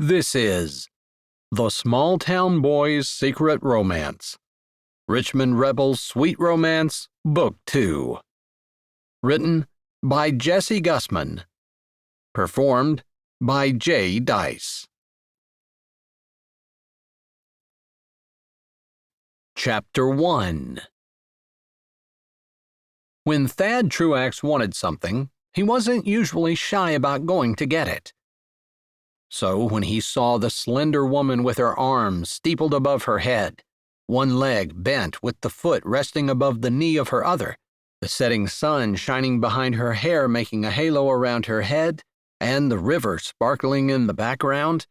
This is The Small Town Boy's Secret Romance, Richmond Rebels' Sweet Romance, Book 2. Written by Jessie Gussman. Performed by J. Dice. Chapter 1. When Thad Truax wanted something, he wasn't usually shy about going to get it. So when he saw the slender woman with her arms steepled above her head, one leg bent with the foot resting above the knee of her other, the setting sun shining behind her hair making a halo around her head, and the river sparkling in the background,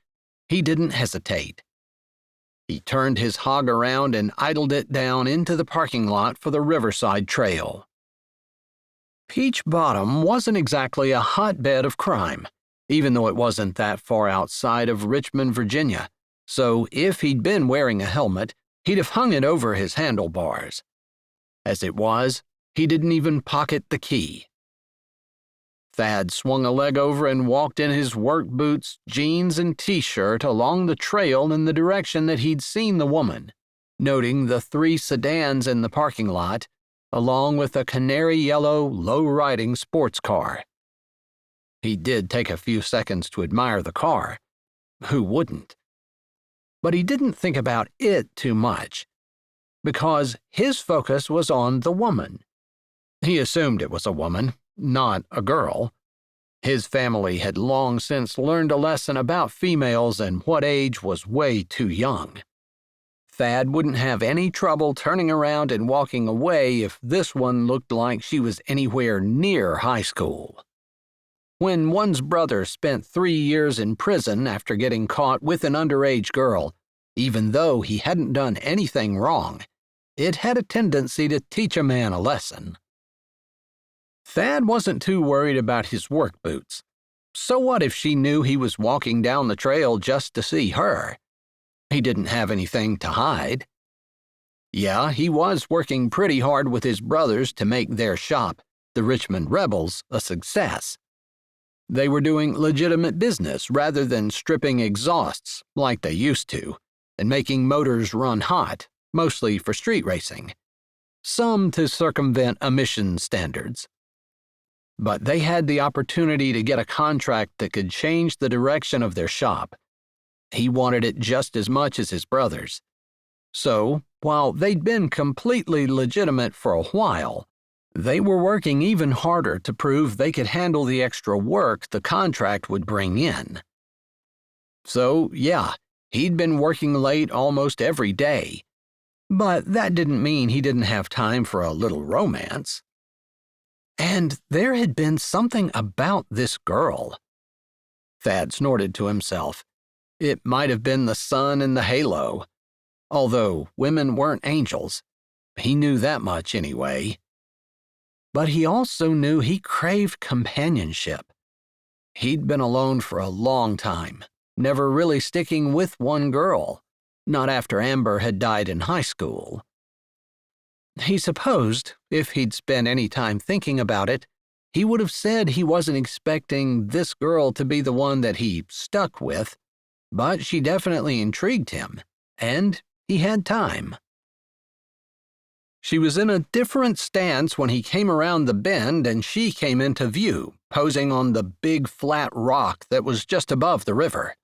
he didn't hesitate. He turned his hog around and idled it down into the parking lot for the Riverside Trail. Peach Bottom wasn't exactly a hotbed of crime, even though it wasn't that far outside of Richmond, Virginia, so if he'd been wearing a helmet, he'd have hung it over his handlebars. As it was, he didn't even pocket the key. Thad swung a leg over and walked in his work boots, jeans, and t-shirt along the trail in the direction that he'd seen the woman, noting the 3 sedans in the parking lot, along with a canary yellow, low-riding sports car. He did take a few seconds to admire the car. Who wouldn't? But he didn't think about it too much, because his focus was on the woman. He assumed it was a woman, not a girl. His family had long since learned a lesson about females and what age was way too young. Thad wouldn't have any trouble turning around and walking away if this one looked like she was anywhere near high school. When one's brother spent 3 years in prison after getting caught with an underage girl, even though he hadn't done anything wrong, it had a tendency to teach a man a lesson. Thad wasn't too worried about his work boots. So what if she knew he was walking down the trail just to see her? He didn't have anything to hide. Yeah, he was working pretty hard with his brothers to make their shop, the Richmond Rebels, a success. They were doing legitimate business rather than stripping exhausts like they used to, and making motors run hot, mostly for street racing. Some to circumvent emission standards. But they had the opportunity to get a contract that could change the direction of their shop. He wanted it just as much as his brothers. So, while they'd been completely legitimate for a while, they were working even harder to prove they could handle the extra work the contract would bring in. So, yeah, he'd been working late almost every day. But that didn't mean he didn't have time for a little romance. And there had been something about this girl. Thad snorted to himself. It might have been the sun and the halo. Although women weren't angels. He knew that much anyway. But he also knew he craved companionship. He'd been alone for a long time, never really sticking with one girl, not after Amber had died in high school. He supposed, if he'd spent any time thinking about it, he would have said he wasn't expecting this girl to be the one that he stuck with, but she definitely intrigued him, and he had time. She was in a different stance when he came around the bend and she came into view, posing on the big flat rock that was just above the river.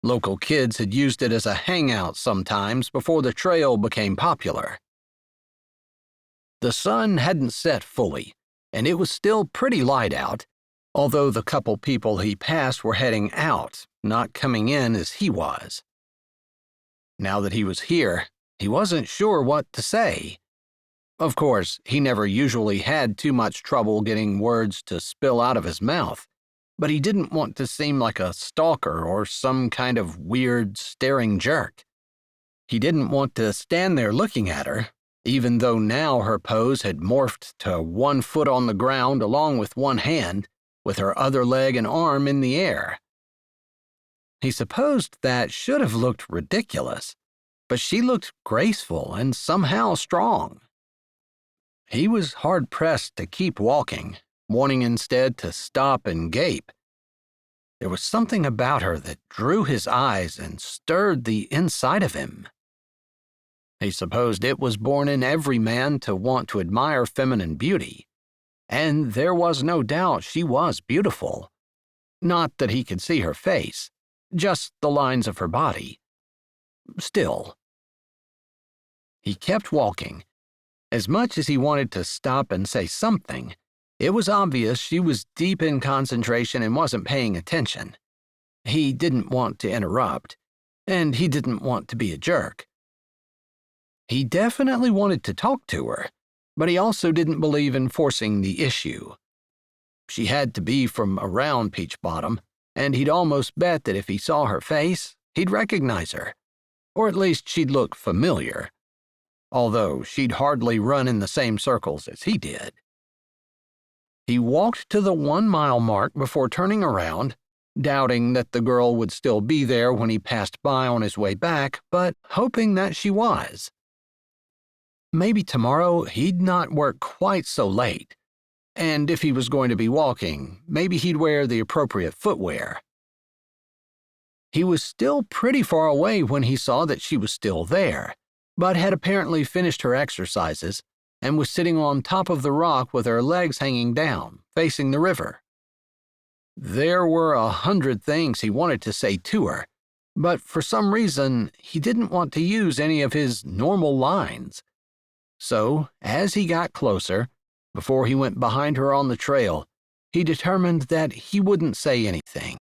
Local kids had used it as a hangout sometimes before the trail became popular. The sun hadn't set fully, and it was still pretty light out, although the couple people he passed were heading out, not coming in as he was. Now that he was here, he wasn't sure what to say. Of course, he never usually had too much trouble getting words to spill out of his mouth, but he didn't want to seem like a stalker or some kind of weird, staring jerk. He didn't want to stand there looking at her, even though now her pose had morphed to 1 foot on the ground along with one hand, with her other leg and arm in the air. He supposed that should have looked ridiculous, but she looked graceful and somehow strong. He was hard-pressed to keep walking, wanting instead to stop and gape. There was something about her that drew his eyes and stirred the inside of him. He supposed it was born in every man to want to admire feminine beauty, and there was no doubt she was beautiful. Not that he could see her face, just the lines of her body. Still. He kept walking. As much as he wanted to stop and say something, it was obvious she was deep in concentration and wasn't paying attention. He didn't want to interrupt, and he didn't want to be a jerk. He definitely wanted to talk to her, but he also didn't believe in forcing the issue. She had to be from around Peach Bottom, and he'd almost bet that if he saw her face, he'd recognize her, or at least she'd look familiar, although she'd hardly run in the same circles as he did. He walked to the 1-mile mark before turning around, doubting that the girl would still be there when he passed by on his way back, but hoping that she was. Maybe tomorrow he'd not work quite so late, and if he was going to be walking, maybe he'd wear the appropriate footwear. He was still pretty far away when he saw that she was still there, but had apparently finished her exercises and was sitting on top of the rock with her legs hanging down, facing the river. There were 100 things he wanted to say to her, but for some reason he didn't want to use any of his normal lines. So, as he got closer, before he went behind her on the trail, he determined that he wouldn't say anything.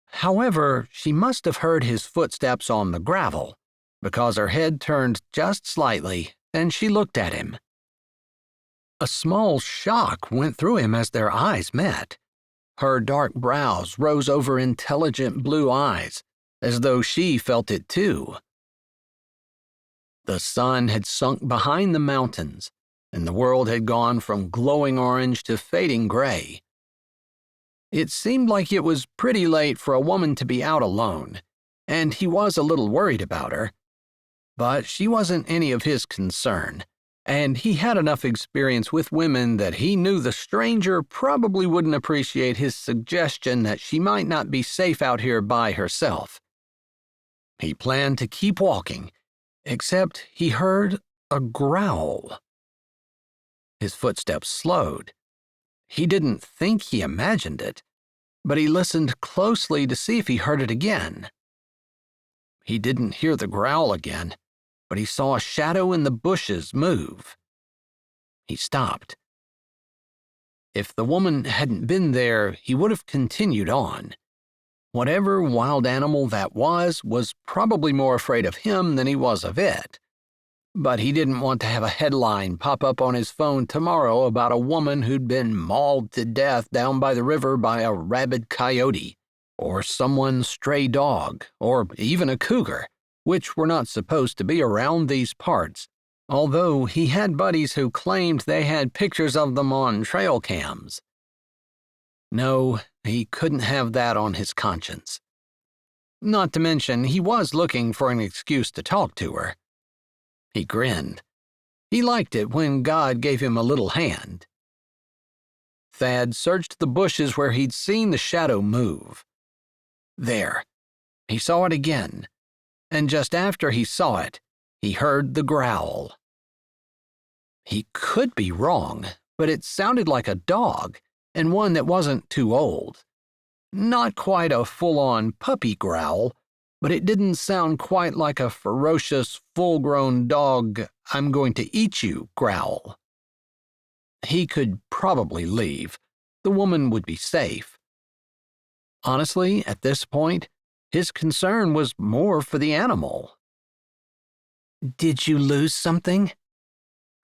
However, she must have heard his footsteps on the gravel, because her head turned just slightly and she looked at him. A small shock went through him as their eyes met. Her dark brows rose over intelligent blue eyes, as though she felt it too. The sun had sunk behind the mountains, and the world had gone from glowing orange to fading gray. It seemed like it was pretty late for a woman to be out alone, and he was a little worried about her. But she wasn't any of his concern, and he had enough experience with women that he knew the stranger probably wouldn't appreciate his suggestion that she might not be safe out here by herself. He planned to keep walking, except he heard a growl. His footsteps slowed. He didn't think he imagined it, but he listened closely to see if he heard it again. He didn't hear the growl again, but he saw a shadow in the bushes move. He stopped. If the woman hadn't been there, he would have continued on. Whatever wild animal that was probably more afraid of him than he was of it. But he didn't want to have a headline pop up on his phone tomorrow about a woman who'd been mauled to death down by the river by a rabid coyote, or someone's stray dog, or even a cougar, which were not supposed to be around these parts, although he had buddies who claimed they had pictures of them on trail cams. No, he couldn't have that on his conscience. Not to mention, he was looking for an excuse to talk to her. He grinned. He liked it when God gave him a little hand. Thad searched the bushes where he'd seen the shadow move. There. He saw it again, and just after he saw it, he heard the growl. He could be wrong, but it sounded like a dog, and one that wasn't too old. Not quite a full-on puppy growl, but it didn't sound quite like a ferocious, full-grown dog, I'm going to eat you growl. He could probably leave. The woman would be safe. Honestly, at this point, his concern was more for the animal. "Did you lose something?"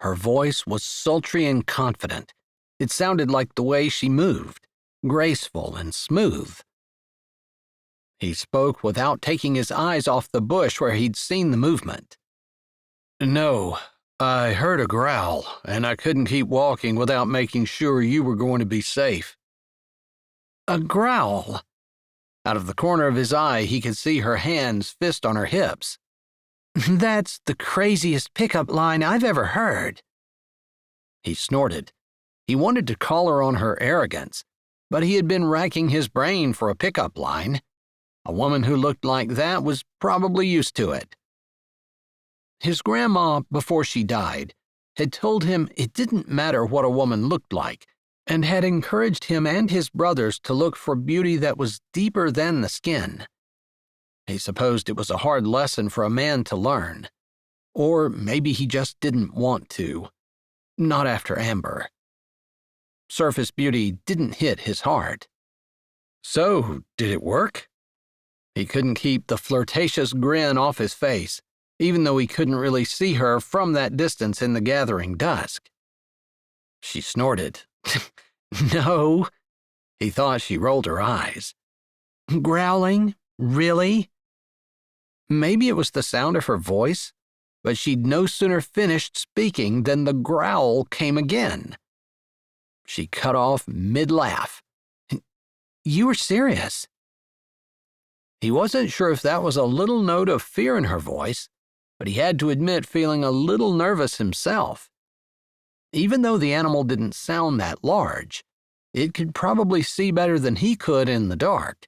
Her voice was sultry and confident. It sounded like the way she moved, graceful and smooth. He spoke without taking his eyes off the bush where he'd seen the movement. "No, I heard a growl, and I couldn't keep walking without making sure you were going to be safe." A growl? Out of the corner of his eye, he could see her hands fist on her hips. "That's the craziest pickup line I've ever heard." He snorted. He wanted to call her on her arrogance, but he had been racking his brain for a pickup line. A woman who looked like that was probably used to it. His grandma, before she died, had told him it didn't matter what a woman looked like, and had encouraged him and his brothers to look for beauty that was deeper than the skin. He supposed it was a hard lesson for a man to learn. Or maybe he just didn't want to. Not after Amber. Surface beauty didn't hit his heart. So, did it work? He couldn't keep the flirtatious grin off his face, even though he couldn't really see her from that distance in the gathering dusk. She snorted. No. He thought she rolled her eyes. Growling? Really? Maybe it was the sound of her voice, but she'd no sooner finished speaking than the growl came again. She cut off mid-laugh. You were serious? He wasn't sure if that was a little note of fear in her voice, but he had to admit feeling a little nervous himself. Even though the animal didn't sound that large, it could probably see better than he could in the dark.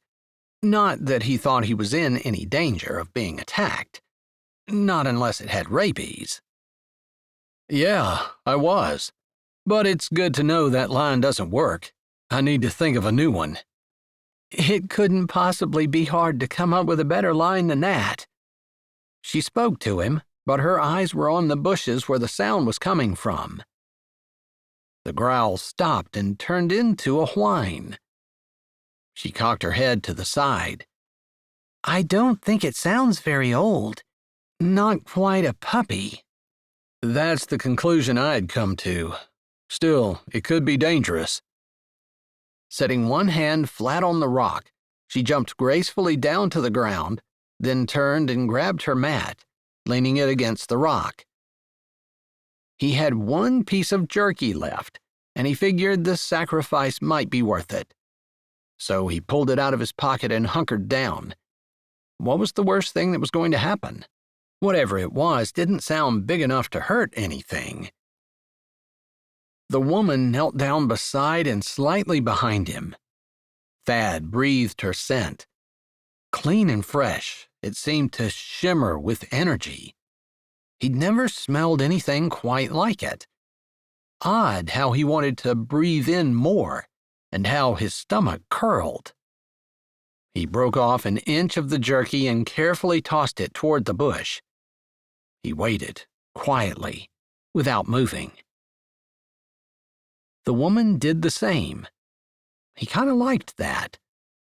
Not that he thought he was in any danger of being attacked. Not unless it had rabies. Yeah, I was. But it's good to know that line doesn't work. I need to think of a new one. It couldn't possibly be hard to come up with a better line than that. She spoke to him, but her eyes were on the bushes where the sound was coming from. The growl stopped and turned into a whine. She cocked her head to the side. I don't think it sounds very old. Not quite a puppy. That's the conclusion I'd come to. Still, it could be dangerous. Setting one hand flat on the rock, she jumped gracefully down to the ground, then turned and grabbed her mat, leaning it against the rock. He had one piece of jerky left, and he figured the sacrifice might be worth it. So he pulled it out of his pocket and hunkered down. What was the worst thing that was going to happen? Whatever it was didn't sound big enough to hurt anything. The woman knelt down beside and slightly behind him. Thad breathed her scent. Clean and fresh, it seemed to shimmer with energy. He'd never smelled anything quite like it. Odd how he wanted to breathe in more, and how his stomach curled. He broke off an inch of the jerky and carefully tossed it toward the bush. He waited, quietly, without moving. The woman did the same. He kind of liked that.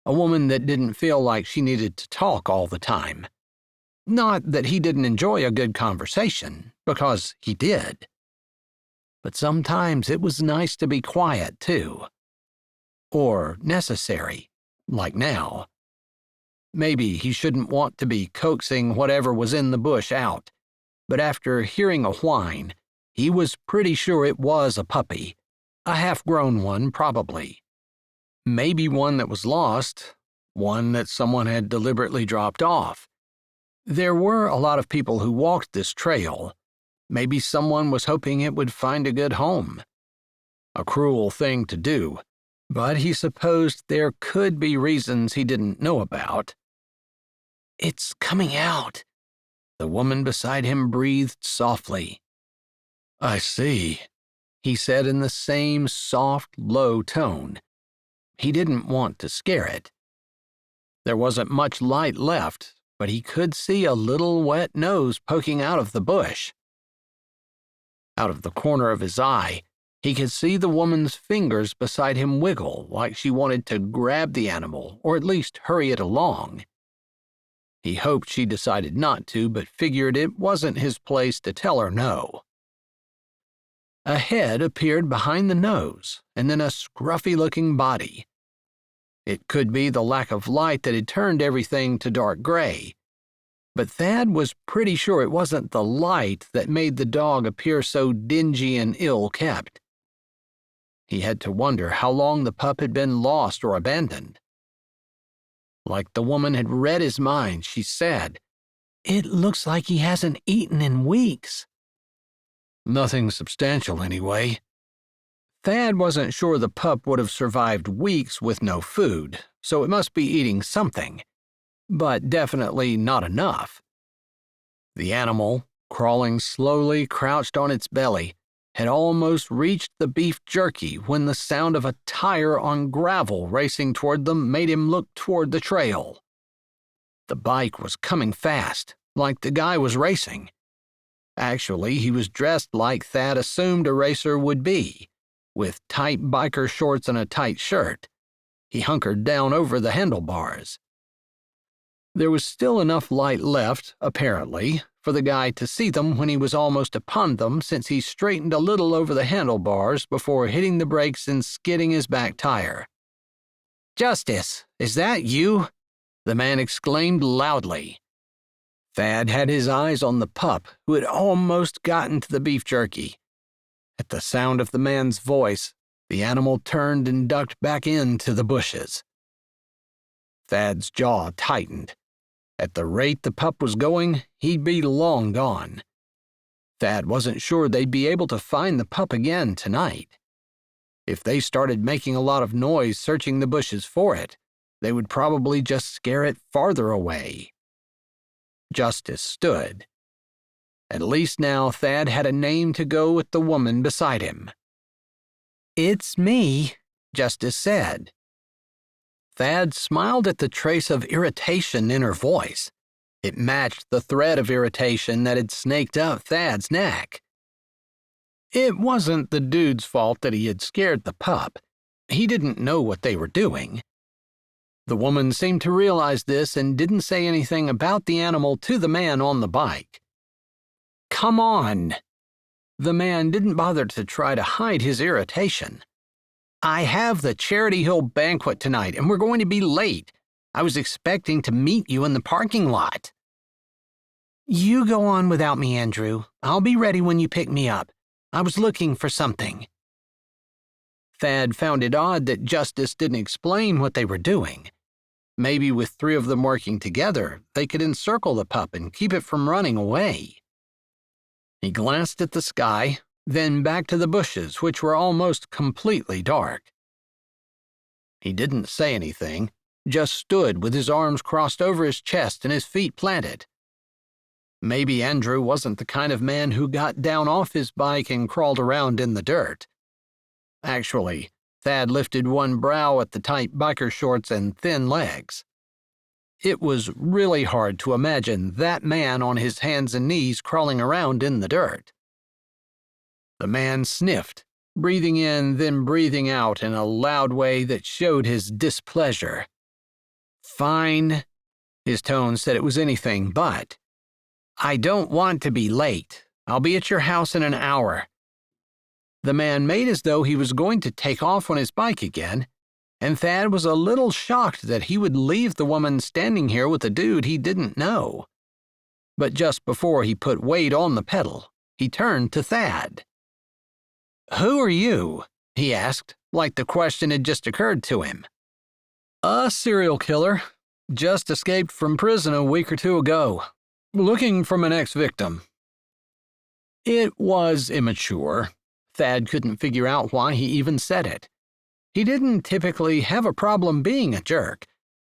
A woman that didn't feel like she needed to talk all the time. Not that he didn't enjoy a good conversation, because he did. But sometimes it was nice to be quiet, too. Or necessary, like now. Maybe he shouldn't want to be coaxing whatever was in the bush out, but after hearing a whine, he was pretty sure it was a puppy, a half-grown one probably. Maybe one that was lost, one that someone had deliberately dropped off. There were a lot of people who walked this trail. Maybe someone was hoping it would find a good home. A cruel thing to do, but he supposed there could be reasons he didn't know about. It's coming out. The woman beside him breathed softly. I see, he said in the same soft, low tone. He didn't want to scare it. There wasn't much light left, but he could see a little wet nose poking out of the bush. Out of the corner of his eye, he could see the woman's fingers beside him wiggle like she wanted to grab the animal or at least hurry it along. He hoped she decided not to, but figured it wasn't his place to tell her no. A head appeared behind the nose, and then a scruffy-looking body. It could be the lack of light that had turned everything to dark gray, but Thad was pretty sure it wasn't the light that made the dog appear so dingy and ill-kept. He had to wonder how long the pup had been lost or abandoned. Like the woman had read his mind, she said, "It looks like he hasn't eaten in weeks." Nothing substantial, anyway. Thad wasn't sure the pup would have survived weeks with no food, so it must be eating something, but definitely not enough. The animal, crawling slowly crouched on its belly, had almost reached the beef jerky when the sound of a tire on gravel racing toward them made him look toward the trail. The bike was coming fast, like the guy was racing. Actually, he was dressed like Thad assumed a racer would be, with tight biker shorts and a tight shirt. He hunkered down over the handlebars. There was still enough light left, apparently, for the guy to see them when he was almost upon them, since he straightened a little over the handlebars before hitting the brakes and skidding his back tire. "Justice, is that you?" the man exclaimed loudly. Thad had his eyes on the pup, who had almost gotten to the beef jerky. At the sound of the man's voice, the animal turned and ducked back into the bushes. Thad's jaw tightened. At the rate the pup was going, he'd be long gone. Thad wasn't sure they'd be able to find the pup again tonight. If they started making a lot of noise searching the bushes for it, they would probably just scare it farther away. Justice stood. At least now Thad had a name to go with the woman beside him. "It's me," Justice said. Thad smiled at the trace of irritation in her voice. It matched the thread of irritation that had snaked up Thad's neck. It wasn't the dude's fault that he had scared the pup. He didn't know what they were doing. The woman seemed to realize this and didn't say anything about the animal to the man on the bike. "Come on." The man didn't bother to try to hide his irritation. "I have the Charity Hill banquet tonight, and we're going to be late. I was expecting to meet you in the parking lot." "You go on without me, Andrew. I'll be ready when you pick me up. I was looking for something." Thad found it odd that Justice didn't explain what they were doing. Maybe with three of them working together, they could encircle the pup and keep it from running away. He glanced at the sky, then back to the bushes, which were almost completely dark. He didn't say anything, just stood with his arms crossed over his chest and his feet planted. Maybe Andrew wasn't the kind of man who got down off his bike and crawled around in the dirt. Actually, Thad lifted one brow at the tight biker shorts and thin legs. It was really hard to imagine that man on his hands and knees crawling around in the dirt. The man sniffed, breathing in then breathing out in a loud way that showed his displeasure. "Fine." His tone said it was anything but. "I don't want to be late. I'll be at your house in an hour." The man made as though he was going to take off on his bike again, and Thad was a little shocked that he would leave the woman standing here with a dude he didn't know. But just before he put weight on the pedal, he turned to Thad. "Who are you?" he asked, like the question had just occurred to him. "A serial killer. Just escaped from prison a week or two ago. Looking for my next victim." It was immature. Thad couldn't figure out why he even said it. He didn't typically have a problem being a jerk,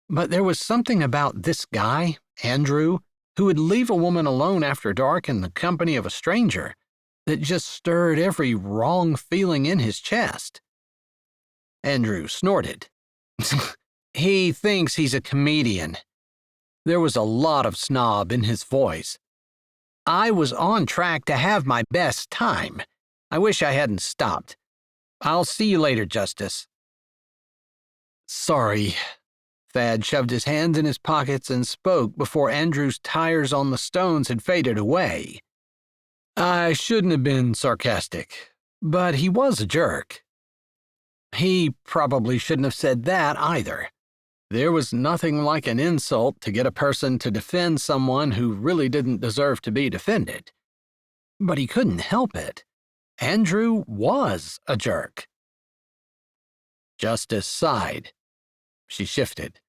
but there was something about this guy, Andrew, who would leave a woman alone after dark in the company of a stranger, that just stirred every wrong feeling in his chest. Andrew snorted. "He thinks he's a comedian." There was a lot of snob in his voice. "I was on track to have my best time. I wish I hadn't stopped. I'll see you later, Justice." "Sorry." Thad shoved his hands in his pockets and spoke before Andrew's tires on the stones had faded away. "I shouldn't have been sarcastic, but he was a jerk." He probably shouldn't have said that either. There was nothing like an insult to get a person to defend someone who really didn't deserve to be defended. But he couldn't help it. Andrew was a jerk. Justice sighed. She shifted.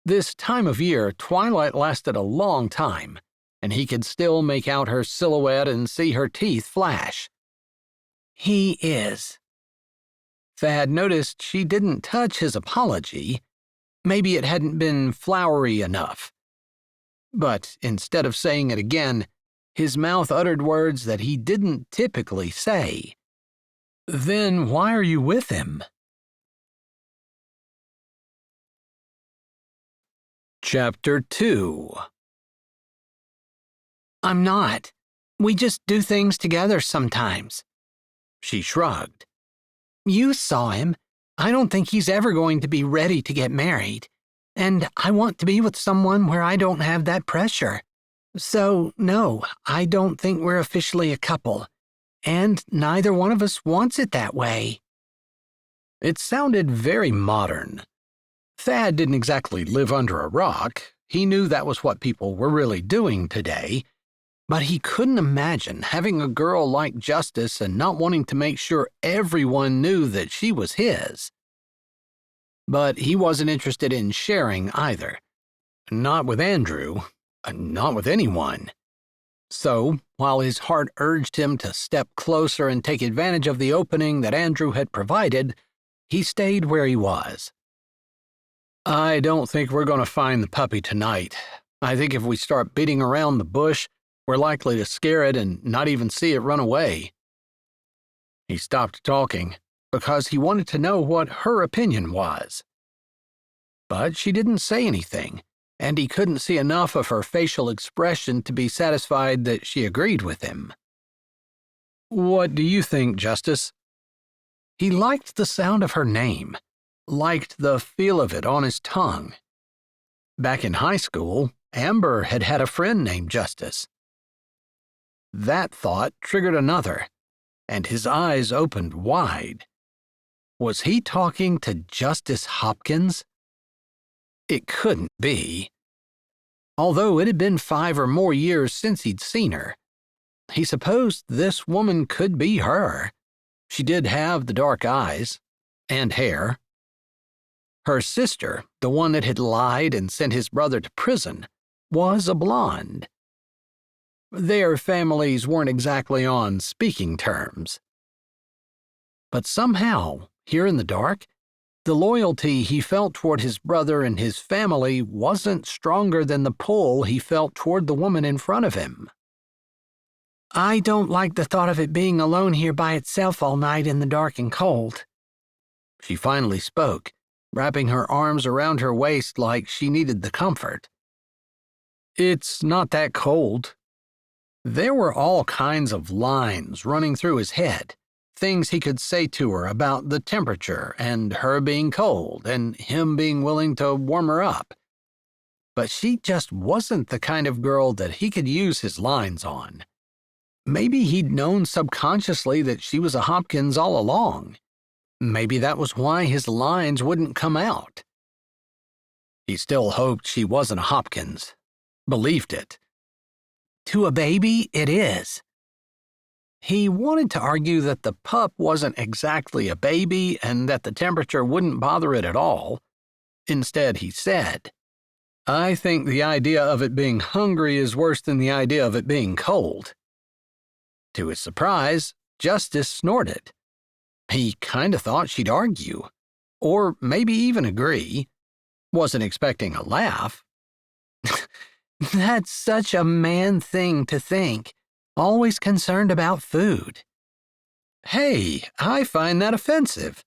This time of year, twilight lasted a long time, and he could still make out her silhouette and see her teeth flash. "He is." Thad noticed she didn't touch his apology. Maybe it hadn't been flowery enough. But instead of saying it again, his mouth uttered words that he didn't typically say. "Then why are you with him?" Chapter 2. "I'm not. We just do things together sometimes." She shrugged. "You saw him. I don't think he's ever going to be ready to get married. And I want to be with someone where I don't have that pressure. So, no, I don't think we're officially a couple. And neither one of us wants it that way." It sounded very modern. Thad didn't exactly live under a rock. He knew that was what people were really doing today. But he couldn't imagine having a girl like Justice and not wanting to make sure everyone knew that she was his. But he wasn't interested in sharing either. Not with Andrew. Not with anyone. So, while his heart urged him to step closer and take advantage of the opening that Andrew had provided, he stayed where he was. "I don't think we're going to find the puppy tonight. I think if we start beating around the bush, we're likely to scare it and not even see it run away." He stopped talking because he wanted to know what her opinion was. But she didn't say anything, and he couldn't see enough of her facial expression to be satisfied that she agreed with him. "What do you think, Justice?" He liked the sound of her name, liked the feel of it on his tongue. Back in high school, Amber had had a friend named Justice. That thought triggered another, and his eyes opened wide. Was he talking to Justice Hopkins? It couldn't be. Although it had been 5 or more years since he'd seen her, he supposed this woman could be her. She did have the dark eyes and hair. Her sister, the one that had lied and sent his brother to prison, was a blonde. Their families weren't exactly on speaking terms. But somehow, here in the dark, the loyalty he felt toward his brother and his family wasn't stronger than the pull he felt toward the woman in front of him. "I don't like the thought of it being alone here by itself all night in the dark and cold." She finally spoke, wrapping her arms around her waist like she needed the comfort. "It's not that cold." There were all kinds of lines running through his head, things he could say to her about the temperature and her being cold and him being willing to warm her up. But she just wasn't the kind of girl that he could use his lines on. Maybe he'd known subconsciously that she was a Hopkins all along. Maybe that was why his lines wouldn't come out. He still hoped she wasn't a Hopkins. Believed it. To a baby, it is. He wanted to argue that the pup wasn't exactly a baby and that the temperature wouldn't bother it at all. Instead, he said, "I think the idea of it being hungry is worse than the idea of it being cold." To his surprise, Justice snorted. He kinda thought she'd argue, or maybe even agree. Wasn't expecting a laugh. "That's such a man thing to think, always concerned about food." "Hey, I find that offensive.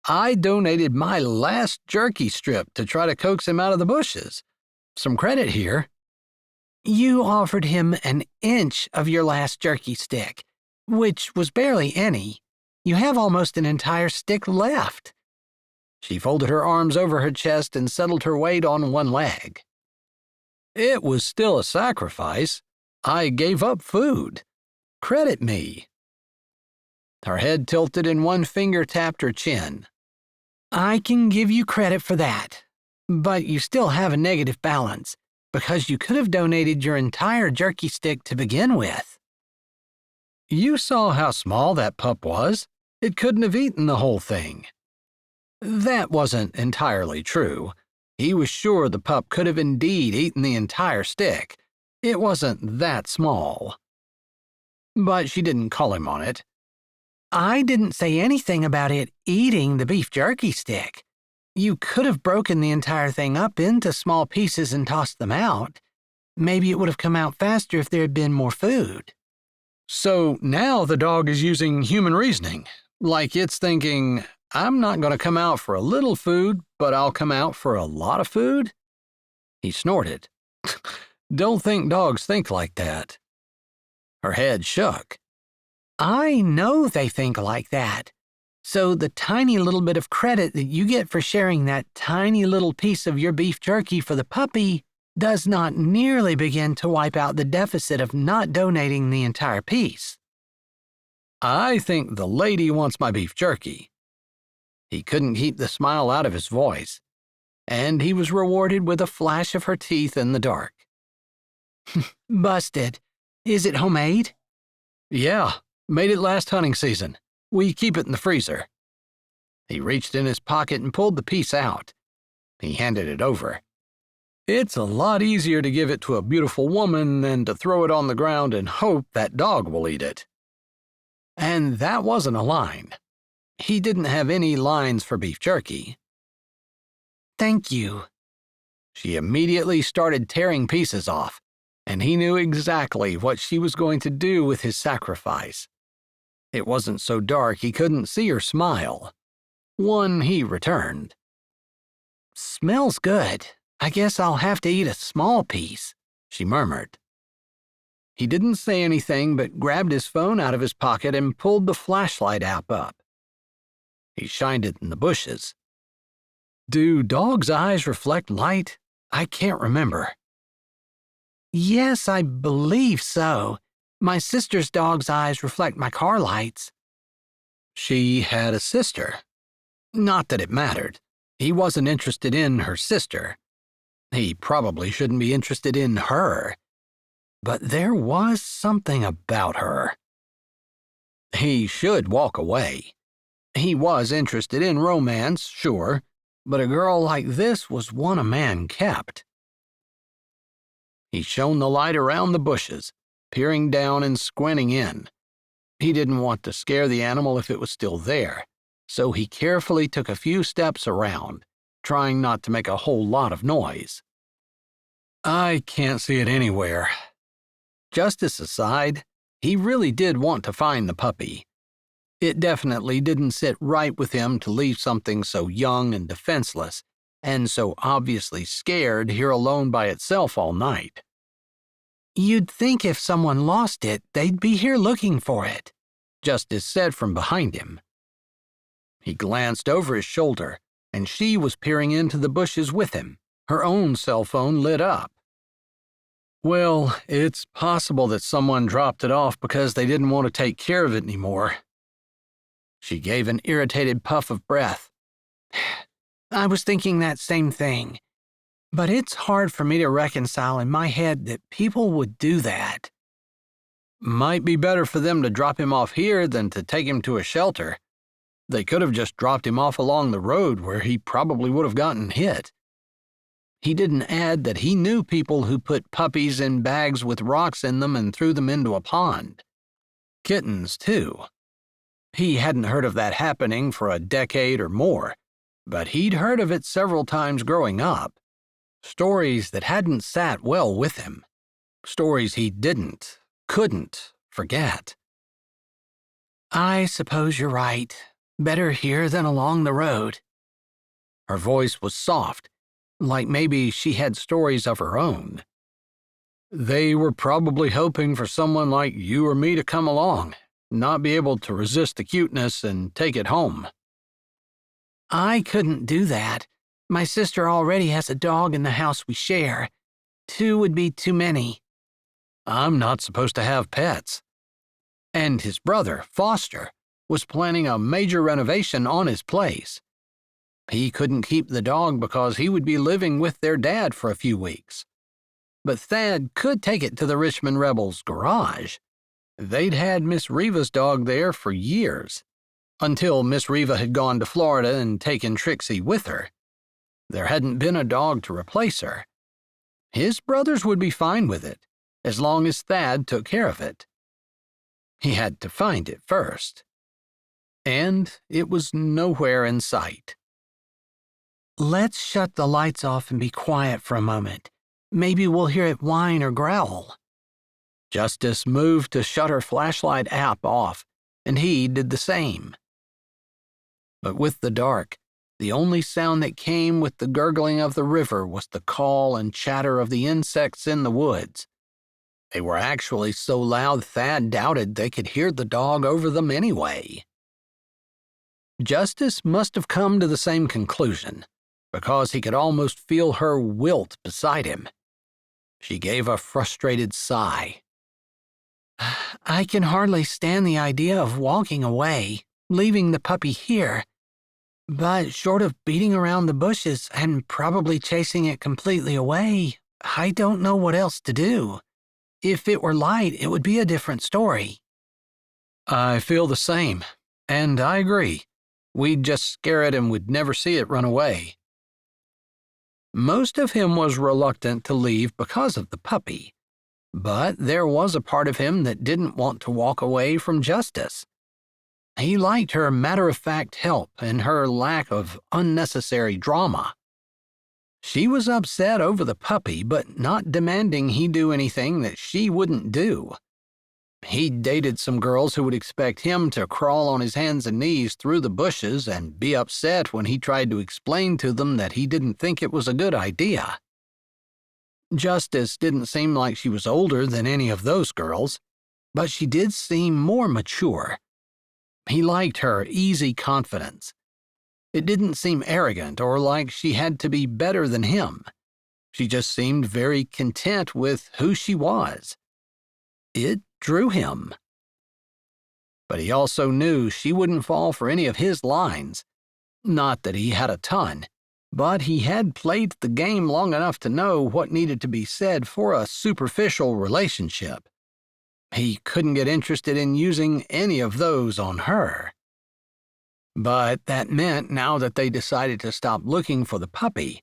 I donated my last jerky strip to try to coax him out of the bushes. Some credit here." "You offered him an inch of your last jerky stick, which was barely any. You have almost an entire stick left." She folded her arms over her chest and settled her weight on one leg. "It was still a sacrifice. I gave up food. Credit me." Her head tilted and one finger tapped her chin. "I can give you credit for that, but you still have a negative balance, because you could have donated your entire jerky stick to begin with." "You saw how small that pup was. It couldn't have eaten the whole thing." That wasn't entirely true. He was sure the pup could have indeed eaten the entire stick. It wasn't that small. But she didn't call him on it. I didn't say anything about it eating the beef jerky stick. You could have broken the entire thing up into small pieces and tossed them out. Maybe it would have come out faster if there had been more food. So now the dog is using human reasoning, like it's thinking, I'm not going to come out for a little food, but I'll come out for a lot of food? He snorted. Don't think dogs think like that. Her head shook. I know they think like that. So the tiny little bit of credit that you get for sharing that tiny little piece of your beef jerky for the puppy does not nearly begin to wipe out the deficit of not donating the entire piece. I think the lady wants my beef jerky. He couldn't keep the smile out of his voice, and he was rewarded with a flash of her teeth in the dark. Busted. Is it homemade? Yeah, made it last hunting season. We keep it in the freezer. He reached in his pocket and pulled the piece out. He handed it over. It's a lot easier to give it to a beautiful woman than to throw it on the ground and hope that dog will eat it. And that wasn't a line. He didn't have any lines for beef jerky. Thank you. She immediately started tearing pieces off, and he knew exactly what she was going to do with his sacrifice. It wasn't so dark he couldn't see her smile. One he returned. Smells good. I guess I'll have to eat a small piece, she murmured. He didn't say anything but grabbed his phone out of his pocket and pulled the flashlight app up. He shined it in the bushes. Do dogs' eyes reflect light? I can't remember. Yes, I believe so. My sister's dog's eyes reflect my car lights. She had a sister. Not that it mattered. He wasn't interested in her sister. He probably shouldn't be interested in her. But there was something about her. He should walk away. He was interested in romance, sure, but a girl like this was one a man kept. He shone the light around the bushes, peering down and squinting in. He didn't want to scare the animal if it was still there, so he carefully took a few steps around, trying not to make a whole lot of noise. I can't see it anywhere. Justice aside, he really did want to find the puppy. It definitely didn't sit right with him to leave something so young and defenseless, and so obviously scared here alone by itself all night. You'd think if someone lost it, they'd be here looking for it, Justice said from behind him. He glanced over his shoulder, and she was peering into the bushes with him, her own cell phone lit up. Well, it's possible that someone dropped it off because they didn't want to take care of it anymore. She gave an irritated puff of breath. I was thinking that same thing. But it's hard for me to reconcile in my head that people would do that. Might be better for them to drop him off here than to take him to a shelter. They could have just dropped him off along the road where he probably would have gotten hit. He didn't add that he knew people who put puppies in bags with rocks in them and threw them into a pond. Kittens, too. He hadn't heard of that happening for a decade or more, but he'd heard of it several times growing up. Stories that hadn't sat well with him. Stories he couldn't forget. I suppose you're right. Better here than along the road. Her voice was soft, like maybe she had stories of her own. They were probably hoping for someone like you or me to come along, not be able to resist the cuteness and take it home. I couldn't do that. My sister already has a dog in the house we share. 2 would be too many. I'm not supposed to have pets. And his brother, Foster, was planning a major renovation on his place. He couldn't keep the dog because he would be living with their dad for a few weeks. But Thad could take it to the Richmond Rebels' garage. They'd had Miss Reva's dog there for years, until Miss Reva had gone to Florida and taken Trixie with her. There hadn't been a dog to replace her. His brothers would be fine with it, as long as Thad took care of it. He had to find it first. and it was nowhere in sight. Let's shut the lights off and be quiet for a moment. Maybe we'll hear it whine or growl. Justice moved to shut her flashlight app off, and he did the same. But with the dark, the only sound that came with the gurgling of the river was the call and chatter of the insects in the woods. They were actually so loud Thad doubted they could hear the dog over them anyway. Justice must have come to the same conclusion, because he could almost feel her wilt beside him. She gave a frustrated sigh. I can hardly stand the idea of walking away, leaving the puppy here. But short of beating around the bushes and probably chasing it completely away, I don't know what else to do. If it were light, it would be a different story. I feel the same, and I agree. We'd just scare it and would never see it run away. Most of him was reluctant to leave because of the puppy, but there was a part of him that didn't want to walk away from Justice. He liked her matter-of-fact help and her lack of unnecessary drama. She was upset over the puppy, but not demanding he do anything that she wouldn't do. He dated some girls who would expect him to crawl on his hands and knees through the bushes and be upset when he tried to explain to them that he didn't think it was a good idea. Justice didn't seem like she was older than any of those girls, but she did seem more mature. He liked her easy confidence. It didn't seem arrogant or like she had to be better than him. She just seemed very content with who she was. It drew him. But he also knew she wouldn't fall for any of his lines. Not that he had a ton, but he had played the game long enough to know what needed to be said for a superficial relationship. He couldn't get interested in using any of those on her. But that meant now that they decided to stop looking for the puppy,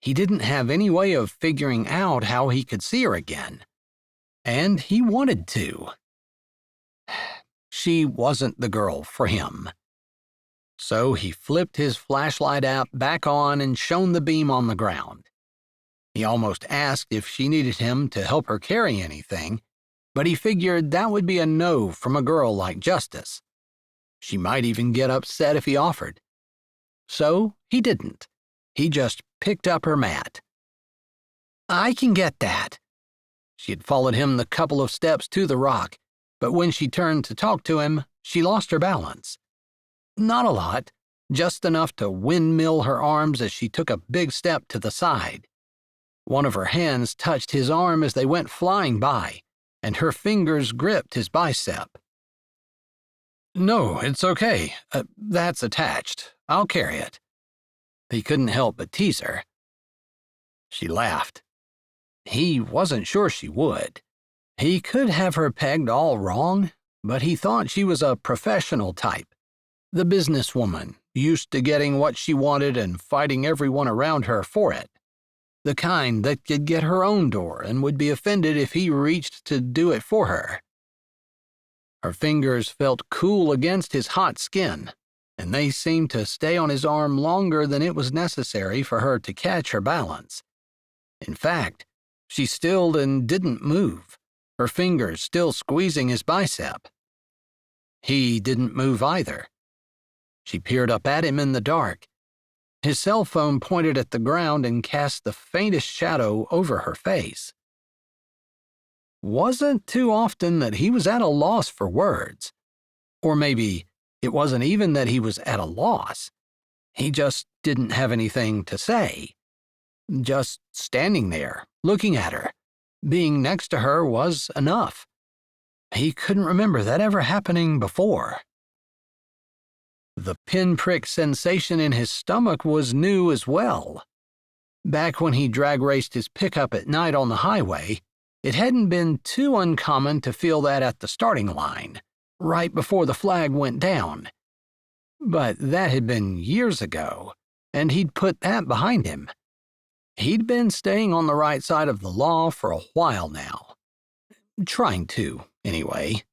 he didn't have any way of figuring out how he could see her again. And he wanted to. She wasn't the girl for him. So he flipped his flashlight app back on and shone the beam on the ground. He almost asked if she needed him to help her carry anything, but he figured that would be a no from a girl like Justice. She might even get upset if he offered. So he didn't. He just picked up her mat. I can get that. She had followed him the couple of steps to the rock, but when she turned to talk to him, she lost her balance. Not a lot, just enough to windmill her arms as she took a big step to the side. One of her hands touched his arm as they went flying by, and her fingers gripped his bicep. No, it's okay. That's attached. I'll carry it. He couldn't help but tease her. She laughed. He wasn't sure she would. He could have her pegged all wrong, but he thought she was a professional type. The businesswoman, used to getting what she wanted and fighting everyone around her for it. The kind that could get her own door and would be offended if he reached to do it for her. Her fingers felt cool against his hot skin, and they seemed to stay on his arm longer than it was necessary for her to catch her balance. In fact, she stilled and didn't move, her fingers still squeezing his bicep. He didn't move either. She peered up at him in the dark. His cell phone pointed at the ground and cast the faintest shadow over her face. Wasn't too often that he was at a loss for words. Or maybe it wasn't even that he was at a loss. He just didn't have anything to say. Just standing there, looking at her, being next to her was enough. He couldn't remember that ever happening before. The pinprick sensation in his stomach was new as well. Back when he drag raced his pickup at night on the highway, it hadn't been too uncommon to feel that at the starting line, right before the flag went down. But that had been years ago, and he'd put that behind him. He'd been staying on the right side of the law for a while now. Trying to, anyway.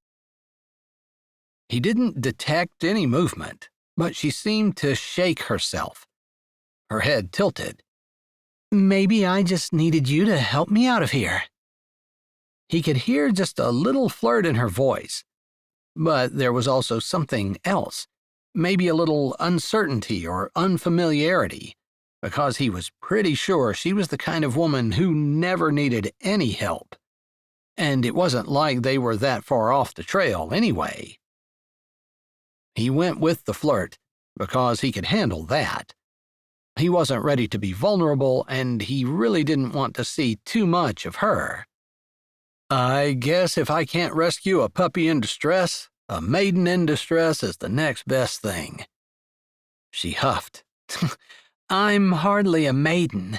He didn't detect any movement, but she seemed to shake herself. Her head tilted. Maybe I just needed you to help me out of here. He could hear just a little flirt in her voice, but there was also something else, maybe a little uncertainty or unfamiliarity, because he was pretty sure she was the kind of woman who never needed any help. And it wasn't like they were that far off the trail anyway. He went with the flirt because he could handle that. He wasn't ready to be vulnerable, and he really didn't want to see too much of her. I guess if I can't rescue a puppy in distress, a maiden in distress is the next best thing. She huffed. I'm hardly a maiden.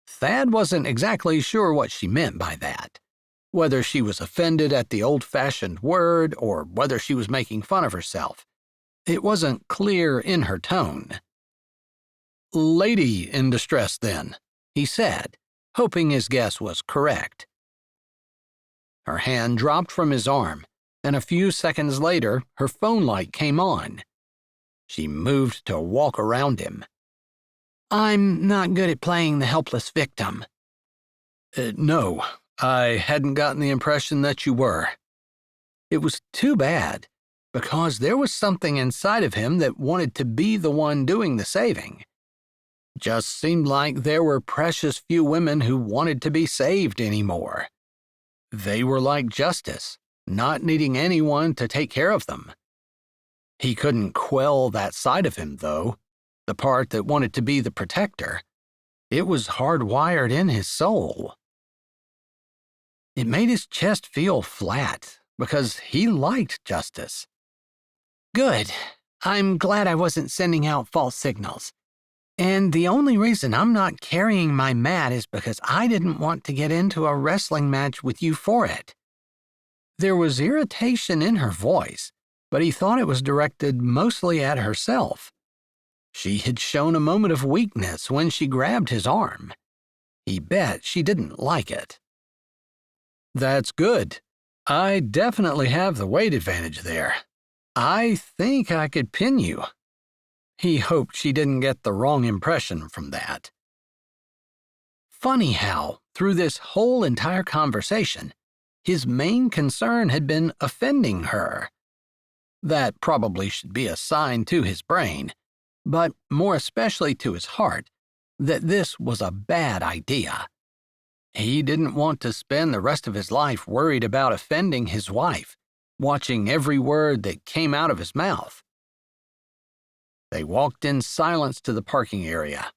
Thad wasn't exactly sure what she meant by that, whether she was offended at the old-fashioned word or whether she was making fun of herself. It wasn't clear in her tone. Lady in distress, then, he said, hoping his guess was correct. Her hand dropped from his arm, and a few seconds later, her phone light came on. She moved to walk around him. I'm not good at playing the helpless victim. No, I hadn't gotten the impression that you were. It was too bad, because there was something inside of him that wanted to be the one doing the saving. Just seemed like there were precious few women who wanted to be saved anymore. They were like Justice, not needing anyone to take care of them. He couldn't quell that side of him, though, the part that wanted to be the protector. It was hardwired in his soul. It made his chest feel flat, because he liked Justice. Good. I'm glad I wasn't sending out false signals. And the only reason I'm not carrying my mat is because I didn't want to get into a wrestling match with you for it. There was irritation in her voice, but he thought it was directed mostly at herself. She had shown a moment of weakness when she grabbed his arm. He bet she didn't like it. That's good. I definitely have the weight advantage there. I think I could pin you. He hoped she didn't get the wrong impression from that. Funny how, through this whole entire conversation, his main concern had been offending her. That probably should be a sign to his brain, but more especially to his heart, that this was a bad idea. He didn't want to spend the rest of his life worried about offending his wife, watching every word that came out of his mouth. They walked in silence to the parking area.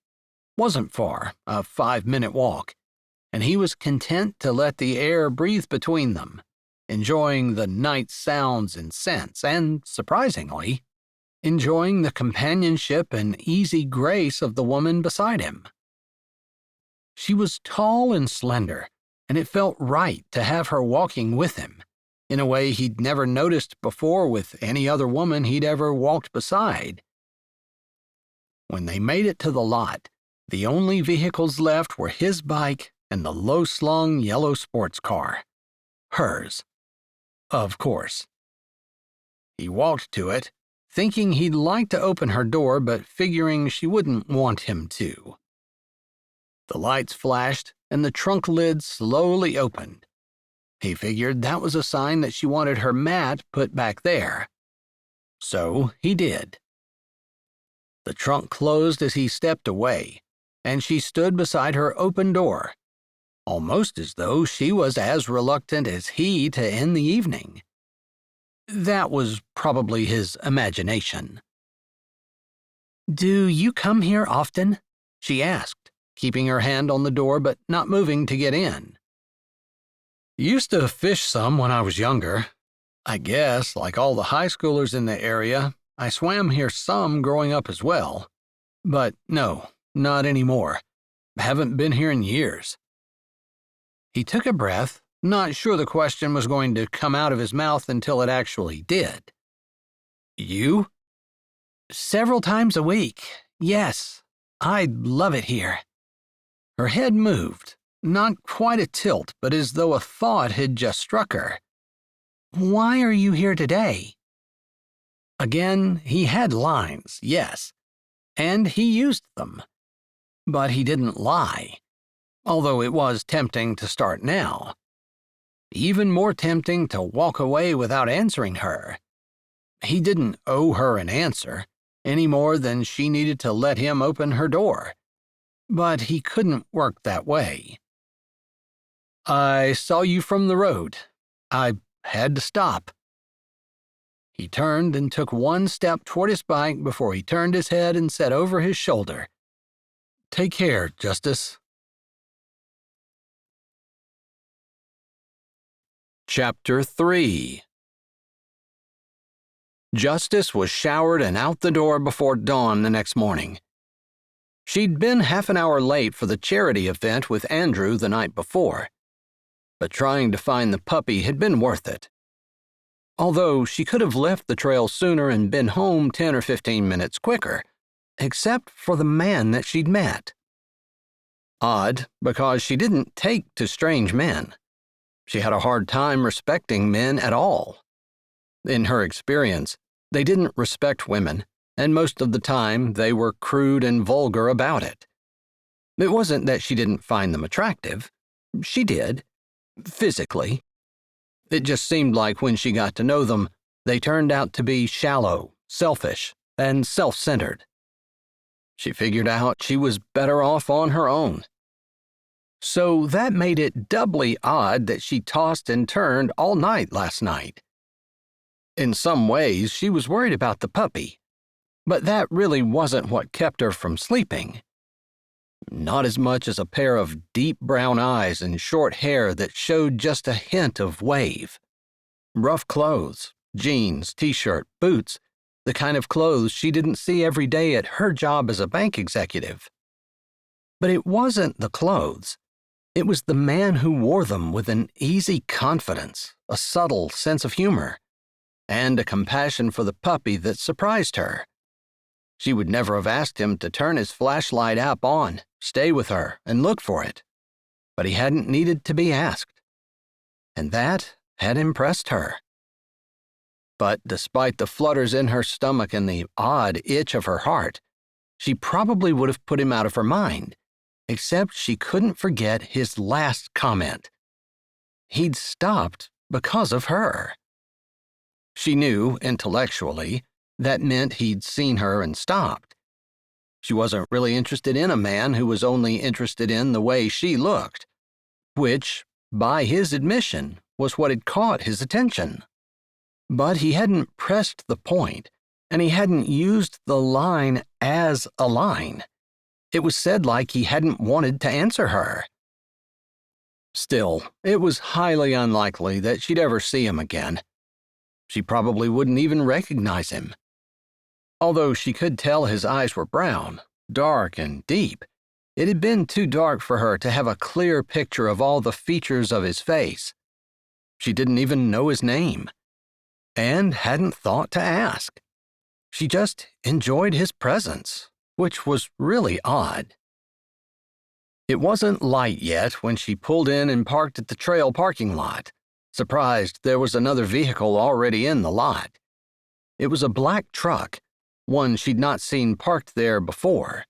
Wasn't far, a 5-minute walk, and he was content to let the air breathe between them, enjoying the night sounds and scents, and, surprisingly, enjoying the companionship and easy grace of the woman beside him. She was tall and slender, and it felt right to have her walking with him, in a way he'd never noticed before with any other woman he'd ever walked beside. When they made it to the lot, the only vehicles left were his bike and the low-slung yellow sports car. Hers. Of course. He walked to it, thinking he'd like to open her door but figuring she wouldn't want him to. The lights flashed and the trunk lid slowly opened. He figured that was a sign that she wanted her mat put back there. So he did. The trunk closed as he stepped away, and she stood beside her open door, almost as though she was as reluctant as he to end the evening. That was probably his imagination. Do you come here often? She asked, keeping her hand on the door but not moving to get in. Used to fish some when I was younger. I guess, like all the high schoolers in the area, I swam here some growing up as well. But no, not anymore. Haven't been here in years. He took a breath, not sure the question was going to come out of his mouth until it actually did. You? Several times a week, yes. I love it here. Her head moved, not quite a tilt, but as though a thought had just struck her. Why are you here today? Again, he had lines, yes, and he used them. But he didn't lie, although it was tempting to start now. Even more tempting to walk away without answering her. He didn't owe her an answer, any more than she needed to let him open her door. But he couldn't work that way. "I saw you from the road. I had to stop." He turned and took one step toward his bike before he turned his head and said over his shoulder, "Take care, Justice." Chapter 3. Justice was showered and out the door before dawn the next morning. She'd been half an hour late for the charity event with Andrew the night before, but trying to find the puppy had been worth it. Although she could have left the trail sooner and been home 10 or 15 minutes quicker, except for the man that she'd met. Odd, because she didn't take to strange men. She had a hard time respecting men at all. In her experience, they didn't respect women, and most of the time they were crude and vulgar about it. It wasn't that she didn't find them attractive. She did, physically. It just seemed like when she got to know them, they turned out to be shallow, selfish, and self-centered. She figured out she was better off on her own. So that made it doubly odd that she tossed and turned all night last night. In some ways, she was worried about the puppy, but that really wasn't what kept her from sleeping. Not as much as a pair of deep brown eyes and short hair that showed just a hint of wave. Rough clothes, jeans, t-shirt, boots, the kind of clothes she didn't see every day at her job as a bank executive. But it wasn't the clothes. It was the man who wore them with an easy confidence, a subtle sense of humor, and a compassion for the puppy that surprised her. She would never have asked him to turn his flashlight app on, stay with her, and look for it. But he hadn't needed to be asked. And that had impressed her. But despite the flutters in her stomach and the odd itch of her heart, she probably would have put him out of her mind, except she couldn't forget his last comment. He'd stopped because of her. She knew, intellectually, that meant he'd seen her and stopped. She wasn't really interested in a man who was only interested in the way she looked, which, by his admission, was what had caught his attention. But he hadn't pressed the point, and he hadn't used the line as a line. It was said like he hadn't wanted to answer her. Still, it was highly unlikely that she'd ever see him again. She probably wouldn't even recognize him. Although she could tell his eyes were brown, dark and deep, it had been too dark for her to have a clear picture of all the features of his face. She didn't even know his name, and hadn't thought to ask. She just enjoyed his presence, which was really odd. It wasn't light yet when she pulled in and parked at the trail parking lot, surprised there was another vehicle already in the lot. It was a black truck, one she'd not seen parked there before.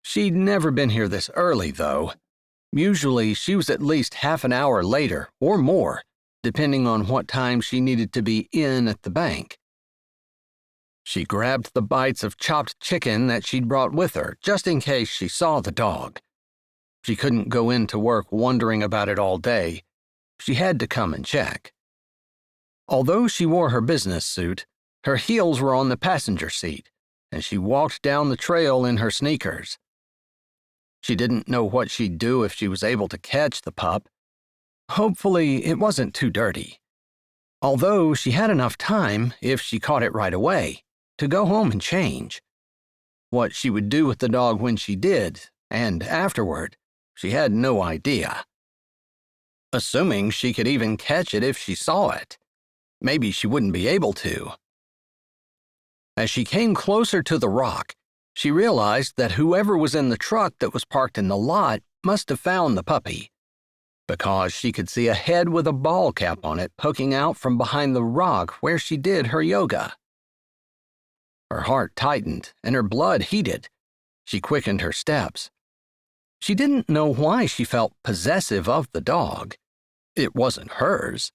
She'd never been here this early, though. Usually she was at least half an hour later, or more, depending on what time she needed to be in at the bank. She grabbed the bites of chopped chicken that she'd brought with her, just in case she saw the dog. She couldn't go into work wondering about it all day. She had to come and check. Although she wore her business suit, her heels were on the passenger seat, and she walked down the trail in her sneakers. She didn't know what she'd do if she was able to catch the pup. Hopefully, it wasn't too dirty. Although she had enough time, if she caught it right away, to go home and change. What she would do with the dog when she did, and afterward, she had no idea. Assuming she could even catch it if she saw it. Maybe she wouldn't be able to. As she came closer to the rock, she realized that whoever was in the truck that was parked in the lot must have found the puppy, because she could see a head with a ball cap on it poking out from behind the rock where she did her yoga. Her heart tightened and her blood heated. She quickened her steps. She didn't know why she felt possessive of the dog. It wasn't hers.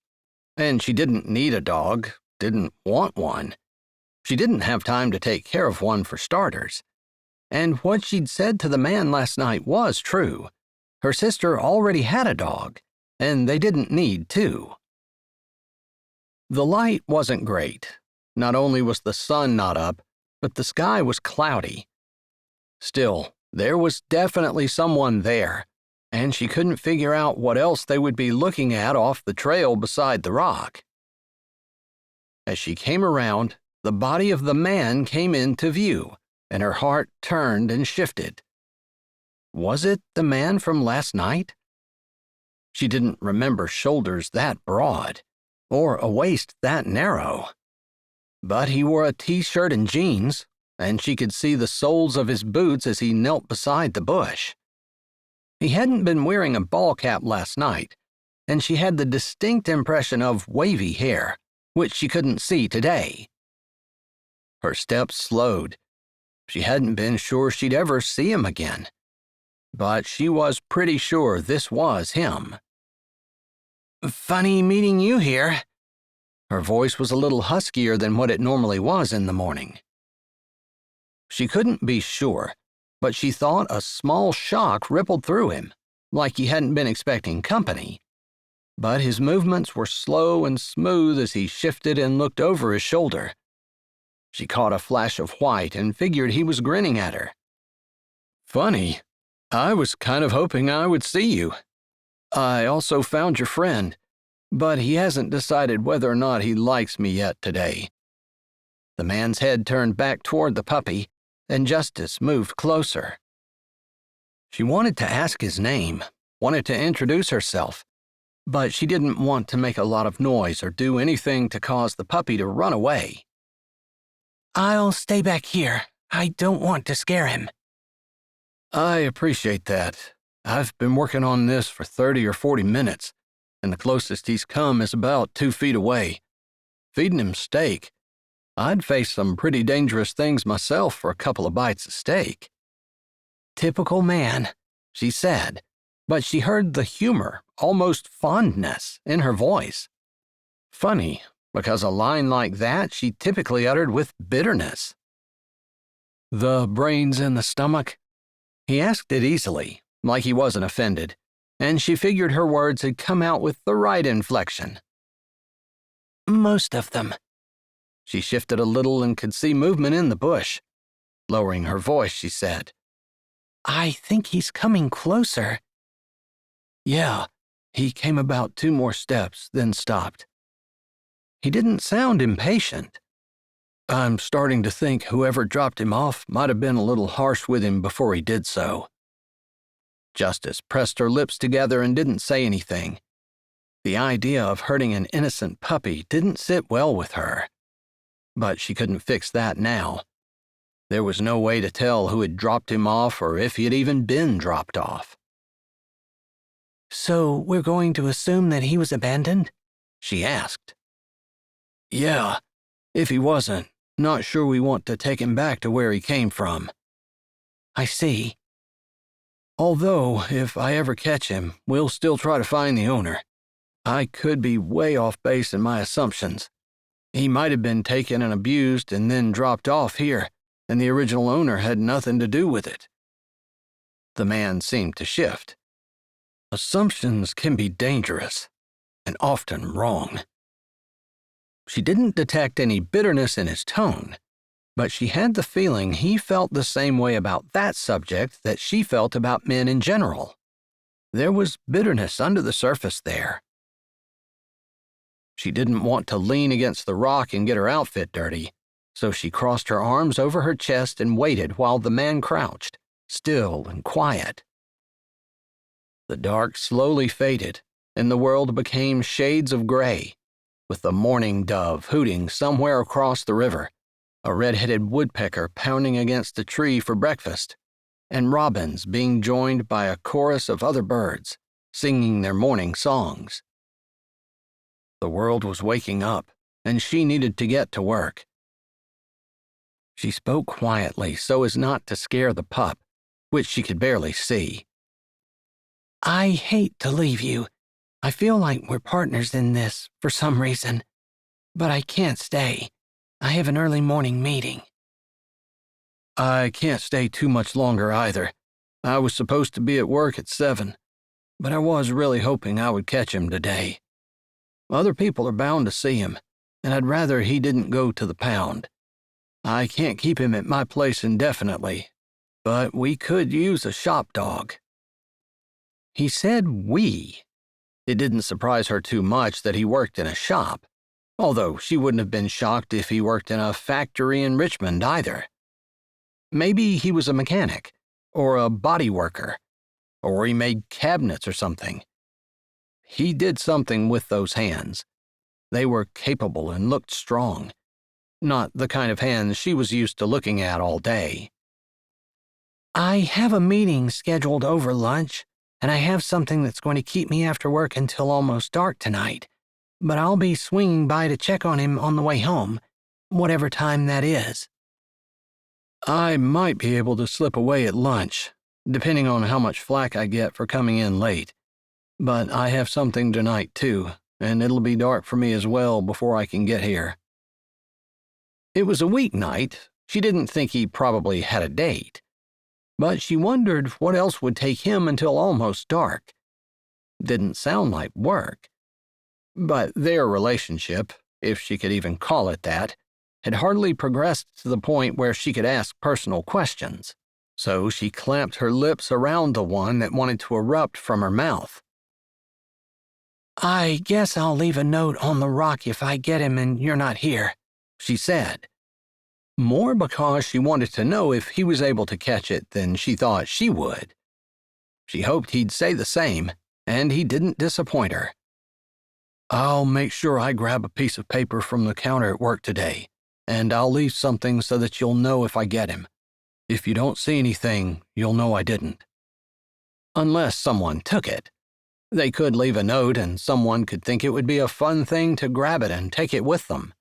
And she didn't need a dog, didn't want one. She didn't have time to take care of one for starters. And what she'd said to the man last night was true. Her sister already had a dog, and they didn't need two. The light wasn't great. Not only was the sun not up, but the sky was cloudy. Still, there was definitely someone there, and she couldn't figure out what else they would be looking at off the trail beside the rock. As she came around, the body of the man came into view, and her heart turned and shifted. Was it the man from last night? She didn't remember shoulders that broad, or a waist that narrow. But he wore a t-shirt and jeans, and she could see the soles of his boots as he knelt beside the bush. He hadn't been wearing a ball cap last night, and she had the distinct impression of wavy hair, which she couldn't see today. Her steps slowed. She hadn't been sure she'd ever see him again, but she was pretty sure this was him. "Funny meeting you here." Her voice was a little huskier than what it normally was in the morning. She couldn't be sure, but she thought a small shock rippled through him, like he hadn't been expecting company. But his movements were slow and smooth as he shifted and looked over his shoulder. She caught a flash of white and figured he was grinning at her. "Funny. I was kind of hoping I would see you. I also found your friend, but he hasn't decided whether or not he likes me yet today." The man's head turned back toward the puppy, and Justice moved closer. She wanted to ask his name, wanted to introduce herself, but she didn't want to make a lot of noise or do anything to cause the puppy to run away. "I'll stay back here. I don't want to scare him." "I appreciate that. I've been working on this for 30 or 40 minutes, and the closest he's come is about 2 feet away. Feeding him steak. I'd face some pretty dangerous things myself for a couple of bites of steak." "Typical man," she said, but she heard the humor, almost fondness, in her voice. Funny, because a line like that she typically uttered with bitterness. "The brains in the stomach?" He asked it easily, like he wasn't offended, and she figured her words had come out with the right inflection. "Most of them." She shifted a little and could see movement in the bush. Lowering her voice, she said, "I think he's coming closer." "Yeah, he came about 2 more steps, then stopped. He didn't sound impatient. I'm starting to think whoever dropped him off might have been a little harsh with him before he did so." Justice pressed her lips together and didn't say anything. The idea of hurting an innocent puppy didn't sit well with her. But she couldn't fix that now. There was no way to tell who had dropped him off or if he had even been dropped off. "So we're going to assume that he was abandoned?" she asked. "Yeah, if he wasn't, not sure we want to take him back to where he came from." "I see." "Although, if I ever catch him, we'll still try to find the owner. I could be way off base in my assumptions. He might have been taken and abused and then dropped off here, and the original owner had nothing to do with it." The man seemed to shift. "Assumptions can be dangerous, and often wrong." She didn't detect any bitterness in his tone, but she had the feeling he felt the same way about that subject that she felt about men in general. There was bitterness under the surface there. She didn't want to lean against the rock and get her outfit dirty, so she crossed her arms over her chest and waited while the man crouched, still and quiet. The dark slowly faded, and the world became shades of gray, with the mourning dove hooting somewhere across the river, a red-headed woodpecker pounding against a tree for breakfast, and robins being joined by a chorus of other birds, singing their morning songs. The world was waking up, and she needed to get to work. She spoke quietly so as not to scare the pup, which she could barely see. I hate to leave you. I feel like we're partners in this for some reason. But I can't stay. I have an early morning meeting. I can't stay too much longer either. I was supposed to be at work at 7, but I was really hoping I would catch him today. Other people are bound to see him, and I'd rather he didn't go to the pound. I can't keep him at my place indefinitely, but we could use a shop dog. He said we. It didn't surprise her too much that he worked in a shop, although she wouldn't have been shocked if he worked in a factory in Richmond either. Maybe he was a mechanic, or a body worker, or he made cabinets or something. He did something with those hands. They were capable and looked strong, not the kind of hands she was used to looking at all day. I have a meeting scheduled over lunch, and I have something that's going to keep me after work until almost dark tonight, but I'll be swinging by to check on him on the way home, whatever time that is. I might be able to slip away at lunch, depending on how much flack I get for coming in late. But I have something tonight, too, and it'll be dark for me as well before I can get here. It was a weeknight. She didn't think he probably had a date, but she wondered what else would take him until almost dark. Didn't sound like work. But their relationship, if she could even call it that, had hardly progressed to the point where she could ask personal questions, so she clamped her lips around the one that wanted to erupt from her mouth. I guess I'll leave a note on the rock if I get him and you're not here, she said, more because she wanted to know if he was able to catch it than she thought she would. She hoped he'd say the same, and he didn't disappoint her. I'll make sure I grab a piece of paper from the counter at work today, and I'll leave something so that you'll know if I get him. If you don't see anything, you'll know I didn't. Unless someone took it. They could leave a note and someone could think it would be a fun thing to grab it and take it with them.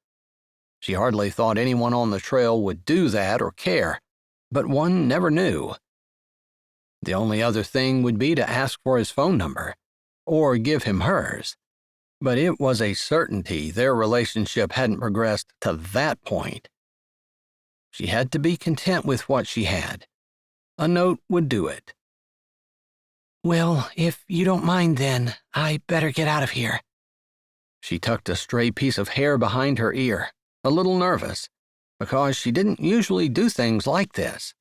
She hardly thought anyone on the trail would do that or care, but one never knew. The only other thing would be to ask for his phone number, or give him hers. But it was a certainty their relationship hadn't progressed to that point. She had to be content with what she had. A note would do it. Well, if you don't mind then, I better get out of here. She tucked a stray piece of hair behind her ear, a little nervous, because she didn't usually do things like this.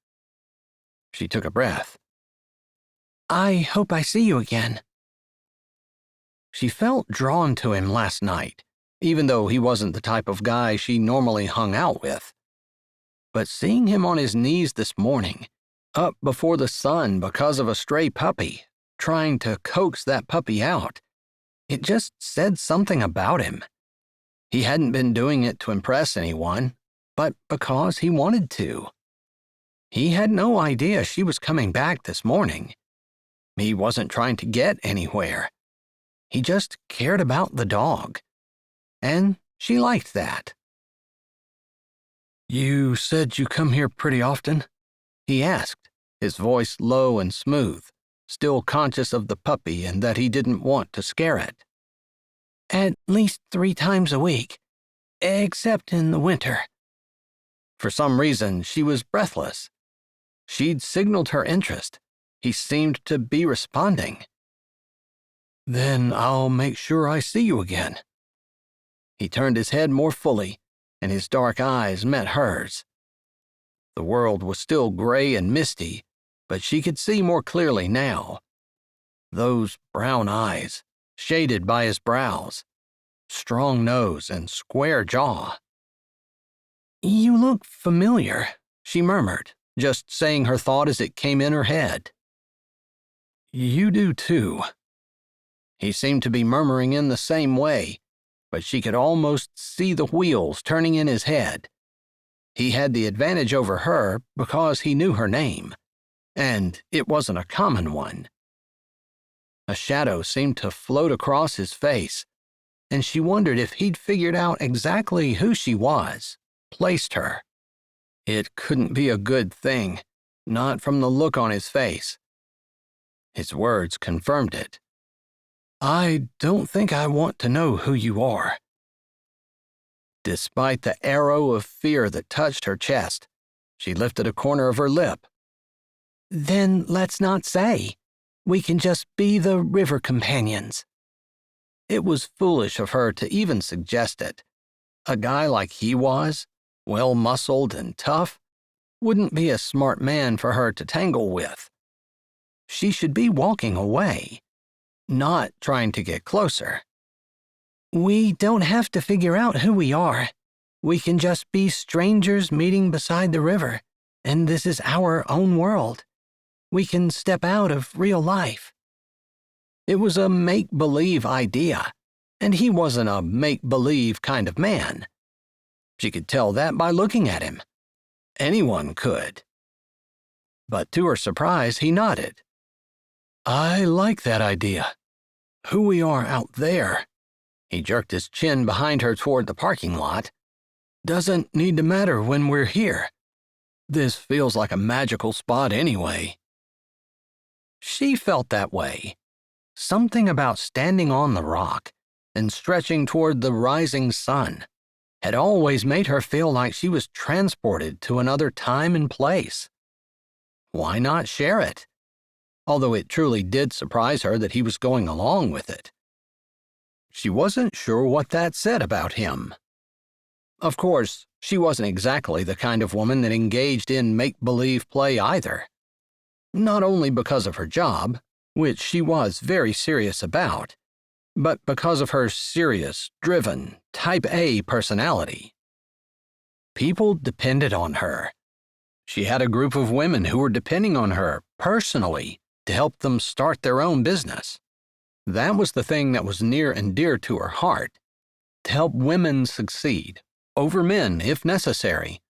She took a breath. I hope I see you again. She felt drawn to him last night, even though he wasn't the type of guy she normally hung out with. But seeing him on his knees this morning, up before the sun because of a stray puppy, trying to coax that puppy out, it just said something about him. He hadn't been doing it to impress anyone, but because he wanted to. He had no idea she was coming back this morning. He wasn't trying to get anywhere. He just cared about the dog. And she liked that. You said you come here pretty often? He asked, his voice low and smooth, still conscious of the puppy and that he didn't want to scare it. At least 3 times a week, except in the winter. For some reason, she was breathless. She'd signaled her interest. He seemed to be responding. Then I'll make sure I see you again. He turned his head more fully, and his dark eyes met hers. The world was still gray and misty, but she could see more clearly now. Those brown eyes, shaded by his brows, strong nose and square jaw. You look familiar, she murmured, just saying her thought as it came in her head. You do too. He seemed to be murmuring in the same way, but she could almost see the wheels turning in his head. He had the advantage over her because he knew her name, and it wasn't a common one. A shadow seemed to float across his face, and she wondered if he'd figured out exactly who she was, placed her. It couldn't be a good thing, not from the look on his face. His words confirmed it. "I don't think I want to know who you are." Despite the arrow of fear that touched her chest, she lifted a corner of her lip. "Then let's not say. We can just be the river companions." It was foolish of her to even suggest it. A guy like he was, well-muscled and tough, wouldn't be a smart man for her to tangle with. She should be walking away, not trying to get closer. "We don't have to figure out who we are. We can just be strangers meeting beside the river, and this is our own world. We can step out of real life." It was a make-believe idea, and he wasn't a make-believe kind of man. She could tell that by looking at him. Anyone could. But to her surprise, he nodded. "I like that idea. Who we are out there," he jerked his chin behind her toward the parking lot, "doesn't need to matter when we're here. This feels like a magical spot anyway." She felt that way. Something about standing on the rock and stretching toward the rising sun had always made her feel like she was transported to another time and place. Why not share it? Although it truly did surprise her that he was going along with it. She wasn't sure what that said about him. Of course, she wasn't exactly the kind of woman that engaged in make-believe play either. Not only because of her job, which she was very serious about, but because of her serious, driven, type A personality. People depended on her. She had a group of women who were depending on her, personally, to help them start their own business. That was the thing that was near and dear to her heart, to help women succeed, over men if necessary.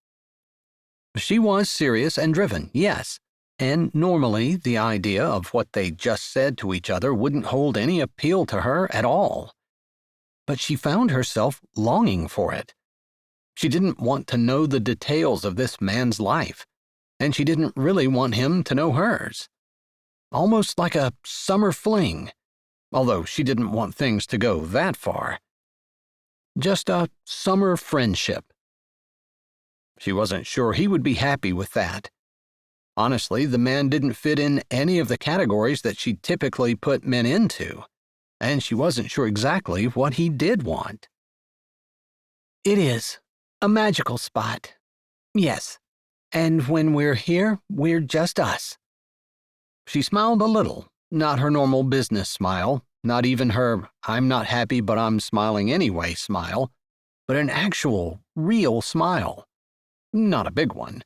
She was serious and driven, yes, and normally the idea of what they just said to each other wouldn't hold any appeal to her at all. But she found herself longing for it. She didn't want to know the details of this man's life, and she didn't really want him to know hers. Almost like a summer fling, although she didn't want things to go that far. Just a summer friendship. She wasn't sure he would be happy with that. Honestly, the man didn't fit in any of the categories that she typically put men into, and she wasn't sure exactly what he did want. "It is a magical spot. Yes, and when we're here, we're just us." She smiled a little, not her normal business smile, not even her "I'm not happy but I'm smiling anyway" smile, but an actual, real smile. Not a big one,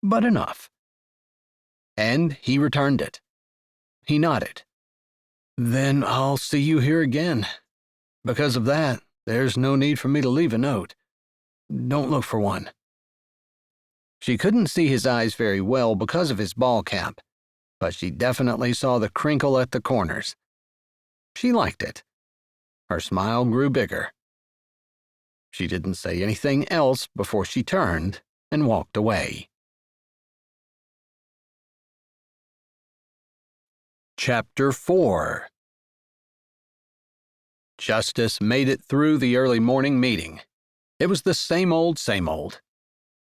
but enough. And he returned it. He nodded. "Then I'll see you here again. Because of that, there's no need for me to leave a note. Don't look for one." She couldn't see his eyes very well because of his ball cap, but she definitely saw the crinkle at the corners. She liked it. Her smile grew bigger. She didn't say anything else before she turned and walked away. Chapter 4. Justice made it through the early morning meeting. It was the same old, same old.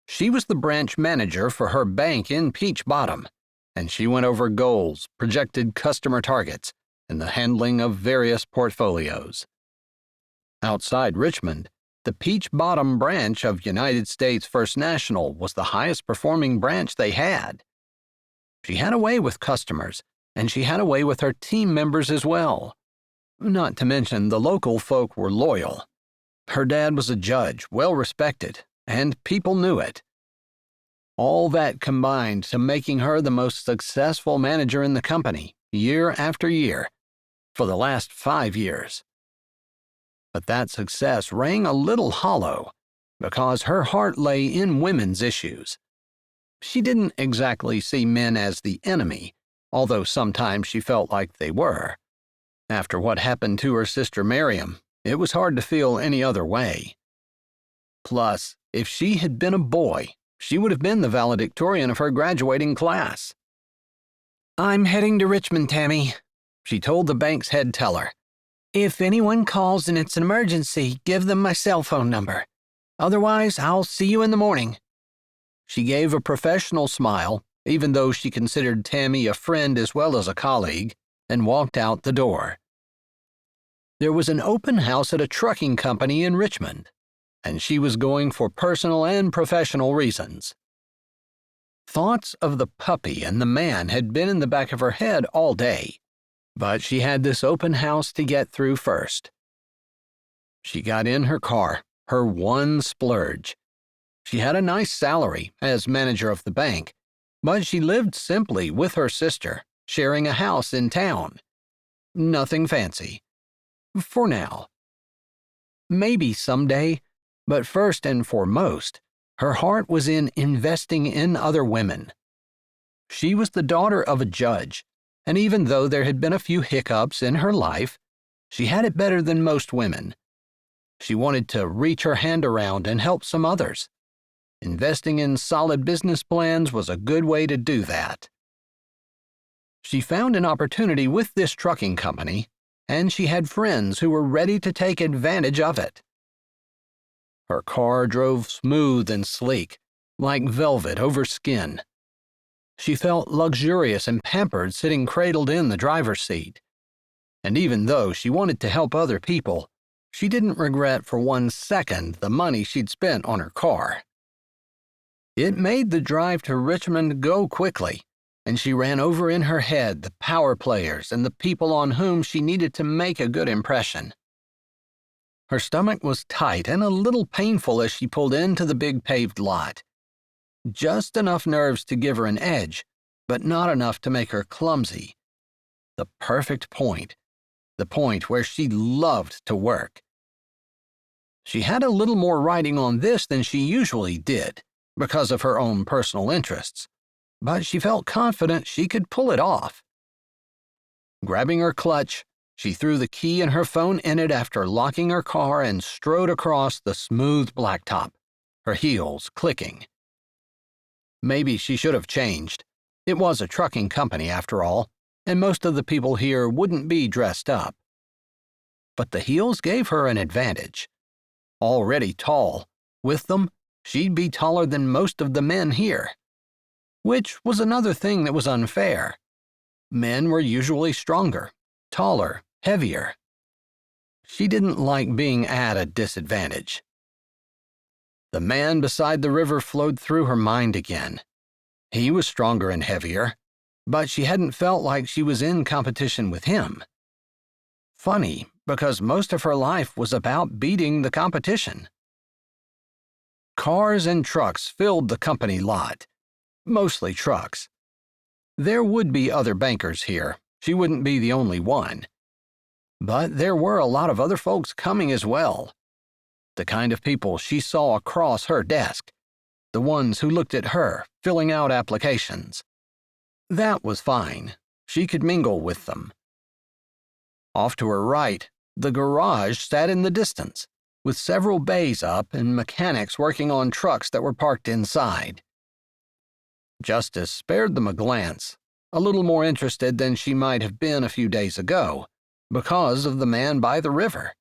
She was the branch manager for her bank in Peach Bottom, and she went over goals, projected customer targets, and the handling of various portfolios. Outside Richmond, the Peach Bottom branch of United States First National was the highest performing branch they had. She had a way with customers, and she had a way with her team members as well. Not to mention the local folk were loyal. Her dad was a judge, well respected, and people knew it. All that combined to making her the most successful manager in the company, year after year, for the last 5 years. But that success rang a little hollow, because her heart lay in women's issues. She didn't exactly see men as the enemy, although sometimes she felt like they were. After what happened to her sister Miriam, it was hard to feel any other way. Plus, if she had been a boy, She would have been the valedictorian of her graduating class. "I'm heading to Richmond, Tammy," she told the bank's head teller. "If anyone calls and it's an emergency, give them my cell phone number. Otherwise, I'll see you in the morning." She gave a professional smile, even though she considered Tammy a friend as well as a colleague, and walked out the door. There was an open house at a trucking company in Richmond, and she was going for personal and professional reasons. Thoughts of the puppy and the man had been in the back of her head all day, but she had this open house to get through first. She got in her car, her one splurge. She had a nice salary as manager of the bank, but she lived simply with her sister, sharing a house in town. Nothing fancy. For now. Maybe someday, but first and foremost, her heart was in investing in other women. She was the daughter of a judge, and even though there had been a few hiccups in her life, she had it better than most women. She wanted to reach her hand around and help some others. Investing in solid business plans was a good way to do that. She found an opportunity with this trucking company, and she had friends who were ready to take advantage of it. Her car drove smooth and sleek, like velvet over skin. She felt luxurious and pampered sitting cradled in the driver's seat. And even though she wanted to help other people, she didn't regret for 1 second the money she'd spent on her car. It made the drive to Richmond go quickly, and she ran over in her head the power players and the people on whom she needed to make a good impression. Her stomach was tight and a little painful as she pulled into the big paved lot. Just enough nerves to give her an edge, but not enough to make her clumsy. The perfect point, the point where she loved to work. She had a little more riding on this than she usually did, because of her own personal interests, but she felt confident she could pull it off. Grabbing her clutch, she threw the key and her phone in it after locking her car and strode across the smooth blacktop, her heels clicking. Maybe she should have changed. It was a trucking company after all, and most of the people here wouldn't be dressed up. But the heels gave her an advantage. Already tall, with them, she'd be taller than most of the men here. Which was another thing that was unfair. Men were usually stronger, taller, heavier. She didn't like being at a disadvantage. The man beside the river flowed through her mind again. He was stronger and heavier, but she hadn't felt like she was in competition with him. Funny, because most of her life was about beating the competition. Cars and trucks filled the company lot, mostly trucks. There would be other bankers here. She wouldn't be the only one. But there were a lot of other folks coming as well. The kind of people she saw across her desk. The ones who looked at her, filling out applications. That was fine. She could mingle with them. Off to her right, the garage sat in the distance, with several bays up and mechanics working on trucks that were parked inside. Justice spared them a glance, a little more interested than she might have been a few days ago, because of the man by the river.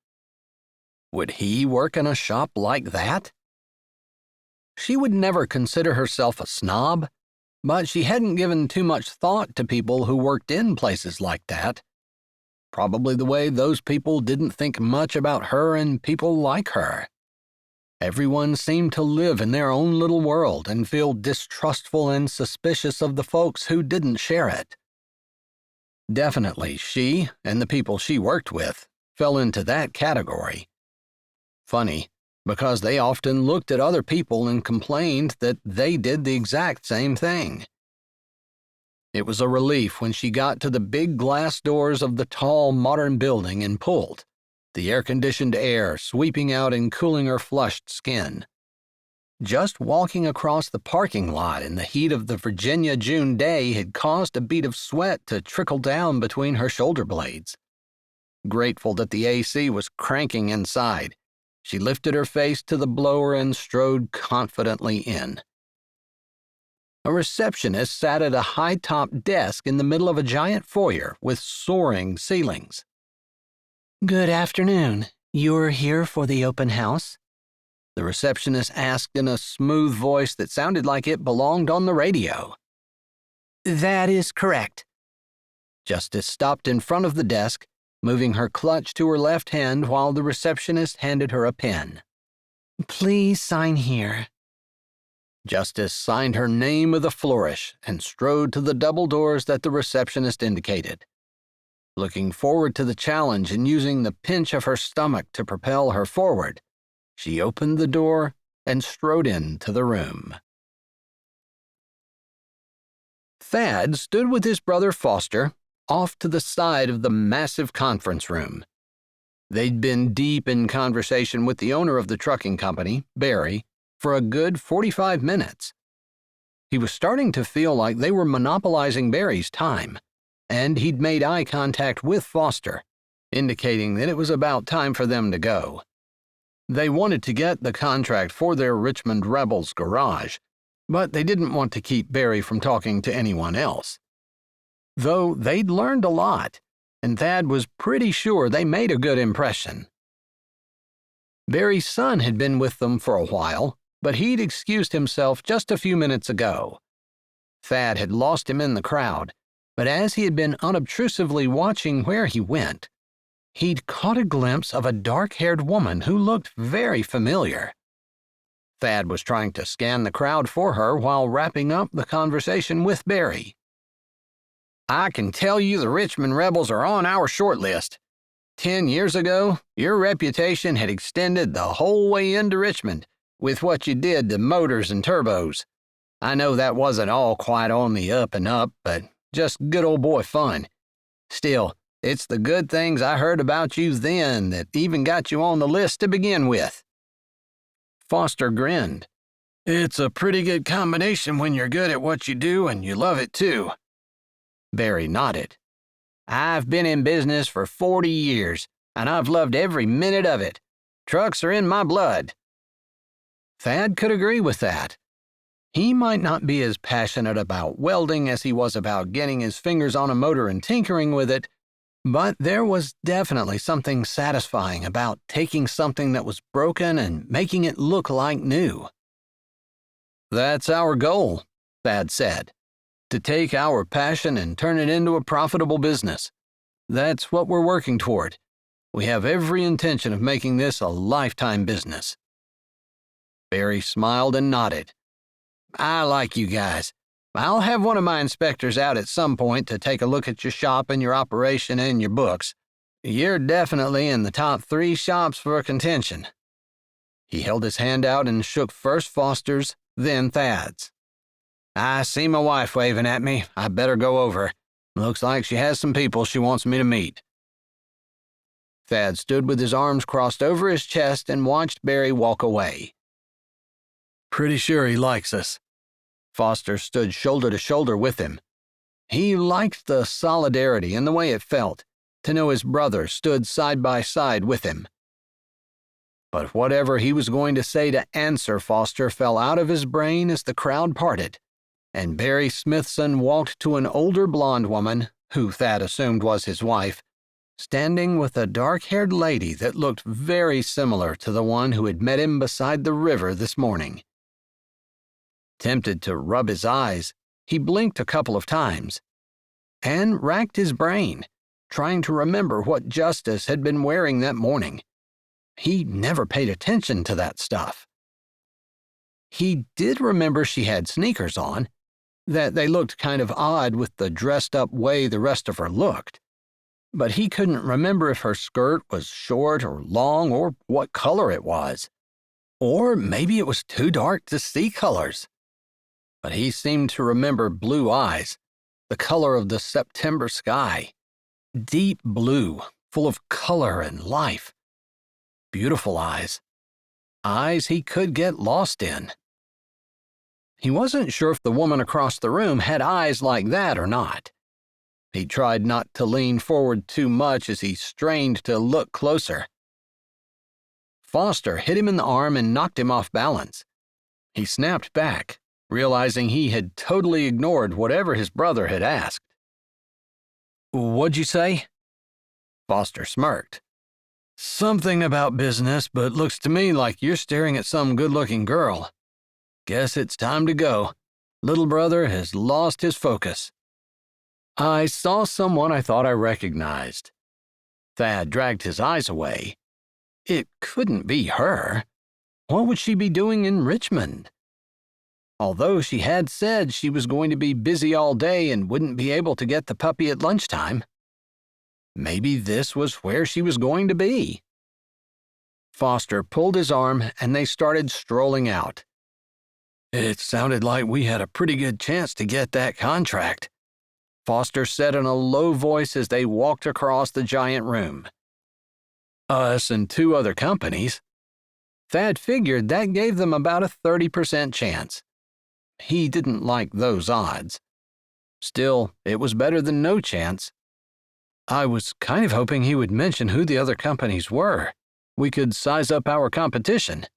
Would he work in a shop like that? She would never consider herself a snob, but she hadn't given too much thought to people who worked in places like that. Probably the way those people didn't think much about her and people like her. Everyone seemed to live in their own little world and feel distrustful and suspicious of the folks who didn't share it. Definitely she, and the people she worked with, fell into that category. Funny, because they often looked at other people and complained that they did the exact same thing. It was a relief when she got to the big glass doors of the tall, modern building and pulled, the air-conditioned air sweeping out and cooling her flushed skin. Just walking across the parking lot in the heat of the Virginia June day had caused a bead of sweat to trickle down between her shoulder blades. Grateful that the AC was cranking inside, she lifted her face to the blower and strode confidently in. A receptionist sat at a high-top desk in the middle of a giant foyer with soaring ceilings. "Good afternoon. You're here for the open house?" The receptionist asked in a smooth voice that sounded like it belonged on the radio. "That is correct." Justice stopped in front of the desk, moving her clutch to her left hand while the receptionist handed her a pen. "Please sign here." Justice signed her name with a flourish and strode to the double doors that the receptionist indicated. Looking forward to the challenge and using the pinch of her stomach to propel her forward, she opened the door and strode into the room. Thad stood with his brother Foster off to the side of the massive conference room. They'd been deep in conversation with the owner of the trucking company, Barry, for a good 45 minutes. He was starting to feel like they were monopolizing Barry's time, and he'd made eye contact with Foster, indicating that it was about time for them to go. They wanted to get the contract for their Richmond Rebels garage, but they didn't want to keep Barry from talking to anyone else. Though they'd learned a lot, and Thad was pretty sure they made a good impression. Barry's son had been with them for a while, but he'd excused himself just a few minutes ago. Thad had lost him in the crowd, but as he had been unobtrusively watching where he went, he'd caught a glimpse of a dark-haired woman who looked very familiar. Thad was trying to scan the crowd for her while wrapping up the conversation with Barry. "I can tell you the Richmond Rebels are on our short list. 10 years ago, your reputation had extended the whole way into Richmond with what you did to motors and turbos. I know that wasn't all quite on the up and up, but just good old boy fun. Still, it's the good things I heard about you then that even got you on the list to begin with." Foster grinned. "It's a pretty good combination when you're good at what you do and you love it too." Barry nodded. "I've been in business for 40 years, and I've loved every minute of it. Trucks are in my blood." Thad could agree with that. He might not be as passionate about welding as he was about getting his fingers on a motor and tinkering with it, but there was definitely something satisfying about taking something that was broken and making it look like new. "That's our goal," Thad said. "To take our passion and turn it into a profitable business. That's what we're working toward. We have every intention of making this a lifetime business." Barry smiled and nodded. "I like you guys. I'll have one of my inspectors out at some point to take a look at your shop and your operation and your books. You're definitely in the top 3 shops for contention." He held his hand out and shook first Foster's, then Thad's. "I see my wife waving at me. I better go over. Looks like she has some people she wants me to meet." Thad stood with his arms crossed over his chest and watched Barry walk away. "Pretty sure he likes us." Foster stood shoulder to shoulder with him. He liked the solidarity and the way it felt to know his brother stood side by side with him. But whatever he was going to say to answer Foster fell out of his brain as the crowd parted, and Barry Smithson walked to an older blonde woman, who Thad assumed was his wife, standing with a dark-haired lady that looked very similar to the one who had met him beside the river this morning. Tempted to rub his eyes, he blinked a couple of times and racked his brain, trying to remember what Justice had been wearing that morning. He never paid attention to that stuff. He did remember she had sneakers on, that they looked kind of odd with the dressed-up way the rest of her looked, but he couldn't remember if her skirt was short or long or what color it was. Or maybe it was too dark to see colors. But he seemed to remember blue eyes, the color of the September sky. Deep blue, full of color and life. Beautiful eyes. Eyes he could get lost in. He wasn't sure if the woman across the room had eyes like that or not. He tried not to lean forward too much as he strained to look closer. Foster hit him in the arm and knocked him off balance. He snapped back, realizing he had totally ignored whatever his brother had asked. "What'd you say?" Foster smirked. "Something about business, but looks to me like you're staring at some good-looking girl. Guess it's time to go. Little brother has lost his focus." "I saw someone I thought I recognized." Thad dragged his eyes away. It couldn't be her. What would she be doing in Richmond? Although she had said she was going to be busy all day and wouldn't be able to get the puppy at lunchtime. Maybe this was where she was going to be. Foster pulled his arm and they started strolling out. "It sounded like we had a pretty good chance to get that contract," Foster said in a low voice as they walked across the giant room. "Us and 2 other companies." Thad figured that gave them about a 30% chance. He didn't like those odds. Still, it was better than no chance. "I was kind of hoping he would mention who the other companies were. We could size up our competition."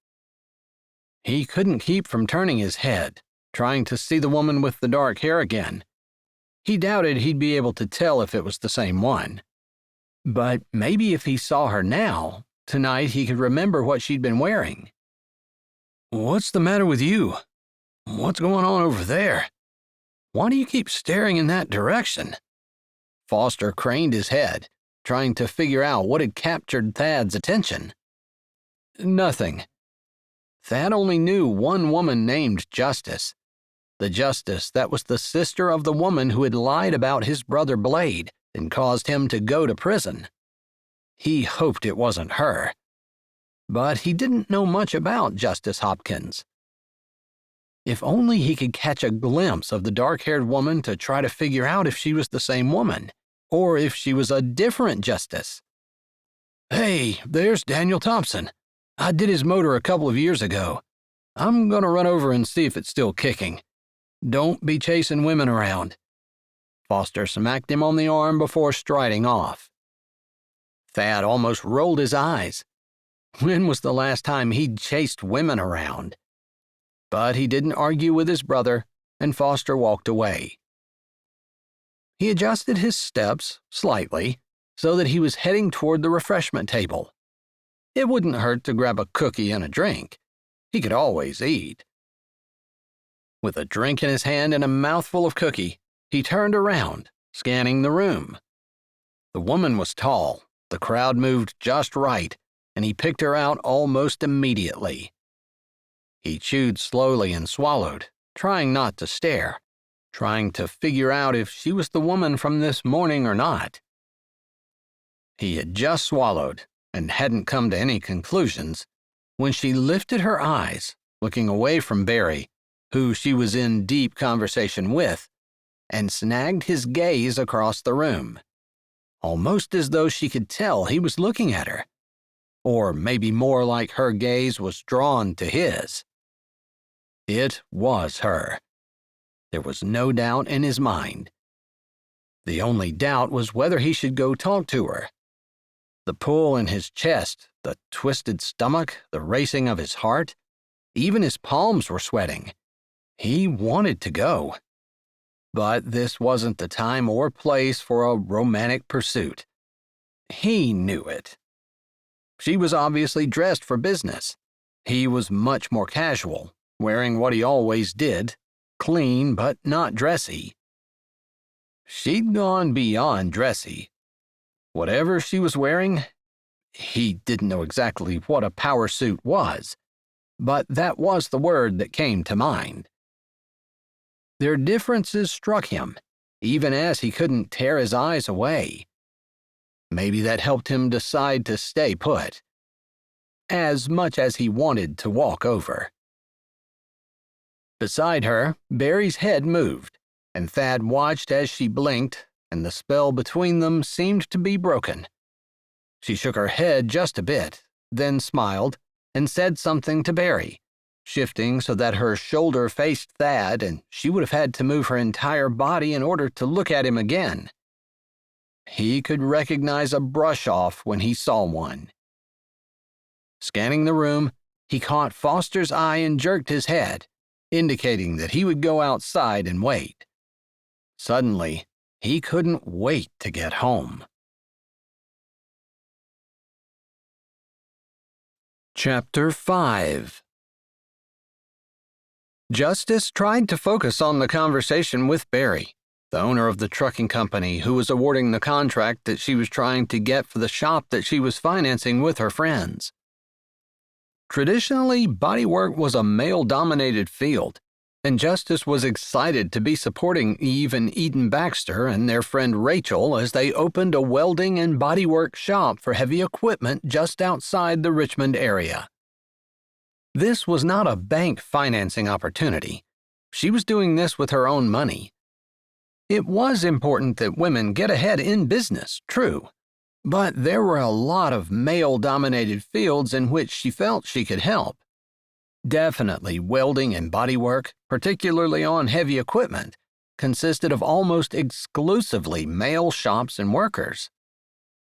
He couldn't keep from turning his head, trying to see the woman with the dark hair again. He doubted he'd be able to tell if it was the same one. But maybe if he saw her now, tonight he could remember what she'd been wearing. "What's the matter with you? What's going on over there? Why do you keep staring in that direction?" Foster craned his head, trying to figure out what had captured Thad's attention. "Nothing." Thad only knew one woman named Justice. The Justice that was the sister of the woman who had lied about his brother Blade and caused him to go to prison. He hoped it wasn't her. But he didn't know much about Justice Hopkins. If only he could catch a glimpse of the dark-haired woman to try to figure out if she was the same woman, or if she was a different Justice. "Hey, there's Daniel Thompson. I did his motor a couple of years ago. I'm gonna run over and see if it's still kicking. Don't be chasing women around." Foster smacked him on the arm before striding off. Thad almost rolled his eyes. When was the last time he'd chased women around? But he didn't argue with his brother, and Foster walked away. He adjusted his steps slightly so that he was heading toward the refreshment table. It wouldn't hurt to grab a cookie and a drink. He could always eat. With a drink in his hand and a mouthful of cookie, he turned around, scanning the room. The woman was tall, the crowd moved just right, and he picked her out almost immediately. He chewed slowly and swallowed, trying not to stare, trying to figure out if she was the woman from this morning or not. He had just swallowed and hadn't come to any conclusions when she lifted her eyes, looking away from Barry, who she was in deep conversation with, and snagged his gaze across the room, almost as though she could tell he was looking at her, or maybe more like her gaze was drawn to his. It was her. There was no doubt in his mind. The only doubt was whether he should go talk to her. The pull in his chest, the twisted stomach, the racing of his heart, even his palms were sweating. He wanted to go. But this wasn't the time or place for a romantic pursuit. He knew it. She was obviously dressed for business. He was much more casual, wearing what he always did, clean but not dressy. She'd gone beyond dressy. Whatever she was wearing, he didn't know exactly what a power suit was, but that was the word that came to mind. Their differences struck him, even as he couldn't tear his eyes away. Maybe that helped him decide to stay put, as much as he wanted to walk over. Beside her, Barry's head moved, and Thad watched as she blinked, and the spell between them seemed to be broken. She shook her head just a bit, then smiled, and said something to Barry, shifting so that her shoulder faced Thad, and she would have had to move her entire body in order to look at him again. He could recognize a brush-off when he saw one. Scanning the room, he caught Foster's eye and jerked his head. indicating that he would go outside and wait. Suddenly, he couldn't wait to get home. Chapter 5. Justice tried to focus on the conversation with Barry, the owner of the trucking company who was awarding the contract that she was trying to get for the shop that she was financing with her friends. Traditionally, bodywork was a male-dominated field, and Justice was excited to be supporting Eve and Eden Baxter and their friend Rachel as they opened a welding and bodywork shop for heavy equipment just outside the Richmond area. This was not a bank financing opportunity. She was doing this with her own money. It was important that women get ahead in business, true, but there were a lot of male-dominated fields in which she felt she could help. Definitely welding and bodywork, particularly on heavy equipment, consisted of almost exclusively male shops and workers.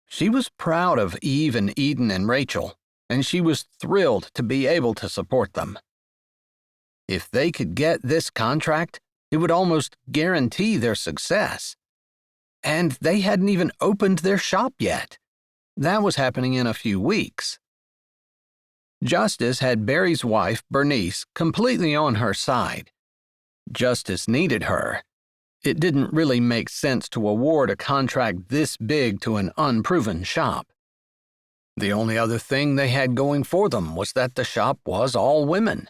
She was proud of Eve and Eden and Rachel, and she was thrilled to be able to support them. If they could get this contract, it would almost guarantee their success. And they hadn't even opened their shop yet. That was happening in a few weeks. Justice had Barry's wife, Bernice, completely on her side. Justice needed her. It didn't really make sense to award a contract this big to an unproven shop. The only other thing they had going for them was that the shop was all women.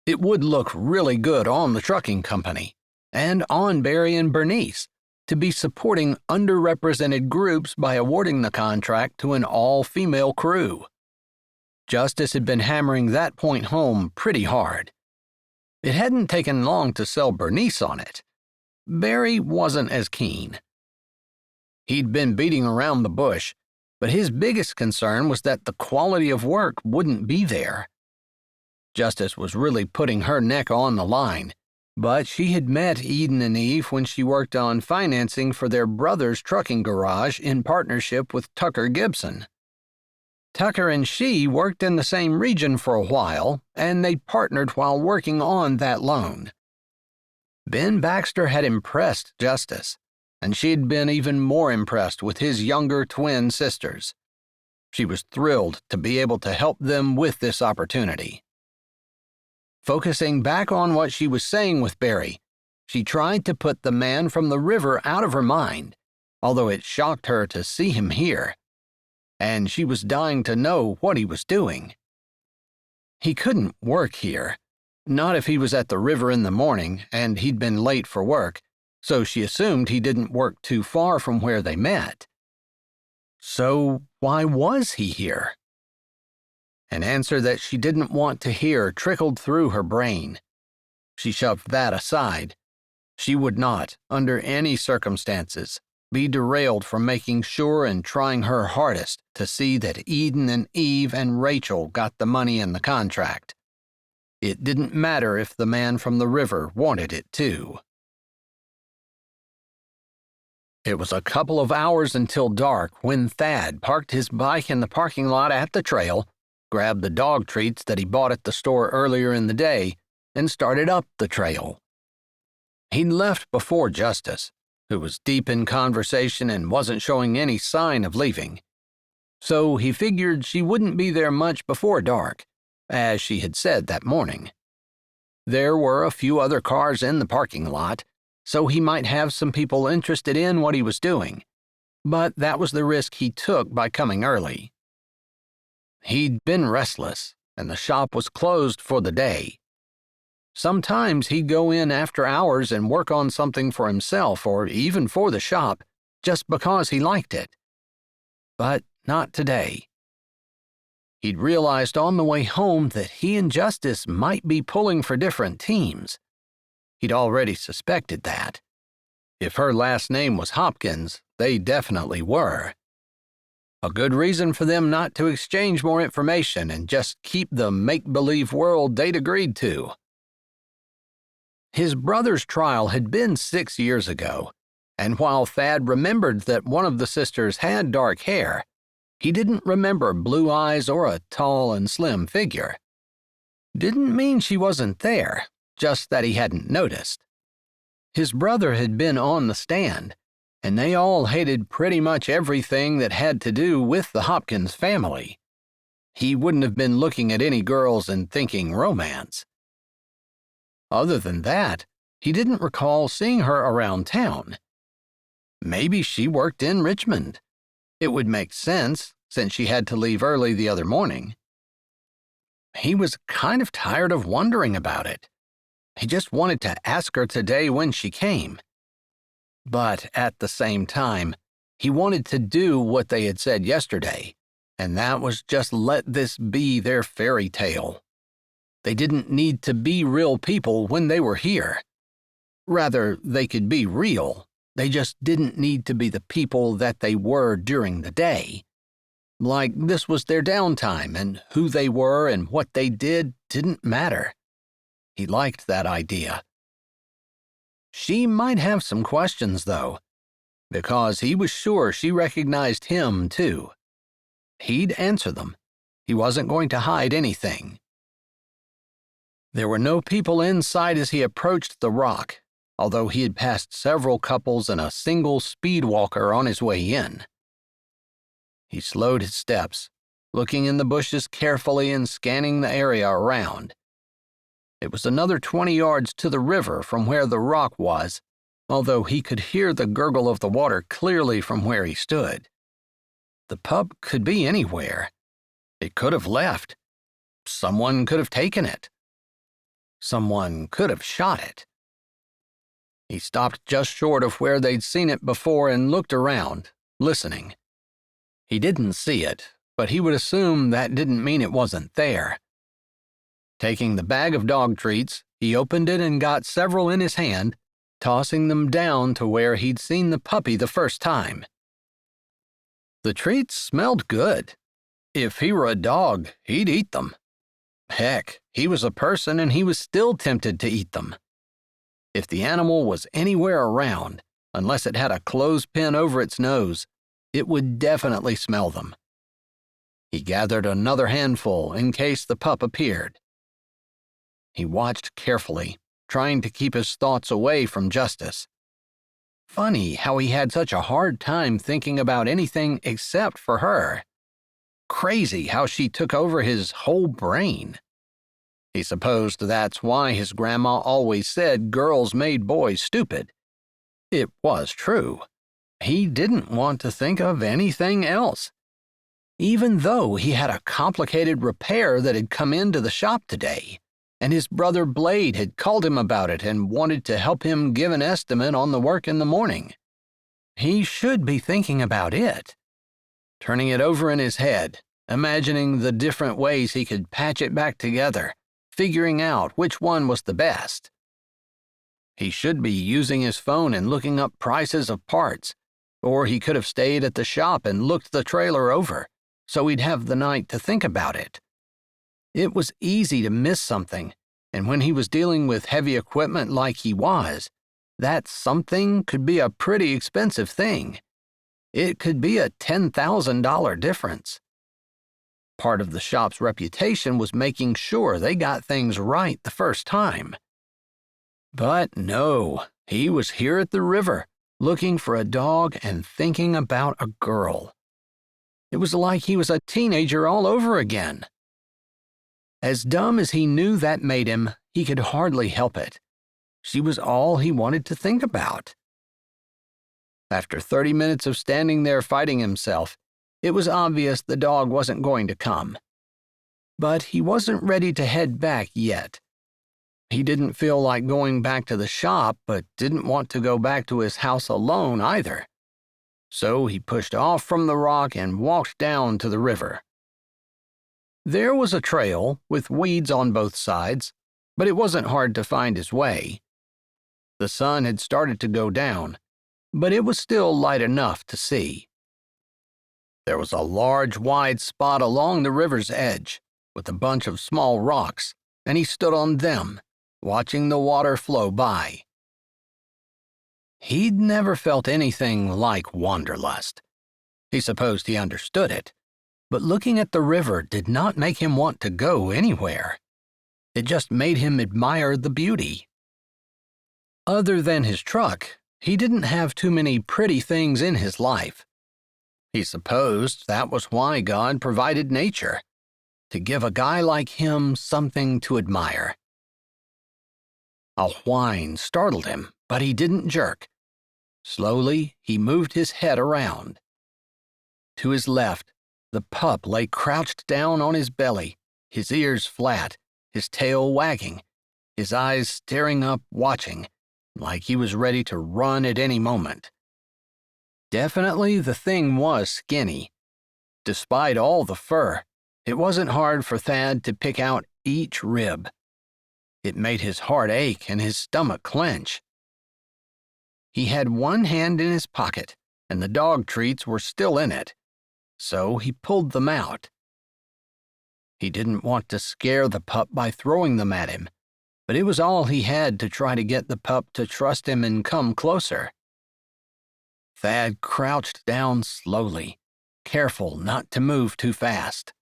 It would look really good on the trucking company, and on Barry and Bernice, to be supporting underrepresented groups by awarding the contract to an all-female crew. Justice had been hammering that point home pretty hard. It hadn't taken long to sell Bernice on it. Barry wasn't as keen. He'd been beating around the bush, but his biggest concern was that the quality of work wouldn't be there. Justice was really putting her neck on the line, but she had met Eden and Eve when she worked on financing for their brother's trucking garage in partnership with Tucker Gibson. Tucker and she worked in the same region for a while, and they partnered while working on that loan. Ben Baxter had impressed Justice, and she had been even more impressed with his younger twin sisters. She was thrilled to be able to help them with this opportunity. Focusing back on what she was saying with Barry, she tried to put the man from the river out of her mind, although it shocked her to see him here. And she was dying to know what he was doing. He couldn't work here, not if he was at the river in the morning and he'd been late for work, so she assumed he didn't work too far from where they met. So why was he here? An answer that she didn't want to hear trickled through her brain. She shoved that aside. She would not, under any circumstances, be derailed from making sure and trying her hardest to see that Eden and Eve and Rachel got the money in the contract. It didn't matter if the man from the river wanted it too. It was a couple of hours until dark when Thad parked his bike in the parking lot at the trail, grabbed the dog treats that he bought at the store earlier in the day, and started up the trail. He'd left before Justice, who was deep in conversation and wasn't showing any sign of leaving. So he figured she wouldn't be there much before dark, as she had said that morning. There were a few other cars in the parking lot, so he might have some people interested in what he was doing, but that was the risk he took by coming early. He'd been restless, and the shop was closed for the day. Sometimes he'd go in after hours and work on something for himself or even for the shop, just because he liked it. But not today. He'd realized on the way home that he and Justice might be pulling for different teams. He'd already suspected that. If her last name was Hopkins, they definitely were. A good reason for them not to exchange more information and just keep the make-believe world they'd agreed to. His brother's trial had been 6 years ago, and while Thad remembered that one of the sisters had dark hair, he didn't remember blue eyes or a tall and slim figure. Didn't mean she wasn't there, just that he hadn't noticed. His brother had been on the stand, and they all hated pretty much everything that had to do with the Hopkins family. He wouldn't have been looking at any girls and thinking romance. Other than that, he didn't recall seeing her around town. Maybe she worked in Richmond. It would make sense, since she had to leave early the other morning. He was kind of tired of wondering about it. He just wanted to ask her today when she came. But at the same time, he wanted to do what they had said yesterday, and that was just let this be their fairy tale. They didn't need to be real people when they were here. Rather, they could be real. They just didn't need to be the people that they were during the day. Like this was their downtime, and who they were and what they did didn't matter. He liked that idea. She might have some questions, though, because he was sure she recognized him, too. He'd answer them. He wasn't going to hide anything. There were no people inside as he approached the rock, although he had passed several couples and a single speed walker on his way in. He slowed his steps, looking in the bushes carefully and scanning the area around. It was another 20 yards to the river from where the rock was, although he could hear the gurgle of the water clearly from where he stood. The pup could be anywhere. It could have left. Someone could have taken it. Someone could have shot it. He stopped just short of where they'd seen it before and looked around, listening. He didn't see it, but he would assume that didn't mean it wasn't there. Taking the bag of dog treats, he opened it and got several in his hand, tossing them down to where he'd seen the puppy the first time. The treats smelled good. If he were a dog, he'd eat them. Heck, he was a person and he was still tempted to eat them. If the animal was anywhere around, unless it had a clothespin over its nose, it would definitely smell them. He gathered another handful in case the pup appeared. He watched carefully, trying to keep his thoughts away from Justice. Funny how he had such a hard time thinking about anything except for her. Crazy how she took over his whole brain. He supposed that's why his grandma always said girls made boys stupid. It was true. He didn't want to think of anything else. Even though he had a complicated repair that had come into the shop today, and his brother Blade had called him about it and wanted to help him give an estimate on the work in the morning. He should be thinking about it, turning it over in his head, imagining the different ways he could patch it back together, figuring out which one was the best. He should be using his phone and looking up prices of parts, or he could have stayed at the shop and looked the trailer over, so he'd have the night to think about it. It was easy to miss something, and when he was dealing with heavy equipment like he was, that something could be a pretty expensive thing. It could be a $10,000 difference. Part of the shop's reputation was making sure they got things right the first time. But no, he was here at the river, looking for a dog and thinking about a girl. It was like he was a teenager all over again. As dumb as he knew that made him, he could hardly help it. She was all he wanted to think about. After 30 minutes of standing there fighting himself, it was obvious the dog wasn't going to come. But he wasn't ready to head back yet. He didn't feel like going back to the shop, but didn't want to go back to his house alone either. So he pushed off from the rock and walked down to the river. There was a trail with weeds on both sides, but it wasn't hard to find his way. The sun had started to go down, but it was still light enough to see. There was a large, wide spot along the river's edge, with a bunch of small rocks, and he stood on them, watching the water flow by. He'd never felt anything like wanderlust. He supposed he understood it, but looking at the river did not make him want to go anywhere. It just made him admire the beauty. Other than his truck, he didn't have too many pretty things in his life. He supposed that was why God provided nature, to give a guy like him something to admire. A whine startled him, but he didn't jerk. Slowly, he moved his head around. To his left, the pup lay crouched down on his belly, his ears flat, his tail wagging, his eyes staring up, watching, like he was ready to run at any moment. Definitely the thing was skinny. Despite all the fur, it wasn't hard for Thad to pick out each rib. It made his heart ache and his stomach clench. He had one hand in his pocket, and the dog treats were still in it, so he pulled them out. He didn't want to scare the pup by throwing them at him, but it was all he had to try to get the pup to trust him and come closer. Thad crouched down slowly, careful not to move too fast.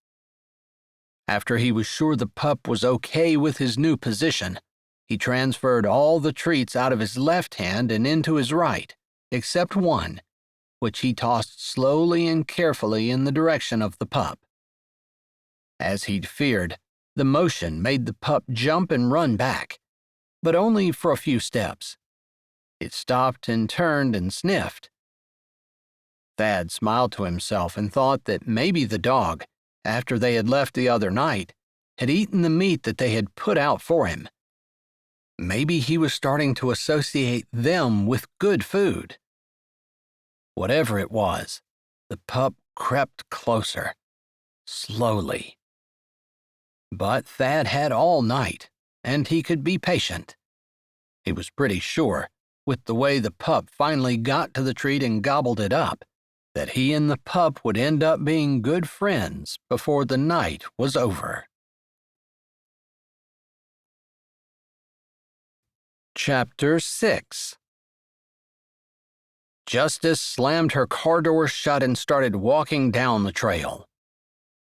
After he was sure the pup was okay with his new position, he transferred all the treats out of his left hand and into his right, except one, which he tossed slowly and carefully in the direction of the pup. As he'd feared, the motion made the pup jump and run back, but only for a few steps. It stopped and turned and sniffed. Thad smiled to himself and thought that maybe the dog, after they had left the other night, had eaten the meat that they had put out for him. Maybe he was starting to associate them with good food. Whatever it was, the pup crept closer, slowly. But Thad had all night, and he could be patient. He was pretty sure, with the way the pup finally got to the treat and gobbled it up, that he and the pup would end up being good friends before the night was over. Chapter 6. Justice slammed her car door shut and started walking down the trail.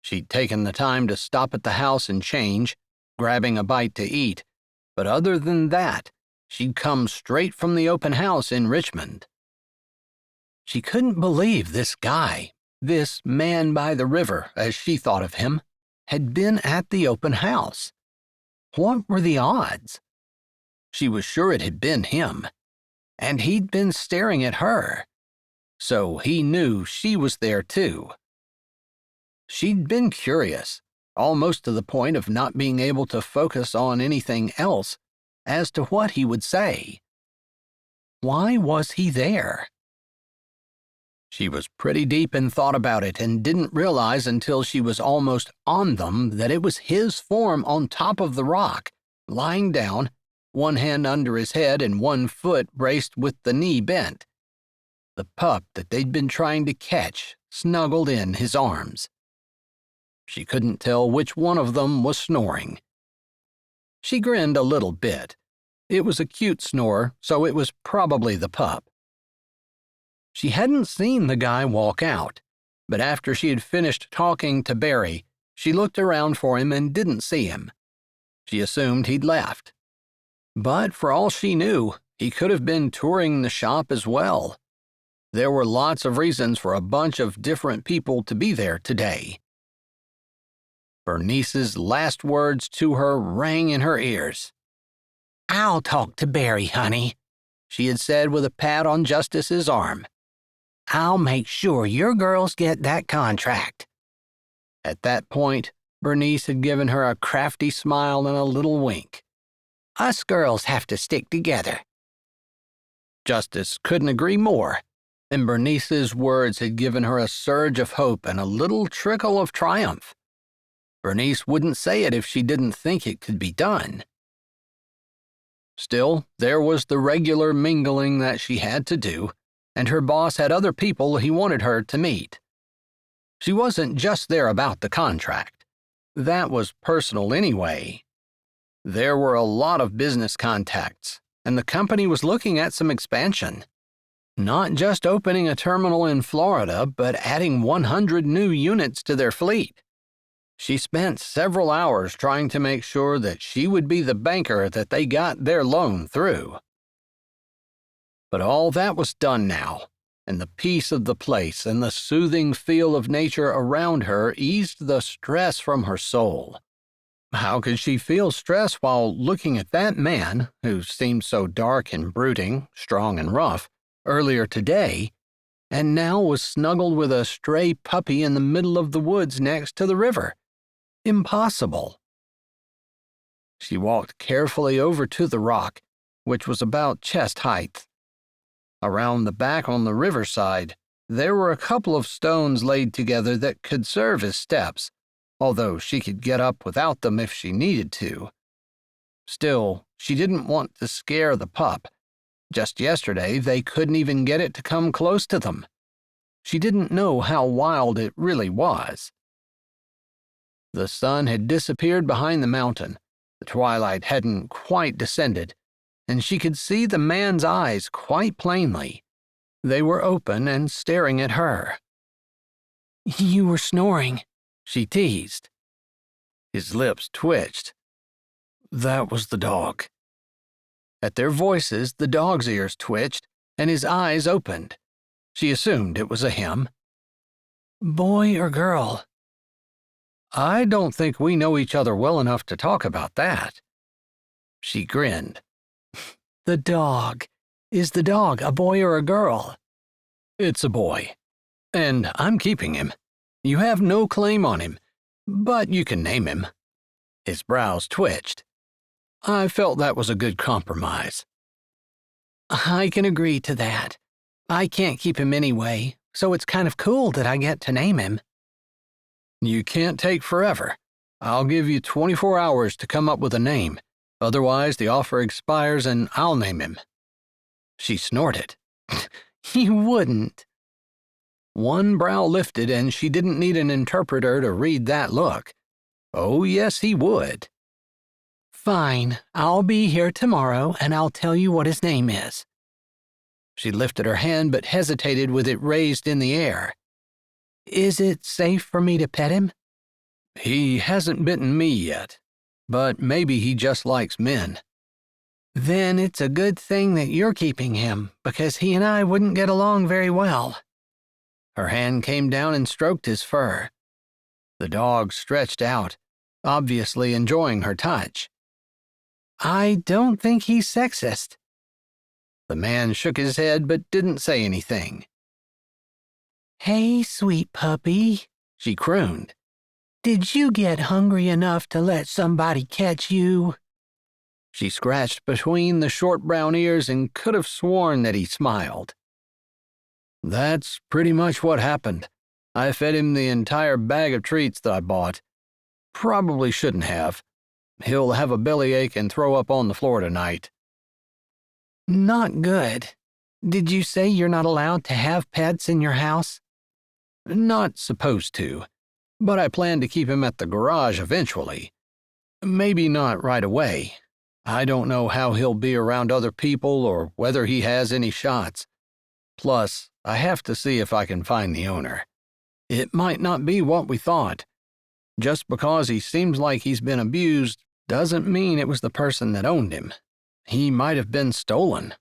She'd taken the time to stop at the house and change, grabbing a bite to eat, but other than that, she'd come straight from the open house in Richmond. She couldn't believe this guy, this man by the river, as she thought of him, had been at the open house. What were the odds? She was sure it had been him, and he'd been staring at her, so he knew she was there too. She'd been curious, almost to the point of not being able to focus on anything else, as to what he would say. Why was he there? She was pretty deep in thought about it and didn't realize until she was almost on them that it was his form on top of the rock, lying down, one hand under his head and one foot braced with the knee bent. The pup that they'd been trying to catch snuggled in his arms. She couldn't tell which one of them was snoring. She grinned a little bit. It was a cute snore, so it was probably the pup. She hadn't seen the guy walk out, but after she had finished talking to Barry, she looked around for him and didn't see him. She assumed he'd left. But for all she knew, he could have been touring the shop as well. There were lots of reasons for a bunch of different people to be there today. Bernice's last words to her rang in her ears. "I'll talk to Barry, honey," she had said with a pat on Justice's arm. "I'll make sure your girls get that contract." At that point, Bernice had given her a crafty smile and a little wink. "Us girls have to stick together." Justice couldn't agree more, and Bernice's words had given her a surge of hope and a little trickle of triumph. Bernice wouldn't say it if she didn't think it could be done. Still, there was the regular mingling that she had to do, and her boss had other people he wanted her to meet. She wasn't just there about the contract. That was personal anyway. There were a lot of business contacts, and the company was looking at some expansion. Not just opening a terminal in Florida, but adding 100 new units to their fleet. She spent several hours trying to make sure that she would be the banker that they got their loan through. But all that was done now, and the peace of the place and the soothing feel of nature around her eased the stress from her soul. How could she feel stress while looking at that man, who seemed so dark and brooding, strong and rough, earlier today, and now was snuggled with a stray puppy in the middle of the woods next to the river? Impossible. She walked carefully over to the rock, which was about chest height. Around the back on the riverside, there were a couple of stones laid together that could serve as steps, although she could get up without them if she needed to. Still, she didn't want to scare the pup. Just yesterday, they couldn't even get it to come close to them. She didn't know how wild it really was. The sun had disappeared behind the mountain. The twilight hadn't quite descended, and she could see the man's eyes quite plainly. They were open and staring at her. "You were snoring," she teased. His lips twitched. That was the dog. At their voices, the dog's ears twitched, and his eyes opened. She assumed it was a him. "Boy or girl?" I don't think we know each other well enough to talk about that. She grinned. "The dog. Is the dog a boy or a girl?" It's a boy, and I'm keeping him. You have no claim on him, but you can name him." His brows twitched. I felt that was a good compromise. "I can agree to that. I can't keep him anyway, so it's kind of cool that I get to name him." You can't take forever. I'll give you 24 hours to come up with a name. Otherwise, the offer expires and I'll name him." She snorted. "You wouldn't." One brow lifted, and she didn't need an interpreter to read that look. Oh, yes, he would. "Fine, I'll be here tomorrow, and I'll tell you what his name is." She lifted her hand but hesitated with it raised in the air. "Is it safe for me to pet him?" He hasn't bitten me yet, but maybe he just likes men. "Then it's a good thing that you're keeping him, because he and I wouldn't get along very well." Her hand came down and stroked his fur. The dog stretched out, obviously enjoying her touch. "I don't think he's sexist." The man shook his head but didn't say anything. "Hey, sweet puppy," she crooned. "Did you get hungry enough to let somebody catch you?" She scratched between the short brown ears and could have sworn that he smiled. That's pretty much what happened. I fed him the entire bag of treats that I bought. Probably shouldn't have. He'll have a bellyache and throw up on the floor tonight. "Not good. Did you say you're not allowed to have pets in your house?" Not supposed to, but I plan to keep him at the garage eventually. Maybe not right away. I don't know how he'll be around other people or whether he has any shots. Plus, I have to see if I can find the owner. It might not be what we thought. Just because he seems like he's been abused doesn't mean it was the person that owned him. He might have been stolen."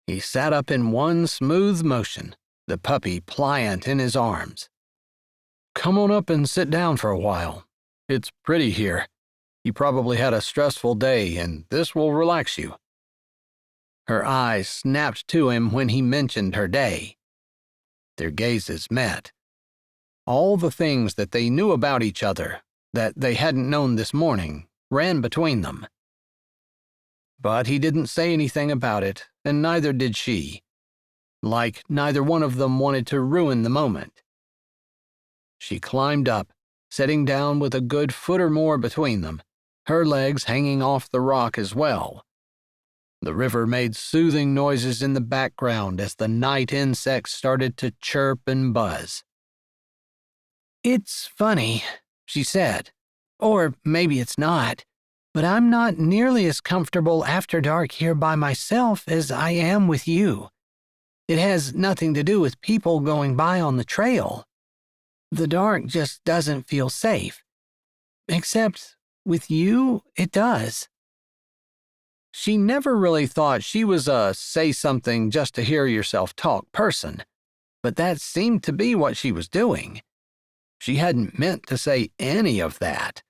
He sat up in one smooth motion, the puppy pliant in his arms. "Come on up and sit down for a while. It's pretty here. You probably had a stressful day, and this will relax you." Her eyes snapped to him when he mentioned her day. Their gazes met. All the things that they knew about each other, that they hadn't known this morning, ran between them. But he didn't say anything about it, and neither did she. Like neither one of them wanted to ruin the moment. She climbed up, sitting down with a good foot or more between them, her legs hanging off the rock as well. The river made soothing noises in the background as the night insects started to chirp and buzz. "It's funny," she said. "Or maybe it's not. But I'm not nearly as comfortable after dark here by myself as I am with you. It has nothing to do with people going by on the trail." The dark just doesn't feel safe. Except with you, it does. She never really thought she was a say-something-just-to-hear-yourself-talk person, but that seemed to be what she was doing. She hadn't meant to say any of that.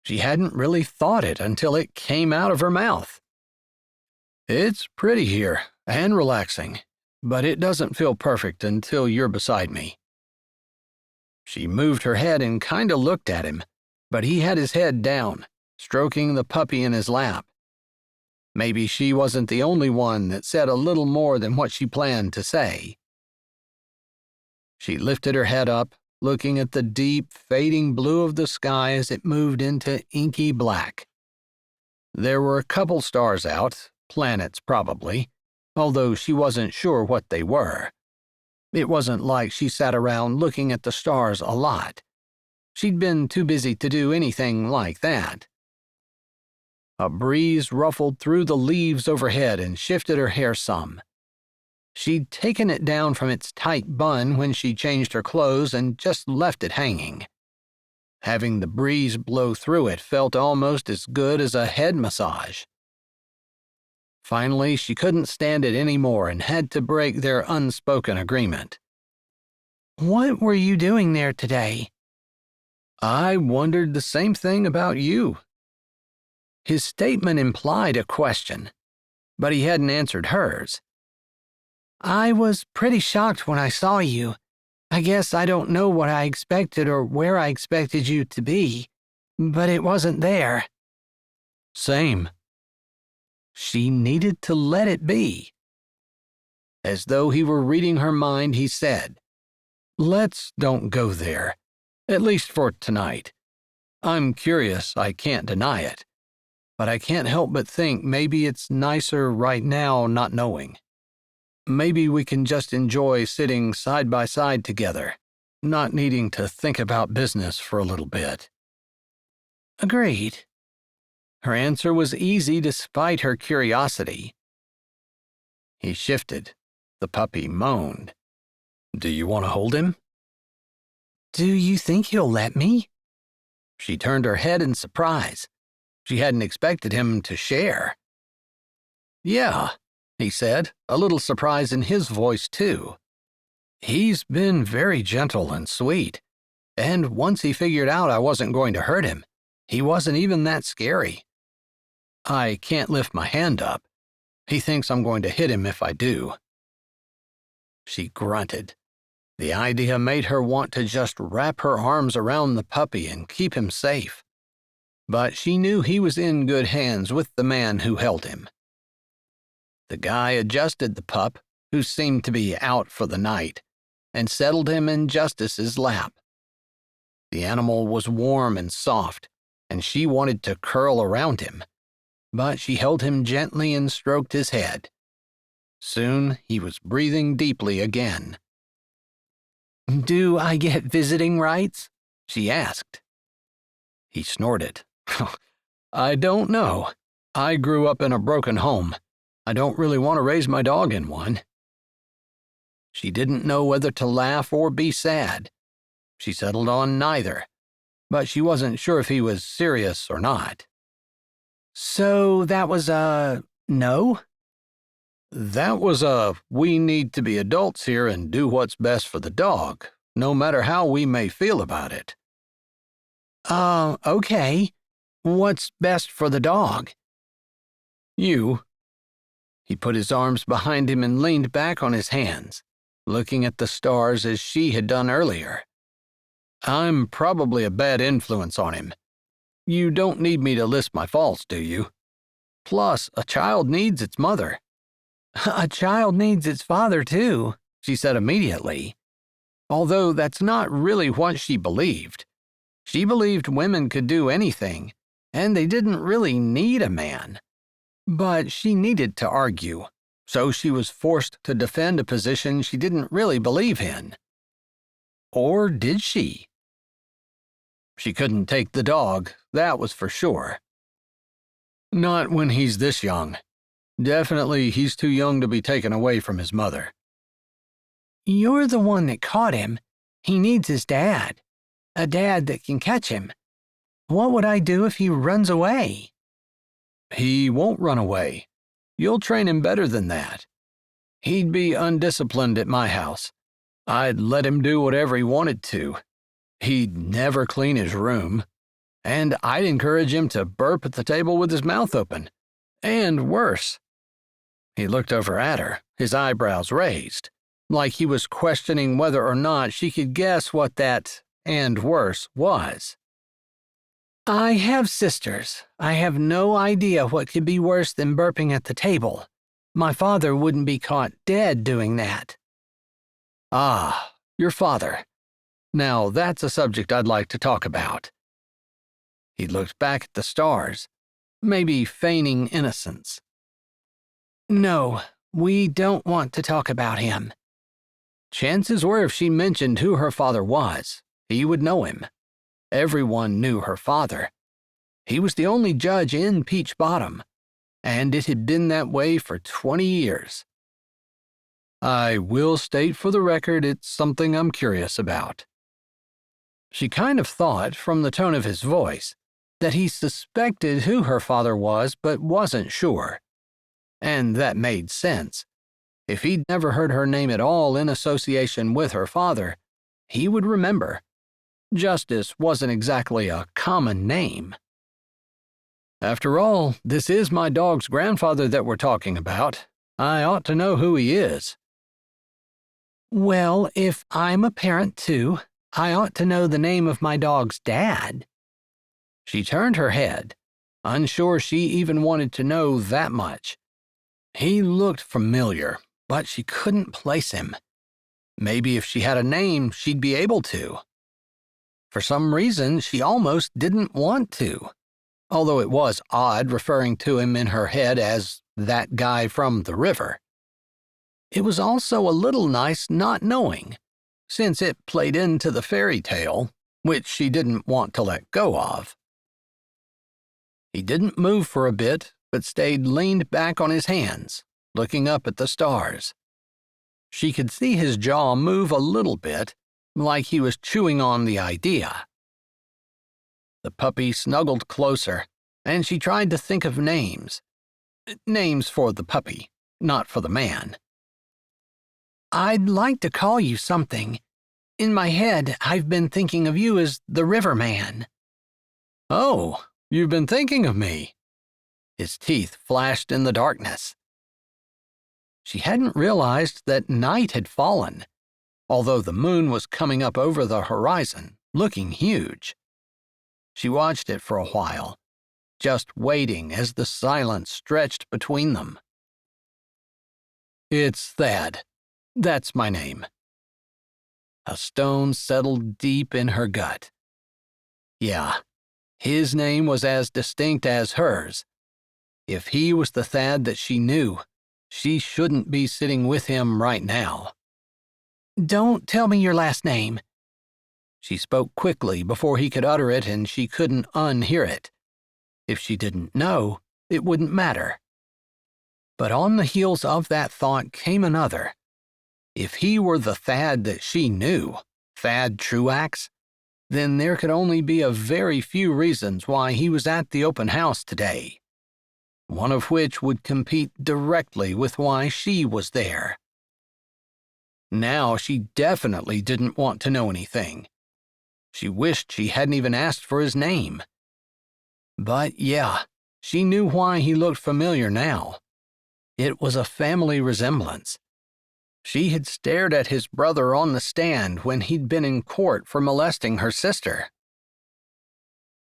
She hadn't really thought it until it came out of her mouth. It's pretty here and relaxing, but it doesn't feel perfect until you're beside me. She moved her head and kinda looked at him, but he had his head down, stroking the puppy in his lap. Maybe she wasn't the only one that said a little more than what she planned to say. She lifted her head up, looking at the deep, fading blue of the sky as it moved into inky black. There were a couple stars out, planets probably, although she wasn't sure what they were. It wasn't like she sat around looking at the stars a lot. She'd been too busy to do anything like that. A breeze ruffled through the leaves overhead and shifted her hair some. She'd taken it down from its tight bun when she changed her clothes and just left it hanging. Having the breeze blow through it felt almost as good as a head massage. Finally, she couldn't stand it anymore and had to break their unspoken agreement. What were you doing there today? I wondered the same thing about you. His statement implied a question, but he hadn't answered hers. I was pretty shocked when I saw you. I guess I don't know what I expected or where I expected you to be, but it wasn't there. Same. She needed to let it be. As though he were reading her mind, he said, "Let's don't go there, at least for tonight. I'm curious, I can't deny it, but I can't help but think maybe it's nicer right now not knowing. Maybe we can just enjoy sitting side by side together, not needing to think about business for a little bit." Agreed. Her answer was easy despite her curiosity. He shifted. The puppy moaned. "Do you want to hold him?" Do you think he'll let me? She turned her head in surprise. She hadn't expected him to share. "Yeah," he said, a little surprise in his voice, too. "He's been very gentle and sweet, and once he figured out I wasn't going to hurt him, he wasn't even that scary. I can't lift my hand up. He thinks I'm going to hit him if I do." She grunted. The idea made her want to just wrap her arms around the puppy and keep him safe. But she knew he was in good hands with the man who held him. The guy adjusted the pup, who seemed to be out for the night, and settled him in Justice's lap. The animal was warm and soft, and she wanted to curl around him, but she held him gently and stroked his head. Soon he was breathing deeply again. Do I get visiting rights? She asked. He snorted. "I don't know. I grew up in a broken home. I don't really want to raise my dog in one." She didn't know whether to laugh or be sad. She settled on neither, but she wasn't sure if he was serious or not. So that was a no? That was a, we need to be adults here and do what's best for the dog, no matter how we may feel about it. Okay. What's best for the dog? You. He put his arms behind him and leaned back on his hands, looking at the stars as she had done earlier. I'm probably a bad influence on him. You don't need me to list my faults, do you? Plus, a child needs its mother. A child needs its father, too, she said immediately. Although that's not really what she believed. She believed women could do anything, and they didn't really need a man. But she needed to argue, so she was forced to defend a position she didn't really believe in. Or did she? She couldn't take the dog, that was for sure. Not when he's this young. Definitely he's too young to be taken away from his mother. You're the one that caught him. He needs his dad, a dad that can catch him. What would I do if he runs away? He won't run away. You'll train him better than that. He'd be undisciplined at my house. I'd let him do whatever he wanted to. He'd never clean his room. And I'd encourage him to burp at the table with his mouth open. And worse. He looked over at her, his eyebrows raised, like he was questioning whether or not she could guess what that "and worse" was. I have sisters. I have no idea what could be worse than burping at the table. My father wouldn't be caught dead doing that. Ah, your father. Now that's a subject I'd like to talk about. He looked back at the stars, maybe feigning innocence. No, we don't want to talk about him. Chances were if she mentioned who her father was, he would know him. Everyone knew her father. He was the only judge in Peach Bottom, and it had been that way for 20 years. I will state for the record it's something I'm curious about. She kind of thought, from the tone of his voice, that he suspected who her father was but wasn't sure. And that made sense. If he'd never heard her name at all in association with her father, he would remember. Justice wasn't exactly a common name. After all, this is my dog's grandfather that we're talking about. I ought to know who he is. Well, if I'm a parent too, I ought to know the name of my dog's dad. She turned her head, unsure she even wanted to know that much. He looked familiar, but she couldn't place him. Maybe if she had a name, she'd be able to. For some reason, she almost didn't want to, although it was odd referring to him in her head as that guy from the river. It was also a little nice not knowing, since it played into the fairy tale, which she didn't want to let go of. He didn't move for a bit, but stayed leaned back on his hands, looking up at the stars. She could see his jaw move a little bit, like he was chewing on the idea. The puppy snuggled closer, and she tried to think of names. Names for the puppy, not for the man. I'd like to call you something. In my head, I've been thinking of you as the River Man. Oh, you've been thinking of me. His teeth flashed in the darkness. She hadn't realized that night had fallen, although the moon was coming up over the horizon, looking huge. She watched it for a while, just waiting as the silence stretched between them. It's Thad. That's my name. A stone settled deep in her gut. Yeah, his name was as distinct as hers. If he was the Thad that she knew, she shouldn't be sitting with him right now. Don't tell me your last name. She spoke quickly before he could utter it, and she couldn't unhear it. If she didn't know, it wouldn't matter. But on the heels of that thought came another. If he were the Thad that she knew, Thad Truax, then there could only be a very few reasons why he was at the open house today, one of which would compete directly with why she was there. Now she definitely didn't want to know anything. She wished she hadn't even asked for his name. But yeah, she knew why he looked familiar now. It was a family resemblance. She had stared at his brother on the stand when he'd been in court for molesting her sister.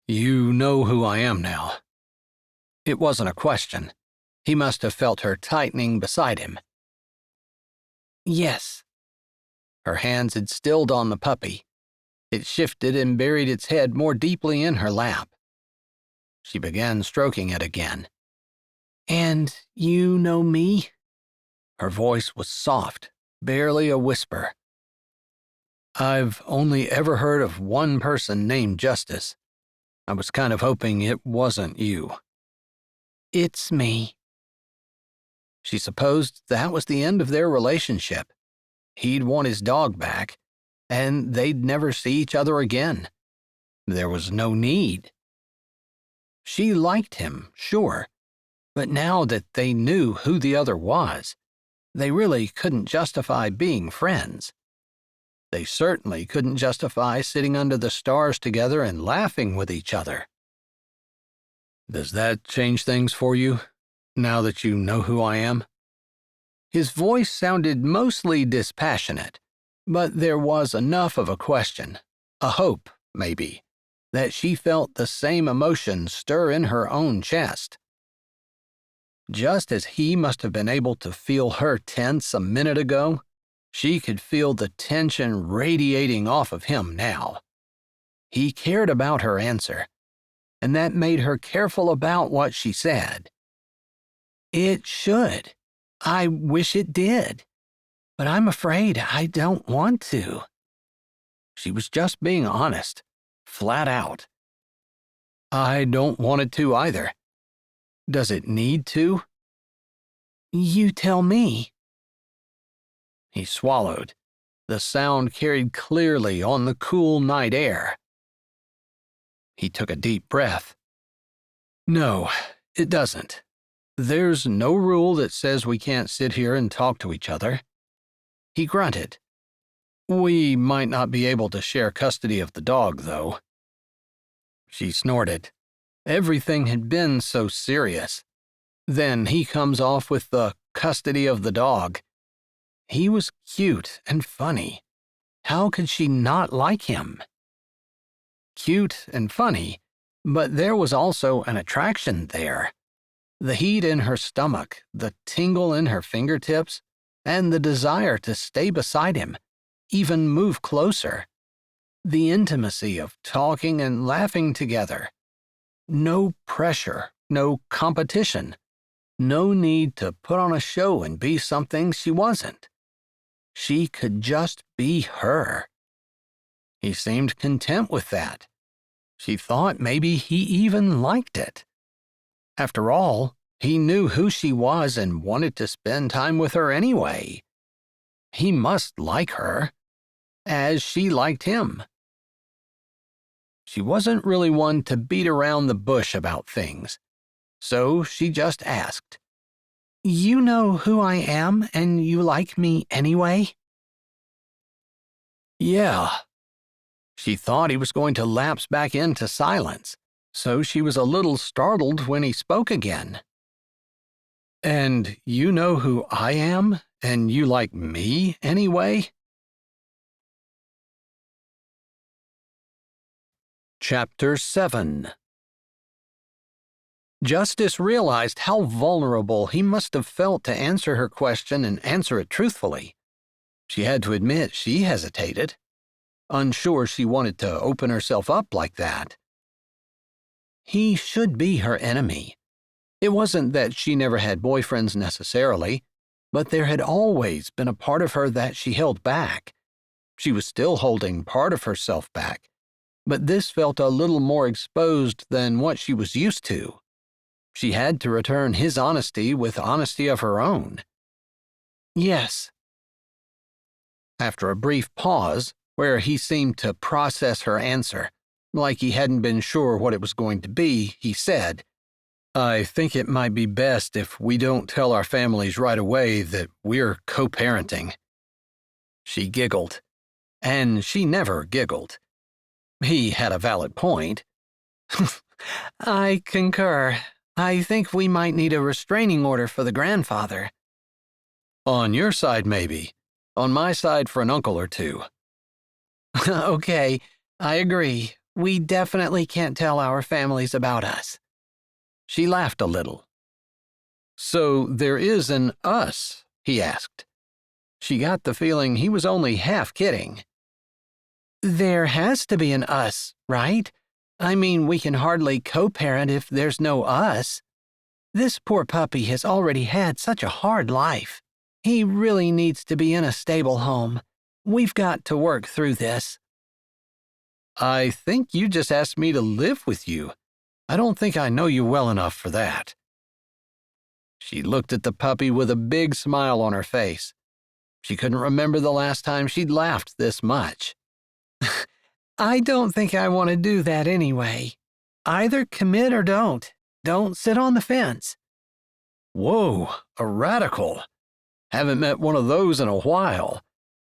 You know who I am now. It wasn't a question. He must have felt her tightening beside him. Yes. Her hands had stilled on the puppy. It shifted and buried its head more deeply in her lap. She began stroking it again. And you know me? Her voice was soft, barely a whisper. I've only ever heard of one person named Justice. I was kind of hoping it wasn't you. It's me. She supposed that was the end of their relationship. He'd want his dog back, and they'd never see each other again. There was no need. She liked him, sure, but now that they knew who the other was, they really couldn't justify being friends. They certainly couldn't justify sitting under the stars together and laughing with each other. Does that change things for you, now that you know who I am? His voice sounded mostly dispassionate, but there was enough of a question, a hope, maybe, that she felt the same emotion stir in her own chest. Just as he must have been able to feel her tense a minute ago, she could feel the tension radiating off of him now. He cared about her answer, and that made her careful about what she said. It should. I wish it did. But I'm afraid I don't want to. She was just being honest, flat out. I don't want it to either. Does it need to? You tell me. He swallowed. The sound carried clearly on the cool night air. He took a deep breath. No, it doesn't. There's no rule that says we can't sit here and talk to each other. He grunted. We might not be able to share custody of the dog, though. She snorted. Everything had been so serious. Then he comes off with the custody of the dog. He was cute and funny. How could she not like him? Cute and funny, but there was also an attraction there. The heat in her stomach, the tingle in her fingertips, and the desire to stay beside him, even move closer. The intimacy of talking and laughing together. No pressure, no competition, no need to put on a show and be something she wasn't. She could just be her. He seemed content with that. She thought maybe he even liked it. After all, he knew who she was and wanted to spend time with her anyway. He must like her, as she liked him. She wasn't really one to beat around the bush about things, so she just asked, You know who I am and you like me anyway? Yeah. She thought he was going to lapse back into silence, so she was a little startled when he spoke again. And you know who I am, and you like me anyway? Chapter 7. Justice realized how vulnerable he must have felt to answer her question and answer it truthfully. She had to admit she hesitated, unsure she wanted to open herself up like that. He should be her enemy. It wasn't that she never had boyfriends necessarily, but there had always been a part of her that she held back. She was still holding part of herself back, but this felt a little more exposed than what she was used to. She had to return his honesty with honesty of her own. Yes. After a brief pause, where he seemed to process her answer, like he hadn't been sure what it was going to be, he said, I think it might be best if we don't tell our families right away that we're co-parenting. She giggled, and she never giggled. He had a valid point. I concur. I think we might need a restraining order for the grandfather. On your side, maybe. On my side, for an uncle or two. Okay, I agree. We definitely can't tell our families about us. She laughed a little. So there is an us, he asked. She got the feeling he was only half kidding. There has to be an us, right? I mean, we can hardly co-parent if there's no us. This poor puppy has already had such a hard life. He really needs to be in a stable home. We've got to work through this. I think you just asked me to live with you. I don't think I know you well enough for that. She looked at the puppy with a big smile on her face. She couldn't remember the last time she'd laughed this much. I don't think I want to do that anyway. Either commit or don't. Don't sit on the fence. Whoa, a radical. Haven't met one of those in a while.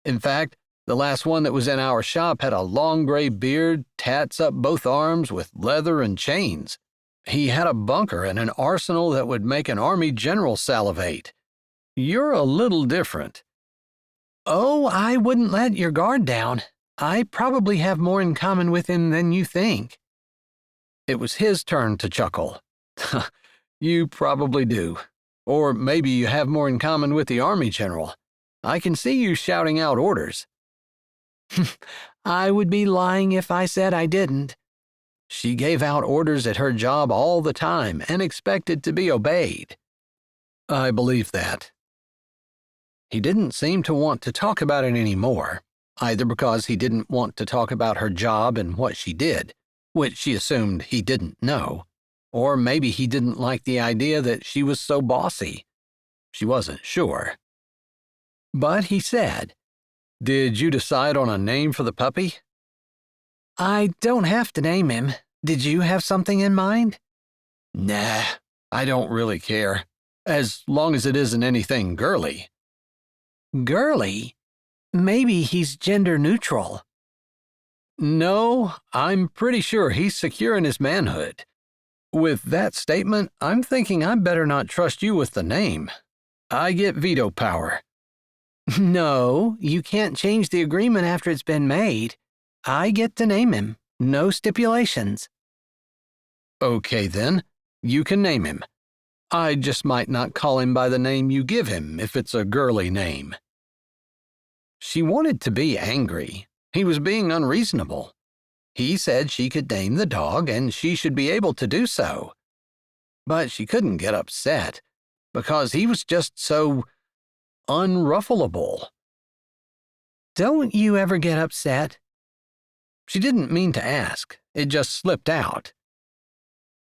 In fact, the last one that was in our shop had a long gray beard, tats up both arms with leather and chains. He had a bunker and an arsenal that would make an army general salivate. You're a little different. Oh, I wouldn't let your guard down. I probably have more in common with him than you think. It was his turn to chuckle. You probably do. Or maybe you have more in common with the army general. I can see you shouting out orders. I would be lying if I said I didn't. She gave out orders at her job all the time and expected to be obeyed. I believe that. He didn't seem to want to talk about it anymore, either because he didn't want to talk about her job and what she did, which she assumed he didn't know, or maybe he didn't like the idea that she was so bossy. She wasn't sure. But he said, "Did you decide on a name for the puppy?" I don't have to name him. Did you have something in mind? Nah, I don't really care, as long as it isn't anything girly. Girly? Maybe he's gender neutral. No, I'm pretty sure he's secure in his manhood. With that statement, I'm thinking I better not trust you with the name. I get veto power. No, you can't change the agreement after it's been made. I get to name him. No stipulations. Okay then, you can name him. I just might not call him by the name you give him if it's a girly name. She wanted to be angry. He was being unreasonable. He said she could name the dog and she should be able to do so. But she couldn't get upset because he was just so unruffleable. Don't you ever get upset? She didn't mean to ask. It just slipped out.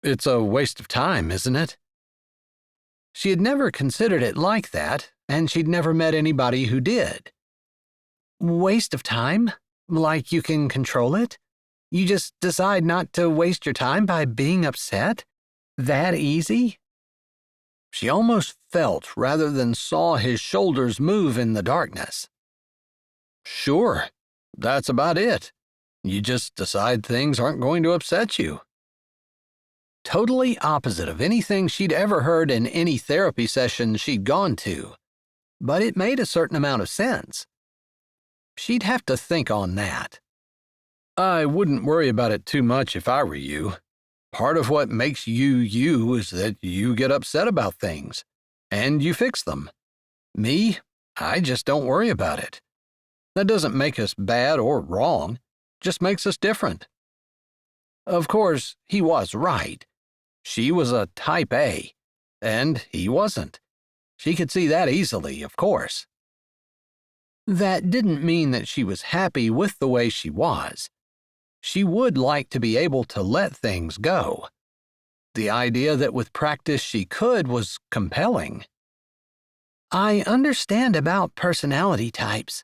It's a waste of time, isn't it? She had never considered it like that, and she'd never met anybody who did. Waste of time? Like you can control it? You just decide not to waste your time by being upset? That easy? She almost felt rather than saw his shoulders move in the darkness. Sure, that's about it. You just decide things aren't going to upset you. Totally opposite of anything she'd ever heard in any therapy session she'd gone to. But it made a certain amount of sense. She'd have to think on that. I wouldn't worry about it too much if I were you. Part of what makes you you is that you get upset about things, and you fix them. Me, I just don't worry about it. That doesn't make us bad or wrong, just makes us different. Of course, he was right. She was a type A, and he wasn't. She could see that easily, of course. That didn't mean that she was happy with the way she was. She would like to be able to let things go. The idea that with practice she could was compelling. I understand about personality types,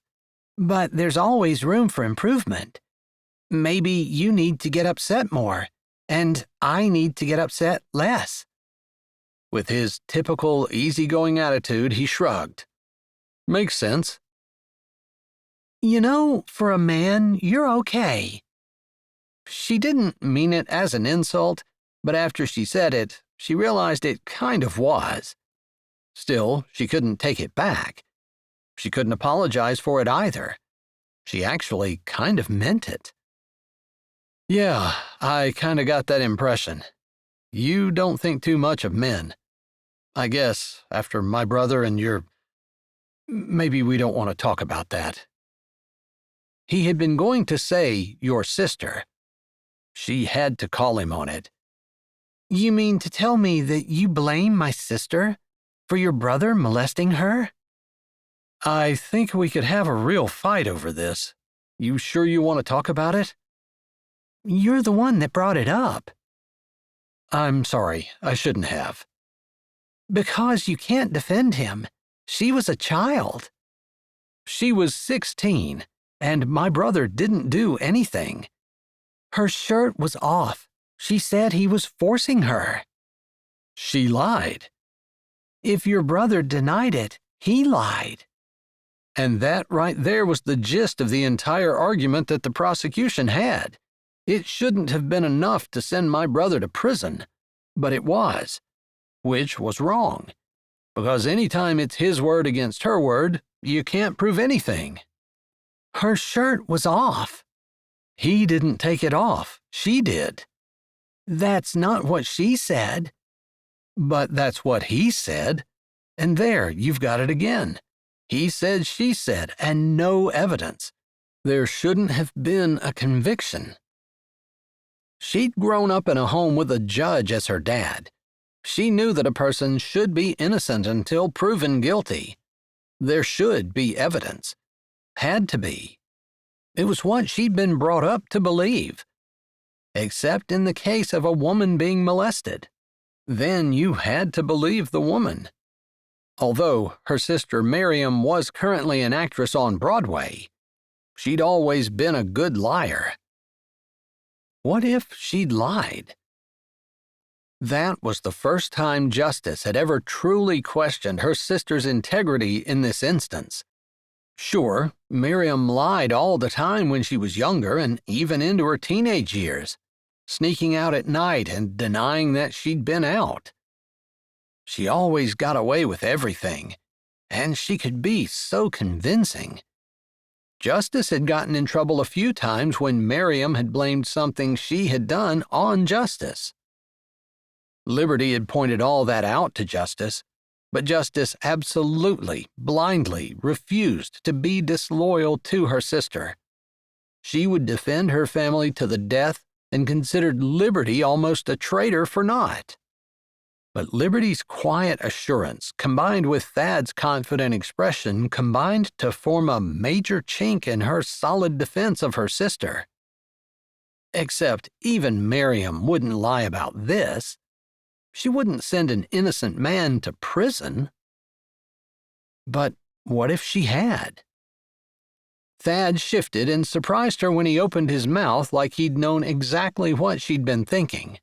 but there's always room for improvement. Maybe you need to get upset more, and I need to get upset less. With his typical easygoing attitude, he shrugged. Makes sense. You know, for a man, you're okay. She didn't mean it as an insult, but after she said it, she realized it kind of was. Still, she couldn't take it back. She couldn't apologize for it either. She actually kind of meant it. Yeah, I kind of got that impression. You don't think too much of men. I guess, after my brother and your... Maybe we don't want to talk about that. He had been going to say your sister. She had to call him on it. You mean to tell me that you blame my sister for your brother molesting her? I think we could have a real fight over this. You sure you want to talk about it? You're the one that brought it up. I'm sorry, I shouldn't have. Because you can't defend him. She was a child. She was 16, and my brother didn't do anything. Her shirt was off. She said he was forcing her. She lied. If your brother denied it, he lied. And that right there was the gist of the entire argument that the prosecution had. It shouldn't have been enough to send my brother to prison, but it was, which was wrong, because anytime it's his word against her word, you can't prove anything. Her shirt was off. He didn't take it off. She did. That's not what she said. But that's what he said. And there, you've got it again. He said, she said, and no evidence. There shouldn't have been a conviction. She'd grown up in a home with a judge as her dad. She knew that a person should be innocent until proven guilty. There should be evidence. Had to be. It was what she'd been brought up to believe. Except in the case of a woman being molested. Then you had to believe the woman. Although her sister Miriam was currently an actress on Broadway, she'd always been a good liar. What if she'd lied? That was the first time Justice had ever truly questioned her sister's integrity in this instance. Sure, Miriam lied all the time when she was younger and even into her teenage years, sneaking out at night and denying that she'd been out. She always got away with everything, and she could be so convincing. Justice had gotten in trouble a few times when Miriam had blamed something she had done on Justice. Liberty had pointed all that out to Justice, but Justice absolutely, blindly refused to be disloyal to her sister. She would defend her family to the death and considered Liberty almost a traitor for not. But Liberty's quiet assurance, combined with Thad's confident expression, combined to form a major chink in her solid defense of her sister. Except even Miriam wouldn't lie about this. She wouldn't send an innocent man to prison. But what if she had? Thad shifted and surprised her when he opened his mouth like he'd known exactly what she'd been thinking.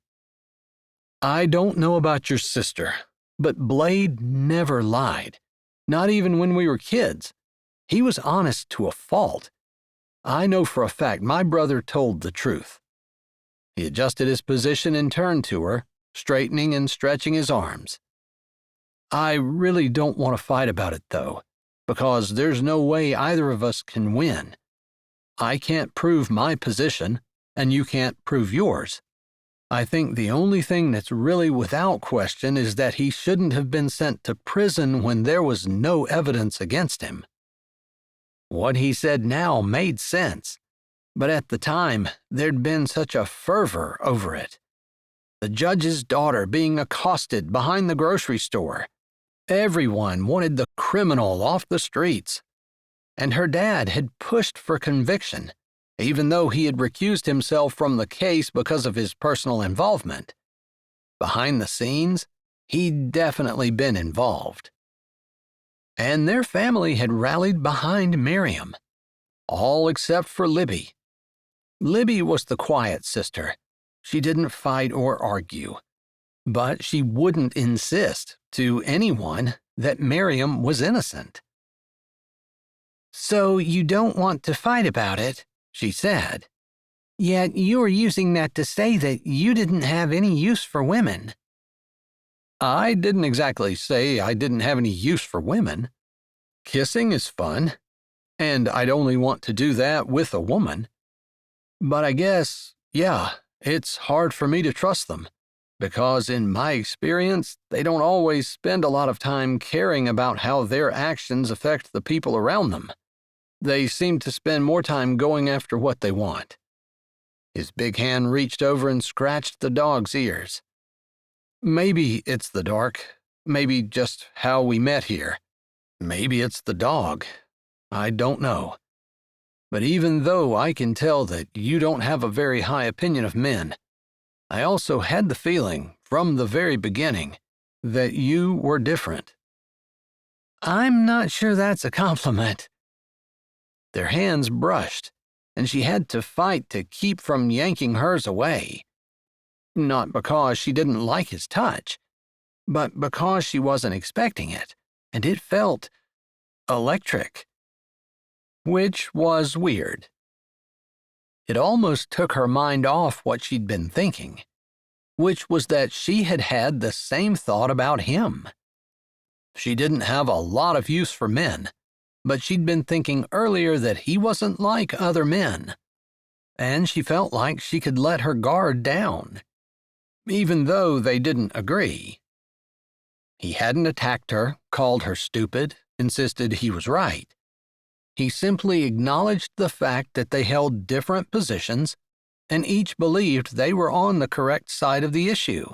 I don't know about your sister, but Blade never lied, not even when we were kids. He was honest to a fault. I know for a fact my brother told the truth. He adjusted his position and turned to her, straightening and stretching his arms. I really don't want to fight about it, though, because there's no way either of us can win. I can't prove my position, and you can't prove yours. I think the only thing that's really without question is that he shouldn't have been sent to prison when there was no evidence against him. What he said now made sense, but at the time there'd been such a fervor over it. The judge's daughter being accosted behind the grocery store. Everyone wanted the criminal off the streets. And her dad had pushed for conviction, even though he had recused himself from the case because of his personal involvement. Behind the scenes, he'd definitely been involved. And their family had rallied behind Miriam, all except for Libby. Libby was the quiet sister. She didn't fight or argue, but she wouldn't insist to anyone that Miriam was innocent. So you don't want to fight about it, she said. Yet you were using that to say that you didn't have any use for women. I didn't exactly say I didn't have any use for women. Kissing is fun, and I'd only want to do that with a woman. But I guess, yeah, it's hard for me to trust them, because in my experience, they don't always spend a lot of time caring about how their actions affect the people around them. They seem to spend more time going after what they want. His big hand reached over and scratched the dog's ears. Maybe it's the dark, maybe just how we met here. Maybe it's the dog. I don't know. But even though I can tell that you don't have a very high opinion of men, I also had the feeling, from the very beginning, that you were different. I'm not sure that's a compliment. Their hands brushed, and she had to fight to keep from yanking hers away. Not because she didn't like his touch, but because she wasn't expecting it, and it felt electric. Which was weird. It almost took her mind off what she'd been thinking, which was that she had had the same thought about him. She didn't have a lot of use for men, but she'd been thinking earlier that he wasn't like other men, and she felt like she could let her guard down, even though they didn't agree. He hadn't attacked her, called her stupid, insisted he was right. He simply acknowledged the fact that they held different positions and each believed they were on the correct side of the issue.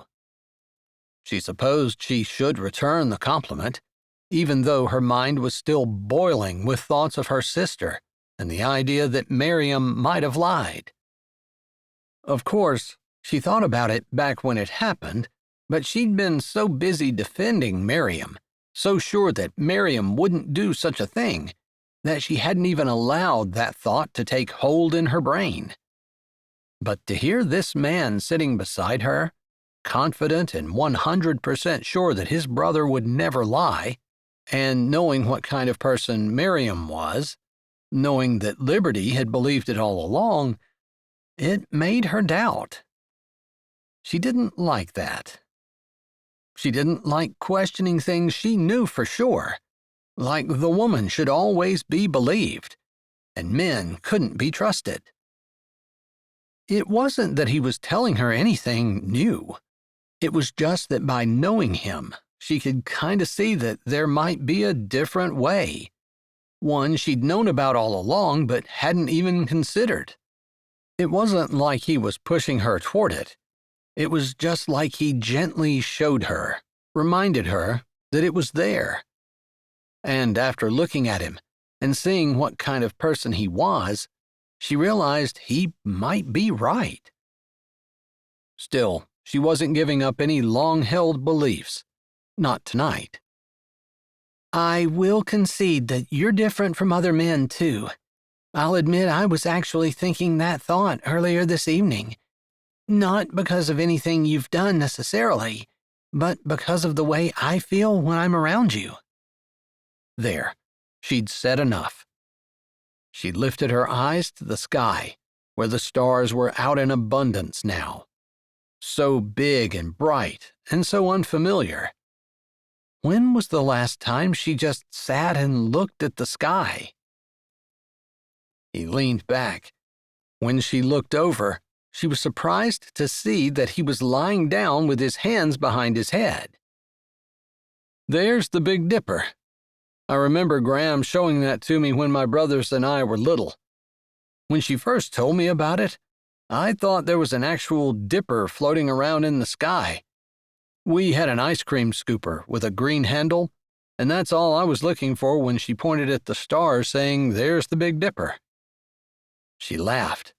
She supposed she should return the compliment, even though her mind was still boiling with thoughts of her sister and the idea that Miriam might have lied. Of course, she thought about it back when it happened, but she'd been so busy defending Miriam, so sure that Miriam wouldn't do such a thing, that she hadn't even allowed that thought to take hold in her brain. But to hear this man sitting beside her, confident and 100% sure that his brother would never lie, and knowing what kind of person Miriam was, knowing that Liberty had believed it all along, it made her doubt. She didn't like that. She didn't like questioning things she knew for sure, like the woman should always be believed, and men couldn't be trusted. It wasn't that he was telling her anything new. It was just that by knowing him, she could kind of see that there might be a different way, one she'd known about all along but hadn't even considered. It wasn't like he was pushing her toward it. It was just like he gently showed her, reminded her that it was there. And after looking at him and seeing what kind of person he was, she realized he might be right. Still, she wasn't giving up any long-held beliefs. Not tonight. I will concede that you're different from other men, too. I'll admit I was actually thinking that thought earlier this evening. Not because of anything you've done necessarily, but because of the way I feel when I'm around you. There, she'd said enough. She lifted her eyes to the sky, where the stars were out in abundance now. So big and bright, and so unfamiliar. When was the last time she just sat and looked at the sky? He leaned back. When she looked over, she was surprised to see that he was lying down with his hands behind his head. There's the Big Dipper. I remember Graham showing that to me when my brothers and I were little. When she first told me about it, I thought there was an actual dipper floating around in the sky. We had an ice cream scooper with a green handle, and that's all I was looking for when she pointed at the stars saying, "There's the Big Dipper." She laughed.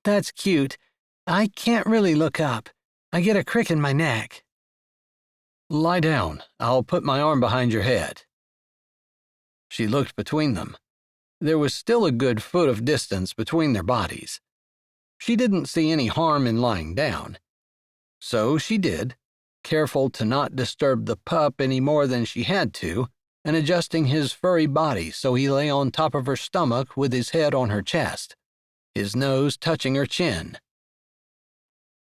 That's cute. I can't really look up. I get a crick in my neck. Lie down. I'll put my arm behind your head. She looked between them. There was still a good foot of distance between their bodies. She didn't see any harm in lying down. So she did, careful to not disturb the pup any more than she had to, and adjusting his furry body so he lay on top of her stomach with his head on her chest, his nose touching her chin.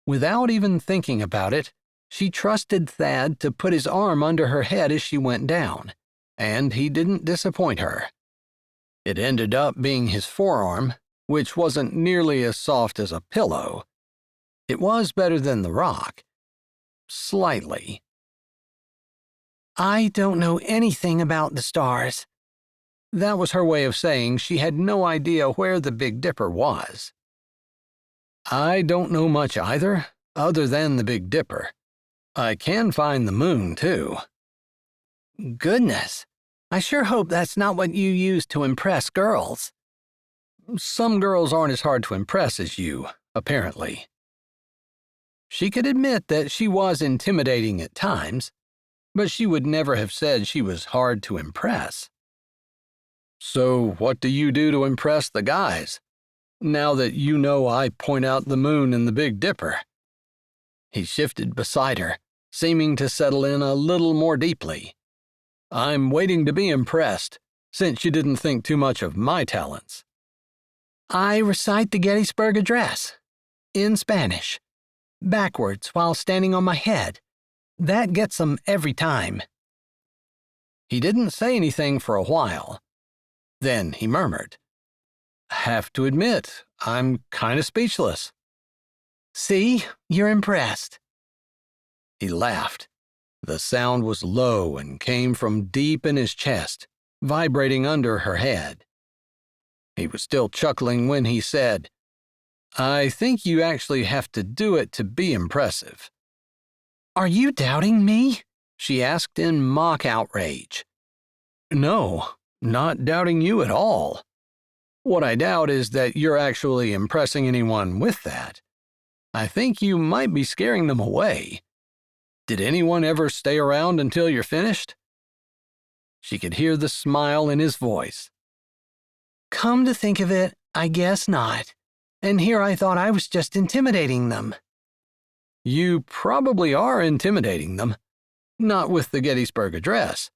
Without even thinking about it, she trusted Thad to put his arm under her head as she went down, and he didn't disappoint her. It ended up being his forearm, which wasn't nearly as soft as a pillow. It was better than the rock. Slightly. I don't know anything about the stars. That was her way of saying she had no idea where the Big Dipper was. I don't know much either, other than the Big Dipper. I can find the moon, too. Goodness. I sure hope that's not what you use to impress girls. Some girls aren't as hard to impress as you, apparently. She could admit that she was intimidating at times, but she would never have said she was hard to impress. So what do you do to impress the guys, now that you know I point out the moon and the Big Dipper? He shifted beside her, seeming to settle in a little more deeply. I'm waiting to be impressed, since you didn't think too much of my talents. I recite the Gettysburg Address, in Spanish, backwards while standing on my head. That gets them every time. He didn't say anything for a while. Then he murmured, Have to admit, I'm kind of speechless. See, you're impressed. He laughed. The sound was low and came from deep in his chest, vibrating under her head. He was still chuckling when he said, I think you actually have to do it to be impressive. Are you doubting me? She asked in mock outrage. No, not doubting you at all. What I doubt is that you're actually impressing anyone with that. I think you might be scaring them away. Did anyone ever stay around until you're finished? She could hear the smile in his voice. Come to think of it, I guess not. And here I thought I was just intimidating them. You probably are intimidating them. Not with the Gettysburg Address,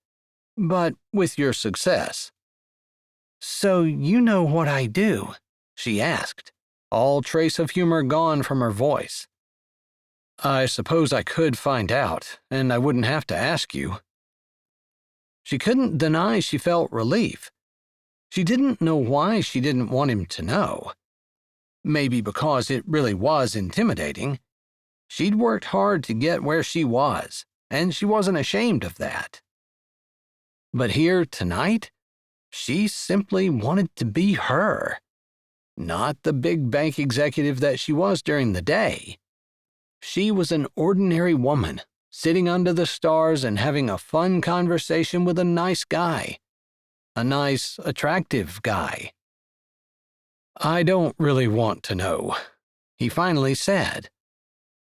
but with your success. So you know what I do? She asked, all trace of humor gone from her voice. I suppose I could find out, and I wouldn't have to ask you. She couldn't deny she felt relief. She didn't know why she didn't want him to know. Maybe because it really was intimidating. She'd worked hard to get where she was, and she wasn't ashamed of that. But here tonight, she simply wanted to be her. Not the big bank executive that she was during the day. She was an ordinary woman, sitting under the stars and having a fun conversation with a nice guy. A nice, attractive guy. I don't really want to know, he finally said.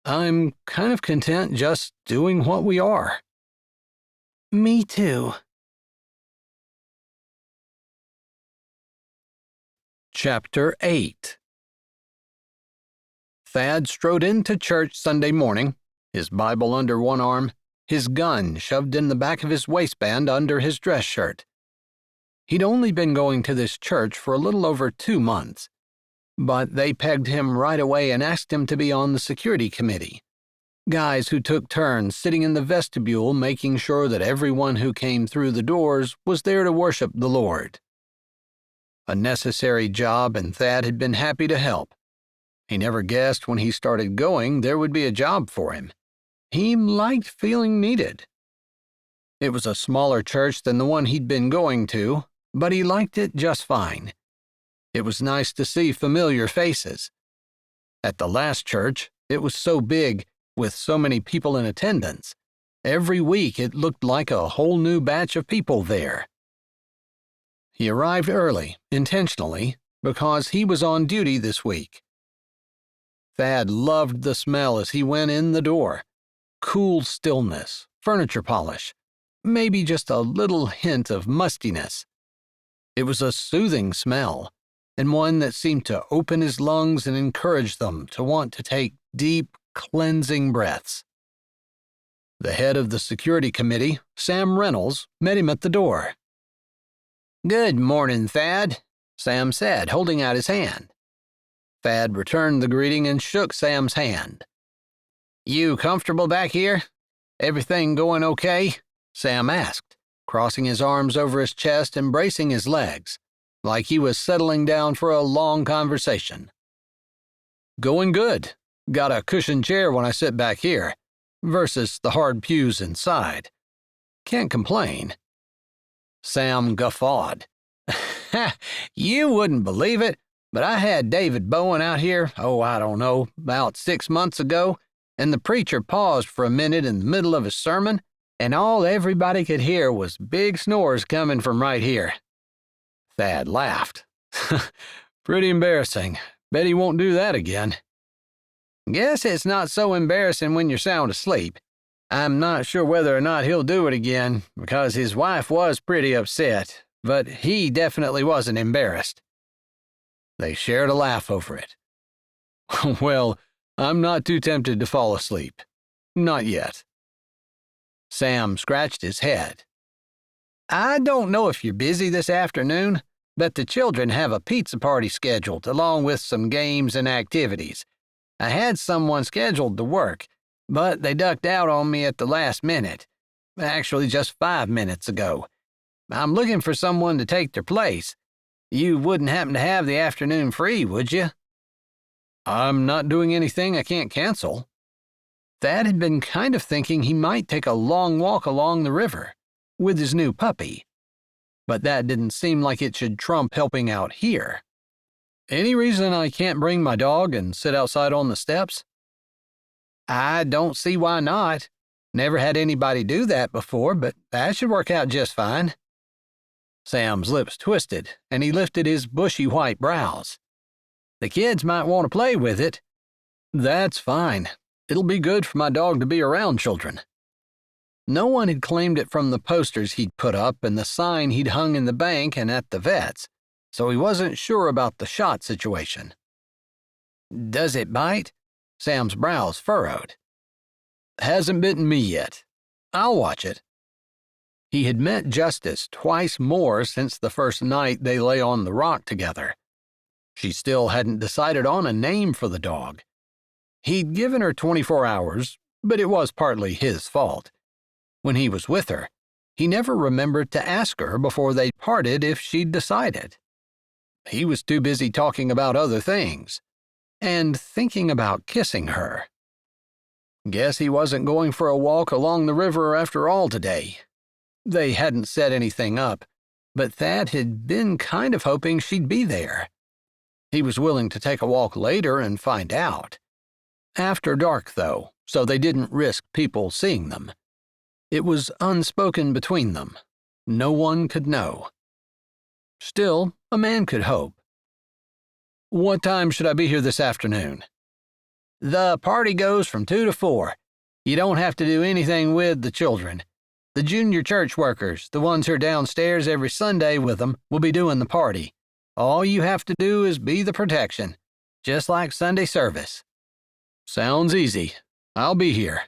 I'm kind of content just doing what we are. Me too. Chapter 8. Thad strode into church Sunday morning, his Bible under one arm, his gun shoved in the back of his waistband under his dress shirt. He'd only been going to this church for a little over 2 months, but they pegged him right away and asked him to be on the security committee. Guys who took turns sitting in the vestibule making sure that everyone who came through the doors was there to worship the Lord. A necessary job, and Thad had been happy to help. He never guessed when he started going there would be a job for him. He liked feeling needed. It was a smaller church than the one he'd been going to, but he liked it just fine. It was nice to see familiar faces. At the last church, it was so big, with so many people in attendance. Every week it looked like a whole new batch of people there. He arrived early, intentionally, because he was on duty this week. Thad loved the smell as he went in the door. Cool stillness, furniture polish, maybe just a little hint of mustiness. It was a soothing smell, and one that seemed to open his lungs and encourage them to want to take deep, cleansing breaths. The head of the security committee, Sam Reynolds, met him at the door. "Good morning, Thad," Sam said, holding out his hand. Thad returned the greeting and shook Sam's hand. "You comfortable back here? Everything going okay?" Sam asked, crossing his arms over his chest and bracing his legs, like he was settling down for a long conversation. "Going good. Got a cushioned chair when I sit back here, versus the hard pews inside. Can't complain." Sam guffawed. "You wouldn't believe it, but I had David Bowen out here, I don't know, about 6 months ago, and the preacher paused for a minute in the middle of his sermon, and all everybody could hear was big snores coming from right here." Thad laughed. "Pretty embarrassing. Bet he won't do that again." "Guess it's not so embarrassing when you're sound asleep. I'm not sure whether or not he'll do it again, because his wife was pretty upset, but he definitely wasn't embarrassed. They shared a laugh over it. Well, I'm not too tempted to fall asleep. Not yet. Sam scratched his head. I don't know if you're busy this afternoon, but the children have a pizza party scheduled along with some games and activities. I had someone scheduled to work, but they ducked out on me at the last minute. Actually, just 5 minutes ago. I'm looking for someone to take their place. You wouldn't happen to have the afternoon free, would you? I'm not doing anything I can't cancel. Thad had been kind of thinking he might take a long walk along the river with his new puppy, but that didn't seem like it should trump helping out here. Any reason I can't bring my dog and sit outside on the steps? I don't see why not. Never had anybody do that before, but that should work out just fine. Sam's lips twisted, and he lifted his bushy white brows. The kids might want to play with it. That's fine. It'll be good for my dog to be around children. No one had claimed it from the posters he'd put up and the sign he'd hung in the bank and at the vet's, so he wasn't sure about the shot situation. Does it bite? Sam's brows furrowed. Hasn't bitten me yet. I'll watch it. He had met Justice twice more since the first night they lay on the rock together. She still hadn't decided on a name for the dog. He'd given her 24 hours, but it was partly his fault. When he was with her, he never remembered to ask her before they parted if she'd decided. He was too busy talking about other things, and thinking about kissing her. Guess he wasn't going for a walk along the river after all today. They hadn't set anything up, but Thad had been kind of hoping she'd be there. He was willing to take a walk later and find out. After dark, though, so they didn't risk people seeing them. It was unspoken between them. No one could know. Still, a man could hope. What time should I be here this afternoon? The party goes from 2 to 4. You don't have to do anything with the children. The junior church workers, the ones who are downstairs every Sunday with them, will be doing the party. All you have to do is be the protection, just like Sunday service. Sounds easy. I'll be here.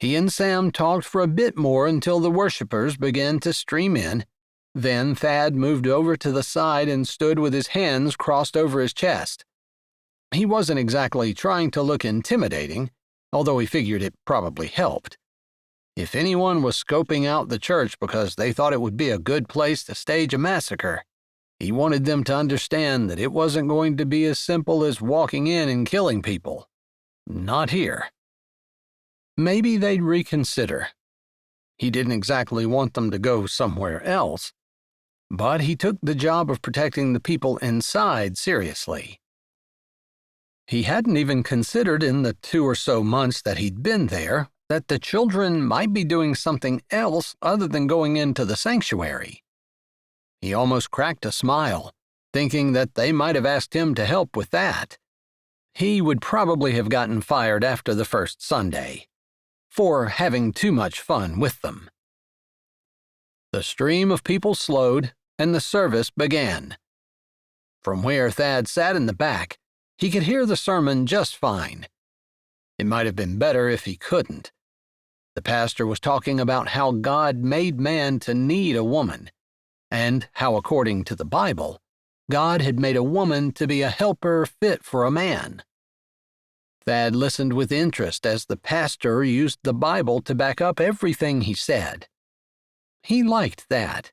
He and Sam talked for a bit more until the worshipers began to stream in. Then Thad moved over to the side and stood with his hands crossed over his chest. He wasn't exactly trying to look intimidating, although he figured it probably helped. If anyone was scoping out the church because they thought it would be a good place to stage a massacre, he wanted them to understand that it wasn't going to be as simple as walking in and killing people. Not here. Maybe they'd reconsider. He didn't exactly want them to go somewhere else, but he took the job of protecting the people inside seriously. He hadn't even considered in the 2 or so months that he'd been there that the children might be doing something else other than going into the sanctuary. He almost cracked a smile, thinking that they might have asked him to help with that. He would probably have gotten fired after the first Sunday, for having too much fun with them. The stream of people slowed, and the service began. From where Thad sat in the back, he could hear the sermon just fine. It might have been better if he couldn't. The pastor was talking about how God made man to need a woman, and how, according to the Bible, God had made a woman to be a helper fit for a man. Thad listened with interest as the pastor used the Bible to back up everything he said. He liked that.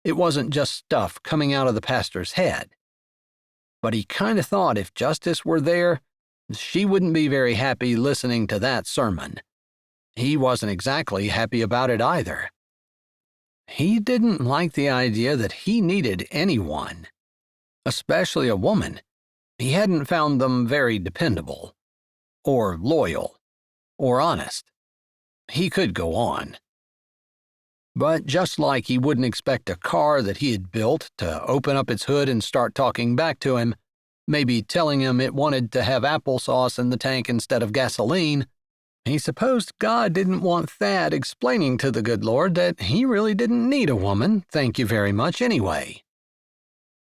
It wasn't just stuff coming out of the pastor's head. But he kind of thought if Justice were there, she wouldn't be very happy listening to that sermon. He wasn't exactly happy about it either. He didn't like the idea that he needed anyone, especially a woman. He hadn't found them very dependable, or loyal, or honest. He could go on. But just like he wouldn't expect a car that he had built to open up its hood and start talking back to him, maybe telling him it wanted to have applesauce in the tank instead of gasoline, He supposed God didn't want Thad explaining to the good Lord that he really didn't need a woman, thank you very much, anyway.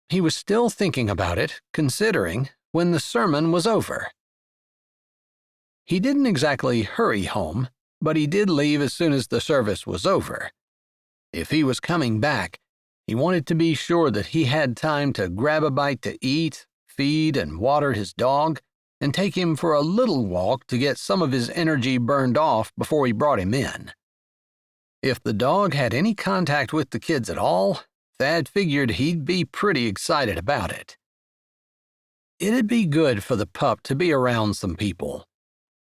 He was still thinking about it, considering, when the sermon was over. He didn't exactly hurry home, but he did leave as soon as the service was over. If he was coming back, he wanted to be sure that he had time to grab a bite to eat, feed and water his dog, and take him for a little walk to get some of his energy burned off before he brought him in. If the dog had any contact with the kids at all, Thad figured he'd be pretty excited about it. It'd be good for the pup to be around some people,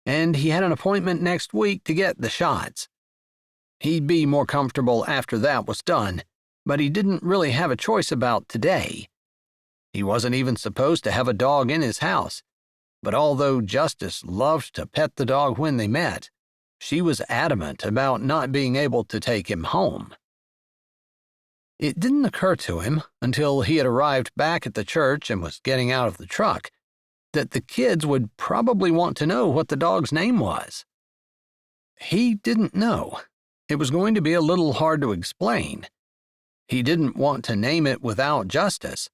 and he had an appointment next week to get the shots. He'd be more comfortable after that was done, but he didn't really have a choice about today. He wasn't even supposed to have a dog in his house, but although Justice loved to pet the dog when they met, she was adamant about not being able to take him home. It didn't occur to him until he had arrived back at the church and was getting out of the truck that the kids would probably want to know what the dog's name was. He didn't know. It was going to be a little hard to explain. He didn't want to name it without Justice,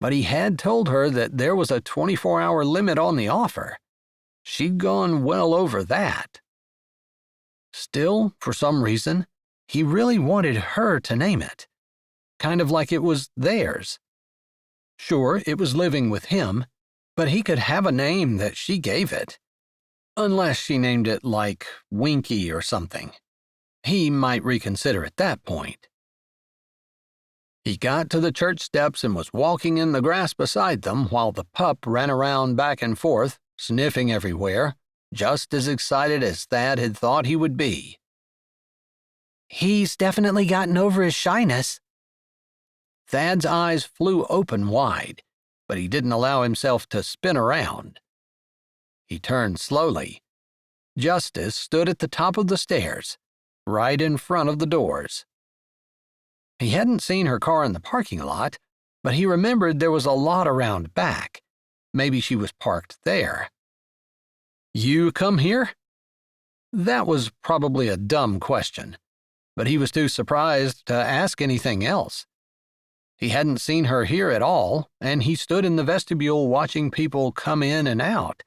but he had told her that there was a 24-hour limit on the offer. She'd gone well over that. Still, for some reason, he really wanted her to name it, kind of like it was theirs. Sure, it was living with him, but he could have a name that she gave it. Unless she named it like Winky or something. He might reconsider at that point. He got to the church steps and was walking in the grass beside them while the pup ran around back and forth, sniffing everywhere, just as excited as Thad had thought he would be. He's definitely gotten over his shyness. Thad's eyes flew open wide, but he didn't allow himself to spin around. He turned slowly. Justice stood at the top of the stairs, right in front of the doors. He hadn't seen her car in the parking lot, but he remembered there was a lot around back. Maybe she was parked there. "You come here?" That was probably a dumb question, but he was too surprised to ask anything else. He hadn't seen her here at all, and he stood in the vestibule watching people come in and out.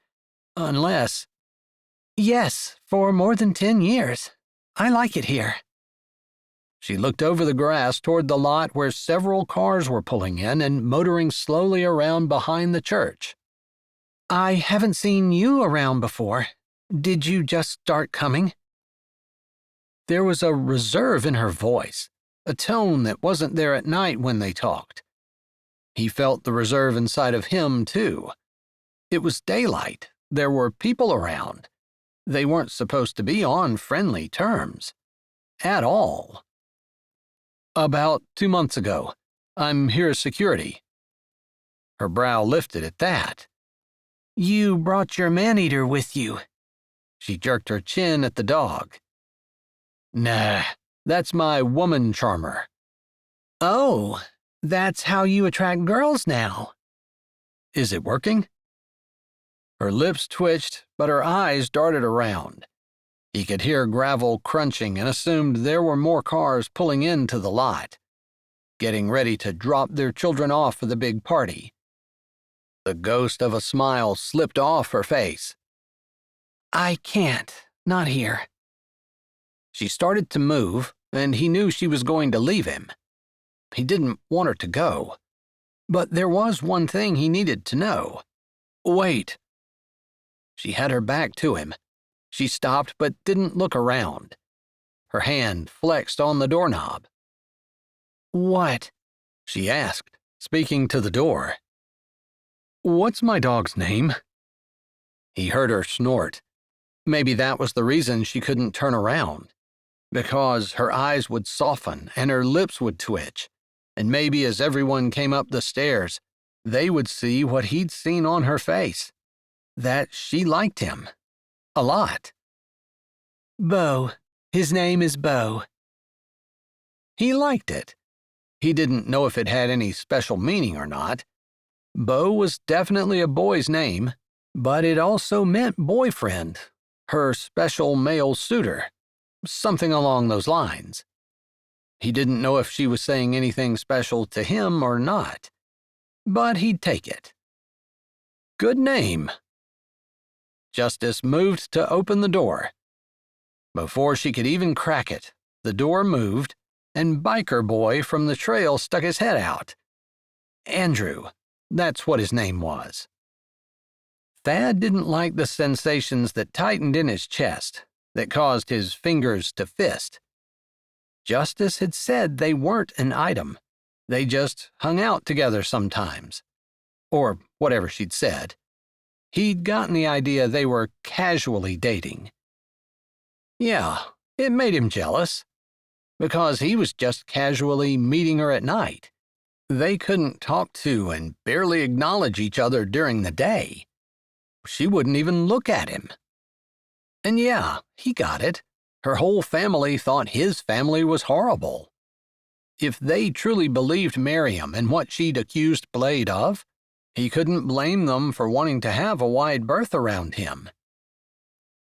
Unless... Yes, for more than 10 years. I like it here. She looked over the grass toward the lot where several cars were pulling in and motoring slowly around behind the church. I haven't seen you around before. Did you just start coming? There was a reserve in her voice, a tone that wasn't there at night when they talked. He felt the reserve inside of him, too. It was daylight. There were people around. They weren't supposed to be on friendly terms. At all. "About 2 months ago. I'm here as security." Her brow lifted at that. You brought your man-eater with you. She jerked her chin at the dog. "Nah, that's my woman charmer." Oh, that's how you attract girls now. Is it working? Her lips twitched, but her eyes darted around. He could hear gravel crunching and assumed there were more cars pulling into the lot, getting ready to drop their children off for the big party. The ghost of a smile slipped off her face. I can't. Not here. She started to move, and he knew she was going to leave him. He didn't want her to go. But there was one thing he needed to know. Wait. She had her back to him. She stopped but didn't look around. Her hand flexed on the doorknob. What? She asked, speaking to the door. What's my dog's name? He heard her snort. Maybe that was the reason she couldn't turn around. Because her eyes would soften and her lips would twitch. And maybe as everyone came up the stairs, they would see what he'd seen on her face. That she liked him. A lot. Bo. His name is Bo. He liked it. He didn't know if it had any special meaning or not. Bo was definitely a boy's name, but it also meant boyfriend. her special male suitor, something along those lines. He didn't know if she was saying anything special to him or not, but he'd take it. Good name. Justice moved to open the door. Before she could even crack it, the door moved, and Biker Boy from the trail stuck his head out. Andrew, that's what his name was. Thad didn't like the sensations that tightened in his chest, that caused his fingers to fist. Justice had said they weren't an item. They just hung out together sometimes. Or whatever she'd said. He'd gotten the idea they were casually dating. Yeah, it made him jealous. Because he was just casually meeting her at night. They couldn't talk to and barely acknowledge each other during the day. She wouldn't even look at him. And yeah, he got it. Her whole family thought his family was horrible. If they truly believed Miriam and what she'd accused Blade of, he couldn't blame them for wanting to have a wide berth around him.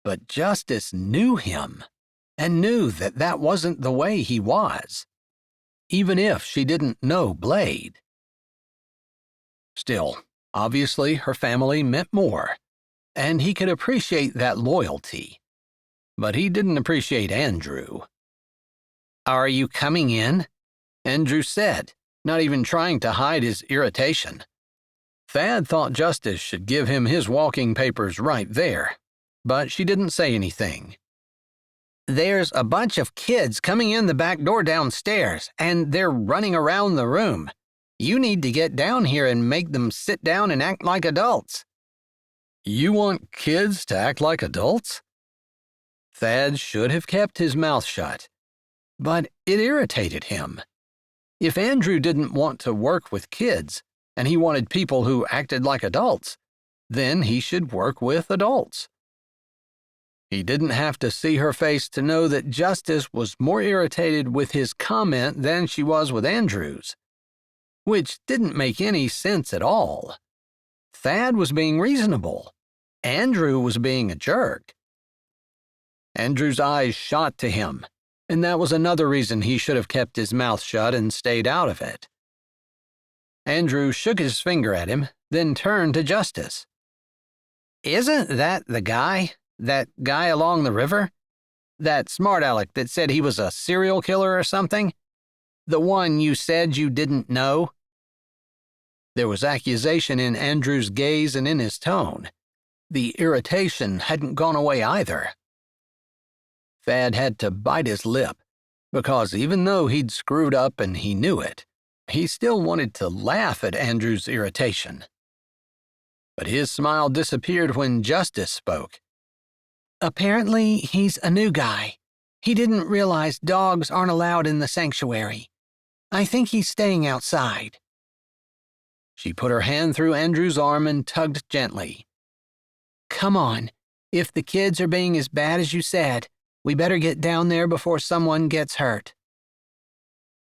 But Justice knew him, and knew that that wasn't the way he was, even if she didn't know Blade. Still, obviously her family meant more, and he could appreciate that loyalty. But he didn't appreciate Andrew. "Are you coming in?" Andrew said, not even trying to hide his irritation. Thad thought Justice should give him his walking papers right there, but she didn't say anything. "There's a bunch of kids coming in the back door downstairs, and they're running around the room. You need to get down here and make them sit down and act like adults." You want kids to act like adults? Thad should have kept his mouth shut, but it irritated him. If Andrew didn't want to work with kids, and he wanted people who acted like adults, then he should work with adults. He didn't have to see her face to know that Justice was more irritated with his comment than she was with Andrew's, which didn't make any sense at all. Thad was being reasonable. Andrew was being a jerk. Andrew's eyes shot to him, and that was another reason he should have kept his mouth shut and stayed out of it. Andrew shook his finger at him, then turned to Justice. "Isn't that the guy? That guy along the river? That smart aleck that said he was a serial killer or something? The one you said you didn't know?" There was accusation in Andrew's gaze and in his tone. The irritation hadn't gone away either. Thad had to bite his lip, because even though he'd screwed up and he knew it, he still wanted to laugh at Andrew's irritation. But his smile disappeared when Justice spoke. "Apparently, he's a new guy. He didn't realize dogs aren't allowed in the sanctuary. I think he's staying outside." She put her hand through Andrew's arm and tugged gently. "Come on. If the kids are being as bad as you said, we better get down there before someone gets hurt."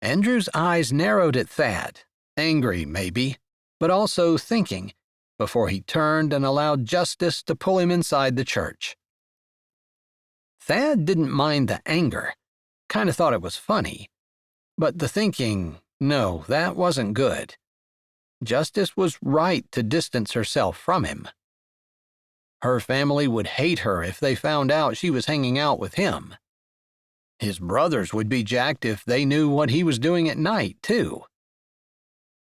Andrew's eyes narrowed at Thad, angry maybe, but also thinking, before he turned and allowed Justice to pull him inside the church. Thad didn't mind the anger, kind of thought it was funny, but the thinking, no, that wasn't good. Justice was right to distance herself from him. Her family would hate her if they found out she was hanging out with him. His brothers would be jacked if they knew what he was doing at night, too.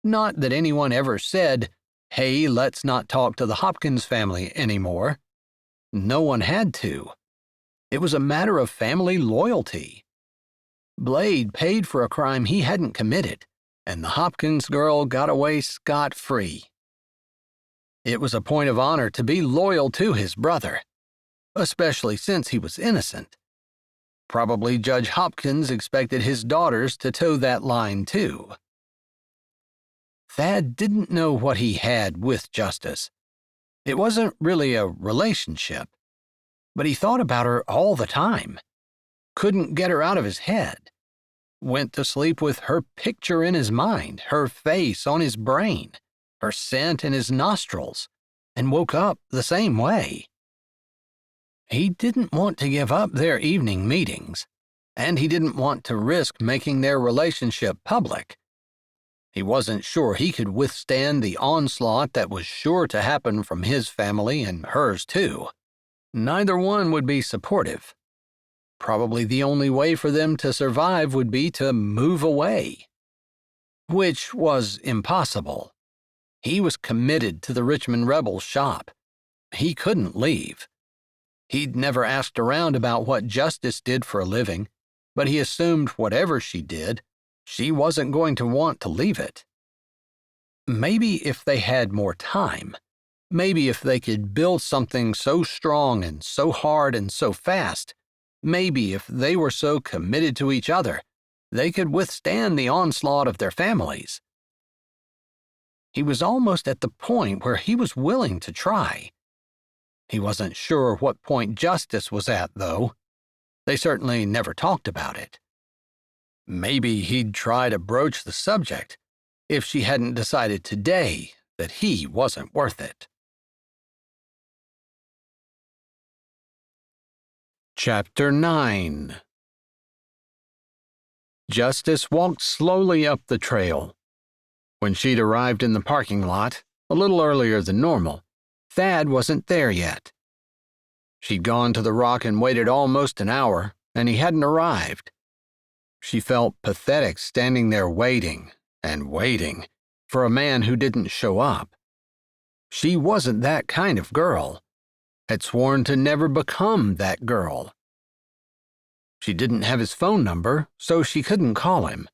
Not that anyone ever said, "Hey, let's not talk to the Hopkins family anymore." No one had to. It was a matter of family loyalty. Blade paid for a crime he hadn't committed, and the Hopkins girl got away scot-free. It was a point of honor to be loyal to his brother, especially since he was innocent. Probably Judge Hopkins expected his daughters to toe that line too. Thad didn't know what he had with Justice. It wasn't really a relationship, but he thought about her all the time. Couldn't get her out of his head. Went to sleep with her picture in his mind, her face on his brain, her scent in his nostrils, and woke up the same way. He didn't want to give up their evening meetings, and he didn't want to risk making their relationship public. He wasn't sure he could withstand the onslaught that was sure to happen from his family and hers too. Neither one would be supportive. Probably the only way for them to survive would be to move away, which was impossible. He was committed to the Richmond Rebel shop. He couldn't leave. He'd never asked around about what Justice did for a living, but he assumed whatever she did, she wasn't going to want to leave it. Maybe if they had more time, maybe if they could build something so strong and so hard and so fast, maybe if they were so committed to each other, they could withstand the onslaught of their families. He was almost at the point where he was willing to try. He wasn't sure what point Justice was at, though. They certainly never talked about it. Maybe he'd try to broach the subject if she hadn't decided today that he wasn't worth it. Chapter 9. Justice walked slowly up the trail. When she'd arrived in the parking lot, a little earlier than normal, Thad wasn't there yet. She'd gone to the rock and waited almost an hour, and he hadn't arrived. She felt pathetic standing there waiting and waiting for a man who didn't show up. She wasn't that kind of girl, had sworn to never become that girl. She didn't have his phone number, so she couldn't call him.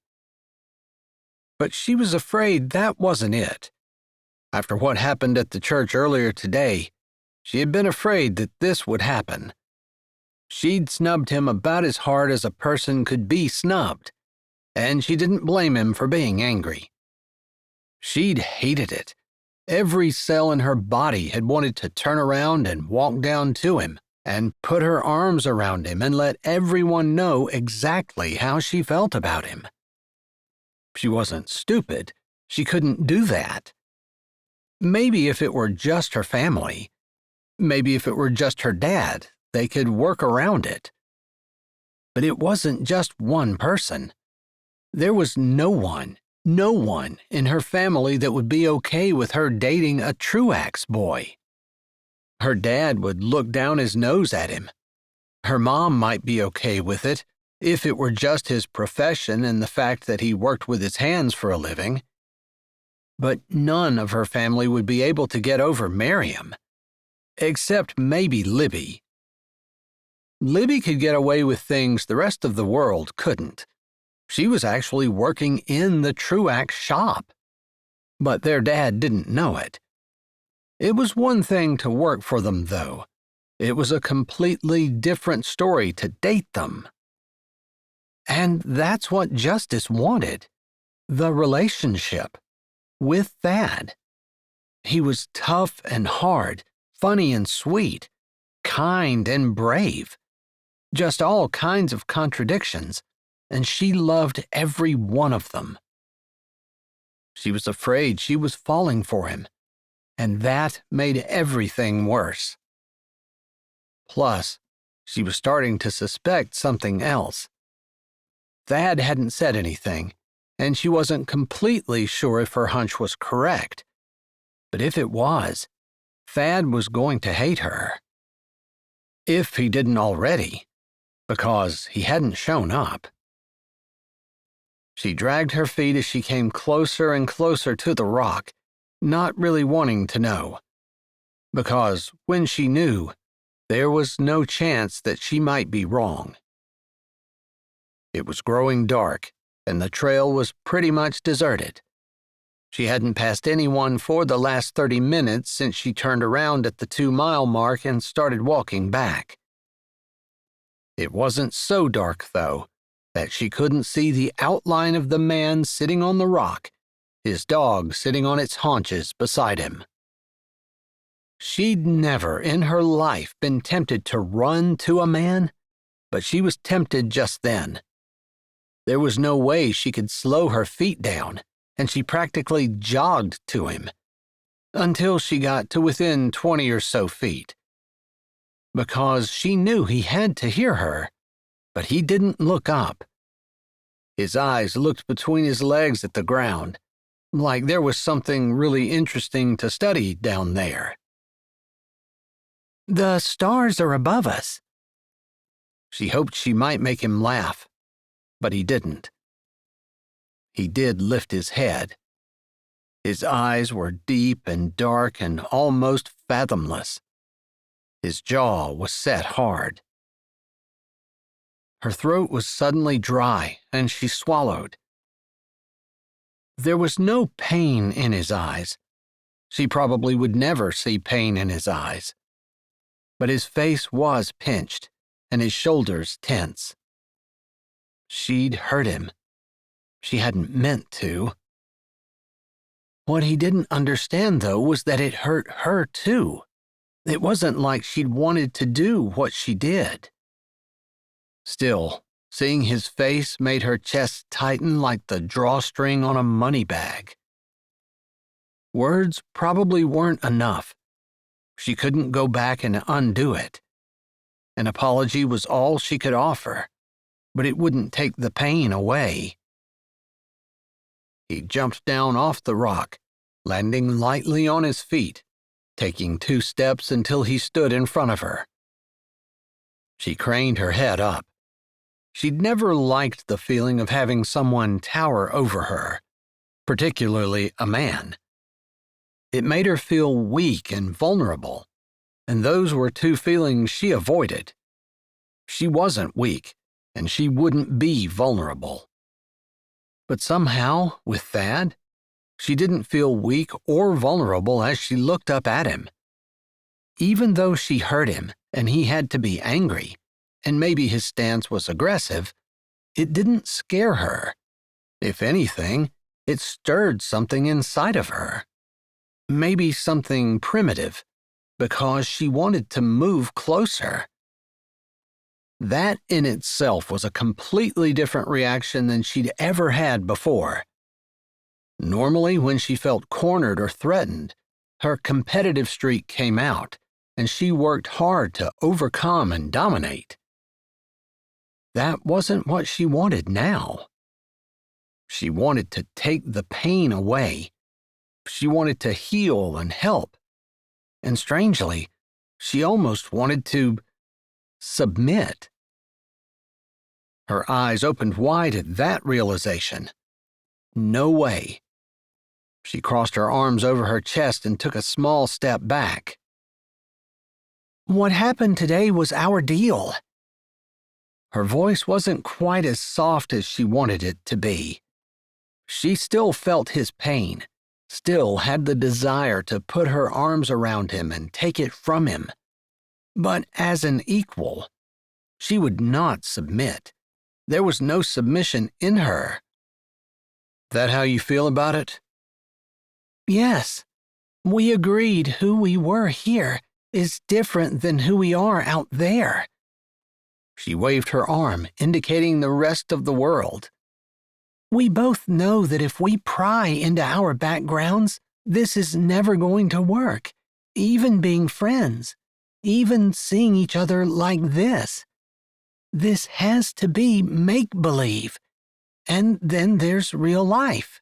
But she was afraid that wasn't it. After what happened at the church earlier today, she had been afraid that this would happen. She'd snubbed him about as hard as a person could be snubbed, and she didn't blame him for being angry. She'd hated it. Every cell in her body had wanted to turn around and walk down to him and put her arms around him and let everyone know exactly how she felt about him. She wasn't stupid. She couldn't do that. Maybe if it were just her family, maybe if it were just her dad, they could work around it. But it wasn't just one person. There was no one in her family that would be okay with her dating a Truax boy. Her dad would look down his nose at him. Her mom might be okay with it if it were just his profession and the fact that he worked with his hands for a living. But none of her family would be able to get over Miriam, except maybe Libby. Libby could get away with things the rest of the world couldn't. She was actually working in the Truax shop. But their dad didn't know it. It was one thing to work for them, though. It was a completely different story to date them. And that's what Justice wanted. The relationship. With Thad. He was tough and hard, funny and sweet, kind and brave. Just all kinds of contradictions, and she loved every one of them. She was afraid she was falling for him, and that made everything worse. Plus, she was starting to suspect something else. Thad hadn't said anything, and she wasn't completely sure if her hunch was correct. But if it was, Thad was going to hate her. If he didn't already, because he hadn't shown up. She dragged her feet as she came closer and closer to the rock, not really wanting to know. Because when she knew, there was no chance that she might be wrong. It was growing dark, and the trail was pretty much deserted. She hadn't passed anyone for the last 30 minutes since she turned around at the 2-mile mark and started walking back. It wasn't so dark, though, that she couldn't see the outline of the man sitting on the rock, his dog sitting on its haunches beside him. She'd never in her life been tempted to run to a man, but she was tempted just then. There was no way she could slow her feet down, and she practically jogged to him, until she got to within 20 or so feet. because she knew he had to hear her, but he didn't look up. His eyes looked between his legs at the ground, like there was something really interesting to study down there. The stars are above us. She hoped she might make him laugh, but he didn't. He did lift his head. His eyes were deep and dark and almost fathomless. His jaw was set hard. Her throat was suddenly dry, and she swallowed. There was no pain in his eyes. She probably would never see pain in his eyes. But his face was pinched, and his shoulders tense. She'd hurt him. She hadn't meant to. What he didn't understand, though, was that it hurt her, too. It wasn't like she'd wanted to do what she did. Still, seeing his face made her chest tighten like the drawstring on a money bag. Words probably weren't enough. She couldn't go back and undo it. An apology was all she could offer, but it wouldn't take the pain away. He jumped down off the rock, landing lightly on his feet, taking 2 steps until he stood in front of her. She craned her head up. She'd never liked the feeling of having someone tower over her, particularly a man. It made her feel weak and vulnerable, and those were 2 feelings she avoided. She wasn't weak, and she wouldn't be vulnerable. But somehow, with Thad, she didn't feel weak or vulnerable as she looked up at him. Even though she hurt him and he had to be angry, and maybe his stance was aggressive, it didn't scare her. If anything, it stirred something inside of her. Maybe something primitive, because she wanted to move closer. That in itself was a completely different reaction than she'd ever had before. Normally, when she felt cornered or threatened, her competitive streak came out, and she worked hard to overcome and dominate. That wasn't what she wanted now. She wanted to take the pain away. She wanted to heal and help. And strangely, she almost wanted to submit. Her eyes opened wide at that realization. No way. She crossed her arms over her chest and took a small step back. What happened today was our deal. Her voice wasn't quite as soft as she wanted it to be. She still felt his pain, still had the desire to put her arms around him and take it from him. But as an equal, she would not submit. There was no submission in her. That how you feel about it? Yes. We agreed who we were here is different than who we are out there. She waved her arm, indicating the rest of the world. We both know that if we pry into our backgrounds, this is never going to work, even being friends, even seeing each other like this. This has to be make-believe, and then there's real life.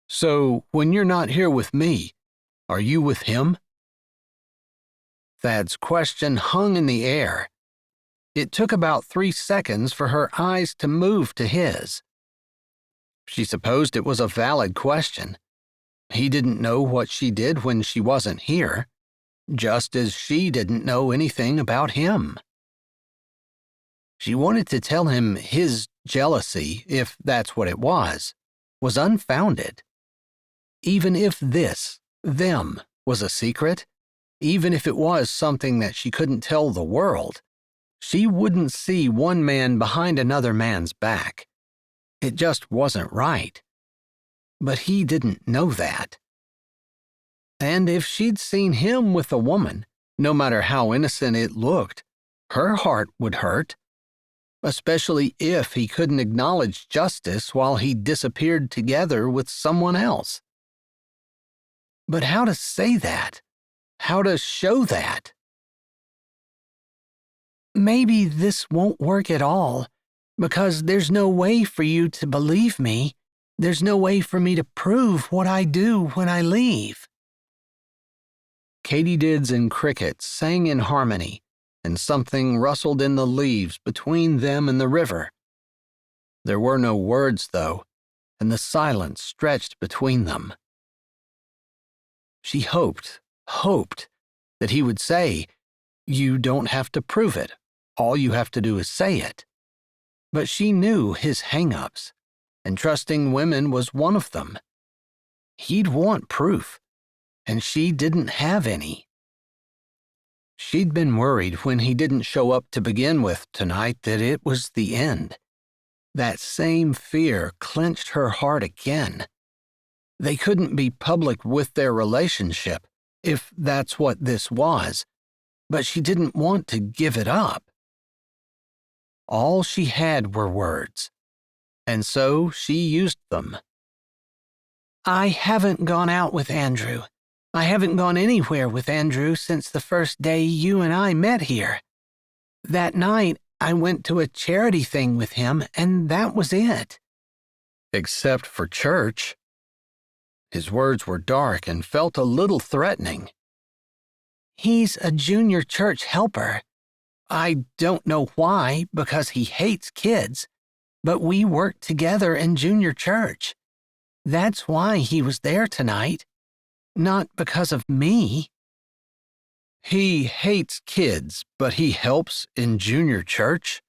So, when you're not here with me, are you with him? Thad's question hung in the air. It took about 3 seconds for her eyes to move to his. She supposed it was a valid question. He didn't know what she did when she wasn't here, just as she didn't know anything about him. She wanted to tell him his jealousy, if that's what it was unfounded. Even if this, them, was a secret, even if it was something that she couldn't tell the world, she wouldn't see one man behind another man's back. It just wasn't right. But he didn't know that. And if she'd seen him with a woman, no matter how innocent it looked, her heart would hurt. Especially if he couldn't acknowledge justice while he disappeared together with someone else. But how to say that? How to show that? Maybe this won't work at all, because there's no way for you to believe me. There's no way for me to prove what I do when I leave." Katydids and crickets sang in harmony, and something rustled in the leaves between them and the river. There were no words, though, and the silence stretched between them. She hoped that he would say, "You don't have to prove it. All you have to do is say it." But she knew his hang-ups, and trusting women was one of them. He'd want proof, and she didn't have any. She'd been worried when he didn't show up to begin with tonight that it was the end. That same fear clenched her heart again. They couldn't be public with their relationship, if that's what this was, but she didn't want to give it up. All she had were words, and so she used them. "I haven't gone out with Andrew. I haven't gone anywhere with Andrew since the first day you and I met here. That night, I went to a charity thing with him, and that was it." Except for church. His words were dark and felt a little threatening. "He's a junior church helper. I don't know why, because he hates kids, but we work together in junior church. That's why he was there tonight, not because of me." He hates kids, but he helps in junior church?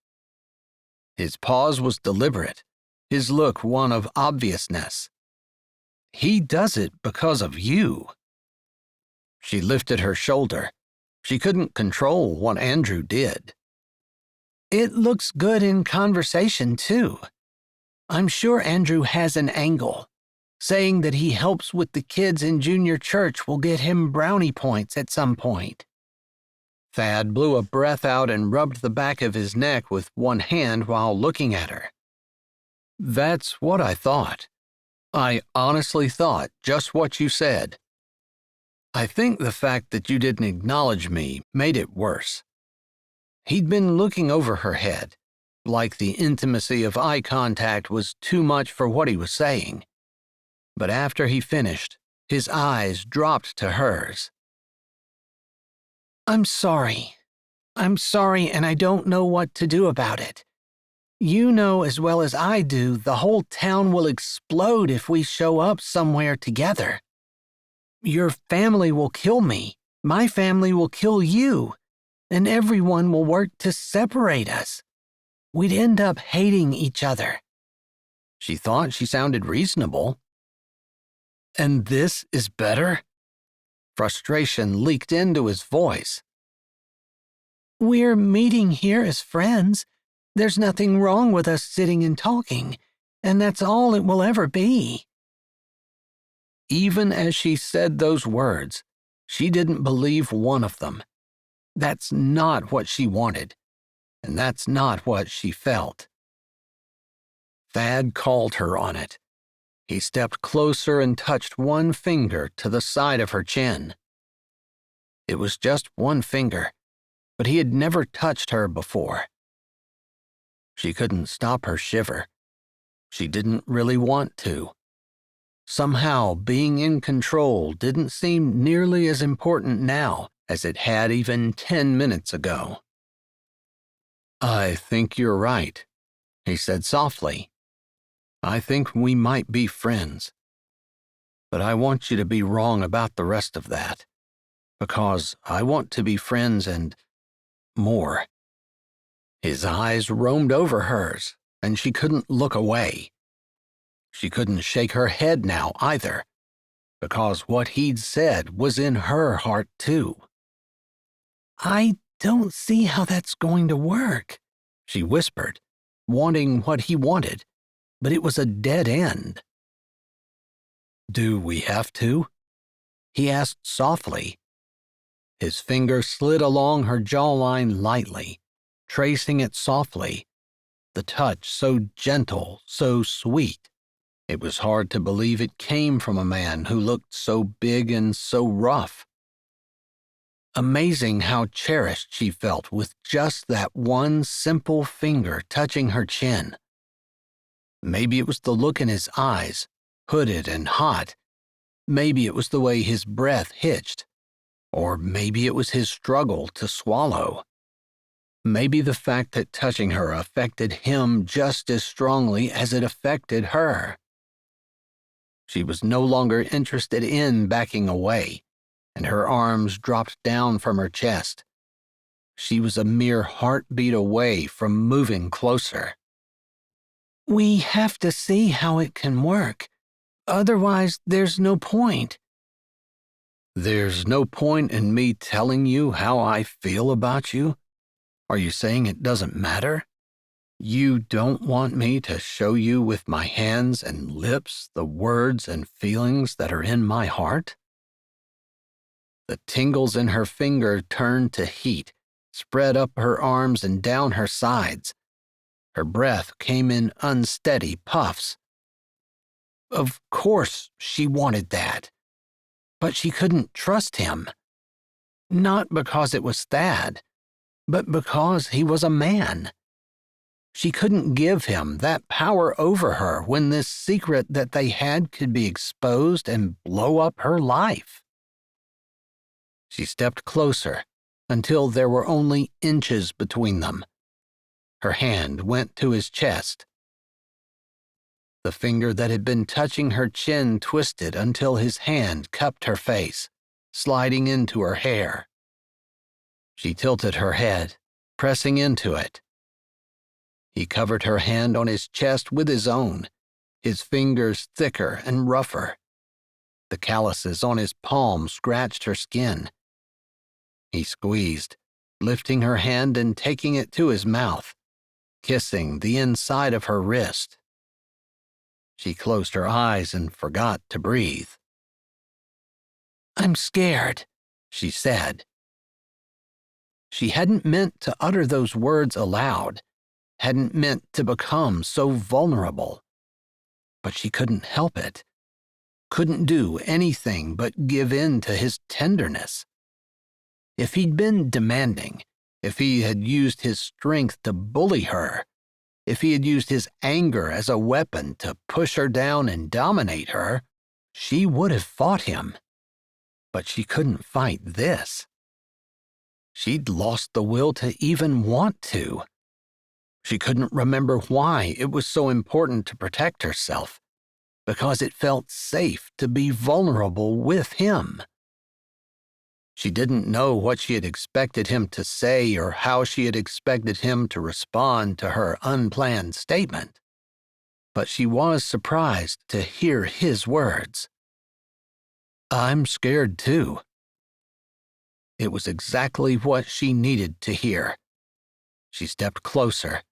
His pause was deliberate, his look one of obviousness. He does it because of you. She lifted her shoulder. She couldn't control what Andrew did. "It looks good in conversation, too. I'm sure Andrew has an angle. Saying that he helps with the kids in junior church will get him brownie points at some point." Thad blew a breath out and rubbed the back of his neck with one hand while looking at her. "That's what I thought. I honestly thought just what you said. I think the fact that you didn't acknowledge me made it worse." He'd been looking over her head, like the intimacy of eye contact was too much for what he was saying. But after he finished, his eyes dropped to hers. I'm sorry, and I don't know what to do about it. You know as well as I do the whole town will explode if we show up somewhere together. Your family will kill me, my family will kill you, and everyone will work to separate us. We'd end up hating each other." She thought she sounded reasonable. "And this is better?" Frustration leaked into his voice. "We're meeting here as friends. There's nothing wrong with us sitting and talking, and that's all it will ever be." Even as she said those words, she didn't believe one of them. That's not what she wanted, and that's not what she felt. Thad called her on it. He stepped closer and touched one finger to the side of her chin. It was just one finger, but he had never touched her before. She couldn't stop her shiver. She didn't really want to. Somehow, being in control didn't seem nearly as important now as it had even 10 minutes ago. "I think you're right," he said softly. "I think we might be friends. But I want you to be wrong about the rest of that, because I want to be friends and more." His eyes roamed over hers, and she couldn't look away. She couldn't shake her head now either, because what he'd said was in her heart too. "I don't see how that's going to work," she whispered, wanting what he wanted, but it was a dead end. "Do we have to?" he asked softly. His finger slid along her jawline lightly, tracing it softly, the touch so gentle, so sweet. It was hard to believe it came from a man who looked so big and so rough. Amazing how cherished she felt with just that one simple finger touching her chin. Maybe it was the look in his eyes, hooded and hot. Maybe it was the way his breath hitched. Or maybe it was his struggle to swallow. Maybe the fact that touching her affected him just as strongly as it affected her. She was no longer interested in backing away, and her arms dropped down from her chest. She was a mere heartbeat away from moving closer. We have to see how it can work. Otherwise, there's no point. There's no point in me telling you how I feel about you? Are you saying it doesn't matter? You don't want me to show you with my hands and lips the words and feelings that are in my heart? The tingles in her finger turned to heat, spread up her arms and down her sides. Her breath came in unsteady puffs. Of course she wanted that, but she couldn't trust him. Not because it was Thad, but because he was a man. She couldn't give him that power over her when this secret that they had could be exposed and blow up her life. She stepped closer until there were only inches between them. Her hand went to his chest. The finger that had been touching her chin twisted until his hand cupped her face, sliding into her hair. She tilted her head, pressing into it. He covered her hand on his chest with his own, his fingers thicker and rougher. The calluses on his palm scratched her skin. He squeezed, lifting her hand and taking it to his mouth, kissing the inside of her wrist. She closed her eyes and forgot to breathe. "I'm scared," she said. She hadn't meant to utter those words aloud, hadn't meant to become so vulnerable. But she couldn't help it, couldn't do anything but give in to his tenderness. If he'd been demanding, if he had used his strength to bully her, if he had used his anger as a weapon to push her down and dominate her, she would have fought him. But she couldn't fight this. She'd lost the will to even want to. She couldn't remember why it was so important to protect herself, because it felt safe to be vulnerable with him. She didn't know what she had expected him to say or how she had expected him to respond to her unplanned statement. But she was surprised to hear his words. "I'm scared too." It was exactly what she needed to hear. She stepped closer,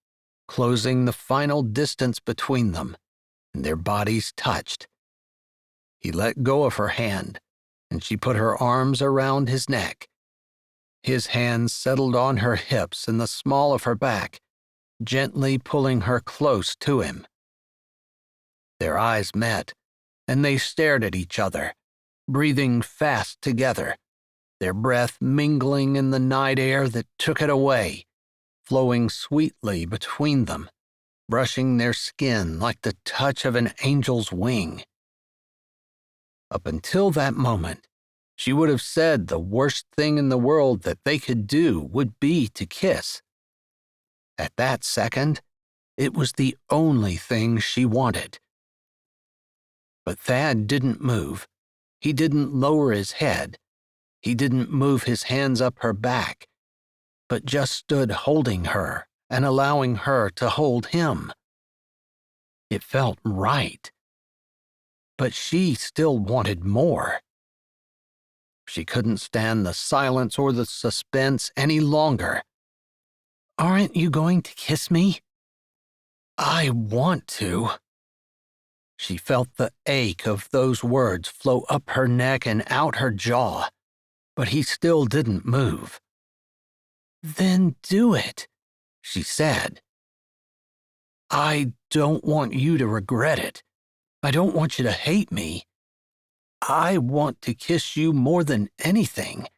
closing the final distance between them, and their bodies touched. He let go of her hand, and she put her arms around his neck. His hands settled on her hips and the small of her back, gently pulling her close to him. Their eyes met, and they stared at each other, breathing fast together, their breath mingling in the night air that took it away, flowing sweetly between them, brushing their skin like the touch of an angel's wing. Up until that moment, she would have said the worst thing in the world that they could do would be to kiss. At that second, it was the only thing she wanted. But Thad didn't move. He didn't lower his head. He didn't move his hands up her back, but just stood holding her and allowing her to hold him. It felt right. But she still wanted more. She couldn't stand the silence or the suspense any longer. "Aren't you going to kiss me?" "I want to." She felt the ache of those words flow up her neck and out her jaw, but he still didn't move. "Then do it," she said. "I don't want you to regret it. I don't want you to hate me. I want to kiss you more than anything.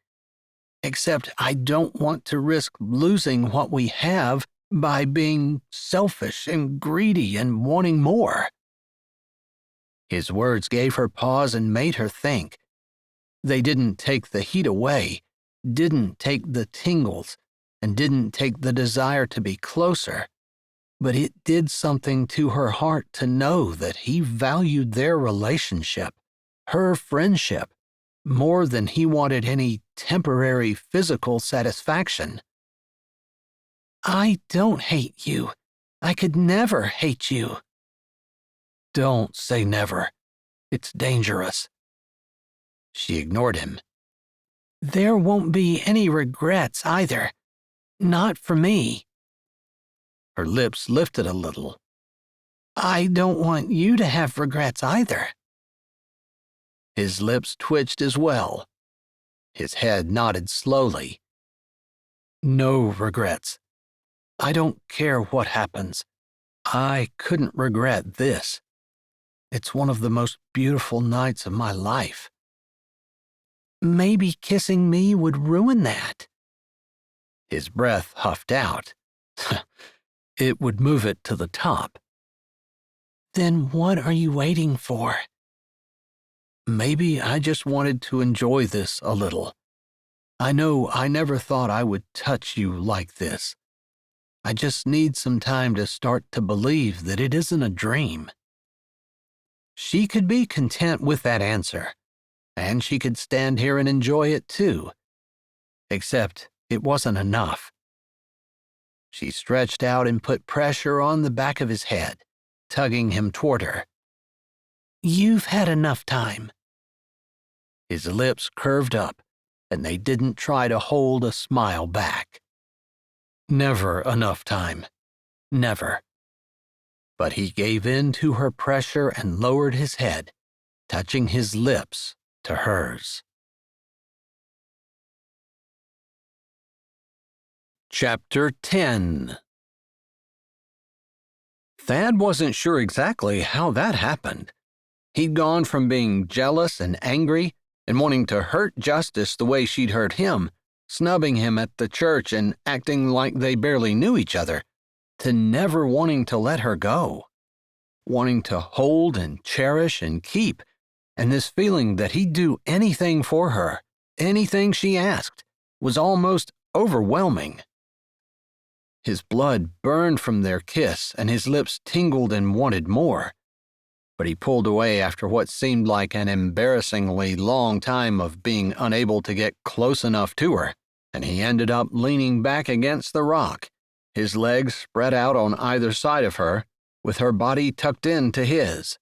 except I don't want to risk losing what we have by being selfish and greedy and wanting more." His words gave her pause and made her think. They didn't take the heat away, didn't take the tingles, and didn't take the desire to be closer, but it did something to her heart to know that he valued their relationship, her friendship, more than he wanted any temporary physical satisfaction. "I don't hate you. I could never hate you." "Don't say never. It's dangerous." She ignored him. "There won't be any regrets either. Not for me." Her lips lifted a little. "I don't want you to have regrets either." His lips twitched as well. His head nodded slowly. "No regrets. I don't care what happens. I couldn't regret this. It's one of the most beautiful nights of my life." "Maybe kissing me would ruin that." His breath huffed out. "It would move it to the top." "Then what are you waiting for?" "Maybe I just wanted to enjoy this a little. I know I never thought I would touch you like this. I just need some time to start to believe that it isn't a dream." She could be content with that answer, and she could stand here and enjoy it too. Except it wasn't enough. She stretched out and put pressure on the back of his head, tugging him toward her. "You've had enough time." His lips curved up, and they didn't try to hold a smile back. Never enough time. Never. But he gave in to her pressure and lowered his head, touching his lips to hers. Chapter 10. Thad wasn't sure exactly how that happened. He'd gone from being jealous and angry and wanting to hurt Justice the way she'd hurt him, snubbing him at the church and acting like they barely knew each other, to never wanting to let her go, wanting to hold and cherish and keep, and this feeling that he'd do anything for her, anything she asked, was almost overwhelming. His blood burned from their kiss, and his lips tingled and wanted more. But he pulled away after what seemed like an embarrassingly long time of being unable to get close enough to her, and he ended up leaning back against the rock, his legs spread out on either side of her, with her body tucked into his.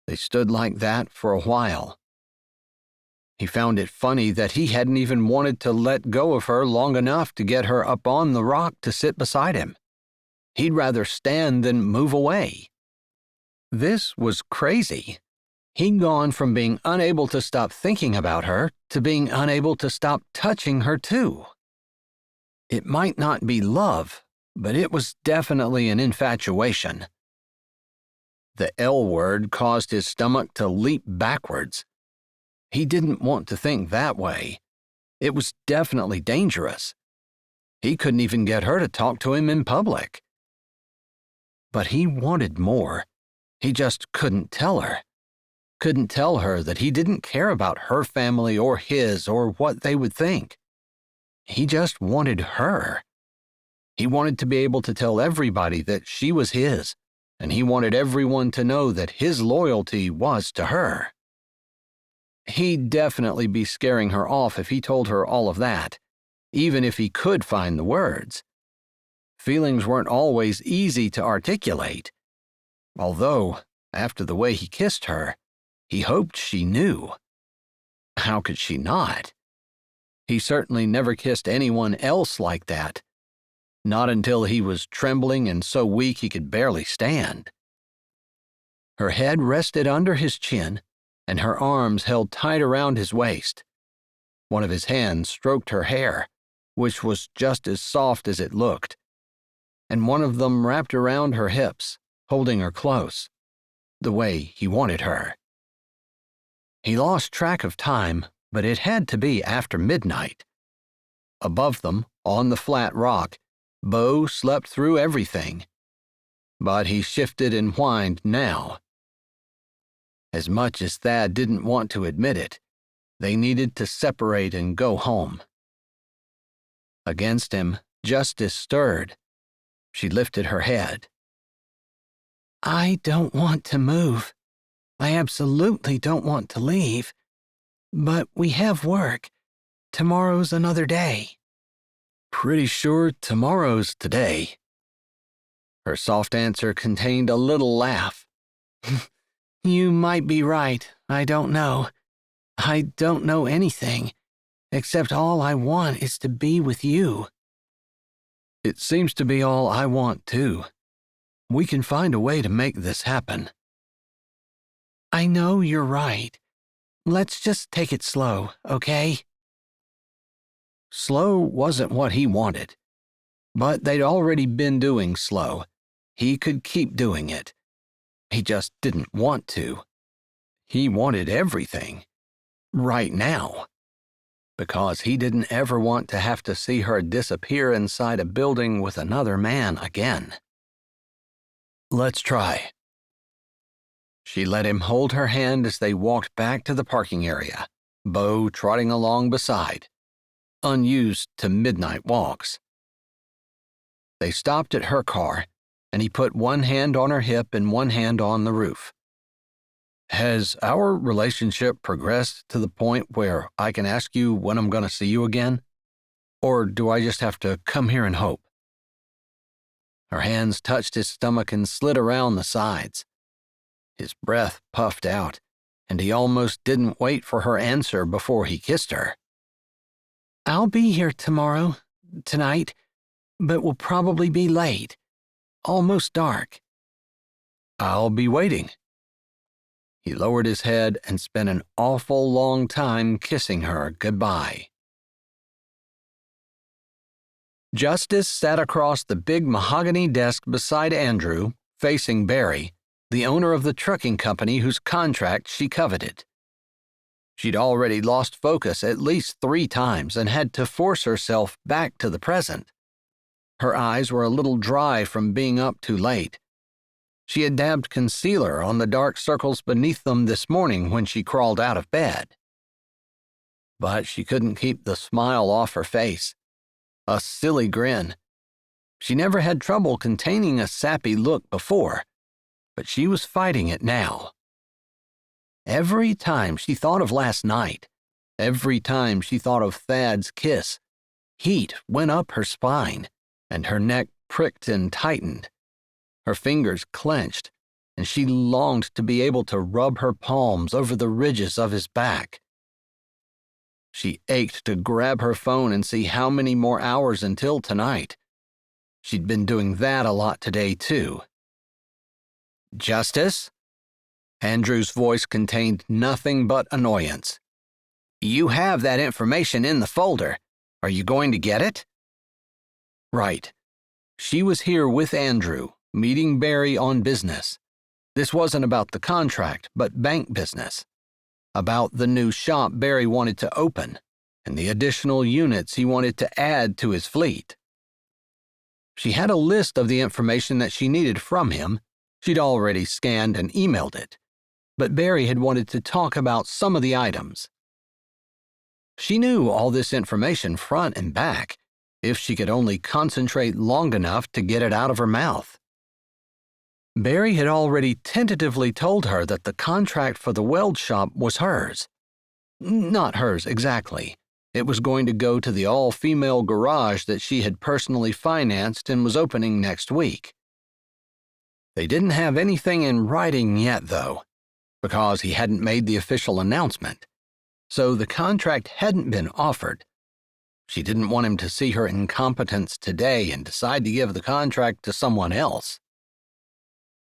They stood like that for a while. He found it funny that he hadn't even wanted to let go of her long enough to get her up on the rock to sit beside him. He'd rather stand than move away. This was crazy. He'd gone from being unable to stop thinking about her to being unable to stop touching her too. It might not be love, but it was definitely an infatuation. The L word caused his stomach to leap backwards. He didn't want to think that way. It was definitely dangerous. He couldn't even get her to talk to him in public. But he wanted more. He just couldn't tell her. Couldn't tell her that he didn't care about her family or his or what they would think. He just wanted her. He wanted to be able to tell everybody that she was his, and he wanted everyone to know that his loyalty was to her. He'd definitely be scaring her off if he told her all of that, even if he could find the words. Feelings weren't always easy to articulate, although, after the way he kissed her, he hoped she knew. How could she not? He certainly never kissed anyone else like that. Not until he was trembling and so weak he could barely stand. Her head rested under his chin, and her arms held tight around his waist. One of his hands stroked her hair, which was just as soft as it looked, and one of them wrapped around her hips, holding her close, the way he wanted her. He lost track of time, but it had to be after midnight, Above them, on the flat rock, Bo slept through everything. But he shifted and whined now. As much as Thad didn't want to admit it, they needed to separate and go home. Against him, Justice stirred. She lifted her head. I don't want to move. I absolutely don't want to leave. But we have work. Tomorrow's another day. Pretty sure tomorrow's today. Her soft answer contained a little laugh. You might be right. I don't know. I don't know anything, except all I want is to be with you. It seems to be all I want, too. We can find a way to make this happen. I know you're right. Let's just take it slow, okay? Slow wasn't what he wanted. But they'd already been doing slow. He could keep doing it. He just didn't want to. He wanted everything. Right now. Because he didn't ever want to have to see her disappear inside a building with another man again. Let's try. She let him hold her hand as they walked back to the parking area, Bo trotting along beside, unused to midnight walks. They stopped at her car, and he put one hand on her hip and one hand on the roof. Has our relationship progressed to the point where I can ask you when I'm going to see you again? Or do I just have to come here and hope? Her hands touched his stomach and slid around the sides. His breath puffed out, and he almost didn't wait for her answer before he kissed her. I'll be here tonight, but will probably be late. Almost dark. I'll be waiting. He lowered his head and spent an awful long time kissing her goodbye. Justice sat across the big mahogany desk beside Andrew, facing Barry, the owner of the trucking company whose contract she coveted. She'd already lost focus at least 3 times and had to force herself back to the present. Her eyes were a little dry from being up too late. She had dabbed concealer on the dark circles beneath them this morning when she crawled out of bed. But she couldn't keep the smile off her face. A silly grin. She never had trouble containing a sappy look before, but she was fighting it now. Every time she thought of last night, every time she thought of Thad's kiss, heat went up her spine, and her neck pricked and tightened. Her fingers clenched, and she longed to be able to rub her palms over the ridges of his back. She ached to grab her phone and see how many more hours until tonight. She'd been doing that a lot today, too. Justice? Andrew's voice contained nothing but annoyance. You have that information in the folder. Are you going to get it? Right. She was here with Andrew, meeting Barry on business. This wasn't about the contract, but bank business. About the new shop Barry wanted to open, and the additional units he wanted to add to his fleet. She had a list of the information that she needed from him. She'd already scanned and emailed it, but Barry had wanted to talk about some of the items. She knew all this information front and back, if she could only concentrate long enough to get it out of her mouth. Barry had already tentatively told her that the contract for the weld shop was hers. Not hers exactly. It was going to go to the all-female garage that she had personally financed and was opening next week. They didn't have anything in writing yet, though, because he hadn't made the official announcement, so the contract hadn't been offered. She didn't want him to see her incompetence today and decide to give the contract to someone else.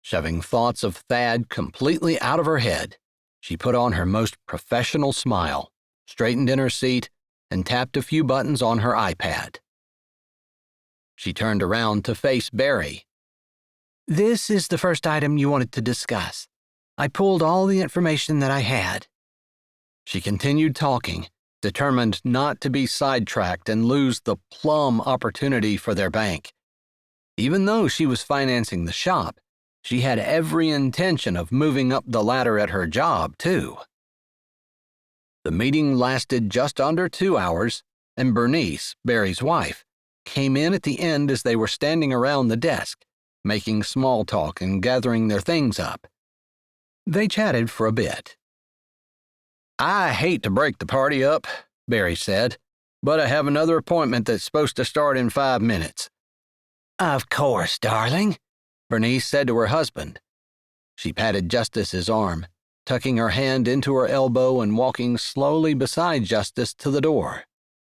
Shoving thoughts of Thad completely out of her head, she put on her most professional smile, straightened in her seat, and tapped a few buttons on her iPad. She turned around to face Barry. This is the first item you wanted to discuss. I pulled all the information that I had. She continued talking, determined not to be sidetracked and lose the plum opportunity for their bank. Even though she was financing the shop, she had every intention of moving up the ladder at her job, too. The meeting lasted just under 2 hours, and Bernice, Barry's wife, came in at the end as they were standing around the desk, making small talk and gathering their things up. They chatted for a bit. "I hate to break the party up," Barry said, "but I have another appointment that's supposed to start in 5 minutes. Of course, darling, Bernice said to her husband. She patted Justice's arm, tucking her hand into her elbow and walking slowly beside Justice to the door.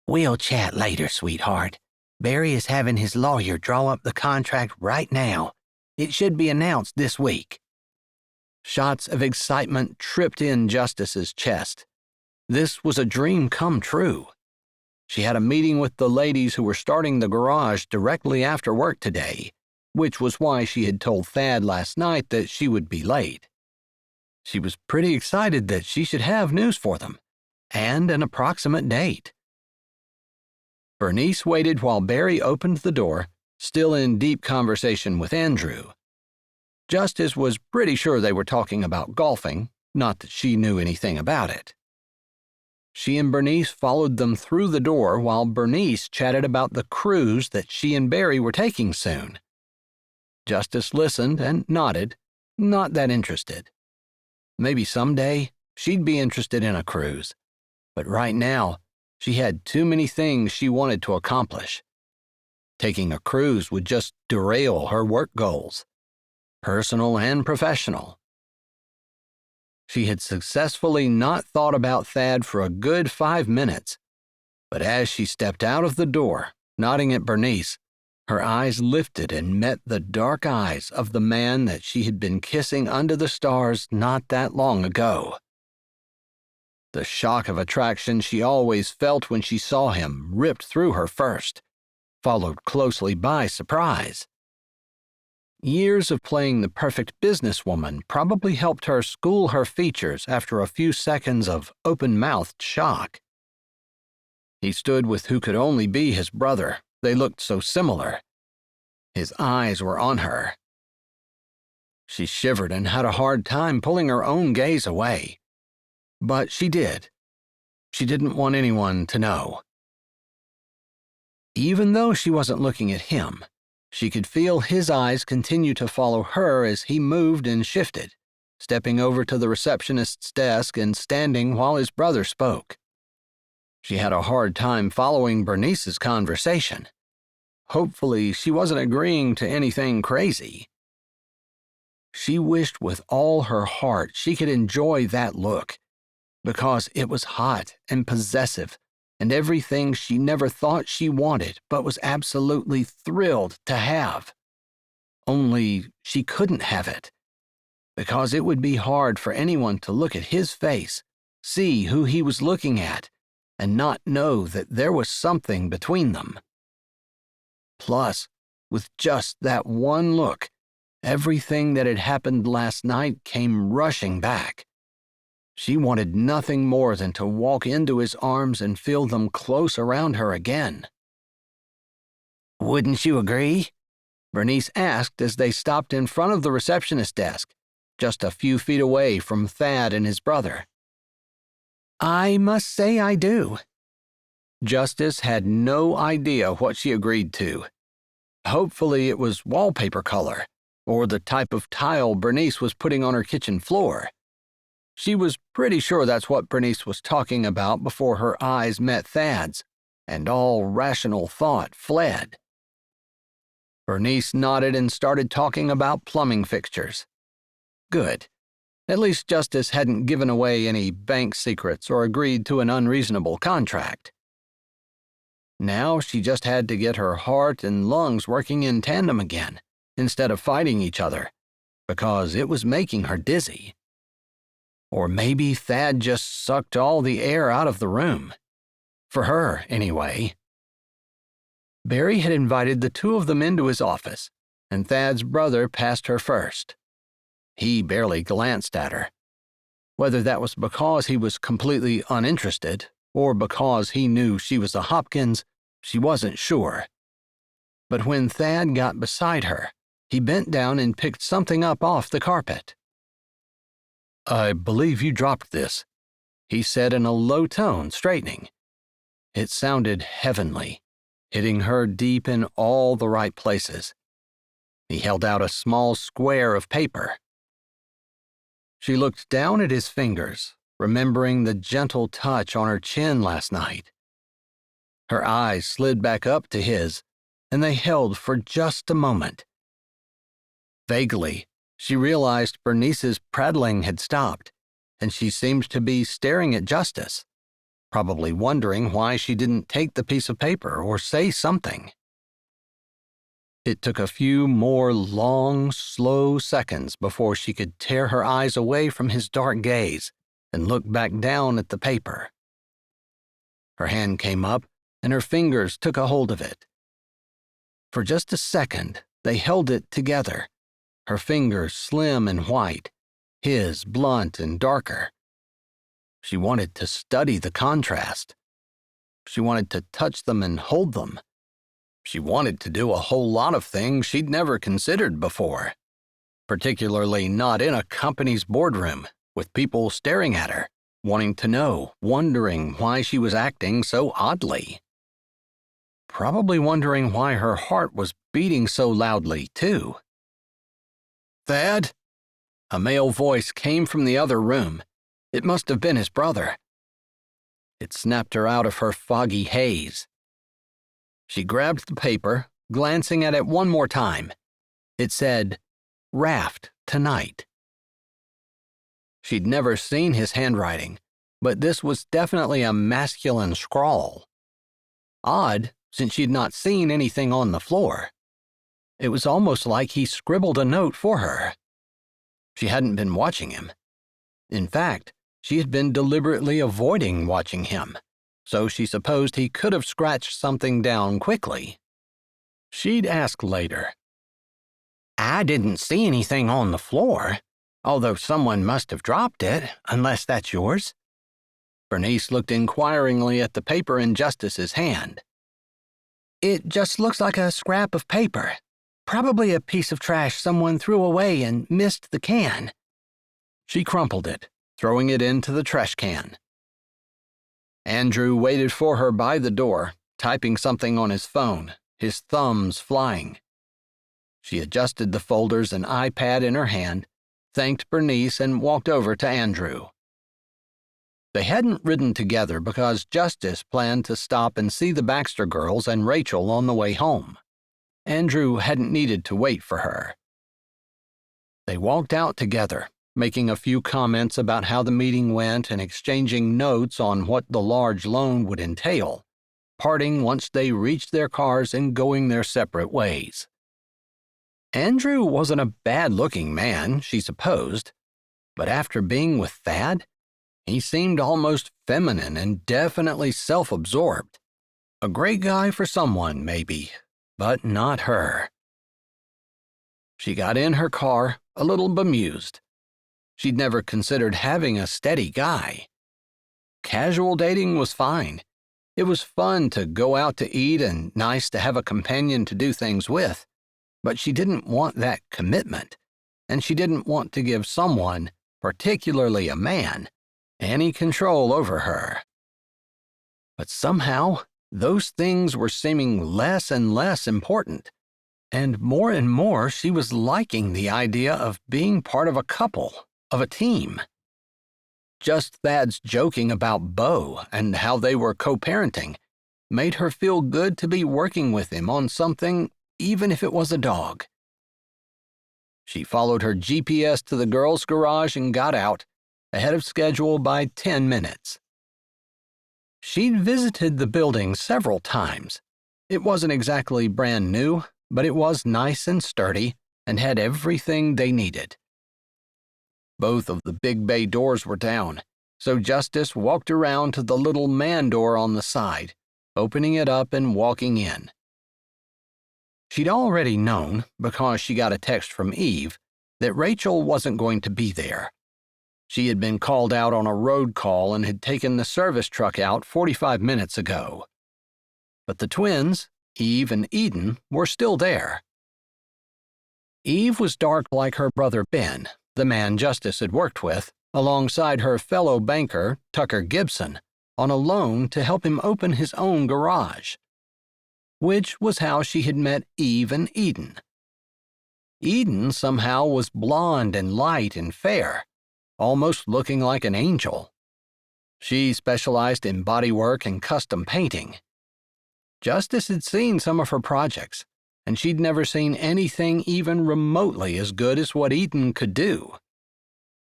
We'll chat later, sweetheart. Barry is having his lawyer draw up the contract right now. It should be announced this week." Shots of excitement tripped in Justice's chest. This was a dream come true. She had a meeting with the ladies who were starting the garage directly after work today, which was why she had told Thad last night that she would be late. She was pretty excited that she should have news for them, and an approximate date. Bernice waited while Barry opened the door, still in deep conversation with Andrew. Justice was pretty sure they were talking about golfing, not that she knew anything about it. She and Bernice followed them through the door while Bernice chatted about the cruise that she and Barry were taking soon. Justice listened and nodded, not that interested. Maybe someday she'd be interested in a cruise, but right now she had too many things she wanted to accomplish. Taking a cruise would just derail her work goals, personal and professional. She had successfully not thought about Thad for a good 5 minutes, but as she stepped out of the door, nodding at Bernice, her eyes lifted and met the dark eyes of the man that she had been kissing under the stars not that long ago. The shock of attraction she always felt when she saw him ripped through her first, followed closely by surprise. Years of playing the perfect businesswoman probably helped her school her features after a few seconds of open-mouthed shock. He stood with who could only be his brother. They looked so similar. His eyes were on her. She shivered and had a hard time pulling her own gaze away. But she did. She didn't want anyone to know. Even though she wasn't looking at him, she could feel his eyes continue to follow her as he moved and shifted, stepping over to the receptionist's desk and standing while his brother spoke. She had a hard time following Bernice's conversation. Hopefully, she wasn't agreeing to anything crazy. She wished with all her heart she could enjoy that look, because it was hot and possessive and everything she never thought she wanted but was absolutely thrilled to have. Only she couldn't have it, because it would be hard for anyone to look at his face, see who he was looking at, and not know that there was something between them. Plus, with just that one look, everything that had happened last night came rushing back. She wanted nothing more than to walk into his arms and feel them close around her again. "Wouldn't you agree?" Bernice asked as they stopped in front of the receptionist's desk, just a few feet away from Thad and his brother. "I must say I do." Justice had no idea what she agreed to. Hopefully it was wallpaper color, or the type of tile Bernice was putting on her kitchen floor. She was pretty sure that's what Bernice was talking about before her eyes met Thad's, and all rational thought fled. Bernice nodded and started talking about plumbing fixtures. Good. At least Justice hadn't given away any bank secrets or agreed to an unreasonable contract. Now she just had to get her heart and lungs working in tandem again, instead of fighting each other, because it was making her dizzy. Or maybe Thad just sucked all the air out of the room. For her, anyway. Barry had invited the two of them into his office, and Thad's brother passed her first. He barely glanced at her. Whether that was because he was completely uninterested, or because he knew she was a Hopkins, she wasn't sure. But when Thad got beside her, he bent down and picked something up off the carpet. "I believe you dropped this," he said in a low tone, straightening. It sounded heavenly, hitting her deep in all the right places. He held out a small square of paper. She looked down at his fingers, remembering the gentle touch on her chin last night. Her eyes slid back up to his, and they held for just a moment. Vaguely, she realized Bernice's prattling had stopped, and she seemed to be staring at Justice, probably wondering why she didn't take the piece of paper or say something. It took a few more long, slow seconds before she could tear her eyes away from his dark gaze and look back down at the paper. Her hand came up, and her fingers took a hold of it. For just a second, they held it together, her fingers slim and white, his blunt and darker. She wanted to study the contrast. She wanted to touch them and hold them. She wanted to do a whole lot of things she'd never considered before, particularly not in a company's boardroom with people staring at her, wanting to know, wondering why she was acting so oddly. Probably wondering why her heart was beating so loudly, too. "Thad?" A male voice came from the other room. It must have been his brother. It snapped her out of her foggy haze. She grabbed the paper, glancing at it one more time. It said, "Raft tonight." She'd never seen his handwriting, but this was definitely a masculine scrawl. Odd, since she'd not seen anything on the floor. It was almost like he scribbled a note for her. She hadn't been watching him. In fact, she had been deliberately avoiding watching him, so she supposed he could have scratched something down quickly. She'd ask later. "I didn't see anything on the floor, although someone must have dropped it, unless that's yours." Bernice looked inquiringly at the paper in Justice's hand. "It just looks like a scrap of paper. Probably a piece of trash someone threw away and missed the can." She crumpled it, throwing it into the trash can. Andrew waited for her by the door, typing something on his phone, his thumbs flying. She adjusted the folders and iPad in her hand, thanked Bernice, and walked over to Andrew. They hadn't ridden together because Justice planned to stop and see the Baxter girls and Rachel on the way home. Andrew hadn't needed to wait for her. They walked out together, making a few comments about how the meeting went and exchanging notes on what the large loan would entail, parting once they reached their cars and going their separate ways. Andrew wasn't a bad-looking man, she supposed, but after being with Thad, he seemed almost feminine and definitely self-absorbed. A great guy for someone, maybe, but not her. She got in her car, a little bemused. She'd never considered having a steady guy. Casual dating was fine. It was fun to go out to eat and nice to have a companion to do things with, but she didn't want that commitment, and she didn't want to give someone, particularly a man, any control over her. But somehow, those things were seeming less and less important, and more she was liking the idea of being part of a couple, of a team. Just Thad's joking about Beau and how they were co-parenting made her feel good to be working with him on something, even if it was a dog. She followed her GPS to the girls' garage and got out, ahead of schedule by 10 minutes. She'd visited the building several times. It wasn't exactly brand new, but it was nice and sturdy and had everything they needed. Both of the big bay doors were down, so Justice walked around to the little man door on the side, opening it up and walking in. She'd already known, because she got a text from Eve, that Rachel wasn't going to be there. She had been called out on a road call and had taken the service truck out 45 minutes ago. But the twins, Eve and Eden, were still there. Eve was dark like her brother Ben, the man Justice had worked with, alongside her fellow banker, Tucker Gibson, on a loan to help him open his own garage, which was how she had met Eve and Eden. Eden somehow was blonde and light and fair, almost looking like an angel. She specialized in bodywork and custom painting. Justice had seen some of her projects, and she'd never seen anything even remotely as good as what Eden could do.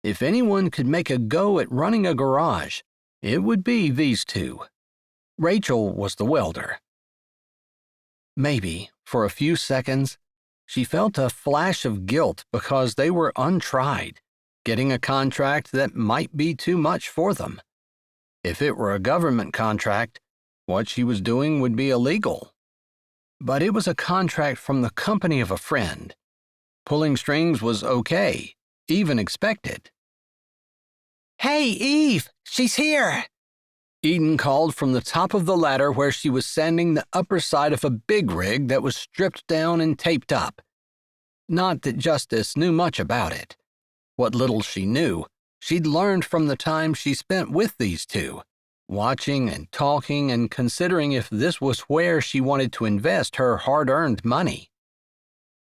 If anyone could make a go at running a garage, it would be these two. Rachel was the welder. Maybe, for a few seconds, she felt a flash of guilt because they were untried, getting a contract that might be too much for them. If it were a government contract, what she was doing would be illegal. But it was a contract from the company of a friend. Pulling strings was okay, even expected. "Hey, Eve, she's here!" Eden called from the top of the ladder where she was sanding the upper side of a big rig that was stripped down and taped up. Not that Justice knew much about it. What little she knew, she'd learned from the time she spent with these two, watching and talking and considering if this was where she wanted to invest her hard-earned money.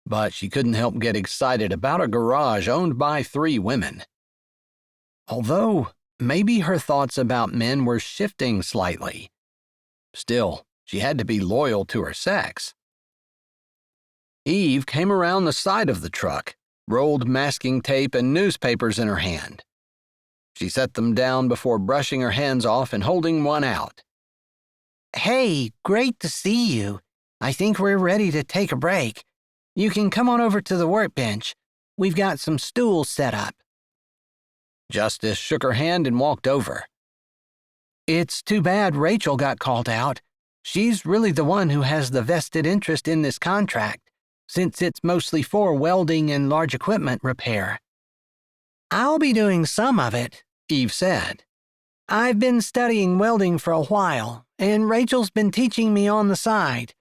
But she couldn't help get excited about a garage owned by 3 women. Although, maybe her thoughts about men were shifting slightly. Still, she had to be loyal to her sex. Eve came around the side of the truck, rolled masking tape and newspapers in her hand. She set them down before brushing her hands off and holding one out. "Hey, great to see you. I think we're ready to take a break. You can come on over to the workbench. We've got some stools set up." Justice shook her hand and walked over. "It's too bad Rachel got called out. She's really the one who has the vested interest in this contract, since it's mostly for welding and large equipment repair." "I'll be doing some of it," Eve said. "I've been studying welding for a while, and Rachel's been teaching me on the side.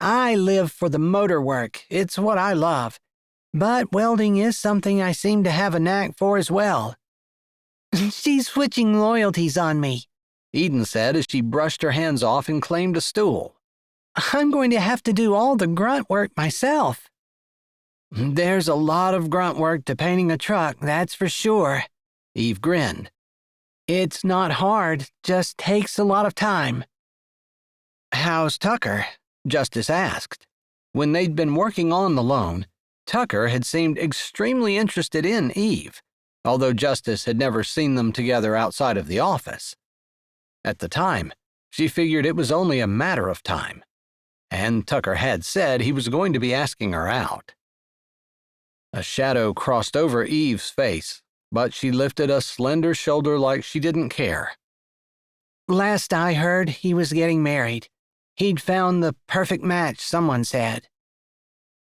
I live for the motor work. It's what I love. But welding is something I seem to have a knack for as well." "She's switching loyalties on me," Eden said as she brushed her hands off and claimed a stool. "I'm going to have to do all the grunt work myself." "There's a lot of grunt work to painting a truck, that's for sure," Eve grinned. "It's not hard, just takes a lot of time." "How's Tucker?" Justice asked. When they'd been working on the loan, Tucker had seemed extremely interested in Eve, although Justice had never seen them together outside of the office. At the time, she figured it was only a matter of time, and Tucker had said he was going to be asking her out. A shadow crossed over Eve's face, but she lifted a slender shoulder like she didn't care. "Last I heard, he was getting married. He'd found the perfect match, someone said."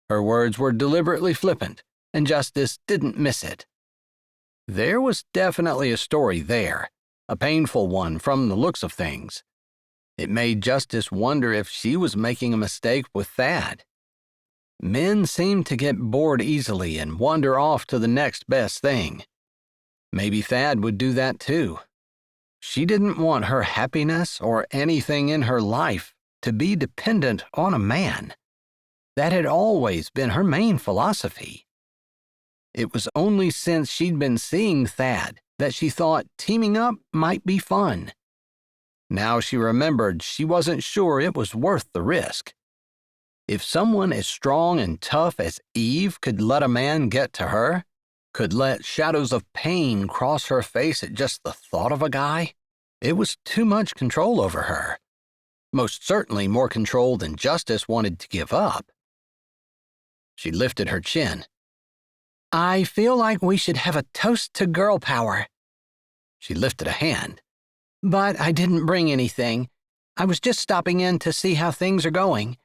Her words were deliberately flippant, and Justice didn't miss it. There was definitely a story there, a painful one from the looks of things. It made Justice wonder if she was making a mistake with Thad. Men seem to get bored easily and wander off to the next best thing. Maybe Thad would do that too. She didn't want her happiness or anything in her life to be dependent on a man. That had always been her main philosophy. It was only since she'd been seeing Thad that she thought teaming up might be fun. Now she remembered she wasn't sure it was worth the risk. If someone as strong and tough as Eve could let a man get to her, could let shadows of pain cross her face at just the thought of a guy, it was too much control over her. Most certainly more control than Justice wanted to give up. She lifted her chin. "I feel like we should have a toast to girl power." She lifted a hand. "But I didn't bring anything. I was just stopping in to see how things are going.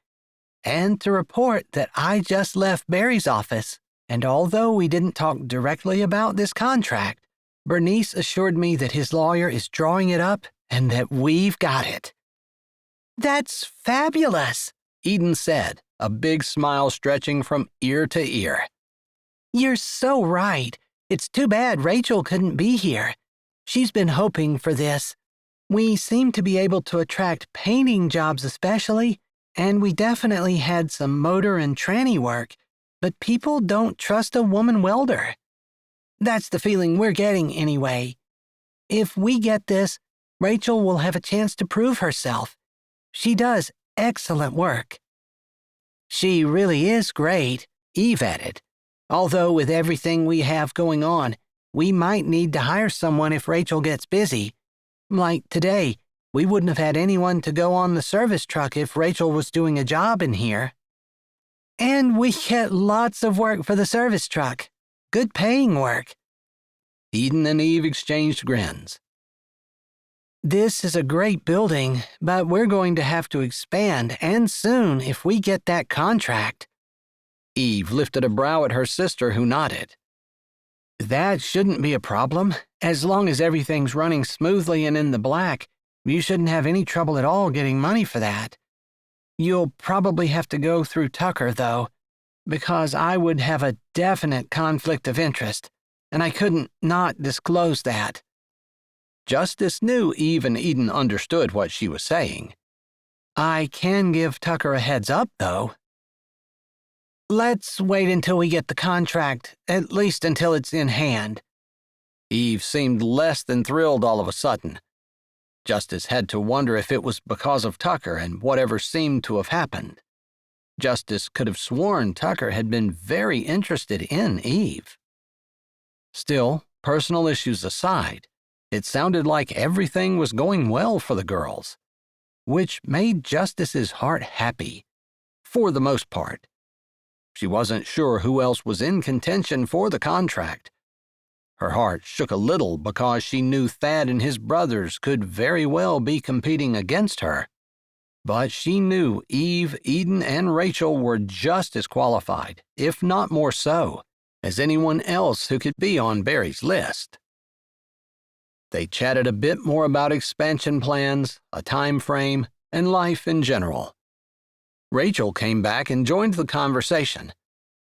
And to report that I just left Barry's office, and although we didn't talk directly about this contract, Bernice assured me that his lawyer is drawing it up and that we've got it." "That's fabulous," Eden said, a big smile stretching from ear to ear. "You're so right. It's too bad Rachel couldn't be here. She's been hoping for this. We seem to be able to attract painting jobs especially, and we definitely had some motor and tranny work, but people don't trust a woman welder. That's the feeling we're getting anyway. If we get this, Rachel will have a chance to prove herself. She does excellent work." "She really is great," Eve added. "Although with everything we have going on, we might need to hire someone if Rachel gets busy. Like today, we wouldn't have had anyone to go on the service truck if Rachel was doing a job in here. And we get lots of work for the service truck. Good paying work." Eden and Eve exchanged grins. "This is a great building, but we're going to have to expand, and soon, if we get that contract." Eve lifted a brow at her sister, who nodded. "That shouldn't be a problem. As long as everything's running smoothly and in the black, you shouldn't have any trouble at all getting money for that. You'll probably have to go through Tucker, though, because I would have a definite conflict of interest, and I couldn't not disclose that." Justice knew Eve and Eden understood what she was saying. "I can give Tucker a heads up, though." "Let's wait until we get the contract, at least until it's in hand." Eve seemed less than thrilled all of a sudden. Justice had to wonder if it was because of Tucker and whatever seemed to have happened. Justice could have sworn Tucker had been very interested in Eve. Still, personal issues aside, it sounded like everything was going well for the girls, which made Justice's heart happy, for the most part. She wasn't sure who else was in contention for the contract. Her heart shook a little because she knew Thad and his brothers could very well be competing against her. But she knew Eve, Eden, and Rachel were just as qualified, if not more so, as anyone else who could be on Barry's list. They chatted a bit more about expansion plans, a time frame, and life in general. Rachel came back and joined the conversation.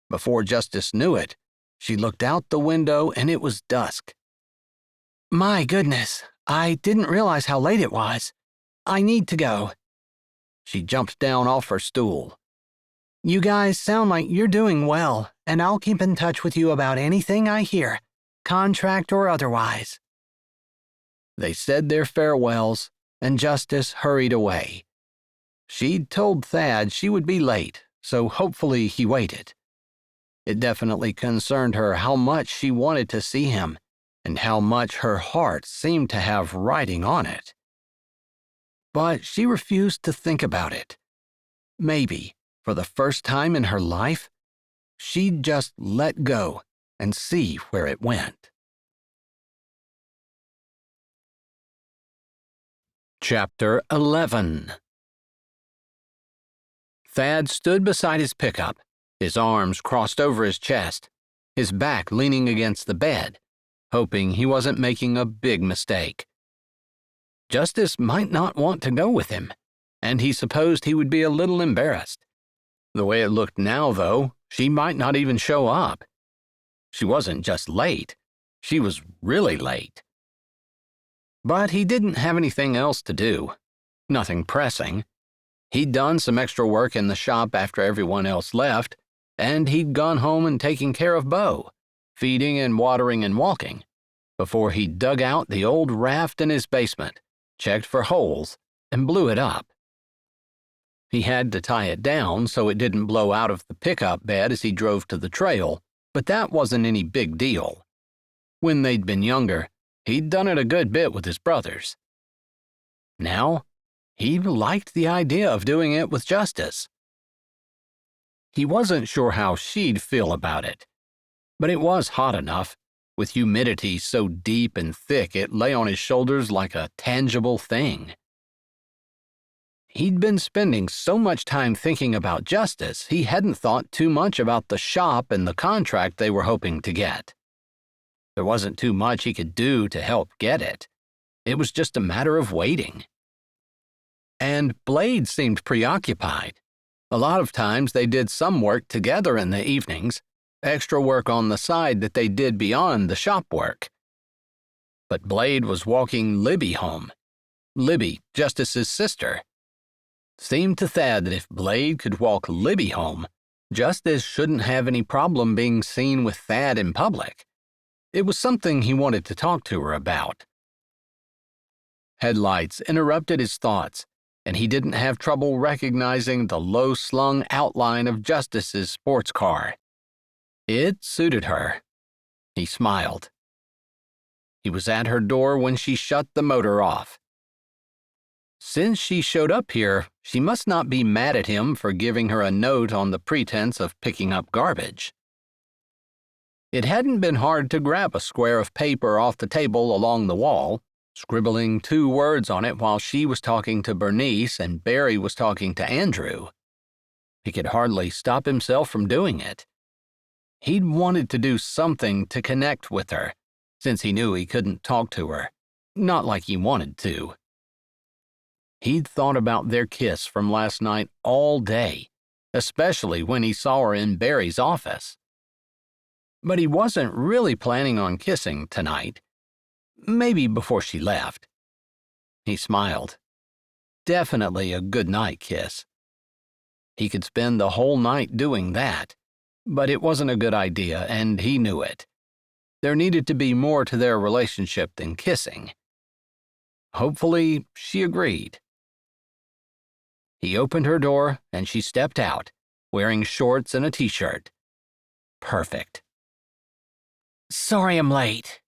Before Justice knew it, she looked out the window and it was dusk. "My goodness, I didn't realize how late it was. I need to go." She jumped down off her stool. "You guys sound like you're doing well, and I'll keep in touch with you about anything I hear, contract or otherwise." They said their farewells, and Justice hurried away. She'd told Thad she would be late, so hopefully he waited. It definitely concerned her how much she wanted to see him, and how much her heart seemed to have writing on it. But she refused to think about it. Maybe, for the first time in her life, she'd just let go and see where it went. Chapter 11. Thad stood beside his pickup, his arms crossed over his chest, his back leaning against the bed, hoping he wasn't making a big mistake. Justice might not want to go with him, and he supposed he would be a little embarrassed. The way it looked now, though, she might not even show up. She wasn't just late, she was really late. But he didn't have anything else to do, nothing pressing. He'd done some extra work in the shop after everyone else left, and he'd gone home and taken care of Bo, feeding and watering and walking, before he dug out the old raft in his basement, checked for holes, and blew it up. He had to tie it down so it didn't blow out of the pickup bed as he drove to the trail, but that wasn't any big deal. When they'd been younger, he'd done it a good bit with his brothers. Now, he liked the idea of doing it with Justice. He wasn't sure how she'd feel about it, but it was hot enough, with humidity so deep and thick it lay on his shoulders like a tangible thing. He'd been spending so much time thinking about Justice, he hadn't thought too much about the shop and the contract they were hoping to get. There wasn't too much he could do to help get it. It was just a matter of waiting. And Blade seemed preoccupied. A lot of times they did some work together in the evenings, extra work on the side that they did beyond the shop work. But Blade was walking Libby home. Libby, Justice's sister. Seemed to Thad that if Blade could walk Libby home, Justice shouldn't have any problem being seen with Thad in public. It was something he wanted to talk to her about. Headlights interrupted his thoughts, and he didn't have trouble recognizing the low-slung outline of Justice's sports car. It suited her. He smiled. He was at her door when she shut the motor off. Since she showed up here, she must not be mad at him for giving her a note on the pretense of picking up garbage. It hadn't been hard to grab a square of paper off the table along the wall, scribbling 2 words on it while she was talking to Bernice and Barry was talking to Andrew. He could hardly stop himself from doing it. He'd wanted to do something to connect with her, since he knew he couldn't talk to her, not like he wanted to. He'd thought about their kiss from last night all day, especially when he saw her in Barry's office. But he wasn't really planning on kissing tonight. Maybe before she left. He smiled. Definitely a good-night kiss. He could spend the whole night doing that, but it wasn't a good idea, and he knew it. There needed to be more to their relationship than kissing. Hopefully, she agreed. He opened her door, and she stepped out, wearing shorts and a t-shirt. Perfect. Sorry I'm late.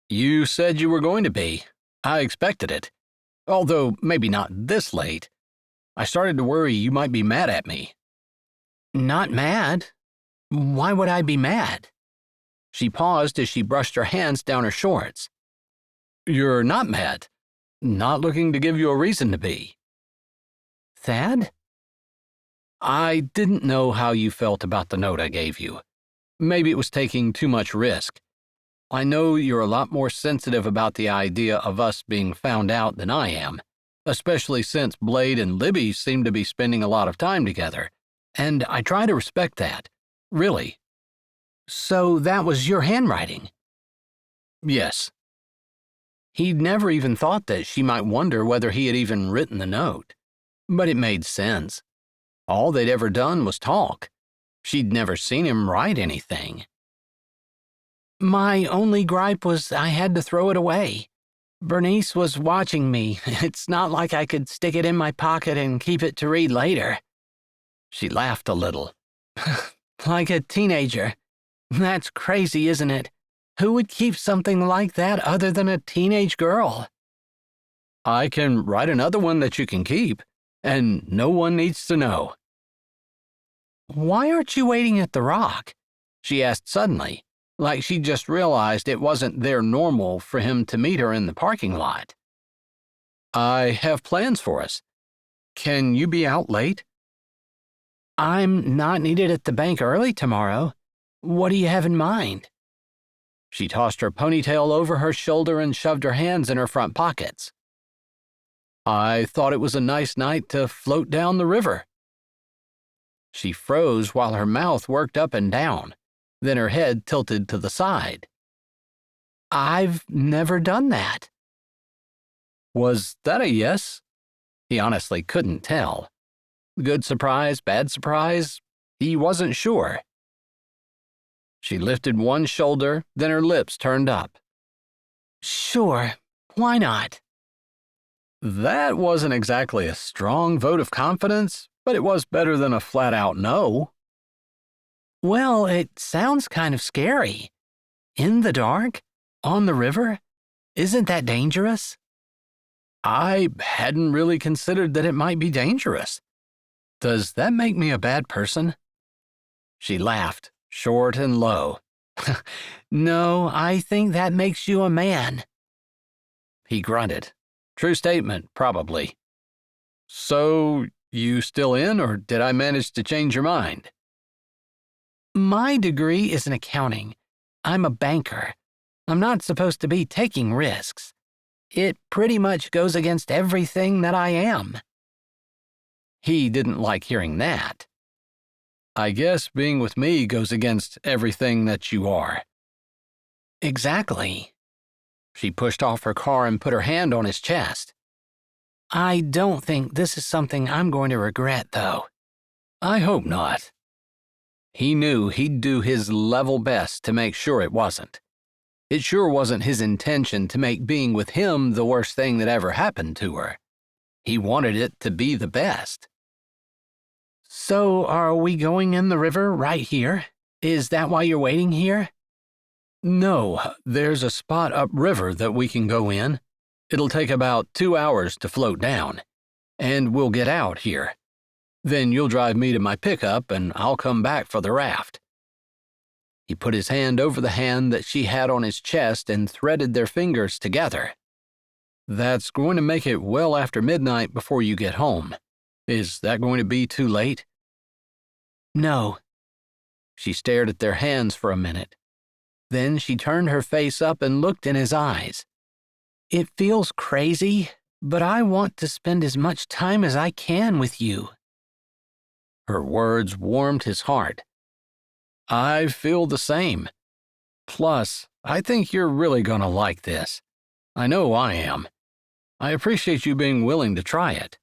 You said you were going to be. I expected it. Although maybe not this late. I started to worry you might be mad at me. Not mad. Why would I be mad? She paused as she brushed her hands down her shorts. You're not mad. Not looking to give you a reason to be. Thad? I didn't know how you felt about the note I gave you. Maybe it was taking too much risk. I know you're a lot more sensitive about the idea of us being found out than I am, especially since Blade and Libby seem to be spending a lot of time together, and I try to respect that, really. So that was your handwriting? Yes. He'd never even thought that she might wonder whether he had even written the note. But it made sense. All they'd ever done was talk. She'd never seen him write anything. My only gripe was I had to throw it away. Bernice was watching me. It's not like I could stick it in my pocket and keep it to read later. She laughed a little. Like a teenager. That's crazy, isn't it? Who would keep something like that other than a teenage girl? I can write another one that you can keep, and no one needs to know. Why aren't you waiting at the Rock? She asked suddenly, like she just realized it wasn't their normal for him to meet her in the parking lot. I have plans for us. Can you be out late? I'm not needed at the bank early tomorrow. What do you have in mind? She tossed her ponytail over her shoulder and shoved her hands in her front pockets. I thought it was a nice night to float down the river. She froze while her mouth worked up and down, then her head tilted to the side. I've never done that. Was that a yes? He honestly couldn't tell. Good surprise, bad surprise? He wasn't sure. She lifted one shoulder, then her lips turned up. Sure, why not? That wasn't exactly a strong vote of confidence, but it was better than a flat-out no. Well, it sounds kind of scary. In the dark? On the river? Isn't that dangerous? I hadn't really considered that it might be dangerous. Does that make me a bad person? She laughed, short and low. No, I think that makes you a man. He grunted. True statement, probably. So, you still in, or did I manage to change your mind? My degree is in accounting. I'm a banker. I'm not supposed to be taking risks. It pretty much goes against everything that I am." He didn't like hearing that. "I guess being with me goes against everything that you are." "Exactly." She pushed off her car and put her hand on his chest. "I don't think this is something I'm going to regret, though." "I hope not." He knew he'd do his level best to make sure it wasn't. It sure wasn't his intention to make being with him the worst thing that ever happened to her. He wanted it to be the best. "So are we going in the river right here? Is that why you're waiting here?" "No, there's a spot upriver that we can go in. It'll take about 2 hours to float down, and we'll get out here. Then you'll drive me to my pickup, and I'll come back for the raft." He put his hand over the hand that she had on his chest and threaded their fingers together. "That's going to make it well after midnight before you get home. Is that going to be too late?" "No." She stared at their hands for a minute. Then she turned her face up and looked in his eyes. "It feels crazy, but I want to spend as much time as I can with you." Her words warmed his heart. "I feel the same. Plus, I think you're really gonna like this. I know I am. I appreciate you being willing to try it."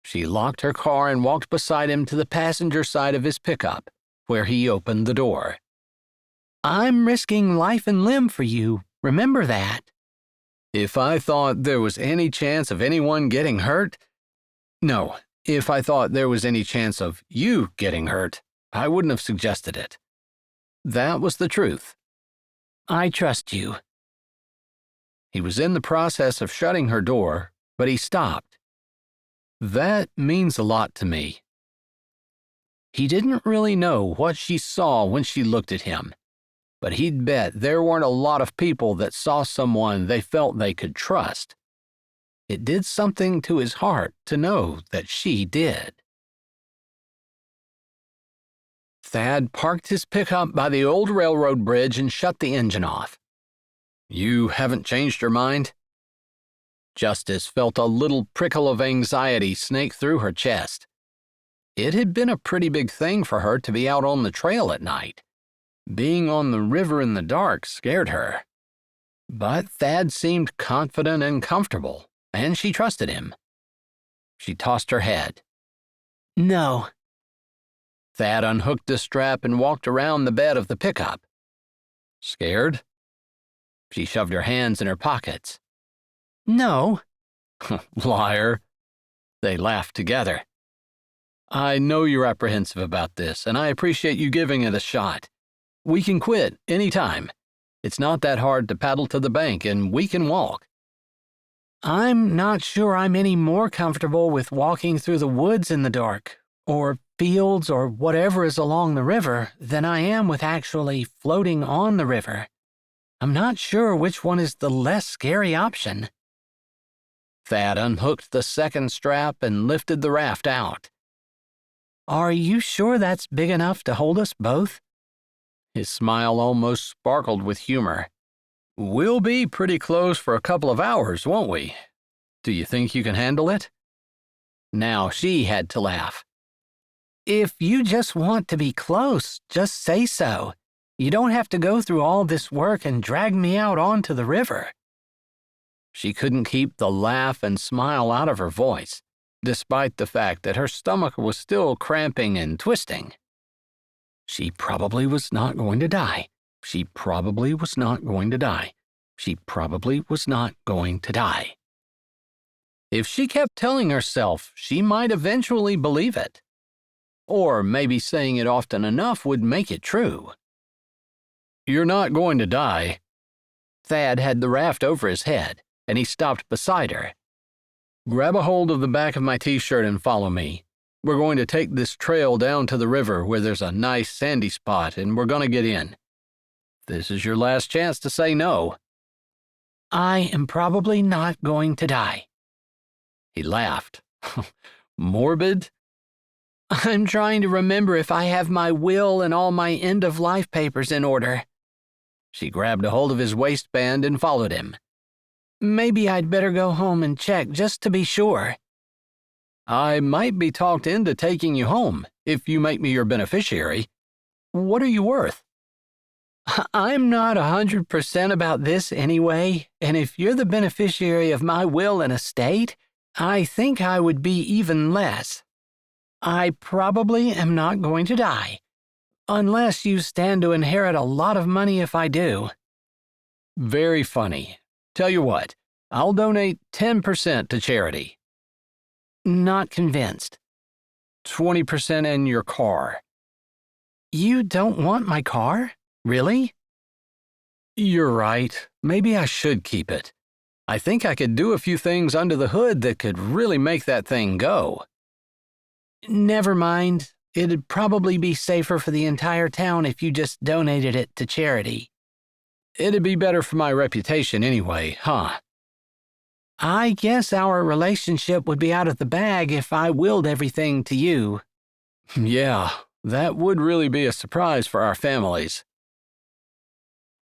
She locked her car and walked beside him to the passenger side of his pickup, where he opened the door. "I'm risking life and limb for you. Remember that." "If I thought there was any chance of anyone getting hurt? No, if I thought there was any chance of you getting hurt, I wouldn't have suggested it." That was the truth. "I trust you." He was in the process of shutting her door, but he stopped. "That means a lot to me." He didn't really know what she saw when she looked at him, but he'd bet there weren't a lot of people that saw someone they felt they could trust. It did something to his heart to know that she did. Thad parked his pickup by the old railroad bridge and shut the engine off. "You haven't changed your mind?" Justice felt a little prickle of anxiety snake through her chest. It had been a pretty big thing for her to be out on the trail at night. Being on the river in the dark scared her. But Thad seemed confident and comfortable, and she trusted him. She tossed her head. "No." Thad unhooked the strap and walked around the bed of the pickup. "Scared?" She shoved her hands in her pockets. "No." "Liar." They laughed together. "I know you're apprehensive about this, and I appreciate you giving it a shot. We can quit any time. It's not that hard to paddle to the bank, and we can walk." "I'm not sure I'm any more comfortable with walking through the woods in the dark, or fields, or whatever is along the river, than I am with actually floating on the river. I'm not sure which one is the less scary option." Thad unhooked the second strap and lifted the raft out. "Are you sure that's big enough to hold us both?" His smile almost sparkled with humor. "We'll be pretty close for a couple of hours, won't we? Do you think you can handle it?" Now she had to laugh. "If you just want to be close, just say so. You don't have to go through all this work and drag me out onto the river." She couldn't keep the laugh and smile out of her voice, despite the fact that her stomach was still cramping and twisting. She probably was not going to die. She probably was not going to die. She probably was not going to die. If she kept telling herself, she might eventually believe it. Or maybe saying it often enough would make it true. "You're not going to die." Thad had the raft over his head, and he stopped beside her. "Grab a hold of the back of my t-shirt and follow me. We're going to take this trail down to the river where there's a nice sandy spot, and we're going to get in. This is your last chance to say no." "I am probably not going to die." He laughed. "Morbid?" "I'm trying to remember if I have my will and all my end-of-life papers in order." She grabbed a hold of his waistband and followed him. Maybe I'd better go home and check just to be sure. I might be talked into taking you home if you make me your beneficiary. What are you worth? I'm not 100% about this anyway, and if you're the beneficiary of my will and estate, I think I would be even less. I probably am not going to die, unless you stand to inherit a lot of money if I do. Very funny. Tell you what, I'll donate 10% to charity. Not convinced. 20% in your car. You don't want my car? Really? You're right. Maybe I should keep it. I think I could do a few things under the hood that could really make that thing go. Never mind. It'd probably be safer for the entire town if you just donated it to charity. It'd be better for my reputation anyway, huh? I guess our relationship would be out of the bag if I willed everything to you. Yeah, that would really be a surprise for our families.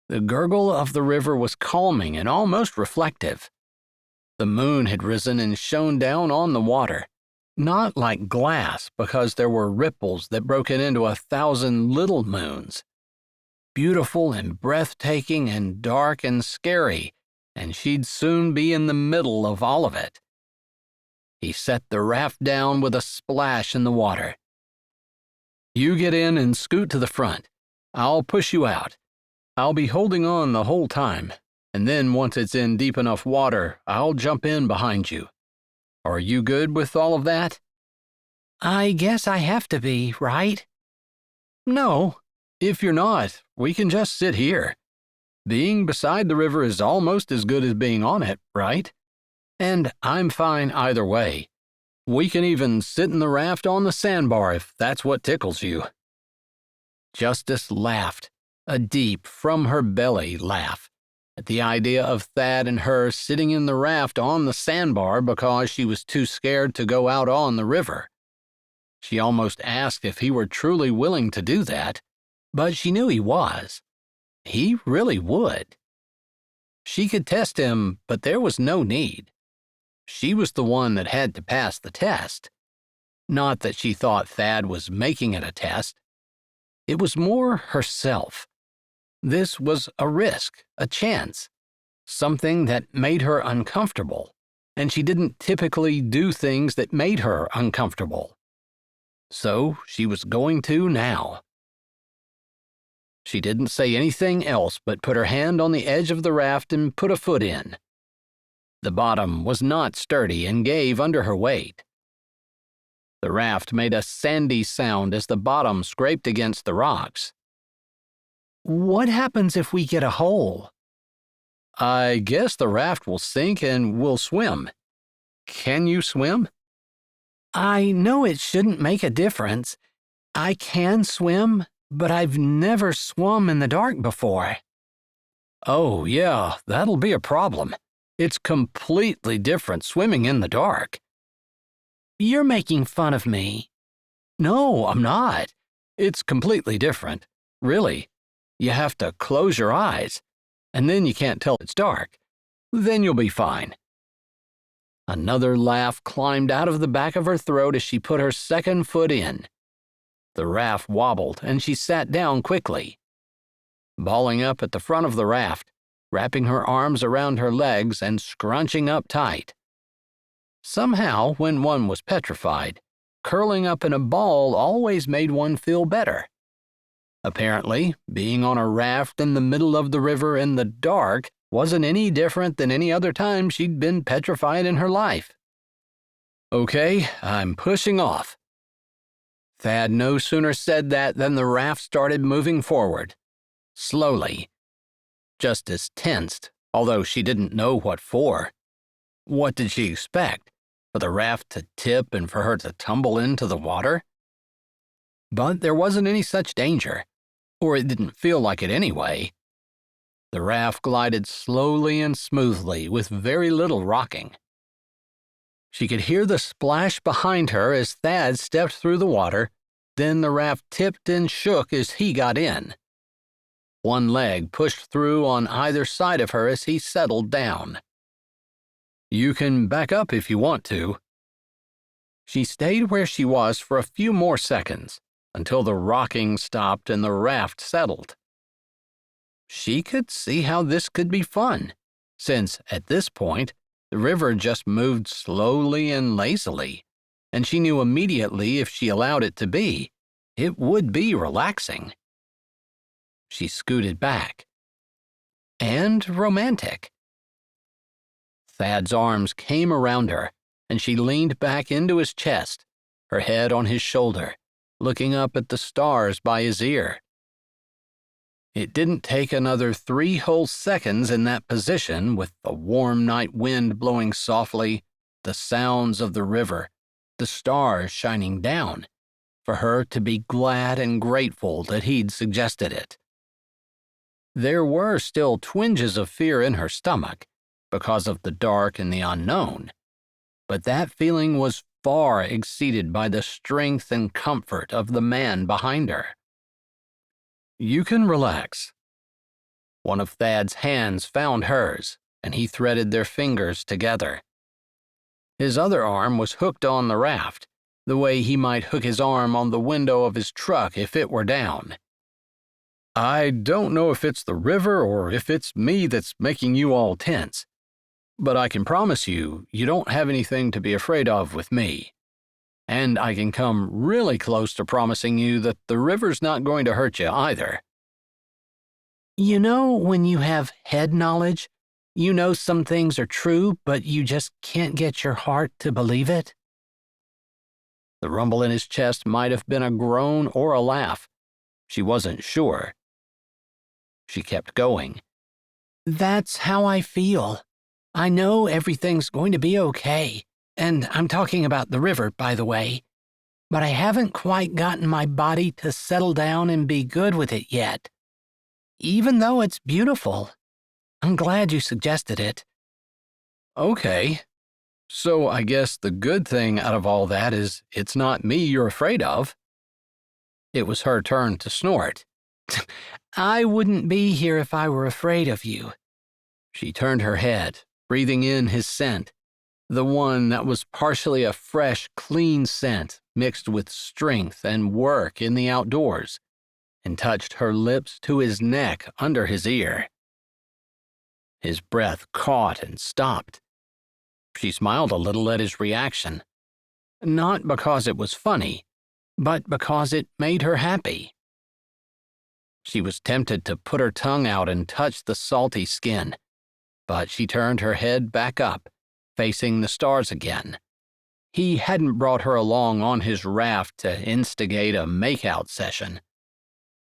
The gurgle of the river was calming and almost reflective. The moon had risen and shone down on the water, not like glass because there were ripples that broke it into 1,000 little moons. Beautiful and breathtaking and dark and scary, and she'd soon be in the middle of all of it. He set the raft down with a splash in the water. You get in and scoot to the front. I'll push you out. I'll be holding on the whole time, and then once it's in deep enough water, I'll jump in behind you. Are you good with all of that? I guess I have to be, right? No. If you're not, we can just sit here. Being beside the river is almost as good as being on it, right? And I'm fine either way. We can even sit in the raft on the sandbar if that's what tickles you. Justice laughed, a deep, from-her-belly laugh, at the idea of Thad and her sitting in the raft on the sandbar because she was too scared to go out on the river. She almost asked if he were truly willing to do that, but she knew he was. He really would. She could test him, but there was no need. She was the one that had to pass the test. Not that she thought Thad was making it a test. It was more herself. This was a risk, a chance, something that made her uncomfortable, and she didn't typically do things that made her uncomfortable. So she was going to now. She didn't say anything else but put her hand on the edge of the raft and put a foot in. The bottom was not sturdy and gave under her weight. The raft made a sandy sound as the bottom scraped against the rocks. What happens if we get a hole? I guess the raft will sink and we'll swim. Can you swim? I know it shouldn't make a difference. I can swim, but I've never swum in the dark before. Oh, yeah, that'll be a problem. It's completely different swimming in the dark. You're making fun of me. No, I'm not. It's completely different. Really. You have to close your eyes, and then you can't tell it's dark. Then you'll be fine. Another laugh climbed out of the back of her throat as she put her second foot in. The raft wobbled, and she sat down quickly. Balling up at the front of the raft, wrapping her arms around her legs and scrunching up tight. Somehow, when one was petrified, curling up in a ball always made one feel better. Apparently, being on a raft in the middle of the river in the dark wasn't any different than any other time she'd been petrified in her life. Okay, I'm pushing off. Thad no sooner said that than the raft started moving forward, slowly, just as tensed, although she didn't know what for. What did she expect? For the raft to tip and for her to tumble into the water? But there wasn't any such danger, or it didn't feel like it anyway. The raft glided slowly and smoothly with very little rocking. She could hear the splash behind her as Thad stepped through the water, then the raft tipped and shook as he got in. one leg pushed through on either side of her as he settled down. "You can back up if you want to." She stayed where she was for a few more seconds, until the rocking stopped and the raft settled. She could see how this could be fun, since, at this point, the river just moved slowly and lazily, and she knew immediately if she allowed it to be, it would be relaxing. She scooted back. And romantic. Thad's arms came around her, and she leaned back into his chest, her head on his shoulder, looking up at the stars by his ear. It didn't take another 3 whole seconds in that position, with the warm night wind blowing softly, the sounds of the river, the stars shining down, for her to be glad and grateful that he'd suggested it. There were still twinges of fear in her stomach because of the dark and the unknown, but that feeling was far exceeded by the strength and comfort of the man behind her. "You can relax." One of Thad's hands found hers, and he threaded their fingers together. His other arm was hooked on the raft, the way he might hook his arm on the window of his truck if it were down. "I don't know if it's the river or if it's me that's making you all tense, but I can promise you, you don't have anything to be afraid of with me. And I can come really close to promising you that the river's not going to hurt you either." You know when you have head knowledge, you know some things are true, but you just can't get your heart to believe it? The rumble in his chest might have been a groan or a laugh. She wasn't sure. She kept going. "That's how I feel. I know everything's going to be okay. And I'm talking about the river, by the way. But I haven't quite gotten my body to settle down and be good with it yet. Even though it's beautiful. I'm glad you suggested it." "Okay. So I guess the good thing out of all that is it's not me you're afraid of." It was her turn to snort. "I wouldn't be here if I were afraid of you." She turned her head, breathing in his scent, the one that was partially a fresh, clean scent mixed with strength and work in the outdoors, and touched her lips to his neck under his ear. His breath caught and stopped. She smiled a little at his reaction, not because it was funny, but because it made her happy. She was tempted to put her tongue out and touch the salty skin, but she turned her head back up, facing the stars again. He hadn't brought her along on his raft to instigate a make-out session.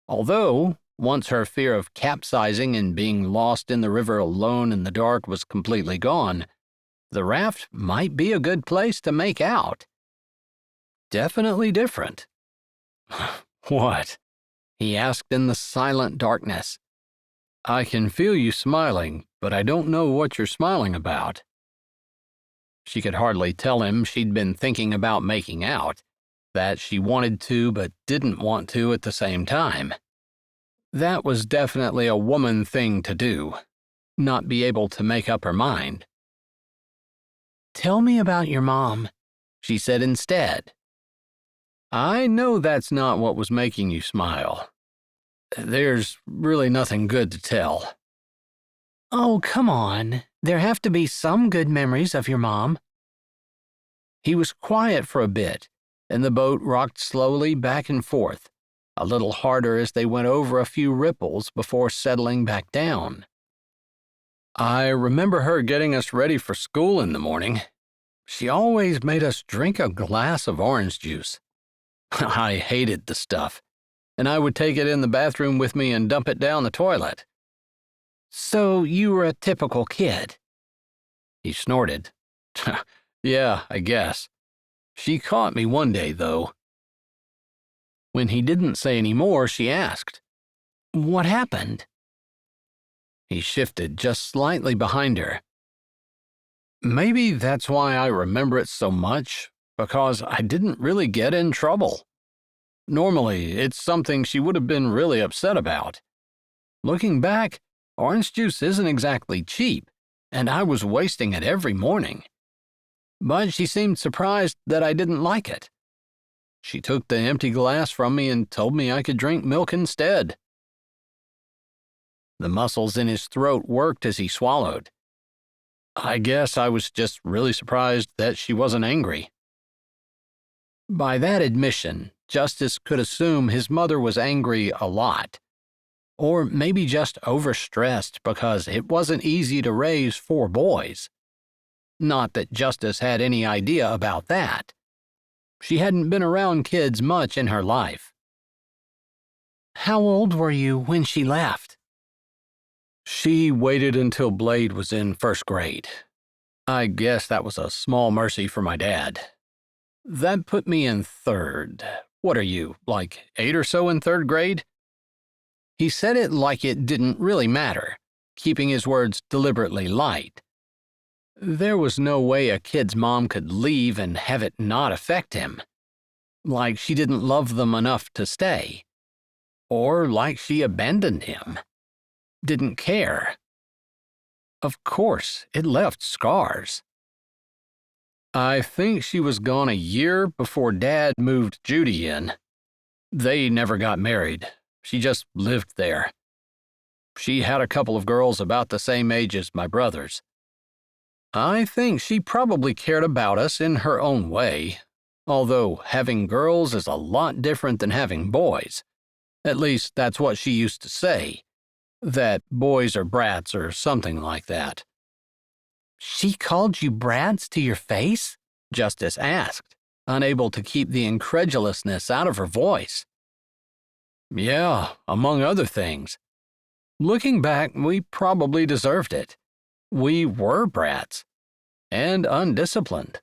Although, once her fear of capsizing and being lost in the river alone in the dark was completely gone, the raft might be a good place to make out. Definitely different. "What?" he asked in the silent darkness. "I can feel you smiling, but I don't know what you're smiling about." She could hardly tell him she'd been thinking about making out, that she wanted to but didn't want to at the same time. That was definitely a woman thing to do, not be able to make up her mind. "Tell me about your mom," she said instead. "I know that's not what was making you smile. There's really nothing good to tell." "Oh, come on. There have to be some good memories of your mom." He was quiet for a bit, and the boat rocked slowly back and forth, a little harder as they went over a few ripples before settling back down. "I remember her getting us ready for school in the morning. She always made us drink a glass of orange juice. I hated the stuff, and I would take it in the bathroom with me and dump it down the toilet." "So you were a typical kid." He snorted. "Yeah, I guess. She caught me one day, though." When he didn't say any more, she asked, "What happened?" He shifted just slightly behind her. "Maybe that's why I remember it so much, because I didn't really get in trouble. Normally, it's something she would have been really upset about. Looking back, orange juice isn't exactly cheap, and I was wasting it every morning. But she seemed surprised that I didn't like it. She took the empty glass from me and told me I could drink milk instead. The muscles in his throat worked as he swallowed. I guess I was just really surprised that she wasn't angry. By that admission, Justice could assume his mother was angry a lot. Or maybe just overstressed because it wasn't easy to raise 4 boys. Not that Justice had any idea about that. She hadn't been around kids much in her life. How old were you when she left? She waited until Blade was in 1st grade. I guess that was a small mercy for my dad. That put me in 3rd. What are you, like 8 or so in 3rd grade? He said it like it didn't really matter, keeping his words deliberately light. There was no way a kid's mom could leave and have it not affect him. Like she didn't love them enough to stay. Or like she abandoned him. Didn't care. Of course, it left scars. I think she was gone a year before Dad moved Judy in. They never got married. She just lived there. She had a couple of girls about the same age as my brothers. I think she probably cared about us in her own way, although having girls is a lot different than having boys. At least that's what she used to say, that boys are brats or something like that. She called you brats to your face? Justice asked, unable to keep the incredulousness out of her voice. Yeah, among other things. Looking back, we probably deserved it. We were brats. And undisciplined.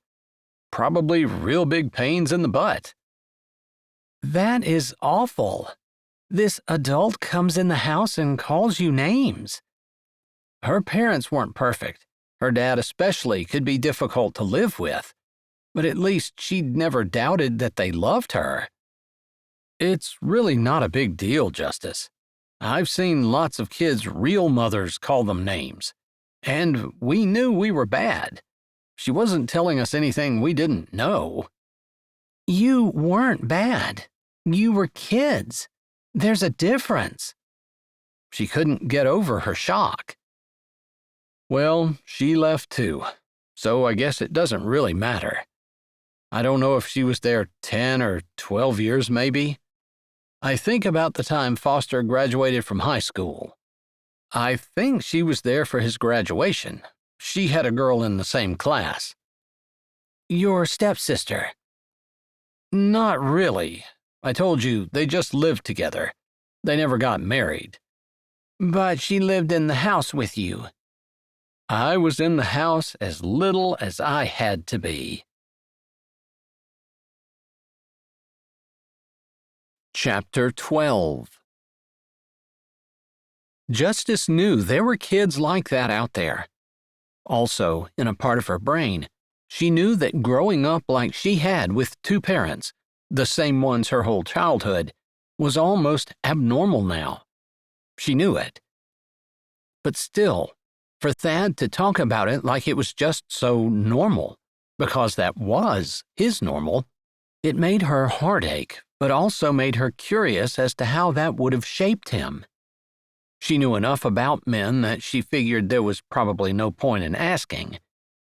Probably real big pains in the butt. That is awful. This adult comes in the house and calls you names. Her parents weren't perfect. Her dad especially could be difficult to live with. But at least she'd never doubted that they loved her. It's really not a big deal, Justice. I've seen lots of kids' real mothers call them names. And we knew we were bad. She wasn't telling us anything we didn't know. You weren't bad. You were kids. There's a difference. She couldn't get over her shock. Well, she left too, so I guess it doesn't really matter. I don't know if she was there 10 or 12 years maybe. I think about the time Foster graduated from high school. I think she was there for his graduation. She had a girl in the same class. Your stepsister? Not really. I told you, they just lived together. They never got married. But she lived in the house with you. I was in the house as little as I had to be. Chapter 12. Justice knew there were kids like that out there. Also, in a part of her brain, she knew that growing up like she had with 2 parents, the same ones her whole childhood, was almost abnormal now. She knew it. But still, for Thad to talk about it like it was just so normal, because that was his normal, it made her heart ache, but also made her curious as to how that would have shaped him. She knew enough about men that she figured there was probably no point in asking.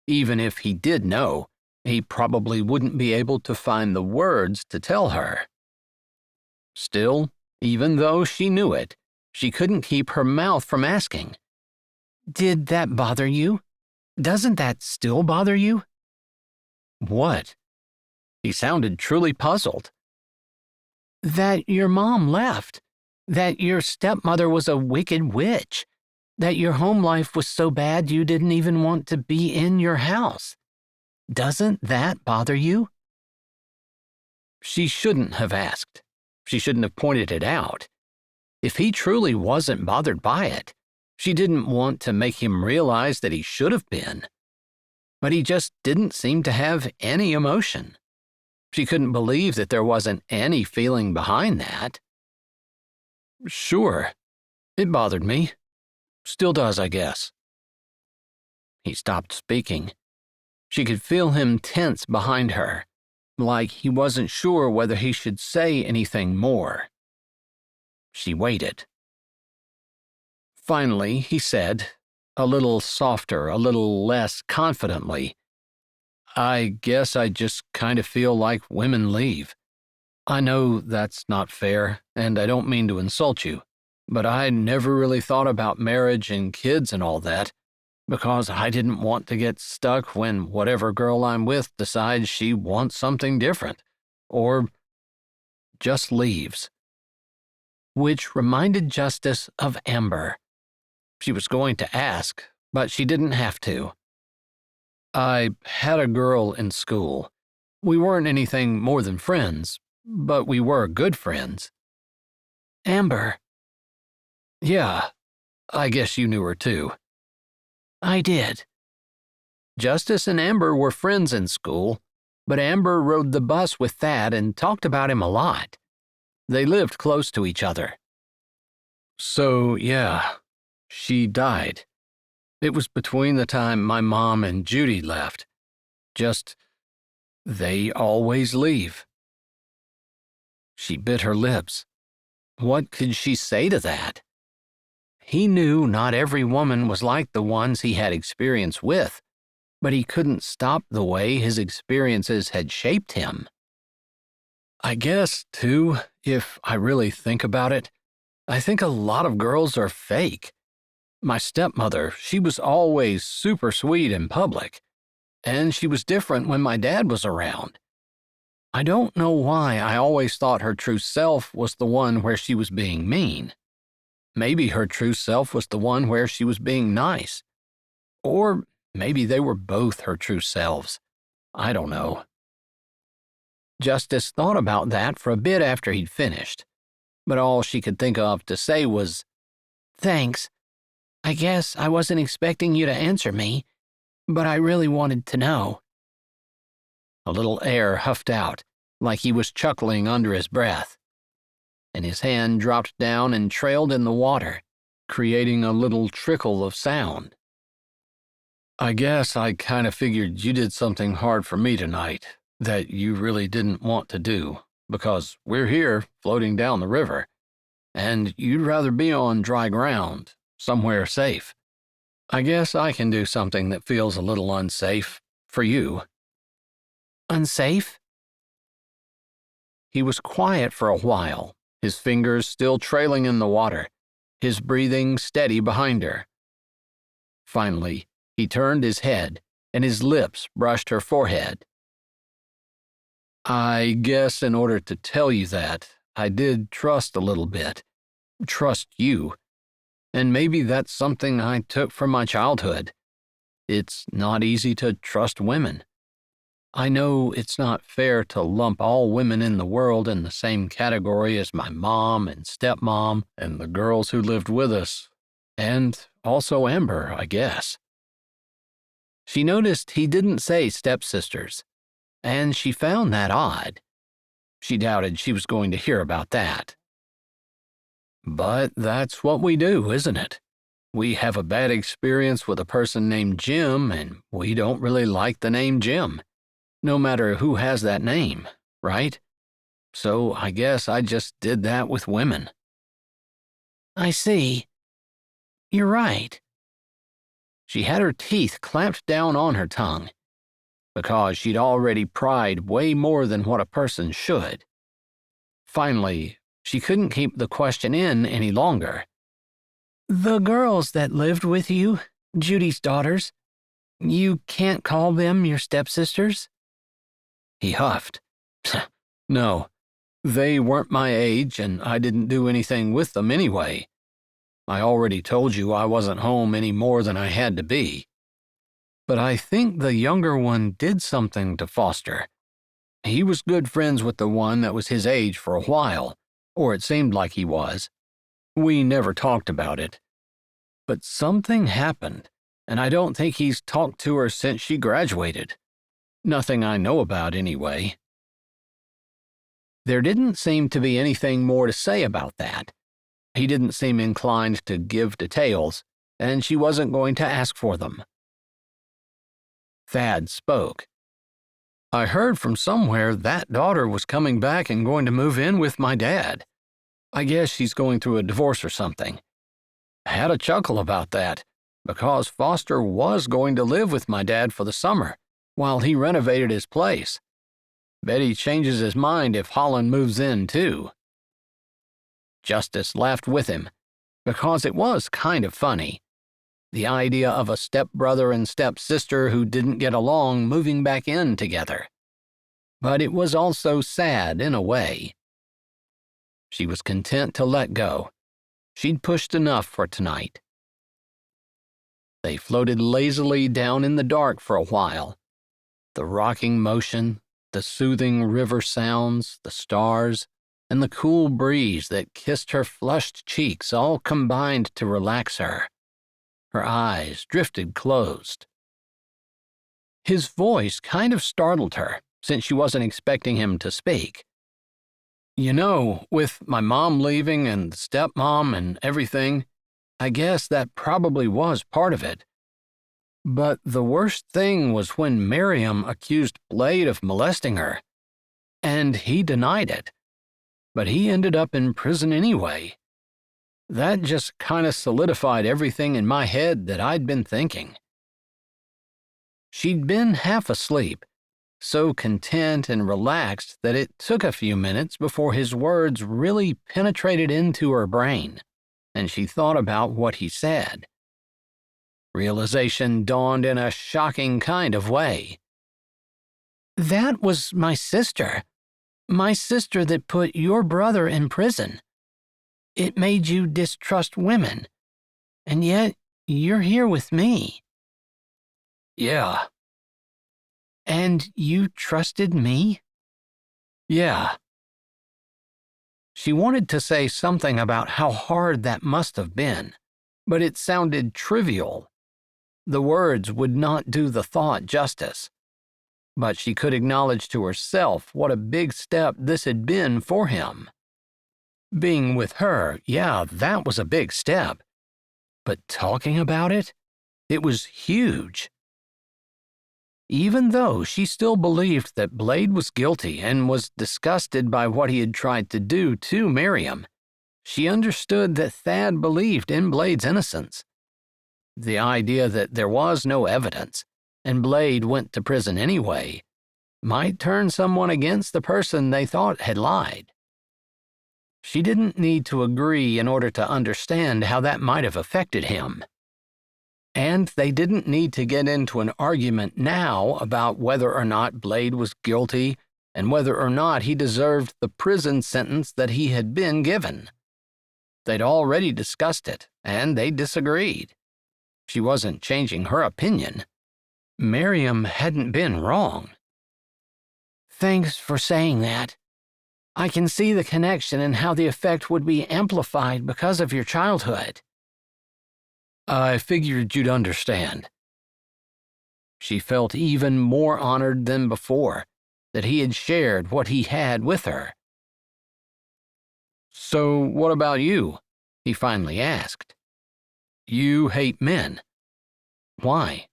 Even if he did know, he probably wouldn't be able to find the words to tell her. Still, even though she knew it, she couldn't keep her mouth from asking. Did that bother you? Doesn't that still bother you? What? He sounded truly puzzled. That your mom left. That your stepmother was a wicked witch. That your home life was so bad you didn't even want to be in your house. Doesn't that bother you? She shouldn't have asked. She shouldn't have pointed it out. If he truly wasn't bothered by it, she didn't want to make him realize that he should have been. But he just didn't seem to have any emotion. She couldn't believe that there wasn't any feeling behind that. Sure, It bothered me. Still does, I guess." He stopped speaking. She could feel him tense behind her, like he wasn't sure whether he should say anything more. She waited. Finally, he said, a little softer, a little less confidently, "I guess I just kind of feel like women leave. I know that's not fair, and I don't mean to insult you, but I never really thought about marriage and kids and all that, because I didn't want to get stuck when whatever girl I'm with decides she wants something different, or just leaves." Which reminded Justice of Amber. She was going to ask, but she didn't have to. "I had a girl in school. We weren't anything more than friends, but we were good friends." "Amber?" "Yeah, I guess you knew her too." "I did." Justice and Amber were friends in school, but Amber rode the bus with Thad and talked about him a lot. They lived close to each other. "So, yeah, she died. It was between the time my mom and Judy left. Just, they always leave." She bit her lips. What could she say to that? He knew not every woman was like the ones he had experience with, but he couldn't stop the way his experiences had shaped him. "I guess, too, if I really think about it, I think a lot of girls are fake. My stepmother, she was always super sweet in public, and she was different when my dad was around. I don't know why I always thought her true self was the one where she was being mean. Maybe her true self was the one where she was being nice. Or maybe they were both her true selves. I don't know." Justice thought about that for a bit after he'd finished, but all she could think of to say was, "Thanks. I guess I wasn't expecting you to answer me, but I really wanted to know." A little air huffed out, like he was chuckling under his breath, and his hand dropped down and trailed in the water, creating a little trickle of sound. "I guess I kind of figured you did something hard for me tonight that you really didn't want to do, because we're here, floating down the river, and you'd rather be on dry ground, somewhere safe. I guess I can do something that feels a little unsafe, for you." "Unsafe?" He was quiet for a while, his fingers still trailing in the water, his breathing steady behind her. Finally, he turned his head, and his lips brushed her forehead. "I guess in order to tell you that, I did trust a little bit. Trust you. And maybe that's something I took from my childhood. It's not easy to trust women. I know it's not fair to lump all women in the world in the same category as my mom and stepmom and the girls who lived with us, and also Amber, I guess." She noticed he didn't say stepsisters, and she found that odd. She doubted she was going to hear about that. "But that's what we do, isn't it? We have a bad experience with a person named Jim, and we don't really like the name Jim, no matter who has that name, right? So I guess I just did that with women." "I see. You're right." She had her teeth clamped down on her tongue, because she'd already pried way more than what a person should. Finally, she couldn't keep the question in any longer. "The girls that lived with you, Judy's daughters, you can't call them your stepsisters?" He huffed. "No, they weren't my age, and I didn't do anything with them anyway. I already told you I wasn't home any more than I had to be. But I think the younger one did something to Foster. He was good friends with the one that was his age for a while, or it seemed like he was. We never talked about it. But something happened, and I don't think he's talked to her since she graduated. Nothing I know about, anyway." There didn't seem to be anything more to say about that, He didn't seem inclined to give details, and she wasn't going to ask for them. Thad spoke. I heard from somewhere that daughter was coming back and going to move in with my dad. I guess she's going through a divorce or something. I had a chuckle about that, because Foster was going to live with my dad for the summer while he renovated his place. Bet he changes his mind if Holland moves in, too. Justice laughed with him, because it was kind of funny. The idea of a stepbrother and stepsister who didn't get along moving back in together. But it was also sad in a way. She was content to let go. She'd pushed enough for tonight. They floated lazily down in the dark for a while. The rocking motion, the soothing river sounds, the stars, and the cool breeze that kissed her flushed cheeks all combined to relax her. Her eyes drifted closed. His voice kind of startled her, since she wasn't expecting him to speak. You know, with my mom leaving and the stepmom and everything, I guess that probably was part of it. But the worst thing was when Miriam accused Blade of molesting her, and he denied it. But he ended up in prison anyway. That just kind of solidified everything in my head that I'd been thinking. She'd been half asleep, so content and relaxed that it took a few minutes before his words really penetrated into her brain, and she thought about what he said. Realization dawned in a shocking kind of way. That was my sister. My sister that put your brother in prison. It made you distrust women, and yet you're here with me. Yeah. And you trusted me? Yeah. She wanted to say something about how hard that must have been, but it sounded trivial. The words would not do the thought justice. But she could acknowledge to herself what a big step this had been for him. Being with her, yeah, that was a big step. But talking about it? It was huge. Even though she still believed that Blade was guilty and was disgusted by what he had tried to do to Miriam, she understood that Thad believed in Blade's innocence. The idea that there was no evidence, and Blade went to prison anyway, might turn someone against the person they thought had lied. She didn't need to agree in order to understand how that might have affected him. And they didn't need to get into an argument now about whether or not Blade was guilty and whether or not he deserved the prison sentence that he had been given. They'd already discussed it, and they disagreed. She wasn't changing her opinion. Miriam hadn't been wrong. Thanks for saying that. I can see the connection and how the effect would be amplified because of your childhood. I figured you'd understand. She felt even more honored than before that he had shared what he had with her. So what about you? He finally asked. You hate men. Why?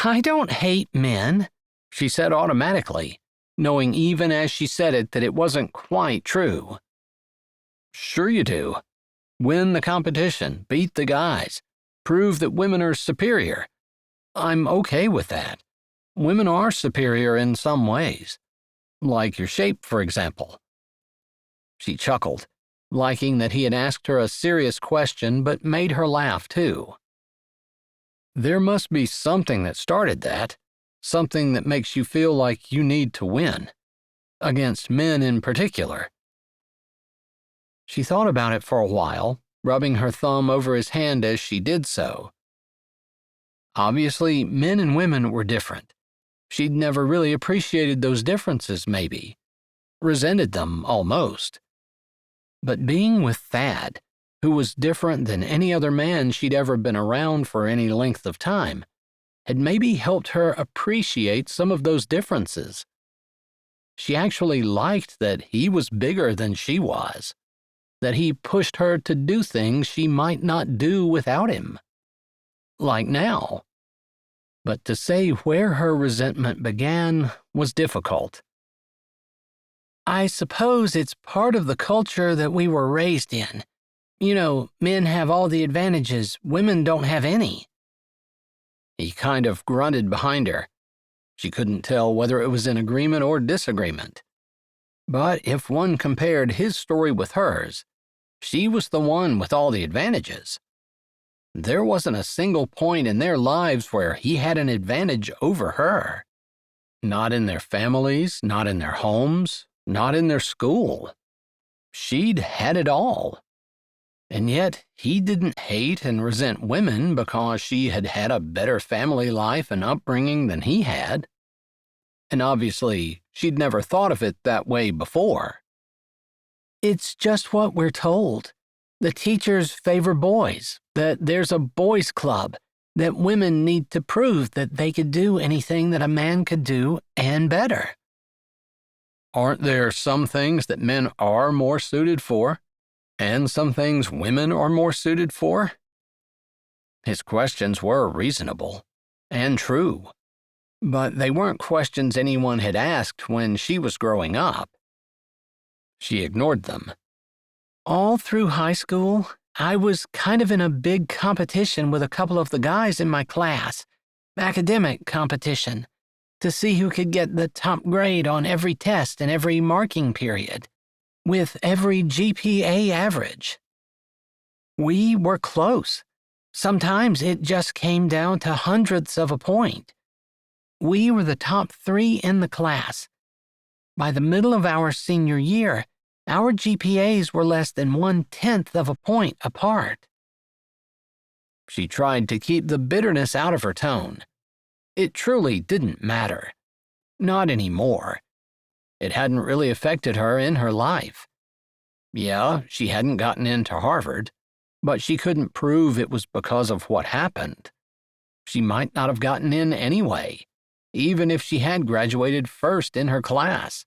I don't hate men, she said automatically, knowing even as she said it that it wasn't quite true. Sure you do. Win the competition, beat the guys, prove that women are superior. I'm okay with that. Women are superior in some ways. Like your shape, for example. She chuckled, liking that he had asked her a serious question but made her laugh too. There must be something that started that, something that makes you feel like you need to win, against men in particular. She thought about it for a while, rubbing her thumb over his hand as she did so. Obviously, men and women were different. She'd never really appreciated those differences, maybe. Resented them, almost. But being with Thad, who was different than any other man she'd ever been around for any length of time, had maybe helped her appreciate some of those differences. She actually liked that he was bigger than she was. that he pushed her to do things she might not do without him. Like now. But to say where her resentment began was difficult. I suppose it's part of the culture that we were raised in. You know, men have all the advantages, women don't have any. He kind of grunted behind her. She couldn't tell whether it was in agreement or disagreement. But if one compared his story with hers, she was the one with all the advantages. There wasn't a single point in their lives where he had an advantage over her. Not in their families, not in their homes, not in their school. She'd had it all. And yet he didn't hate and resent women because she had had a better family life and upbringing than he had. And obviously, she'd never thought of it that way before. It's just what we're told. The teachers favor boys, that there's a boys' club, that women need to prove that they could do anything that a man could do and better. Aren't there some things that men are more suited for, and some things women are more suited for? His questions were reasonable and true, but they weren't questions anyone had asked when she was growing up. She ignored them. All through high school, I was kind of in a big competition with a couple of the guys in my class, academic competition, to see who could get the top grade on every test in every marking period, with every GPA average. We were close. Sometimes it just came down to hundredths of a point. We were the top 3 in the class. By the middle of our senior year, our GPAs were less than 1/10 of a point apart. She tried to keep the bitterness out of her tone. It truly didn't matter. Not anymore. It hadn't really affected her in her life. Yeah, she hadn't gotten into Harvard, but she couldn't prove it was because of what happened. She might not have gotten in anyway, even if she had graduated first in her class.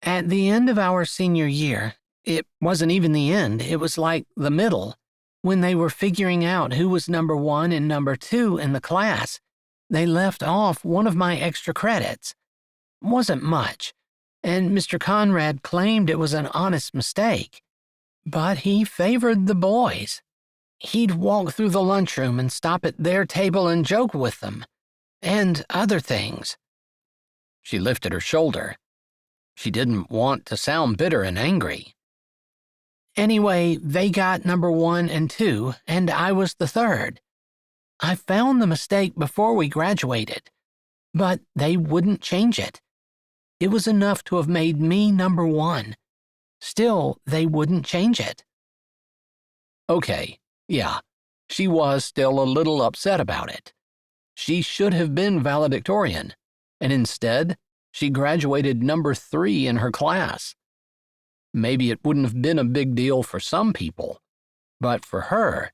At the end of our senior year, it wasn't even the end, it was like the middle, when they were figuring out who was number 1 and number 2 in the class, they left off one of my extra credits. Wasn't much, and Mr. Conrad claimed it was an honest mistake. But he favored the boys. He'd walk through the lunchroom and stop at their table and joke with them, and other things. She lifted her shoulder. She didn't want to sound bitter and angry. Anyway, they got number 1 and 2, and I was the 3rd. I found the mistake before we graduated, but they wouldn't change it. It was enough to have made me number 1. Still, they wouldn't change it. Okay, yeah, she was still a little upset about it. She should have been valedictorian, and instead, she graduated number 3 in her class. Maybe it wouldn't have been a big deal for some people, but for her,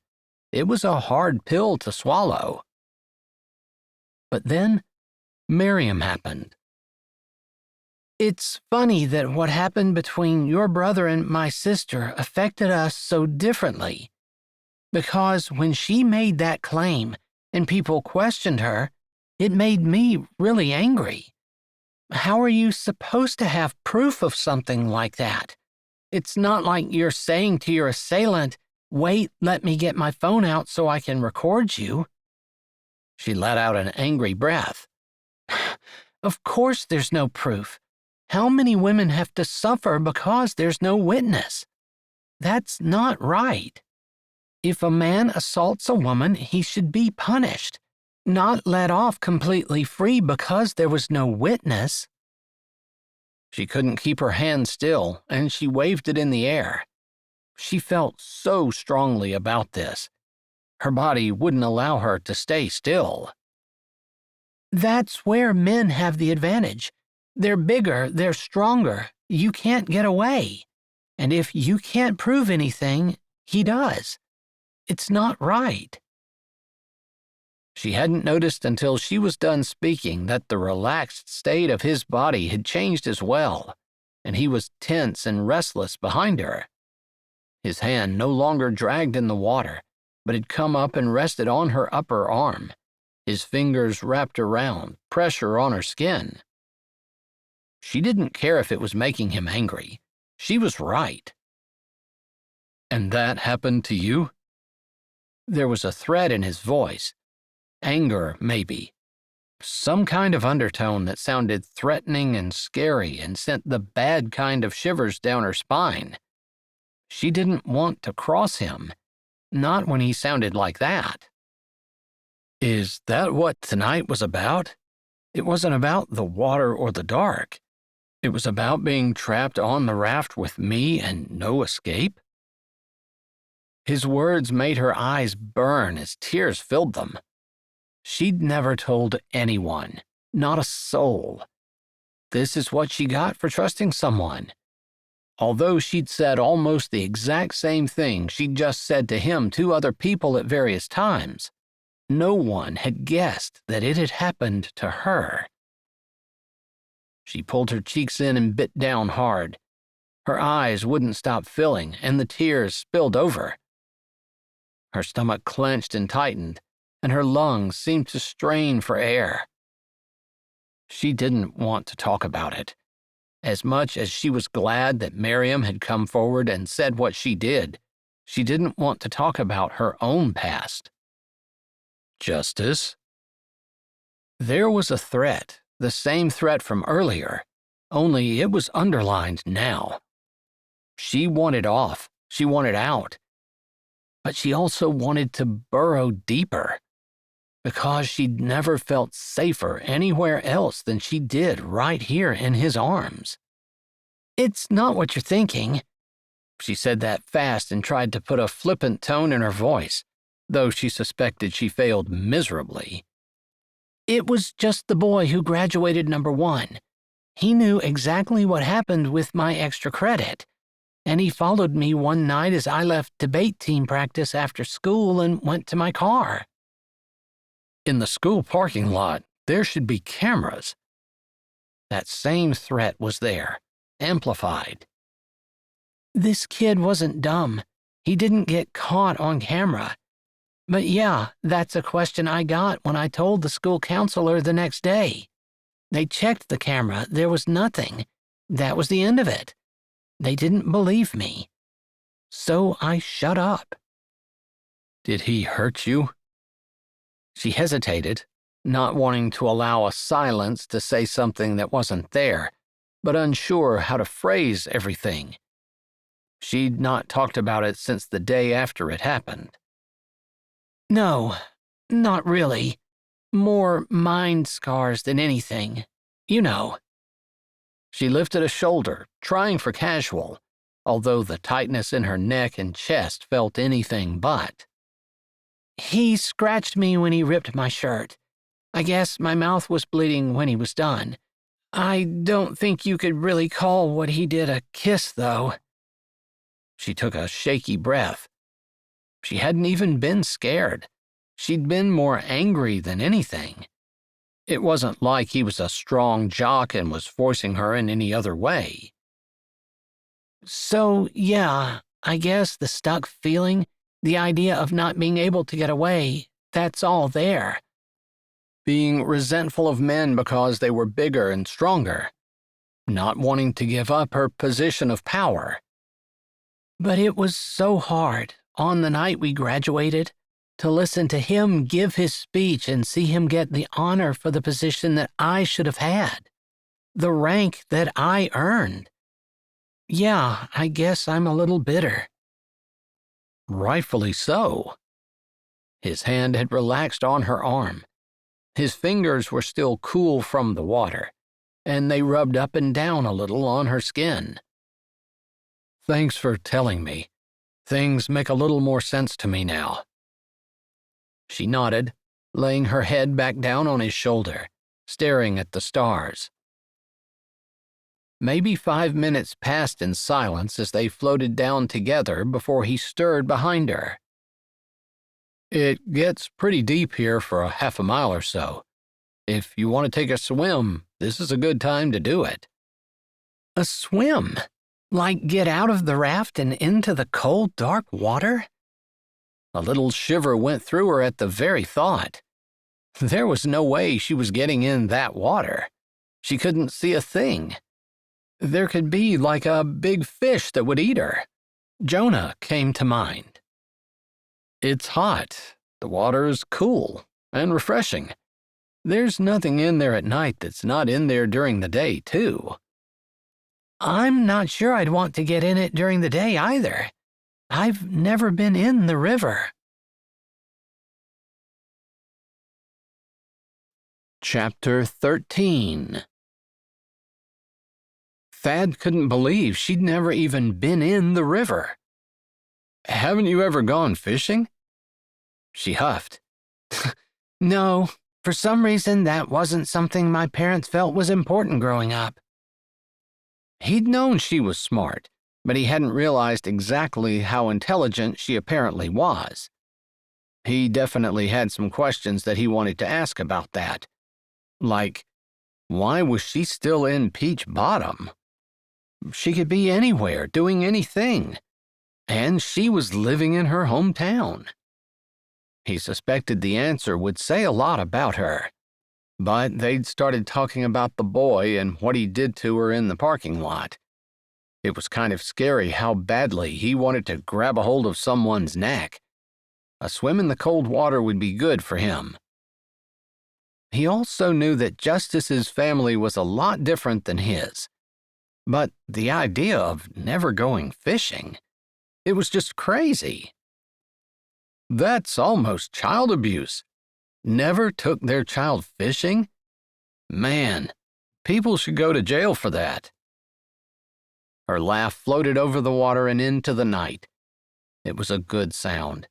it was a hard pill to swallow. But then, Miriam happened. It's funny that what happened between your brother and my sister affected us so differently, because when she made that claim and people questioned her, it made me really angry. How are you supposed to have proof of something like that? It's not like you're saying to your assailant, "Wait, let me get my phone out so I can record you." She let out an angry breath. Of course there's no proof. How many women have to suffer because there's no witness? That's not right. If a man assaults a woman, he should be punished, not let off completely free because there was no witness. She couldn't keep her hand still, and she waved it in the air. She felt so strongly about this. Her body wouldn't allow her to stay still. That's where men have the advantage. They're bigger, they're stronger. You can't get away. And if you can't prove anything, he does. It's not right. She hadn't noticed until she was done speaking that the relaxed state of his body had changed as well, and he was tense and restless behind her. His hand no longer dragged in the water, but had come up and rested on her upper arm. His fingers wrapped around, pressure on her skin. She didn't care if it was making him angry. She was right. "And that happened to you?" There was a threat in his voice. Anger, maybe. Some kind of undertone that sounded threatening and scary and sent the bad kind of shivers down her spine. She didn't want to cross him, not when he sounded like that. "Is that what tonight was about? It wasn't about the water or the dark. It was about being trapped on the raft with me and no escape?" His words made her eyes burn as tears filled them. She'd never told anyone, not a soul. This is what she got for trusting someone. Although she'd said almost the exact same thing she'd just said to him to other people at various times, no one had guessed that it had happened to her. She pulled her cheeks in and bit down hard. Her eyes wouldn't stop filling, and the tears spilled over. Her stomach clenched and tightened, and her lungs seemed to strain for air. She didn't want to talk about it. As much as she was glad that Miriam had come forward and said what she did, she didn't want to talk about her own past. Justice? There was a threat, the same threat from earlier, only it was underlined now. She wanted off, she wanted out, but she also wanted to burrow deeper, because she'd never felt safer anywhere else than she did right here in his arms. "It's not what you're thinking." She said that fast and tried to put a flippant tone in her voice, though she suspected she failed miserably. "It was just the boy who graduated #1. He knew exactly what happened with my extra credit, and he followed me one night as I left debate team practice after school and went to my car." In the school parking lot, there should be cameras. That same threat was there, amplified. "This kid wasn't dumb. He didn't get caught on camera. But yeah, that's a question I got when I told the school counselor the next day. They checked the camera. There was nothing. That was the end of it. They didn't believe me. So I shut up." "Did he hurt you?" She hesitated, not wanting to allow a silence to say something that wasn't there, but unsure how to phrase everything. She'd not talked about it since the day after it happened. "No, not really. More mind scars than anything. You know." She lifted a shoulder, trying for casual, although the tightness in her neck and chest felt anything but. "He scratched me when he ripped my shirt. I guess my mouth was bleeding when he was done. I don't think you could really call what he did a kiss, though." She took a shaky breath. She hadn't even been scared. She'd been more angry than anything. It wasn't like he was a strong jock and was forcing her in any other way. "So, yeah, I guess the stuck feeling, the idea of not being able to get away, that's all there." Being resentful of men because they were bigger and stronger. Not wanting to give up her position of power. "But it was so hard, on the night we graduated, to listen to him give his speech and see him get the honor for the position that I should have had, the rank that I earned. Yeah, I guess I'm a little bitter." Rightfully so. His hand had relaxed on her arm. His fingers were still cool from the water, and they rubbed up and down a little on her skin. "Thanks for telling me. Things make a little more sense to me now." She nodded, laying her head back down on his shoulder, staring at the stars. Maybe 5 minutes passed in silence as they floated down together before he stirred behind her. "It gets pretty deep here for a half a mile or so. If you want to take a swim, this is a good time to do it." "A swim? Like get out of the raft and into the cold, dark water? A little shiver went through her at the very thought. There was no way she was getting in that water. She couldn't see a thing. There could be like a big fish that would eat her. Jonah came to mind. It's hot. The water's cool and refreshing. There's nothing in there at night that's not in there during the day, too. I'm not sure I'd want to get in it during the day either. I've never been in the river. Chapter 13. Thad couldn't believe she'd never even been in the river. Haven't you ever gone fishing? She huffed. No, for some reason that wasn't something my parents felt was important growing up. He'd known she was smart, but he hadn't realized exactly how intelligent she apparently was. He definitely had some questions that he wanted to ask about that. Like, why was she still in Peach Bottom? She could be anywhere, doing anything. And she was living in her hometown. He suspected the answer would say a lot about her. But they'd started talking about the boy and what he did to her in the parking lot. It was kind of scary how badly he wanted to grab a hold of someone's neck. A swim in the cold water would be good for him. He also knew that Justice's family was a lot different than his. But the idea of never going fishing, it was just crazy. That's almost child abuse. Never took their child fishing? Man, people should go to jail for that. Her laugh floated over the water and into the night. It was a good sound.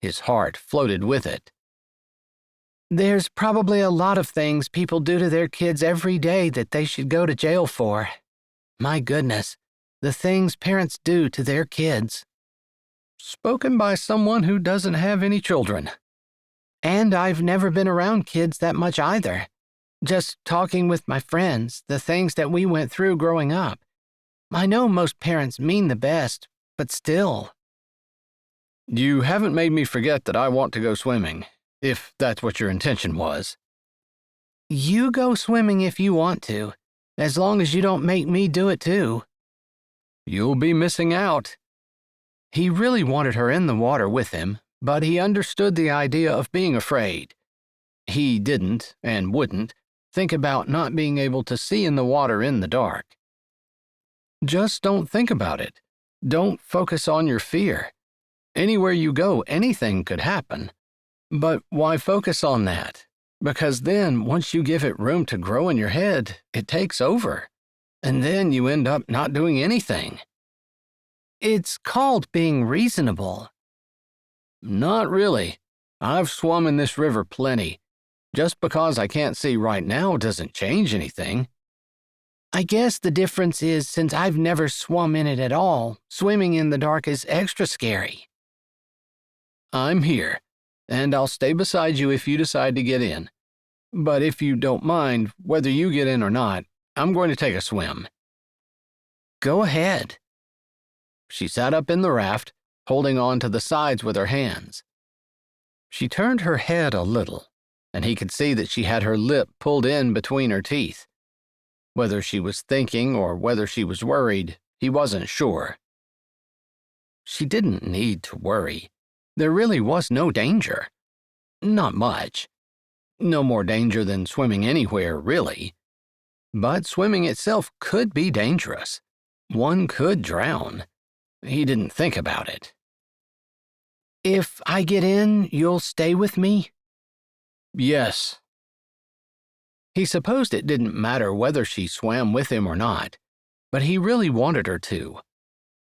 His heart floated with it. There's probably a lot of things people do to their kids every day that they should go to jail for. My goodness, the things parents do to their kids. Spoken by someone who doesn't have any children. And I've never been around kids that much either. Just talking with my friends, the things that we went through growing up. I know most parents mean the best, but still. You haven't made me forget that I want to go swimming, if that's what your intention was. You go swimming if you want to, as long as you don't make me do it too. You'll be missing out. He really wanted her in the water with him, but he understood the idea of being afraid. He didn't, and wouldn't, think about not being able to see in the water in the dark. Just don't think about it. Don't focus on your fear. Anywhere you go, anything could happen. But why focus on that? Because then, once you give it room to grow in your head, it takes over. And then you end up not doing anything. It's called being reasonable. Not really. I've swum in this river plenty. Just because I can't see right now doesn't change anything. I guess the difference is since I've never swum in it at all, swimming in the dark is extra scary. I'm here, and I'll stay beside you if you decide to get in. But if you don't mind, whether you get in or not, I'm going to take a swim. Go ahead. She sat up in the raft, holding on to the sides with her hands. She turned her head a little, and he could see that she had her lip pulled in between her teeth. Whether she was thinking or whether she was worried, he wasn't sure. She didn't need to worry. There really was no danger. Not much. No more danger than swimming anywhere, really. But swimming itself could be dangerous. One could drown. He didn't think about it. If I get in, you'll stay with me? Yes. He supposed it didn't matter whether she swam with him or not, but he really wanted her to.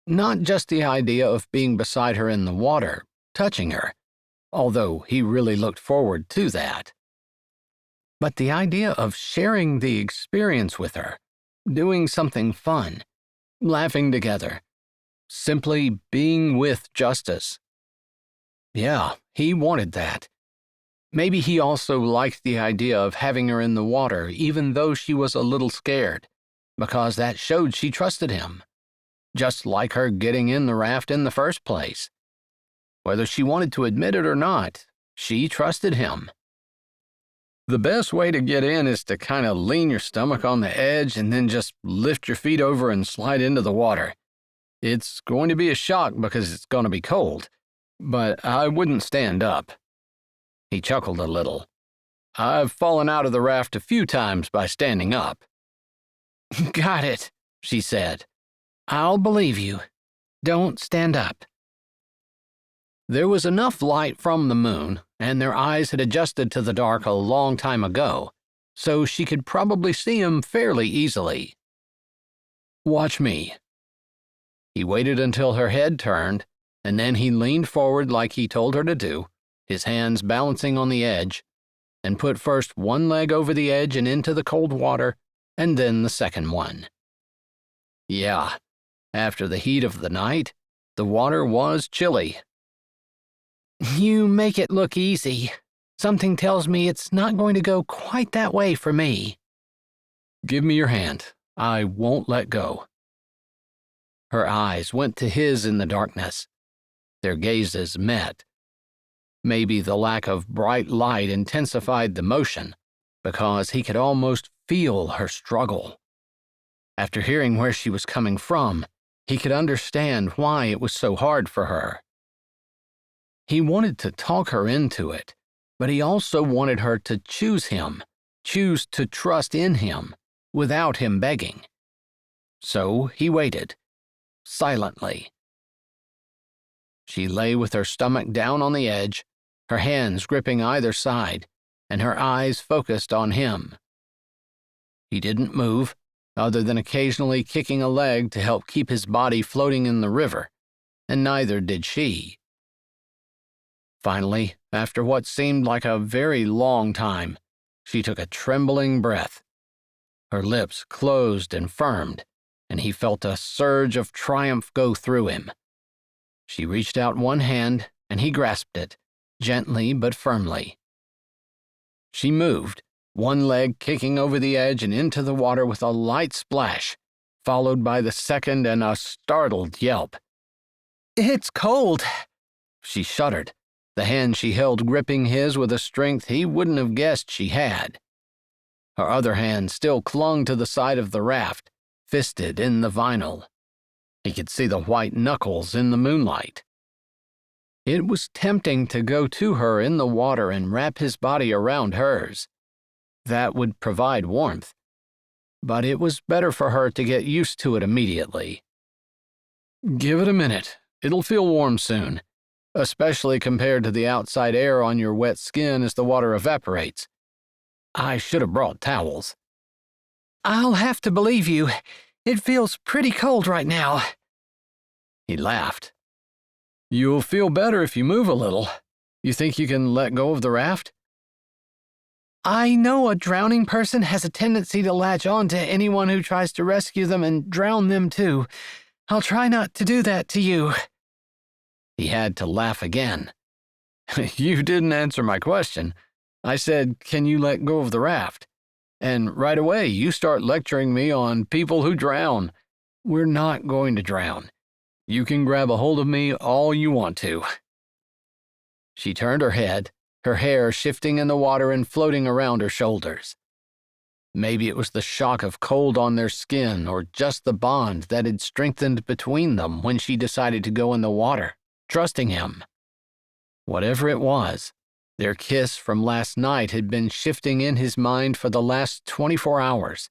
Not just the idea of being beside her in the water, touching her, although he really looked forward to that. But the idea of sharing the experience with her, doing something fun, laughing together, simply being with Justice. Yeah, he wanted that. Maybe he also liked the idea of having her in the water even though she was a little scared, because that showed she trusted him. just like her getting in the raft in the first place. Whether she wanted to admit it or not, she trusted him. The best way to get in is to kind of lean your stomach on the edge and then just lift your feet over and slide into the water. It's going to be a shock because it's going to be cold, but I wouldn't stand up. He chuckled a little. I've fallen out of the raft a few times by standing up. Got it, she said. I'll believe you. Don't stand up. There was enough light from the moon, and their eyes had adjusted to the dark a long time ago, so she could probably see him fairly easily. Watch me. He waited until her head turned, and then he leaned forward like he told her to do, his hands balancing on the edge, and put first one leg over the edge and into the cold water, and then the second one. Yeah, after the heat of the night, the water was chilly. You make it look easy. Something tells me it's not going to go quite that way for me. Give me your hand. I won't let go. Her eyes went to his in the darkness. Their gazes met. Maybe the lack of bright light intensified the motion, because he could almost feel her struggle. After hearing where she was coming from, he could understand why it was so hard for her. He wanted to talk her into it, but he also wanted her to choose him, choose to trust in him, without him begging. So he waited, silently. She lay with her stomach down on the edge, her hands gripping either side, and her eyes focused on him. He didn't move, other than occasionally kicking a leg to help keep his body floating in the river, and neither did she. Finally, after what seemed like a very long time, she took a trembling breath. Her lips closed and firmed, and he felt a surge of triumph go through him. She reached out one hand, and he grasped it, gently but firmly. She moved, one leg kicking over the edge and into the water with a light splash, followed by the second and a startled yelp. It's cold. She shuddered, the hand she held gripping his with a strength he wouldn't have guessed she had. Her other hand still clung to the side of the raft, fisted in the vinyl. He could see the white knuckles in the moonlight. It was tempting to go to her in the water and wrap his body around hers. That would provide warmth, but it was better for her to get used to it immediately. Give it a minute. It'll feel warm soon, especially compared to the outside air on your wet skin as the water evaporates. I should have brought towels. I'll have to believe you. It feels pretty cold right now. He laughed. You'll feel better if you move a little. You think you can let go of the raft? I know a drowning person has a tendency to latch on to anyone who tries to rescue them and drown them too. I'll try not to do that to you. He had to laugh again. You didn't answer my question. I said, can you let go of the raft? And right away you start lecturing me on people who drown. We're not going to drown. You can grab a hold of me all you want to. She turned her head, her hair shifting in the water and floating around her shoulders. Maybe it was the shock of cold on their skin or just the bond that had strengthened between them when she decided to go in the water, trusting him. Whatever it was, their kiss from last night had been shifting in his mind for the last 24 hours.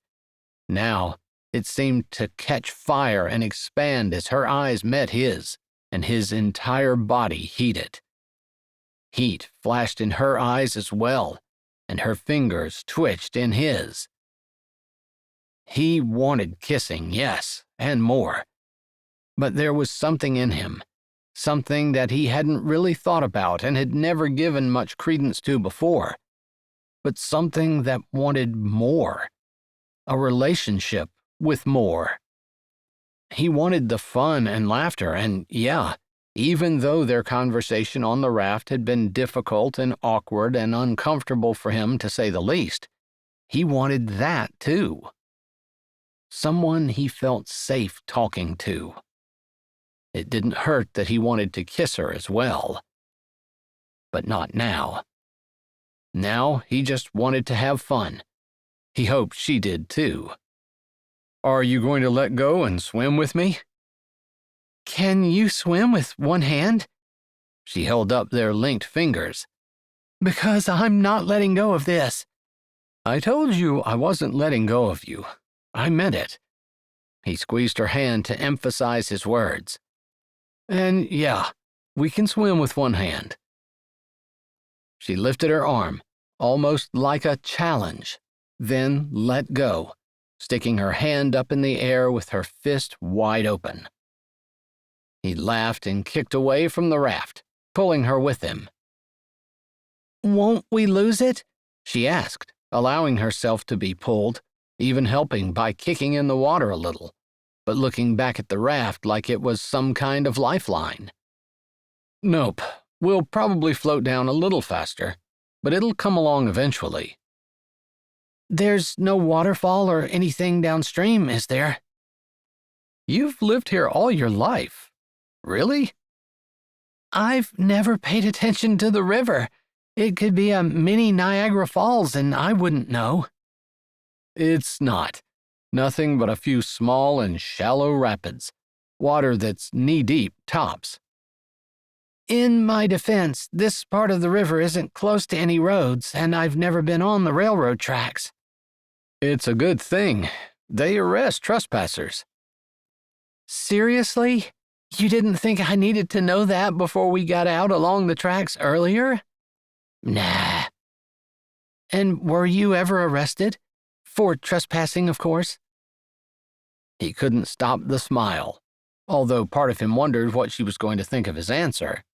Now, it seemed to catch fire and expand as her eyes met his, and his entire body heated. Heat flashed in her eyes as well, and her fingers twitched in his. He wanted kissing, yes, and more. But there was something in him, something that he hadn't really thought about and had never given much credence to before, but something that wanted more, a relationship with more. He wanted the fun and laughter, and yeah, even though their conversation on the raft had been difficult and awkward and uncomfortable for him to say the least, he wanted that too. Someone he felt safe talking to. It didn't hurt that he wanted to kiss her as well. But not now. Now he just wanted to have fun. He hoped she did too. "Are you going to let go and swim with me?" Can you swim with one hand? She held up their linked fingers. Because I'm not letting go of this. "I told you I wasn't letting go of you. I meant it." He squeezed her hand to emphasize his words. "And yeah, we can swim with one hand." She lifted her arm, almost like a challenge, then let go, sticking her hand up in the air with her fist wide open. He laughed and kicked away from the raft, pulling her with him. Won't we lose it? She asked, allowing herself to be pulled, even helping by kicking in the water a little, but looking back at the raft like it was some kind of lifeline. "Nope, we'll probably float down a little faster, but it'll come along eventually." There's no waterfall or anything downstream, is there? "You've lived here all your life. Really?" I've never paid attention to the river. It could be a mini Niagara Falls and I wouldn't know. "It's not. Nothing but a few small and shallow rapids. Water that's knee-deep tops." In my defense, this part of the river isn't close to any roads, and I've never been on the railroad tracks. "It's a good thing. They arrest trespassers." Seriously? You didn't think I needed to know that before we got out along the tracks earlier? Nah. And were you ever arrested? For trespassing, of course. He couldn't stop the smile, although part of him wondered what she was going to think of his answer.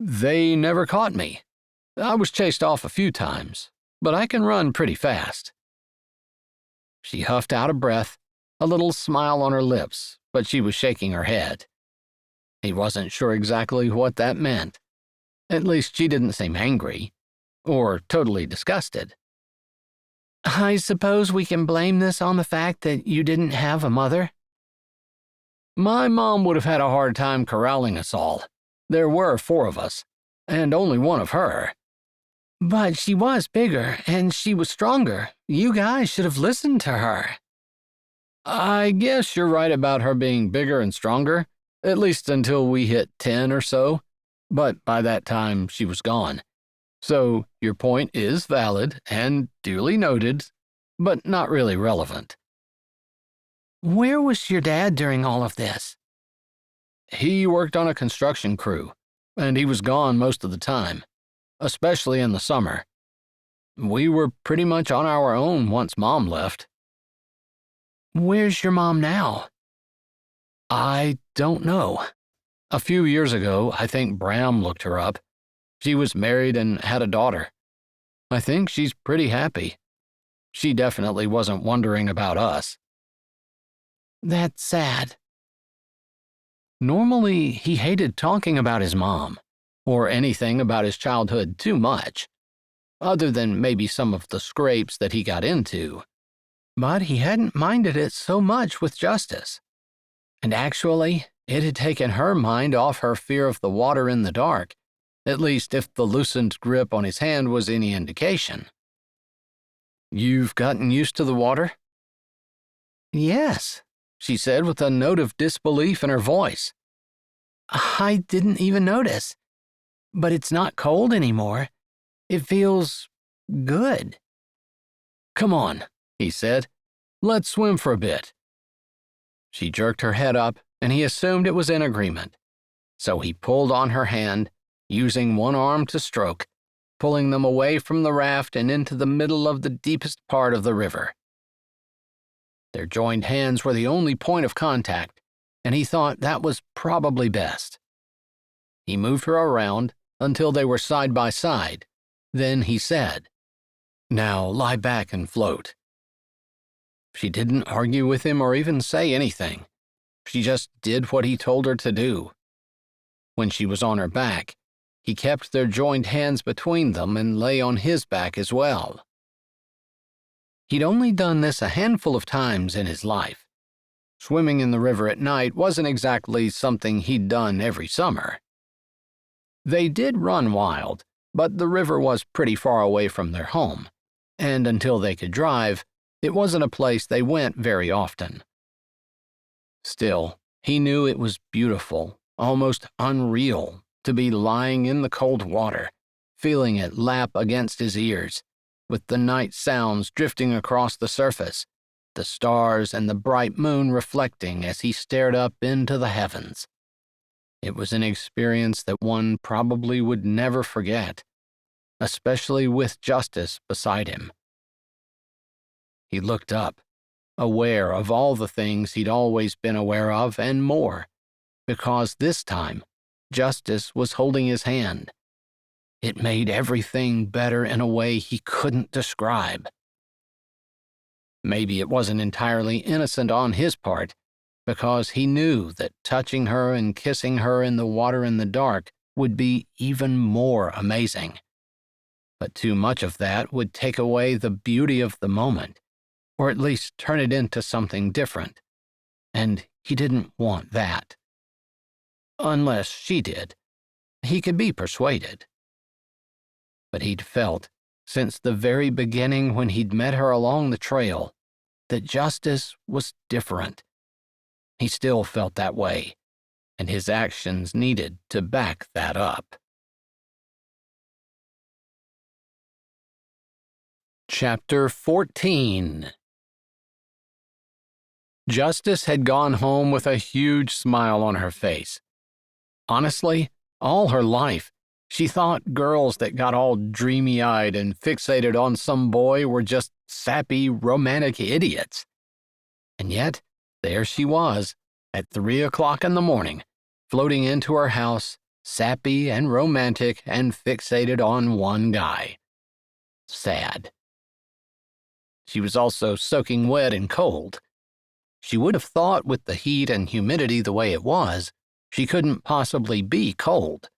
"They never caught me. I was chased off a few times, but I can run pretty fast." She huffed out a breath, a little smile on her lips, but she was shaking her head. He wasn't sure exactly what that meant. At least she didn't seem angry, or totally disgusted. I suppose we can blame this on the fact that you didn't have a mother? My mom would have had a hard time corralling us all. There were 4 of us, and only one of her. But she was bigger, and she was stronger. You guys should have listened to her. I guess you're right about her being bigger and stronger, at least until we hit 10 or so, but by that time she was gone. So your point is valid and duly noted, but not really relevant. Where was your dad during all of this? He worked on a construction crew, and he was gone most of the time, especially in the summer. We were pretty much on our own once Mom left. Where's your mom now? I don't know. A few years ago, I think Bram looked her up. She was married and had a daughter. I think she's pretty happy. She definitely wasn't wondering about us. That's sad. Normally, he hated talking about his mom, or anything about his childhood too much, other than maybe some of the scrapes that he got into. But he hadn't minded it so much with Justice. And actually, it had taken her mind off her fear of the water in the dark, at least if the loosened grip on his hand was any indication. "You've gotten used to the water?" Yes, she said with a note of disbelief in her voice. I didn't even notice. But it's not cold anymore. It feels good. "Come on," he said. "Let's swim for a bit." She jerked her head up, and he assumed it was in agreement. So he pulled on her hand, using one arm to stroke, pulling them away from the raft and into the middle of the deepest part of the river. Their joined hands were the only point of contact, and he thought that was probably best. He moved her around until they were side by side. Then he said, "Now lie back and float." She didn't argue with him or even say anything. She just did what he told her to do. When she was on her back, he kept their joined hands between them and lay on his back as well. He'd only done this a handful of times in his life, Swimming in the river at night wasn't exactly something he'd done every summer. They did run wild, but the river was pretty far away from their home, and until they could drive, it wasn't a place they went very often. Still, he knew it was beautiful, almost unreal, to be lying in the cold water, feeling it lap against his ears, with the night sounds drifting across the surface, the stars and the bright moon reflecting as he stared up into the heavens. It was an experience that one probably would never forget, especially with Justice beside him. He looked up, aware of all the things he'd always been aware of and more, because this time, Justice was holding his hand. It made everything better in a way he couldn't describe. Maybe it wasn't entirely innocent on his part, because he knew that touching her and kissing her in the water in the dark would be even more amazing. But too much of that would take away the beauty of the moment, or at least turn it into something different, and he didn't want that. Unless she did. He could be persuaded. But he'd felt, since the very beginning when he'd met her along the trail, that Justice was different. He still felt that way, and his actions needed to back that up. Chapter 14. Justice had gone home with a huge smile on her face. Honestly, all her life, she thought girls that got all dreamy-eyed and fixated on some boy were just sappy, romantic idiots. And yet, there she was, at 3 o'clock in the morning, floating into her house, sappy and romantic and fixated on one guy. Sad. She was also soaking wet and cold. She would have thought with the heat and humidity the way it was, she couldn't possibly be cold.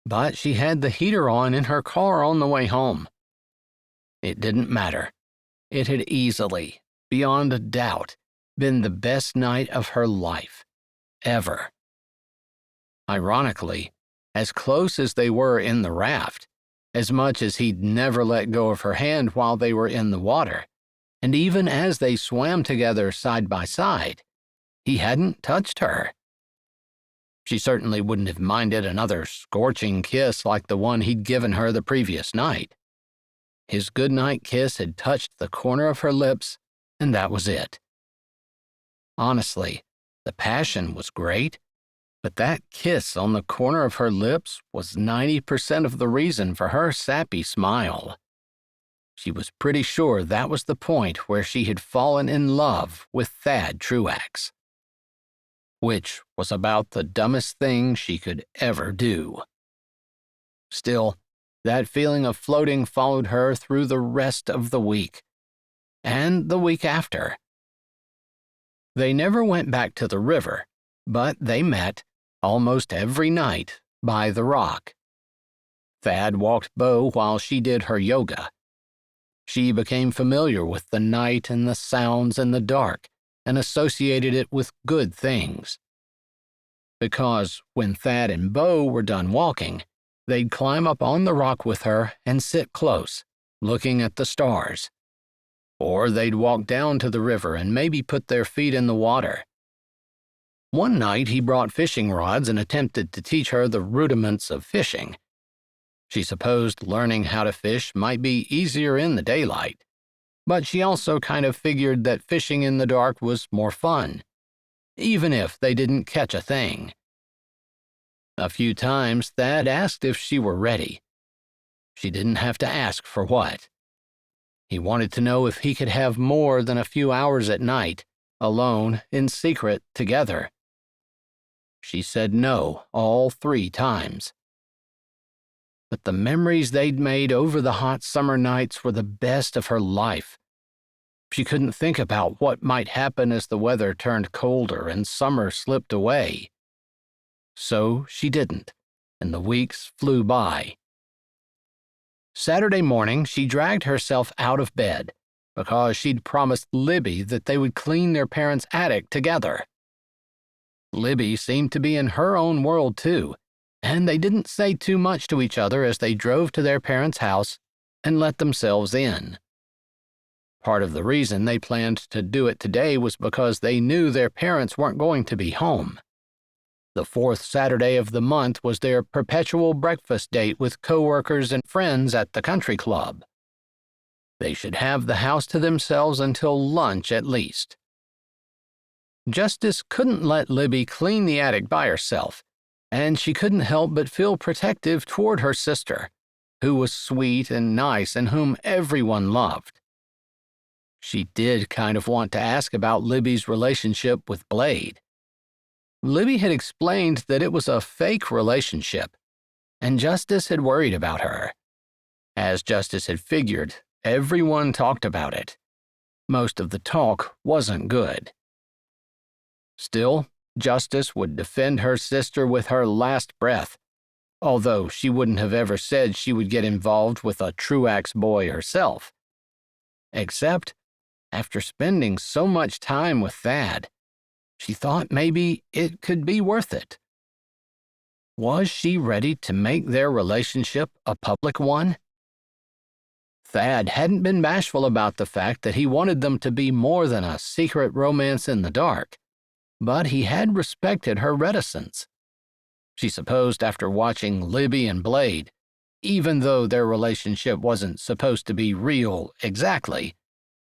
But she had the heater on in her car on the way home. It didn't matter. It had easily, beyond a doubt, been the best night of her life, ever. Ironically, as close as they were in the raft, as much as he'd never let go of her hand while they were in the water, and even as they swam together side by side, he hadn't touched her. She certainly wouldn't have minded another scorching kiss like the one he'd given her the previous night. His goodnight kiss had touched the corner of her lips, and that was it. Honestly, the passion was great, but that kiss on the corner of her lips was 90% of the reason for her sappy smile. She was pretty sure that was the point where she had fallen in love with Thad Truax. Which was about the dumbest thing she could ever do. Still, that feeling of floating followed her through the rest of the week, and the week after. They never went back to the river, but they met, almost every night, by the rock. Thad walked Bo while she did her yoga. She became familiar with the night and the sounds in the dark, and associated it with good things. Because when Thad and Bo were done walking, they'd climb up on the rock with her and sit close, looking at the stars. Or they'd walk down to the river and maybe put their feet in the water. One night he brought fishing rods and attempted to teach her the rudiments of fishing. She supposed learning how to fish might be easier in the daylight, but she also kind of figured that fishing in the dark was more fun, even if they didn't catch a thing. A few times Thad asked if she were ready. She didn't have to ask for what. He wanted to know if he could have more than a few hours at night, alone, in secret, together. She said no all 3 times. But the memories they'd made over the hot summer nights were the best of her life. She couldn't think about what might happen as the weather turned colder and summer slipped away. So she didn't, and the weeks flew by. Saturday morning, she dragged herself out of bed because she'd promised Libby that they would clean their parents' attic together. Libby seemed to be in her own world too, and they didn't say too much to each other as they drove to their parents' house and let themselves in. Part of the reason they planned to do it today was because they knew their parents weren't going to be home. The fourth Saturday of the month was their perpetual breakfast date with coworkers and friends at the country club. They should have the house to themselves until lunch at least. Justice couldn't let Libby clean the attic by herself, and she couldn't help but feel protective toward her sister, who was sweet and nice and whom everyone loved. She did kind of want to ask about Libby's relationship with Blade. Libby had explained that it was a fake relationship, and Justice had worried about her. As Justice had figured, everyone talked about it. Most of the talk wasn't good. Still, Justice would defend her sister with her last breath, although she wouldn't have ever said she would get involved with a Truax boy herself. Except, after spending so much time with Thad, she thought maybe it could be worth it. Was she ready to make their relationship a public one? Thad hadn't been bashful about the fact that he wanted them to be more than a secret romance in the dark, but he had respected her reticence. She supposed after watching Libby and Blade, even though their relationship wasn't supposed to be real exactly,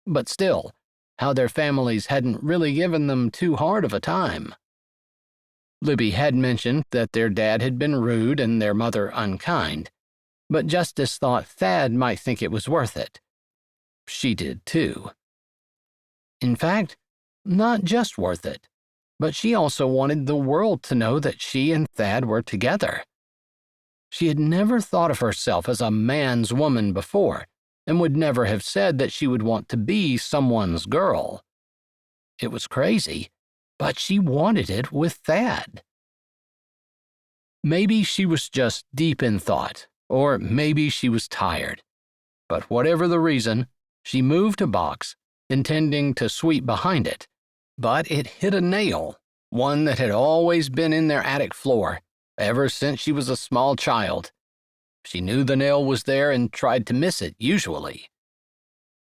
but still, how their families hadn't really given them too hard of a time. Libby had mentioned that their dad had been rude and their mother unkind, but Justice thought Thad might think it was worth it. She did too. In fact, not just worth it, but she also wanted the world to know that she and Thad were together. She had never thought of herself as a man's woman before, and would never have said that she would want to be someone's girl. It was crazy, but she wanted it with Thad. Maybe she was just deep in thought, or maybe she was tired. But whatever the reason, she moved a box, intending to sweep behind it, but it hit a nail, one that had always been in their attic floor, ever since she was a small child. She knew the nail was there and tried to miss it, usually.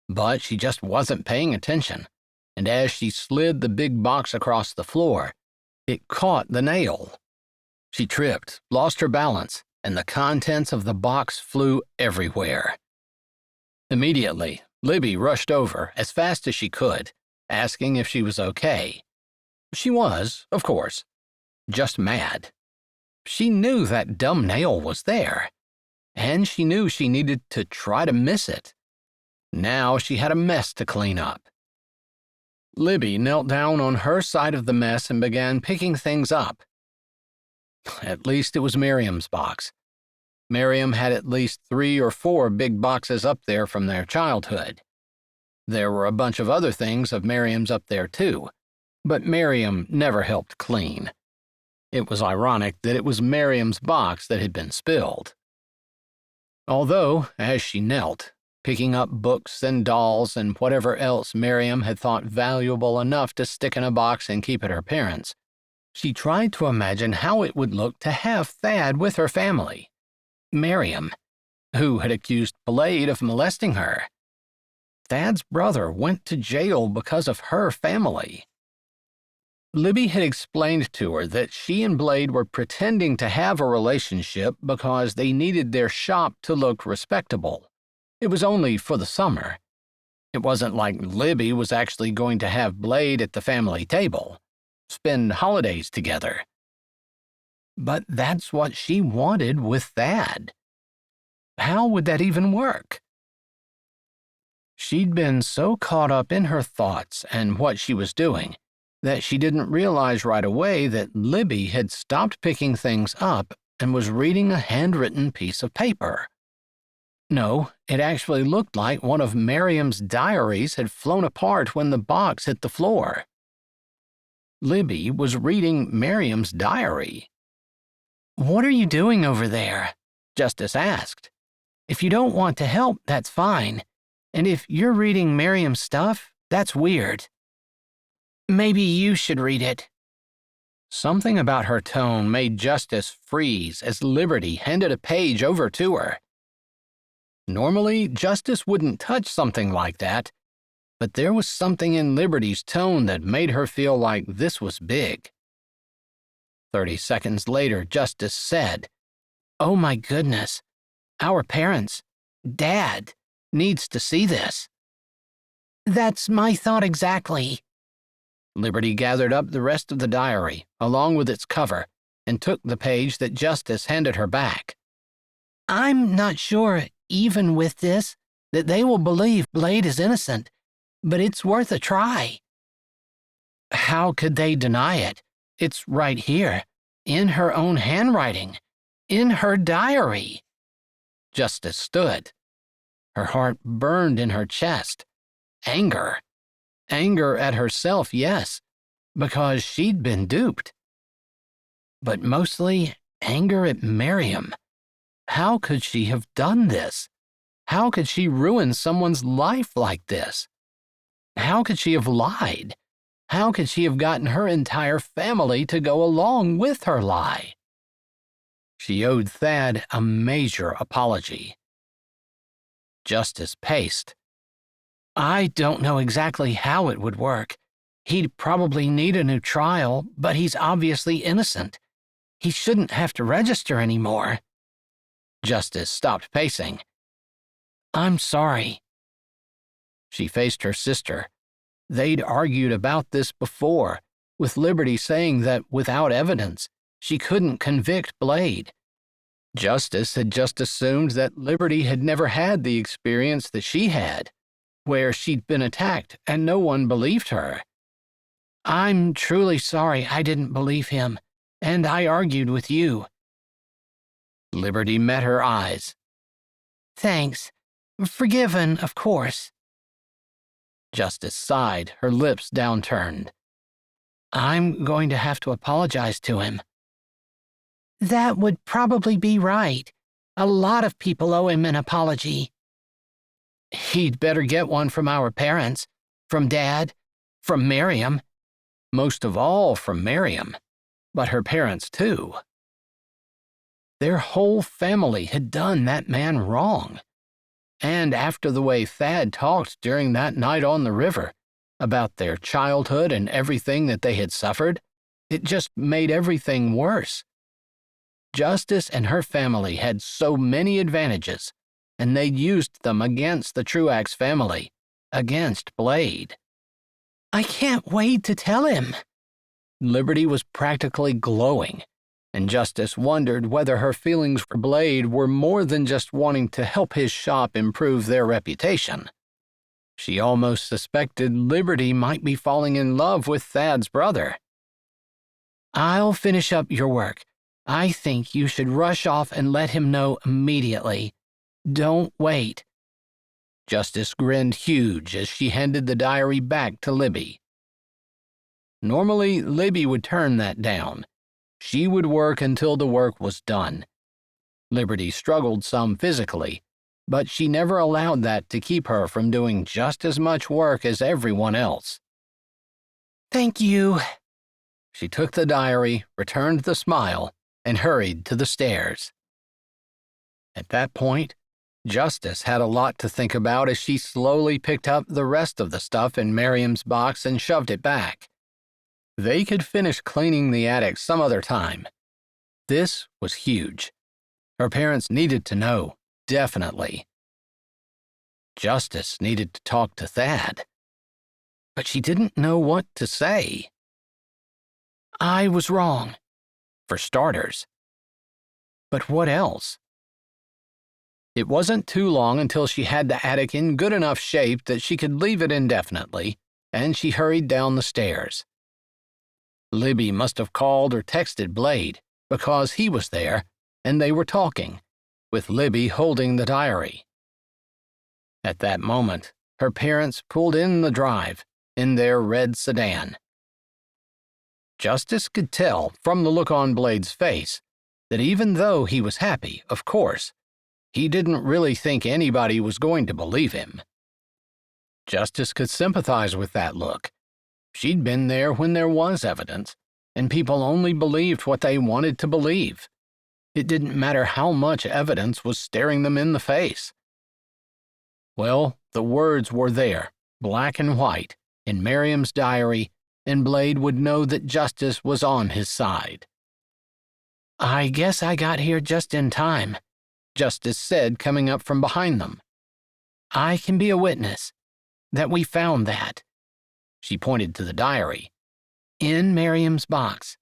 But she just wasn't paying attention, and as she slid the big box across the floor, it caught the nail. She tripped, lost her balance, and the contents of the box flew everywhere. Immediately, Libby rushed over as fast as she could, asking if she was okay. She was, of course, just mad. She knew that dumb nail was there, and she knew she needed to try to miss it. Now she had a mess to clean up. Libby knelt down on her side of the mess and began picking things up. At least it was Miriam's box. Miriam had at least 3 or 4 big boxes up there from their childhood. There were a bunch of other things of Miriam's up there too, but Miriam never helped clean. It was ironic that it was Miriam's box that had been spilled. Although, as she knelt, picking up books and dolls and whatever else Miriam had thought valuable enough to stick in a box and keep at her parents', she tried to imagine how it would look to have Thad with her family. Miriam, who had accused Blade of molesting her. Thad's brother went to jail because of her family. Libby had explained to her that she and Blade were pretending to have a relationship because they needed their shop to look respectable. It was only for the summer. It wasn't like Libby was actually going to have Blade at the family table, spend holidays together. But that's what she wanted with Thad. How would that even work? She'd been so caught up in her thoughts and what she was doing that she didn't realize right away that Libby had stopped picking things up and was reading a handwritten piece of paper. No, it actually looked like one of Miriam's diaries had flown apart when the box hit the floor. Libby was reading Miriam's diary. "What are you doing over there?" Justice asked. "If you don't want to help, that's fine. And if you're reading Miriam's stuff, that's weird. Maybe you should read it." Something about her tone made Justice freeze as Liberty handed a page over to her. Normally, Justice wouldn't touch something like that, but there was something in Liberty's tone that made her feel like this was big. 30 seconds later, Justice said, "Oh my goodness, our parents, Dad, needs to see this." That's my thought exactly. Liberty gathered up the rest of the diary, along with its cover, and took the page that Justice handed her back. I'm not sure, even with this, that they will believe Blade is innocent, but it's worth a try. How could they deny it? It's right here, in her own handwriting, in her diary. Justice stood. Her heart burned in her chest. Anger. Anger at herself, yes, because she'd been duped. But mostly anger at Miriam. How could she have done this? How could she ruin someone's life like this? How could she have lied? How could she have gotten her entire family to go along with her lie? She owed Thad a major apology. Justice paced. I don't know exactly how it would work. He'd probably need a new trial, but he's obviously innocent. He shouldn't have to register anymore. Justice stopped pacing. I'm sorry. She faced her sister. They'd argued about this before, with Liberty saying that without evidence, she couldn't convict Blade. Justice had just assumed that Liberty had never had the experience that she had, where she'd been attacked and no one believed her. I'm truly sorry I didn't believe him, and I argued with you. Liberty met her eyes. Thanks. Forgiven, of course. Justice sighed, her lips downturned. I'm going to have to apologize to him. That would probably be right. A lot of people owe him an apology. He'd better get one from our parents, from Dad, from Miriam. Most of all from Miriam, but her parents too. Their whole family had done that man wrong. And after the way Thad talked during that night on the river, about their childhood and everything that they had suffered, it just made everything worse. Justice and her family had so many advantages, and they'd used them against the Truax family, against Blade. I can't wait to tell him. Liberty was practically glowing, and Justice wondered whether her feelings for Blade were more than just wanting to help his shop improve their reputation. She almost suspected Liberty might be falling in love with Thad's brother. I'll finish up your work. I think you should rush off and let him know immediately. Don't wait. Justice grinned huge as she handed the diary back to Libby. Normally, Libby would turn that down. She would work until the work was done. Liberty struggled some physically, but she never allowed that to keep her from doing just as much work as everyone else. Thank you. She took the diary, returned the smile, and hurried to the stairs. At that point, Justice had a lot to think about as she slowly picked up the rest of the stuff in Miriam's box and shoved it back. They could finish cleaning the attic some other time. This was huge. Her parents needed to know, definitely. Justice needed to talk to Thad. But she didn't know what to say. I was wrong, for starters. But what else? It wasn't too long until she had the attic in good enough shape that she could leave it indefinitely, and she hurried down the stairs. Libby must have called or texted Blade, because he was there, and they were talking, with Libby holding the diary. At that moment, her parents pulled in the drive, in their red sedan. Justice could tell from the look on Blade's face that even though he was happy, of course, he didn't really think anybody was going to believe him. Justice could sympathize with that look. She'd been there when there was evidence, and people only believed what they wanted to believe. It didn't matter how much evidence was staring them in the face. Well, the words were there, black and white, in Miriam's diary, and Blade would know that justice was on his side. "I guess I got here just in time," Justice said, coming up from behind them. "I can be a witness that we found that." She pointed to the diary. "In Miriam's box.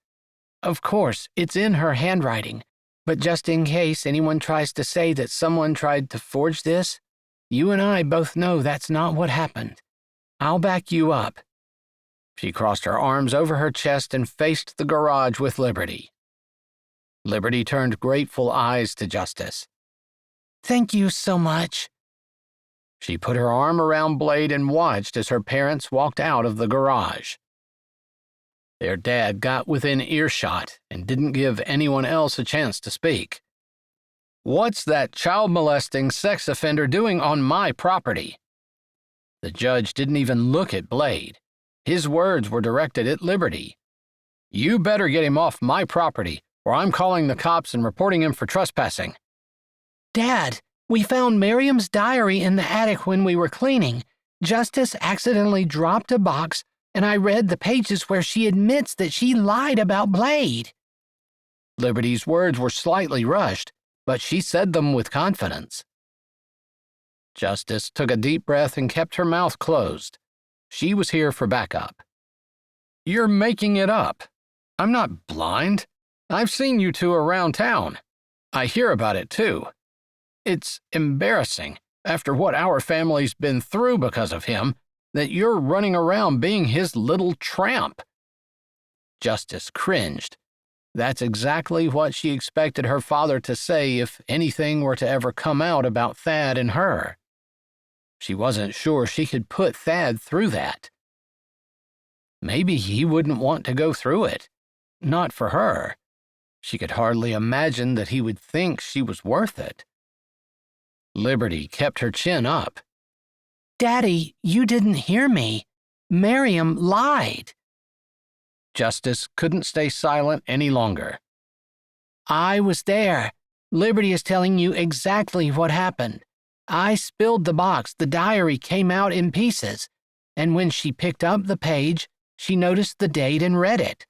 Of course, it's in her handwriting, but just in case anyone tries to say that someone tried to forge this, you and I both know that's not what happened. I'll back you up." She crossed her arms over her chest and faced the garage with Liberty. Liberty turned grateful eyes to Justice. "Thank you so much." She put her arm around Blade and watched as her parents walked out of the garage. Their dad got within earshot and didn't give anyone else a chance to speak. "What's that child-molesting sex offender doing on my property?" The judge didn't even look at Blade. His words were directed at Liberty. "You better get him off my property, or I'm calling the cops and reporting him for trespassing." "Dad, we found Miriam's diary in the attic when we were cleaning. Justice accidentally dropped a box, and I read the pages where she admits that she lied about Blade." Liberty's words were slightly rushed, but she said them with confidence. Justice took a deep breath and kept her mouth closed. She was here for backup. "You're making it up. I'm not blind. I've seen you two around town. I hear about it, too. It's embarrassing, after what our family's been through because of him, that you're running around being his little tramp." Justice cringed. That's exactly what she expected her father to say if anything were to ever come out about Thad and her. She wasn't sure she could put Thad through that. Maybe he wouldn't want to go through it. Not for her. She could hardly imagine that he would think she was worth it. Liberty kept her chin up. "Daddy, you didn't hear me. Miriam lied." Justice couldn't stay silent any longer. "I was there. Liberty is telling you exactly what happened. I spilled the box, the diary came out in pieces, and when she picked up the page, she noticed the date and read it.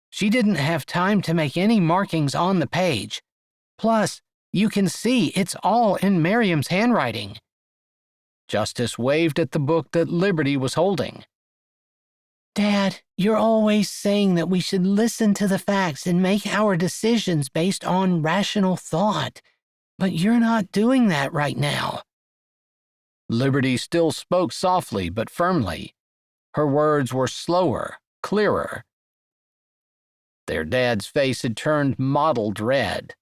She didn't have time to make any markings on the page. Plus, you can see it's all in Miriam's handwriting." Justice waved at the book that Liberty was holding. "Dad, you're always saying that we should listen to the facts and make our decisions based on rational thought, but you're not doing that right now." Liberty still spoke softly but firmly. Her words were slower, clearer. Their dad's face had turned mottled red.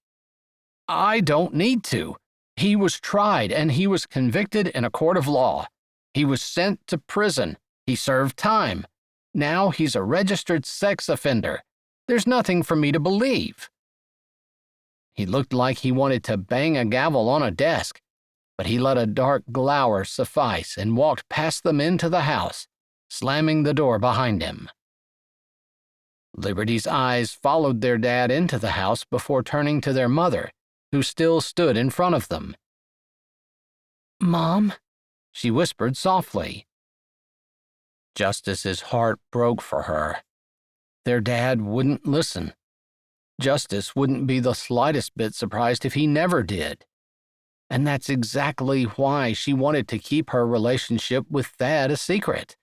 "I don't need to. He was tried and he was convicted in a court of law. He was sent to prison. He served time. Now he's a registered sex offender. There's nothing for me to believe." He looked like he wanted to bang a gavel on a desk, but he let a dark glower suffice and walked past them into the house, slamming the door behind him. Liberty's eyes followed their dad into the house before turning to their mother, who still stood in front of them. "Mom?" she whispered softly. Justice's heart broke for her. Their dad wouldn't listen. Justice wouldn't be the slightest bit surprised if he never did. And that's exactly why she wanted to keep her relationship with Thad a secret.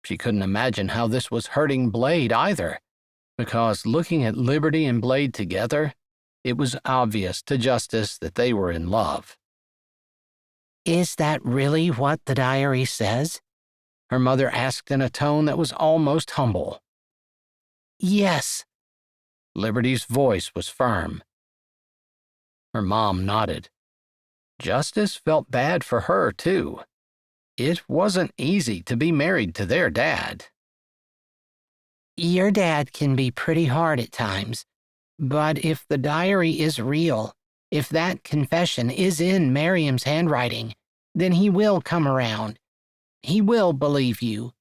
She couldn't imagine how this was hurting Blade either, because looking at Liberty and Blade together, it was obvious to Justice that they were in love. "Is that really what the diary says?" her mother asked in a tone that was almost humble. "Yes." Liberty's voice was firm. Her mom nodded. Justice felt bad for her, too. It wasn't easy to be married to their dad. "Your dad can be pretty hard at times, but if the diary is real, if that confession is in Miriam's handwriting, then he will come around. He will believe you."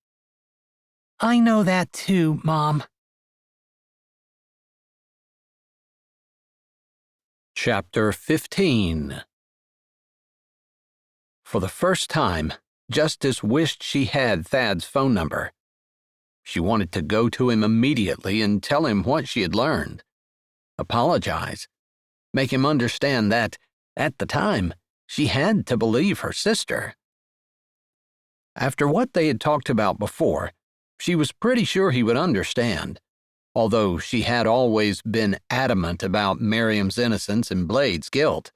"I know that too, Mom." Chapter 15. For the first time, Justice wished she had Thad's phone number. She wanted to go to him immediately and tell him what she had learned. Apologize. Make him understand that, at the time, she had to believe her sister. After what they had talked about before, she was pretty sure he would understand, although she had always been adamant about Miriam's innocence and Blade's guilt.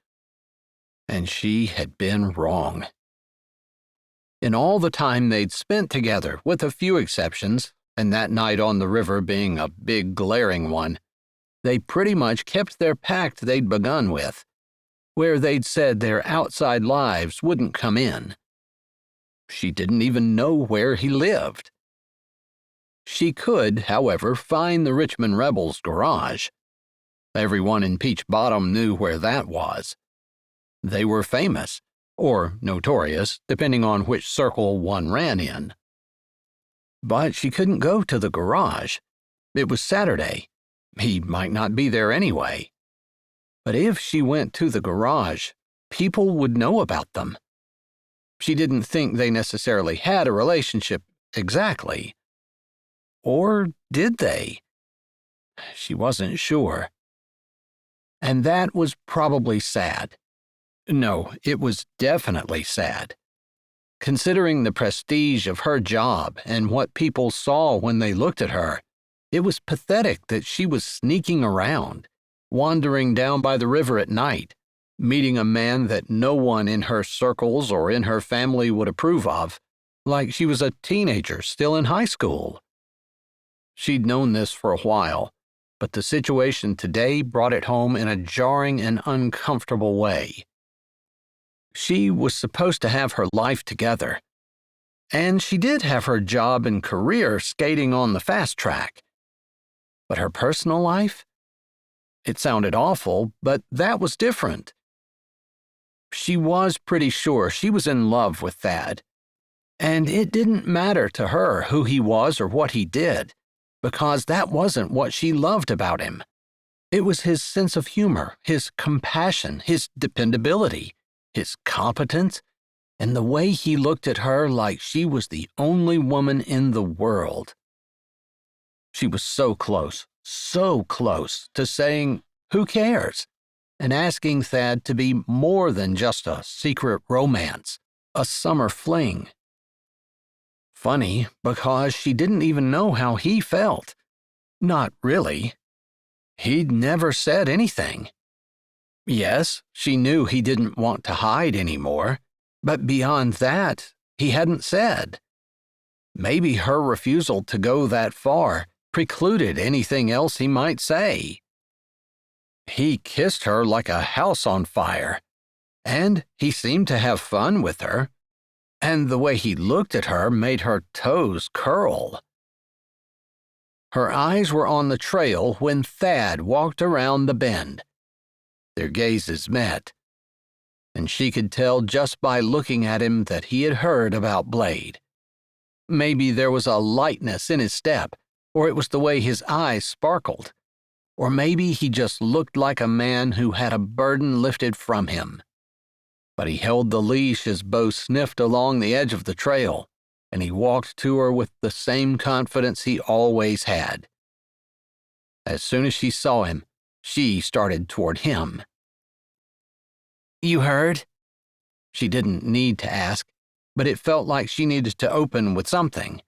And she had been wrong. In all the time they'd spent together, with a few exceptions, and that night on the river being a big glaring one, they pretty much kept their pact they'd begun with, where they'd said their outside lives wouldn't come in. She didn't even know where he lived. She could, however, find the Richmond rebels' garage. Everyone in Peach Bottom knew where that was. They were famous, or notorious, depending on which circle one ran in. But she couldn't go to the garage. It was Saturday. He might not be there anyway. But if she went to the garage, people would know about them. She didn't think they necessarily had a relationship exactly. Or did they? She wasn't sure. And that was probably sad. No, it was definitely sad. Considering the prestige of her job and what people saw when they looked at her, it was pathetic that she was sneaking around, wandering down by the river at night, meeting a man that no one in her circles or in her family would approve of, like she was a teenager still in high school. She'd known this for a while, but the situation today brought it home in a jarring and uncomfortable way. She was supposed to have her life together, and she did have her job and career skating on the fast track. But her personal life? It sounded awful, but that was different. She was pretty sure she was in love with Thad, and it didn't matter to her who he was or what he did, because that wasn't what she loved about him. It was his sense of humor, his compassion, his dependability, his competence, and the way he looked at her like she was the only woman in the world. She was so close to saying, "Who cares?" and asking Thad to be more than just a secret romance, a summer fling. Funny, because she didn't even know how he felt. Not really. He'd never said anything. Yes, she knew he didn't want to hide anymore, but beyond that, he hadn't said. Maybe her refusal to go that far precluded anything else he might say. He kissed her like a house on fire, and he seemed to have fun with her, and the way he looked at her made her toes curl. Her eyes were on the trail when Thad walked around the bend. Their gazes met, and she could tell just by looking at him that he had heard about Blade. Maybe there was a lightness in his step, or it was the way his eyes sparkled, or maybe he just looked like a man who had a burden lifted from him. But he held the leash as Bo sniffed along the edge of the trail, and he walked to her with the same confidence he always had. As soon as she saw him, she started toward him. "You heard?" She didn't need to ask, but it felt like she needed to open with something.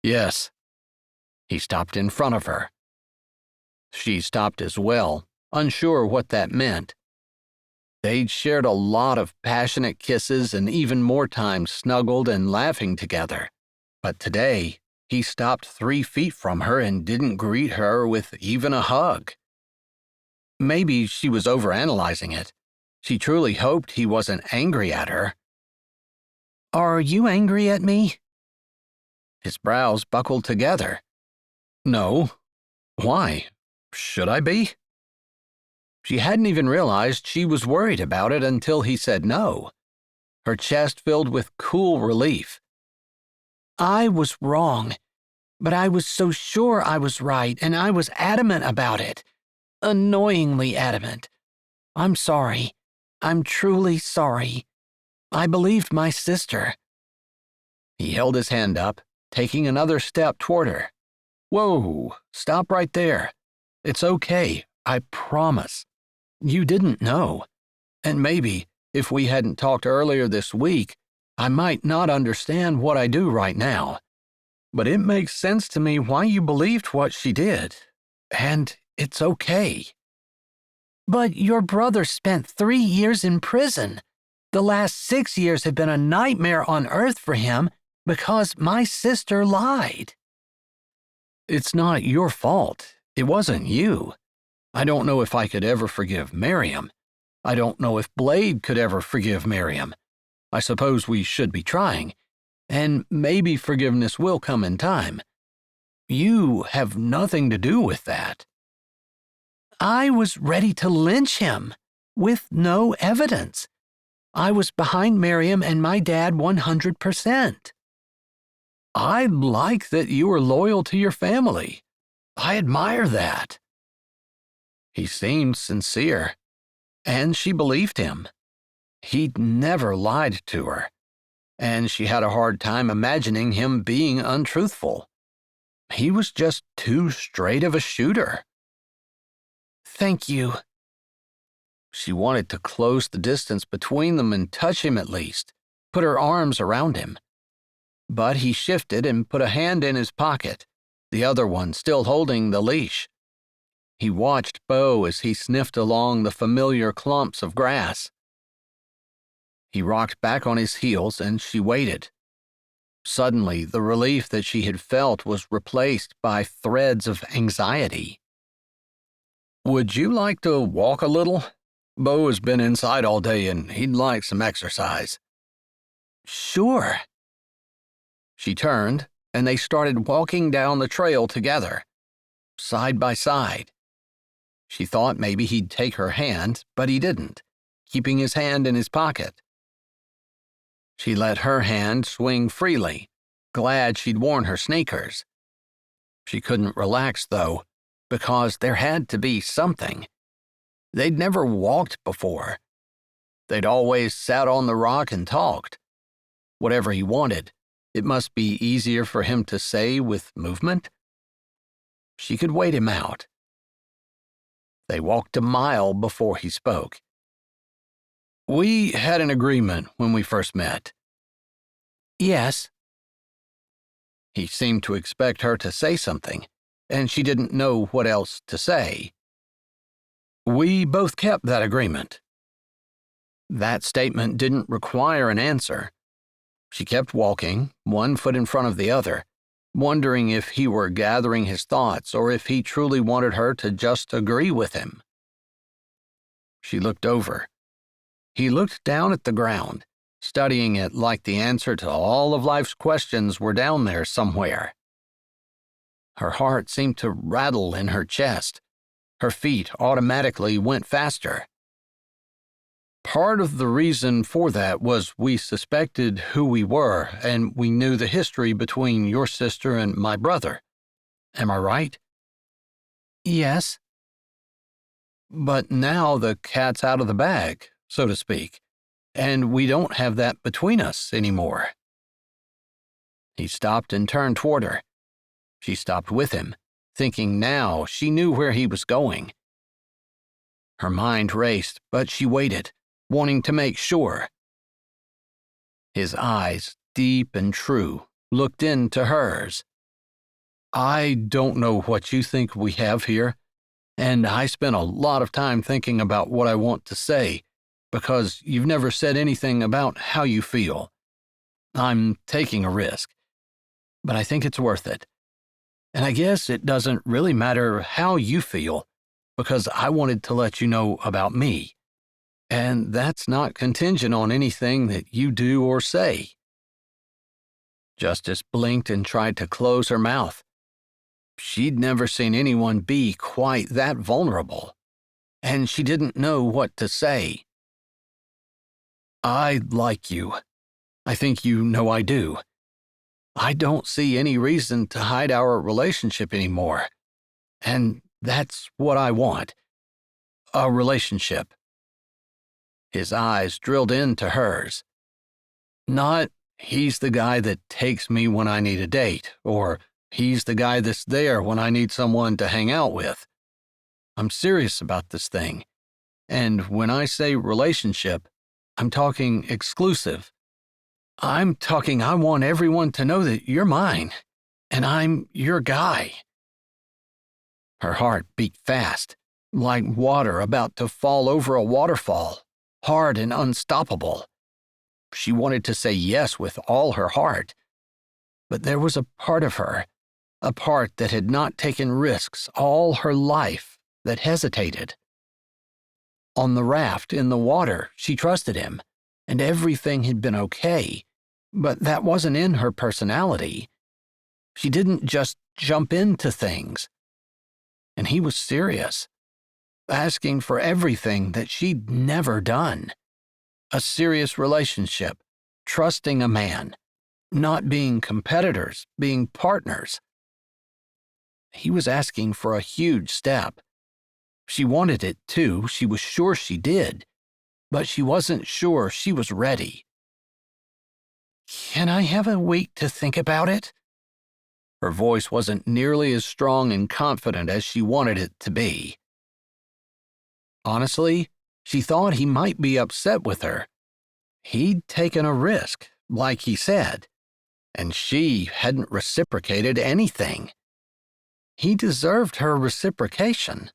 "Yes." He stopped in front of her. She stopped as well, unsure what that meant. They'd shared a lot of passionate kisses and even more time snuggled and laughing together. But today, he stopped 3 feet from her and didn't greet her with even a hug. Maybe she was overanalyzing it. She truly hoped he wasn't angry at her. "Are you angry at me?" His brows buckled together. "No. Why? Should I be?" She hadn't even realized she was worried about it until he said no. Her chest filled with cool relief. "I was wrong, but I was so sure I was right, and I was adamant about it. Annoyingly adamant. I'm sorry. I'm truly sorry. I believed my sister." He held his hand up, taking another step toward her. "Whoa, stop right there. It's okay, I promise. You didn't know. And maybe, if we hadn't talked earlier this week, I might not understand what I do right now. But it makes sense to me why you believed what she did. And it's okay." "But your brother spent 3 years in prison. The last 6 years have been a nightmare on earth for him because my sister lied." "It's not your fault. It wasn't you. I don't know if I could ever forgive Miriam. I don't know if Blade could ever forgive Miriam. I suppose we should be trying, and maybe forgiveness will come in time. You have nothing to do with that." "I was ready to lynch him, with no evidence. I was behind Miriam and my dad 100%. "I like that you are loyal to your family. I admire that." He seemed sincere, and she believed him. He'd never lied to her, and she had a hard time imagining him being untruthful. He was just too straight of a shooter. "Thank you." She wanted to close the distance between them and touch him at least, put her arms around him. But he shifted and put a hand in his pocket, the other one still holding the leash. He watched Bo as he sniffed along the familiar clumps of grass. He rocked back on his heels and she waited. Suddenly, the relief that she had felt was replaced by threads of anxiety. "Would you like to walk a little? Bo has been inside all day and he'd like some exercise." "Sure." She turned, and they started walking down the trail together, side by side. She thought maybe he'd take her hand, but he didn't, keeping his hand in his pocket. She let her hand swing freely, glad she'd worn her sneakers. She couldn't relax, though, because there had to be something. They'd never walked before. They'd always sat on the rock and talked. Whatever he wanted, it must be easier for him to say with movement. She could wait him out. They walked a mile before he spoke. "We had an agreement when we first met." "Yes." He seemed to expect her to say something, and she didn't know what else to say. "We both kept that agreement." That statement didn't require an answer. She kept walking, one foot in front of the other, wondering if he were gathering his thoughts or if he truly wanted her to just agree with him. She looked over. He looked down at the ground, studying it like the answer to all of life's questions were down there somewhere. Her heart seemed to rattle in her chest. Her feet automatically went faster. Part of the reason for that was we suspected who we were, and we knew the history between your sister and my brother. Am I right? "Yes." But now the cat's out of the bag, so to speak, and we don't have that between us anymore. He stopped and turned toward her. She stopped with him, thinking now she knew where he was going. Her mind raced, but she waited, wanting to make sure. His eyes, deep and true, looked into hers. "I don't know what you think we have here, and I spent a lot of time thinking about what I want to say, because you've never said anything about how you feel. I'm taking a risk, but I think it's worth it. And I guess it doesn't really matter how you feel, because I wanted to let you know about me. And that's not contingent on anything that you do or say." Justice blinked and tried to close her mouth. She'd never seen anyone be quite that vulnerable, and she didn't know what to say. "I like you. I think you know I do. I don't see any reason to hide our relationship anymore, and that's what I want. A relationship His eyes drilled into hers. Not, he's the guy that takes me when I need a date, or he's the guy that's there when I need someone to hang out with. I'm serious about this thing. And when I say relationship, I'm talking exclusive. I'm talking I want everyone to know that you're mine, and I'm your guy. Her heart beat fast, like water about to fall over a waterfall, hard and unstoppable. She wanted to say yes with all her heart, but there was a part of her, a part that had not taken risks all her life, that hesitated. On the raft in the water, she trusted him, and everything had been okay, but that wasn't in her personality. She didn't just jump into things. And he was serious, asking for everything that she'd never done. A serious relationship, trusting a man, not being competitors, being partners. He was asking for a huge step. She wanted it too, she was sure she did, but she wasn't sure she was ready. "Can I have a week to think about it?" Her voice wasn't nearly as strong and confident as she wanted it to be. Honestly, she thought he might be upset with her. He'd taken a risk, like he said, and she hadn't reciprocated anything. He deserved her reciprocation.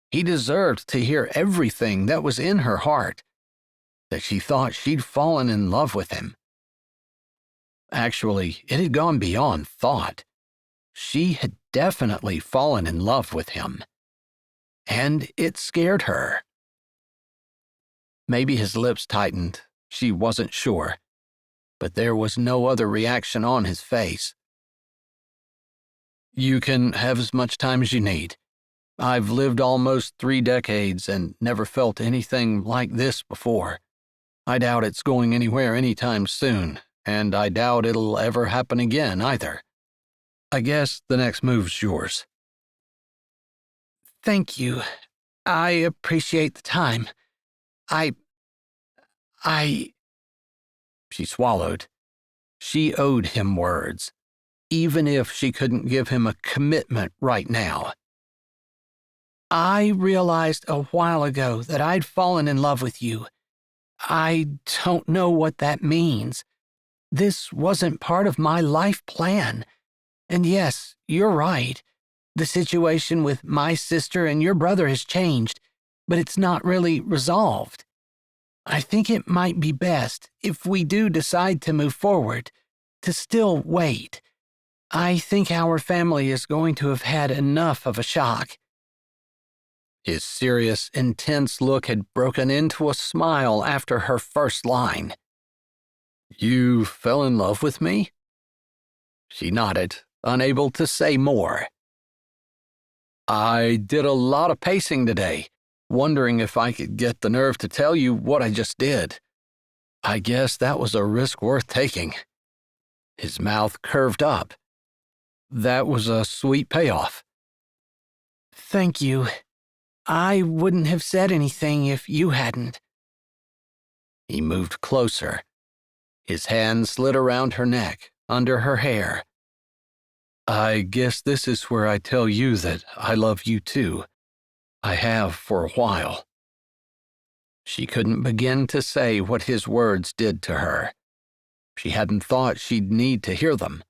He deserved to hear everything that was in her heart, that she thought she'd fallen in love with him. Actually, it had gone beyond thought. She had definitely fallen in love with him. And it scared her. Maybe his lips tightened, she wasn't sure, but there was no other reaction on his face. "You can have as much time as you need. I've lived almost 3 decades and never felt anything like this before. I doubt it's going anywhere anytime soon, and I doubt it'll ever happen again either. I guess the next move's yours." "Thank you. I appreciate the time. I... She swallowed. She owed him words, even if she couldn't give him a commitment right now. "I realized a while ago that I'd fallen in love with you. I don't know what that means. This wasn't part of my life plan. And yes, you're right. The situation with my sister and your brother has changed, but it's not really resolved. I think it might be best, if we do decide to move forward, to still wait. I think our family is going to have had enough of a shock." His serious, intense look had broken into a smile after her first line. "You fell in love with me?" She nodded, unable to say more. "I did a lot of pacing today, wondering if I could get the nerve to tell you what I just did. I guess that was a risk worth taking." His mouth curved up. "That was a sweet payoff." "Thank you. I wouldn't have said anything if you hadn't." He moved closer. His hand slid around her neck, under her hair. "I guess this is where I tell you that I love you too. I have for a while." She couldn't begin to say what his words did to her. She hadn't thought she'd need to hear them,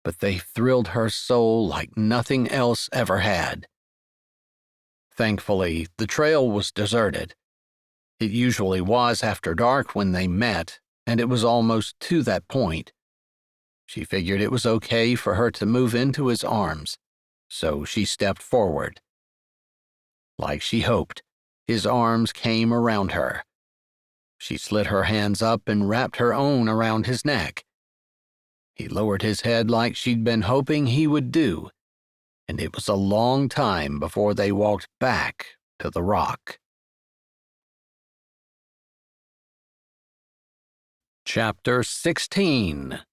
but they thrilled her soul like nothing else ever had. Thankfully, the trail was deserted. It usually was after dark when they met, and it was almost to that point. She figured it was okay for her to move into his arms, so she stepped forward. Like she hoped, his arms came around her. She slid her hands up and wrapped her own around his neck. He lowered his head like she'd been hoping he would do, and it was a long time before they walked back to the rock. Chapter 16.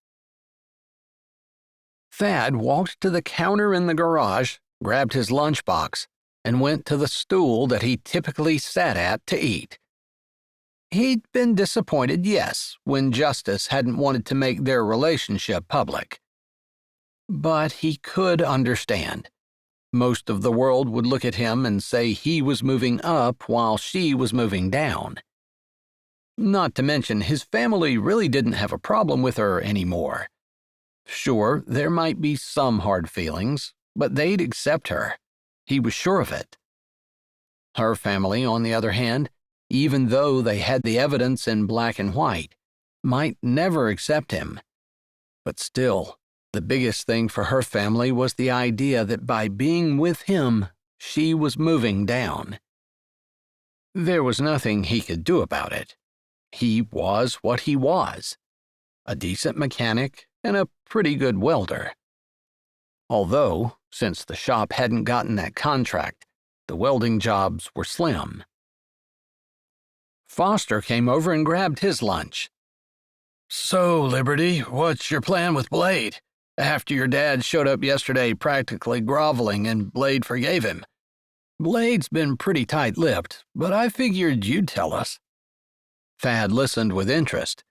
Thad walked to the counter in the garage, grabbed his lunchbox, and went to the stool that he typically sat at to eat. He'd been disappointed, yes, when Justice hadn't wanted to make their relationship public. But he could understand. Most of the world would look at him and say he was moving up while she was moving down. Not to mention, his family really didn't have a problem with her anymore. Sure, there might be some hard feelings, but they'd accept her. He was sure of it. Her family, on the other hand, even though they had the evidence in black and white, might never accept him. But still, the biggest thing for her family was the idea that by being with him, she was moving down. There was nothing he could do about it. He was what he was, a decent mechanic and a pretty good welder. Although, since the shop hadn't gotten that contract, the welding jobs were slim. Foster came over and grabbed his lunch. "So, Liberty, what's your plan with Blade? After your dad showed up yesterday practically groveling and Blade forgave him. Blade's been pretty tight-lipped, but I figured you'd tell us." Thad listened with interest.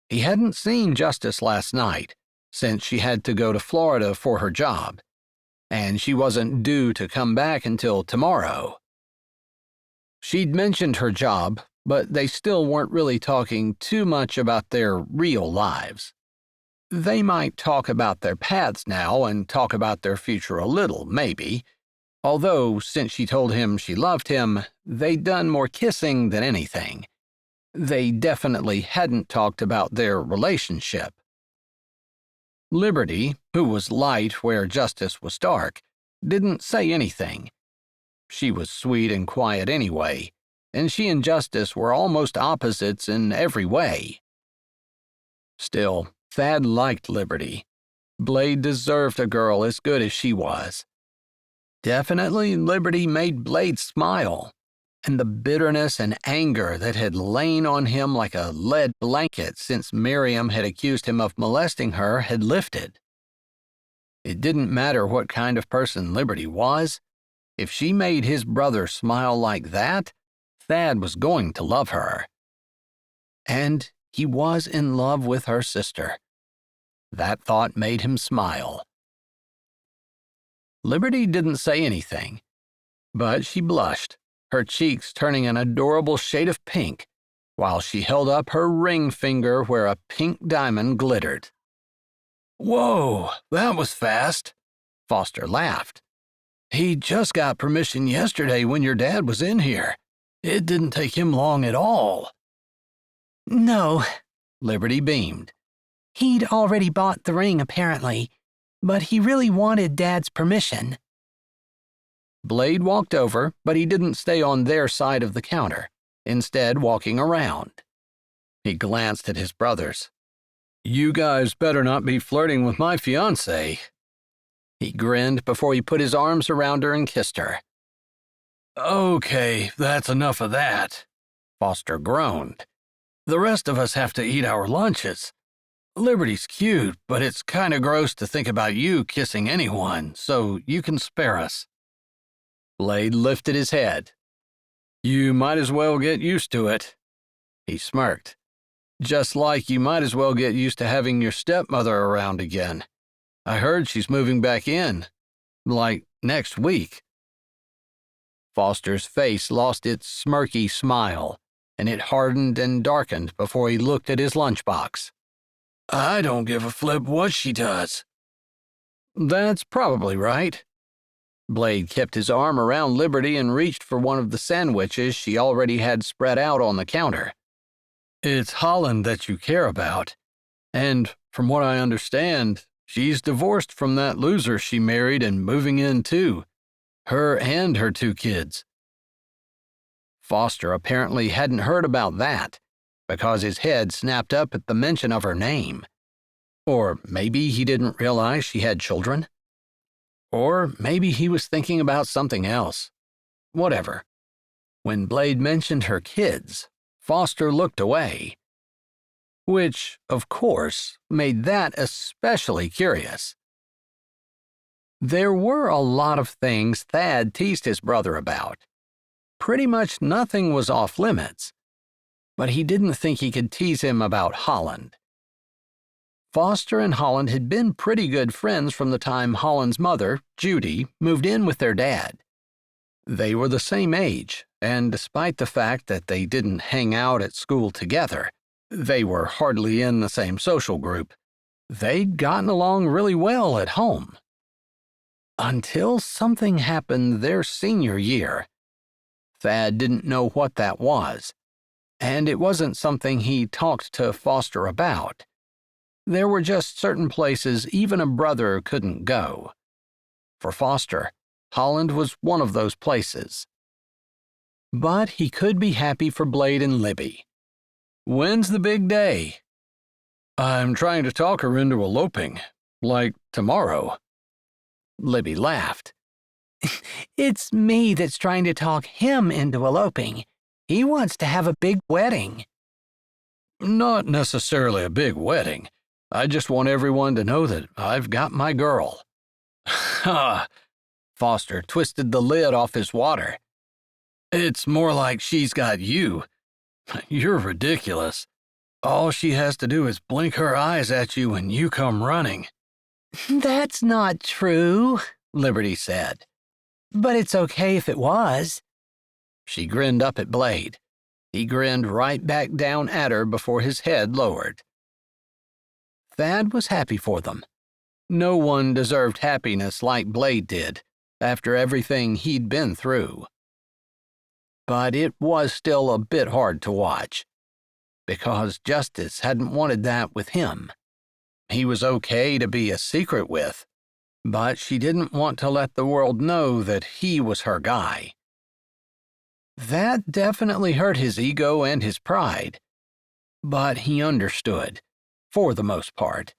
He hadn't seen Justice last night, since she had to go to Florida for her job, and she wasn't due to come back until tomorrow. She'd mentioned her job, but they still weren't really talking too much about their real lives. They might talk about their paths now and talk about their future a little, maybe, although since she told him she loved him, they'd done more kissing than anything. They definitely hadn't talked about their relationship. Liberty, who was light where Justice was dark, didn't say anything. She was sweet and quiet anyway, and she and Justice were almost opposites in every way. Still, Thad liked Liberty. Blade deserved a girl as good as she was. Definitely, Liberty made Blade smile, and the bitterness and anger that had lain on him like a lead blanket since Miriam had accused him of molesting her had lifted. It didn't matter what kind of person Liberty was. If she made his brother smile like that, Thad was going to love her. And he was in love with her sister. That thought made him smile. Liberty didn't say anything, but she blushed, her cheeks turning an adorable shade of pink, while she held up her ring finger where a pink diamond glittered. "Whoa, that was fast," Foster laughed. "He just got permission yesterday when your dad was in here. It didn't take him long at all." "No," Liberty beamed. "He'd already bought the ring, apparently, but he really wanted Dad's permission." Blade walked over, but he didn't stay on their side of the counter, instead walking around. He glanced at his brothers. "You guys better not be flirting with my fiancée." He grinned before he put his arms around her and kissed her. "Okay, that's enough of that," Foster groaned. "The rest of us have to eat our lunches. Liberty's cute, but it's kind of gross to think about you kissing anyone, so you can spare us." Blade lifted his head. "You might as well get used to it." He smirked. "Just like you might as well get used to having your stepmother around again. I heard she's moving back in, like next week." Foster's face lost its smirky smile, and it hardened and darkened before he looked at his lunchbox. "I don't give a flip what she does." "That's probably right." Blade kept his arm around Liberty and reached for one of the sandwiches she already had spread out on the counter. "It's Holland that you care about, and from what I understand, she's divorced from that loser she married and moving in too. Her and her 2 kids. Foster apparently hadn't heard about that, because his head snapped up at the mention of her name. Or maybe he didn't realize she had children. Or maybe he was thinking about something else. Whatever. When Blade mentioned her kids, Foster looked away. Which, of course, made that especially curious. There were a lot of things Thad teased his brother about. Pretty much nothing was off limits. but he didn't think he could tease him about Holland. Foster and Holland had been pretty good friends from the time Holland's mother, Judy, moved in with their dad. They were the same age, and despite the fact that they didn't hang out at school together, they were hardly in the same social group. They'd gotten along really well at home. Until something happened their senior year. Thad didn't know what that was, and it wasn't something he talked to Foster about. There were just certain places even a brother couldn't go. For Foster, Holland was one of those places. But he could be happy for Blade and Libby. "When's the big day?" "I'm trying to talk her into eloping, like tomorrow." Libby laughed. It's me that's trying to talk him into eloping. He wants to have a big wedding. "Not necessarily a big wedding. I just want everyone to know that I've got my girl." "Ha!" Foster twisted the lid off his water. "It's more like she's got you. You're ridiculous. All she has to do is blink her eyes at you when you come running." That's not true, Liberty said. But it's okay if it was. She grinned up at Blade. He grinned right back down at her before his head lowered. Thad was happy for them. No one deserved happiness like Blade did, after everything he'd been through. But it was still a bit hard to watch, because Justice hadn't wanted that with him. He was okay to be a secret with, but she didn't want to let the world know that he was her guy. That definitely hurt his ego and his pride, but he understood, for the most part,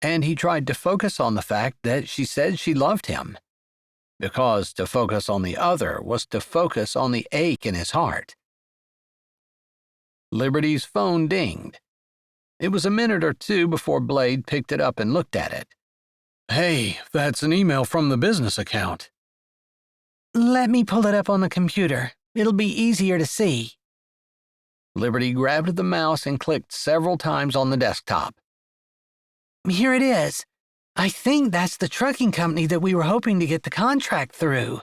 and he tried to focus on the fact that she said she loved him, because to focus on the other was to focus on the ache in his heart. Liberty's phone dinged. It was a minute or two before Blade picked it up and looked at it. "Hey, that's an email from the business account." Let me pull it up on the computer. It'll be easier to see. Liberty grabbed the mouse and clicked several times on the desktop. Here it is. I think that's the trucking company that we were hoping to get the contract through.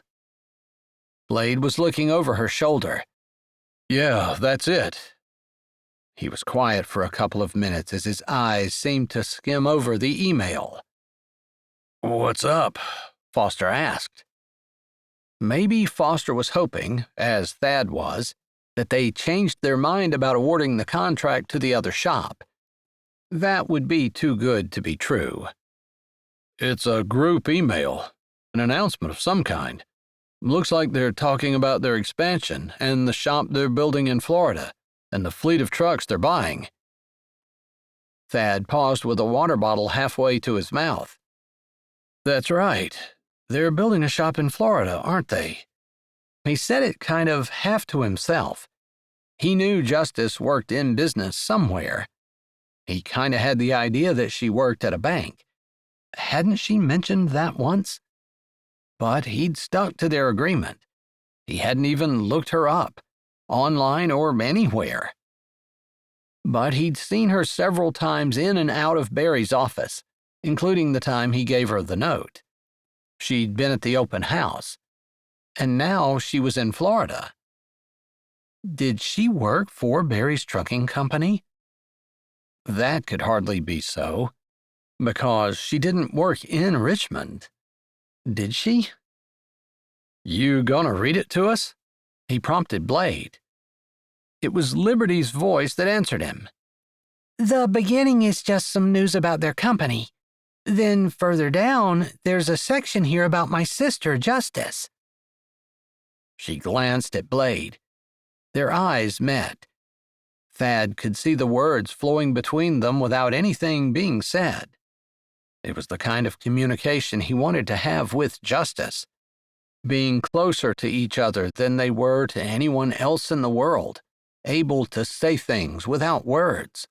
Blade was looking over her shoulder. "Yeah, that's it." He was quiet for a couple of minutes as his eyes seemed to skim over the email. "What's up?" Foster asked. Maybe Foster was hoping, as Thad was, that they changed their mind about awarding the contract to the other shop. That would be too good to be true. "It's a group email, an announcement of some kind. Looks like they're talking about their expansion and the shop they're building in Florida and the fleet of trucks they're buying." Thad paused with a water bottle halfway to his mouth. "That's right. They're building a shop in Florida, aren't they?" He said it kind of half to himself. He knew Justice worked in business somewhere. He kind of had the idea that she worked at a bank. Hadn't she mentioned that once? But he'd stuck to their agreement. He hadn't even looked her up, online or anywhere. But he'd seen her several times in and out of Barry's office, including the time he gave her the note. She'd been at the open house, and now she was in Florida. Did she work for Barry's trucking company? That could hardly be so, because she didn't work in Richmond. Did she? "You gonna read it to us?" he prompted Blade. It was Liberty's voice that answered him. The beginning is just some news about their company. Then further down, there's a section here about my sister, Justice. She glanced at Blade. Their eyes met. Thad could see the words flowing between them without anything being said. It was the kind of communication he wanted to have with Justice, being closer to each other than they were to anyone else in the world, able to say things without words.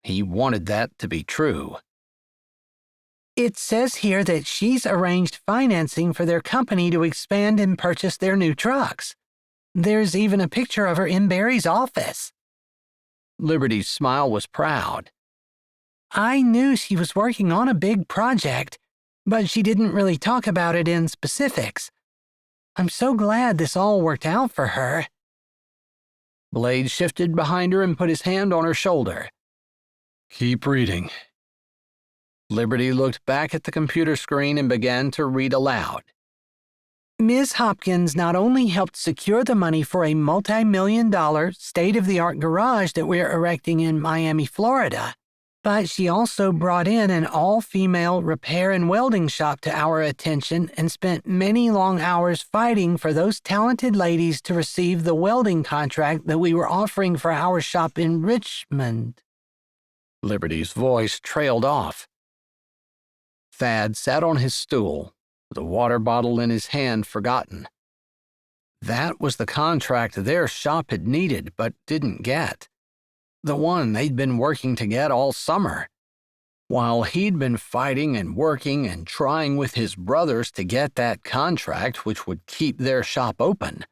He wanted that to be true. It says here that she's arranged financing for their company to expand and purchase their new trucks. There's even a picture of her in Barry's office." Liberty's smile was proud. "I knew she was working on a big project, but she didn't really talk about it in specifics. I'm so glad this all worked out for her." Blade shifted behind her and put his hand on her shoulder. "Keep reading." Liberty looked back at the computer screen and began to read aloud. "Ms. Hopkins not only helped secure the money for a multi-million-dollar, state-of-the-art garage that we're erecting in Miami, Florida, but she also brought in an all-female repair and welding shop to our attention and spent many long hours fighting for those talented ladies to receive the welding contract that we were offering for our shop in Richmond." Liberty's voice trailed off. Thad sat on his stool, with a water bottle in his hand forgotten. That was the contract their shop had needed but didn't get. The one they'd been working to get all summer. While he'd been fighting and working and trying with his brothers to get that contract which would keep their shop open,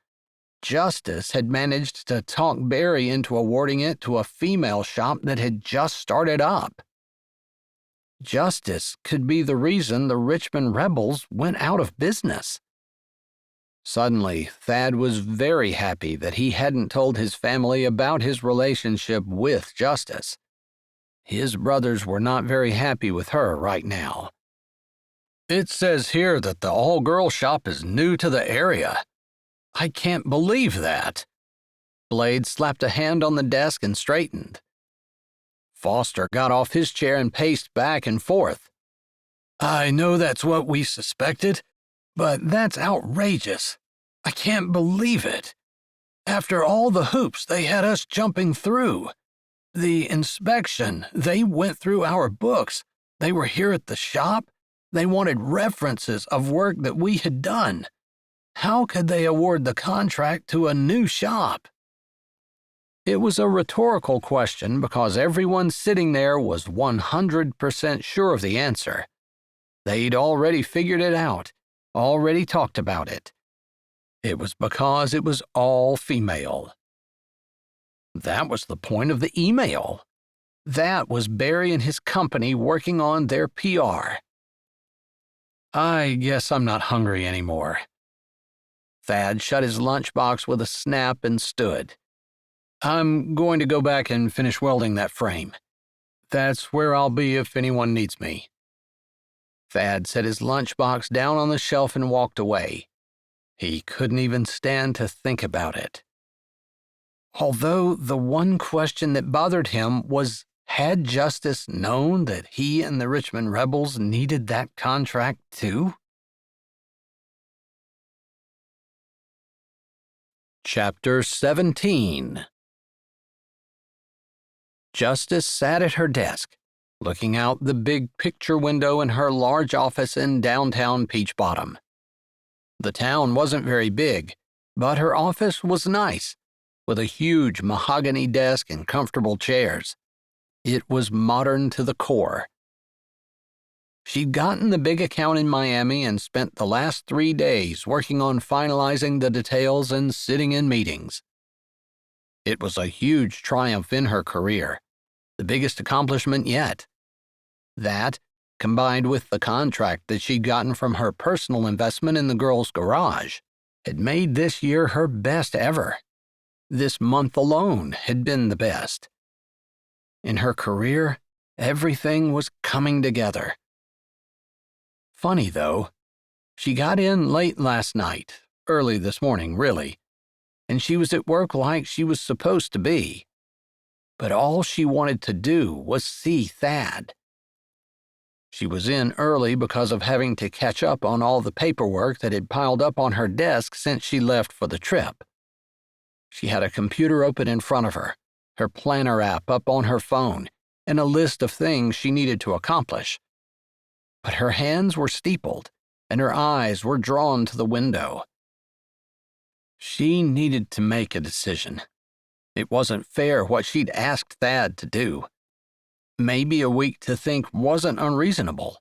Justice had managed to talk Barry into awarding it to a female shop that had just started up. Justice could be the reason the Richmond rebels went out of business. Suddenly, Thad was very happy that he hadn't told his family about his relationship with Justice. His brothers were not very happy with her right now. "It says here that the all-girl shop is new to the area. I can't believe that." Blade slapped a hand on the desk and straightened. Foster got off his chair and paced back and forth. "I know that's what we suspected, but that's outrageous. I can't believe it. After all the hoops they had us jumping through. The inspection, they went through our books. They were here at the shop. They wanted references of work that we had done. How could they award the contract to a new shop?" It was a rhetorical question because everyone sitting there was 100% sure of the answer. They'd already figured it out, already talked about it. It was because it was all female. That was the point of the email. That was Barry and his company working on their PR. "I guess I'm not hungry anymore." Thad shut his lunchbox with a snap and stood. "I'm going to go back and finish welding that frame. That's where I'll be if anyone needs me." Thad set his lunchbox down on the shelf and walked away. He couldn't even stand to think about it. Although the one question that bothered him was, had Justice known that he and the Richmond rebels needed that contract too? Chapter 17. Justice sat at her desk, looking out the big picture window in her large office in downtown Peach Bottom. The town wasn't very big, but her office was nice, with a huge mahogany desk and comfortable chairs. It was modern to the core. She'd gotten the big account in Miami and spent the last 3 days working on finalizing the details and sitting in meetings. It was a huge triumph in her career, the biggest accomplishment yet. That, combined with the contract that she'd gotten from her personal investment in the girl's garage, had made this year her best ever. This month alone had been the best. In her career, everything was coming together. Funny, though, she got in late last night, early this morning, really, and she was at work like she was supposed to be. But all she wanted to do was see Thad. She was in early because of having to catch up on all the paperwork that had piled up on her desk since she left for the trip. She had a computer open in front of her, her planner app up on her phone, and a list of things she needed to accomplish. But her hands were steepled, and her eyes were drawn to the window. She needed to make a decision. It wasn't fair what she'd asked Thad to do. Maybe a week to think wasn't unreasonable,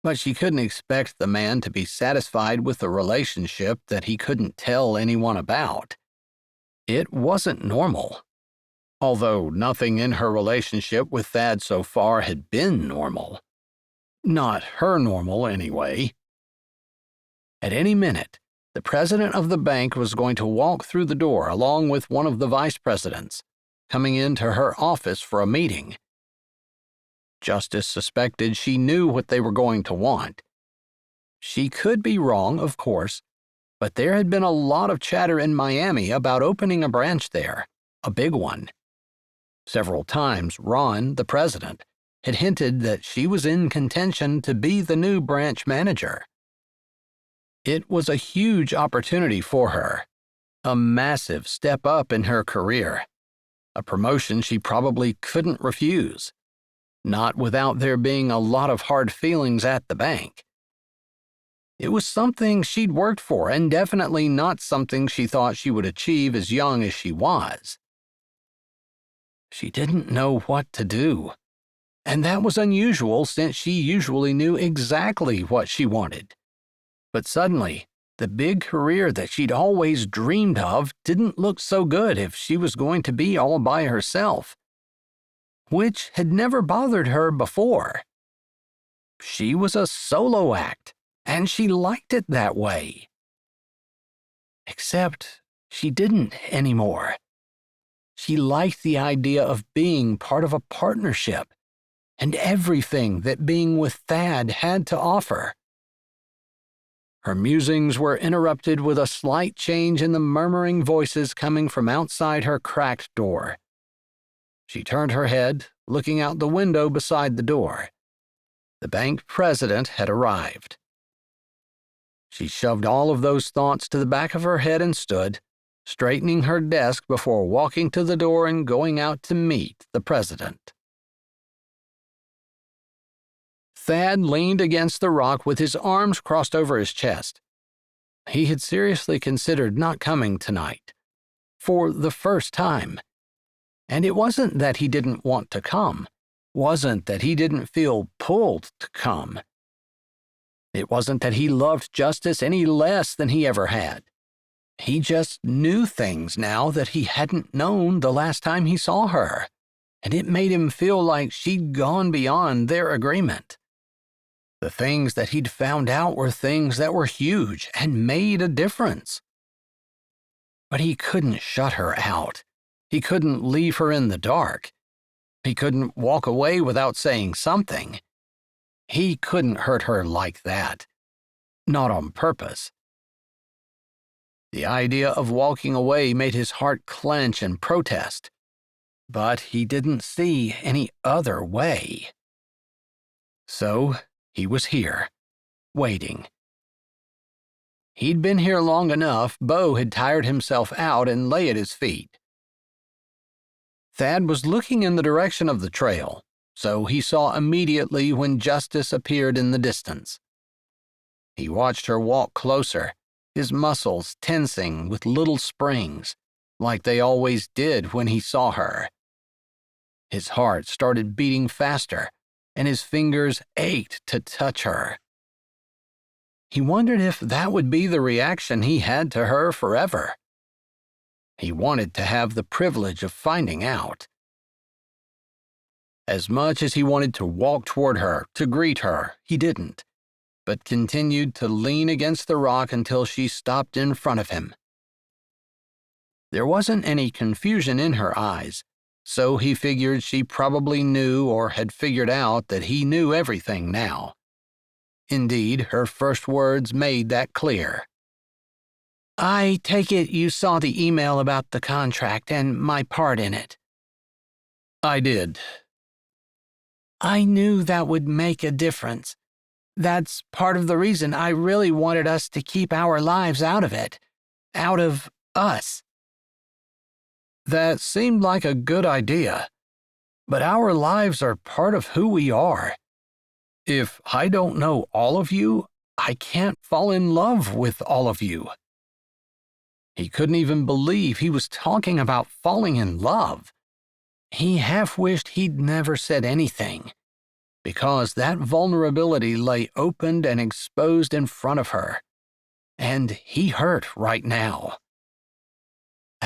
but she couldn't expect the man to be satisfied with a relationship that he couldn't tell anyone about. It wasn't normal. Although nothing in her relationship with Thad so far had been normal. Not her normal, anyway. At any minute, the president of the bank was going to walk through the door along with one of the vice presidents, coming into her office for a meeting. Justice suspected she knew what they were going to want. She could be wrong, of course, but there had been a lot of chatter in Miami about opening a branch there, a big one. Several times, Ron, the president, had hinted that she was in contention to be the new branch manager. It was a huge opportunity for her, a massive step up in her career, a promotion she probably couldn't refuse, not without there being a lot of hard feelings at the bank. It was something she'd worked for and definitely not something she thought she would achieve as young as she was. She didn't know what to do, and that was unusual since she usually knew exactly what she wanted. But suddenly, the big career that she'd always dreamed of didn't look so good if she was going to be all by herself, which had never bothered her before. She was a solo act, and she liked it that way. Except she didn't anymore. She liked the idea of being part of a partnership and everything that being with Thad had to offer. Her musings were interrupted with a slight change in the murmuring voices coming from outside her cracked door. She turned her head, looking out the window beside the door. The bank president had arrived. She shoved all of those thoughts to the back of her head and stood, straightening her desk before walking to the door and going out to meet the president. Thad leaned against the rock with his arms crossed over his chest. He had seriously considered not coming tonight, for the first time. And it wasn't that he didn't want to come, wasn't that he didn't feel pulled to come. It wasn't that he loved Justice any less than he ever had. He just knew things now that he hadn't known the last time he saw her, and it made him feel like she'd gone beyond their agreement. The things that he'd found out were things that were huge and made a difference. But he couldn't shut her out. He couldn't leave her in the dark. He couldn't walk away without saying something. He couldn't hurt her like that. Not on purpose. The idea of walking away made his heart clench and protest, but he didn't see any other way. So he was here, waiting. He'd been here long enough, Bo had tired himself out and lay at his feet. Thad was looking in the direction of the trail, so he saw immediately when Justice appeared in the distance. He watched her walk closer, his muscles tensing with little springs, like they always did when he saw her. His heart started beating faster, and his fingers ached to touch her. He wondered if that would be the reaction he had to her forever. He wanted to have the privilege of finding out. As much as he wanted to walk toward her, to greet her, he didn't, but continued to lean against the rock until she stopped in front of him. There wasn't any confusion in her eyes, so he figured she probably knew or had figured out that he knew everything now. Indeed, her first words made that clear. "I take it you saw the email about the contract and my part in it." "I did." "I knew that would make a difference. That's part of the reason I really wanted us to keep our lives out of it. Out of us." "That seemed like a good idea. But our lives are part of who we are. If I don't know all of you, I can't fall in love with all of you." He couldn't even believe he was talking about falling in love. He half wished he'd never said anything, because that vulnerability lay opened and exposed in front of her, and he hurt right now.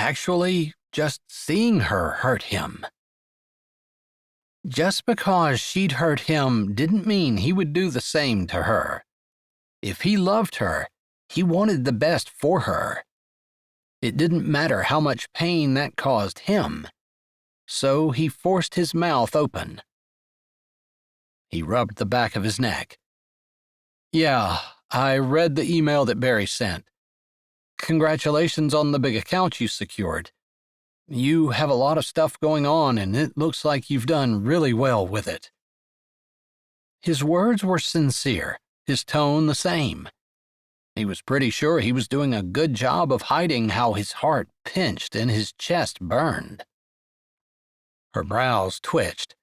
Actually, just seeing her hurt him. Just because she'd hurt him didn't mean he would do the same to her. If he loved her, he wanted the best for her. It didn't matter how much pain that caused him. So he forced his mouth open. He rubbed the back of his neck. Yeah, I read the email that Barry sent. Congratulations on the big account you secured. You have a lot of stuff going on, and it looks like you've done really well with it. His words were sincere, his tone the same. He was pretty sure he was doing a good job of hiding how his heart pinched and his chest burned. Her brows twitched.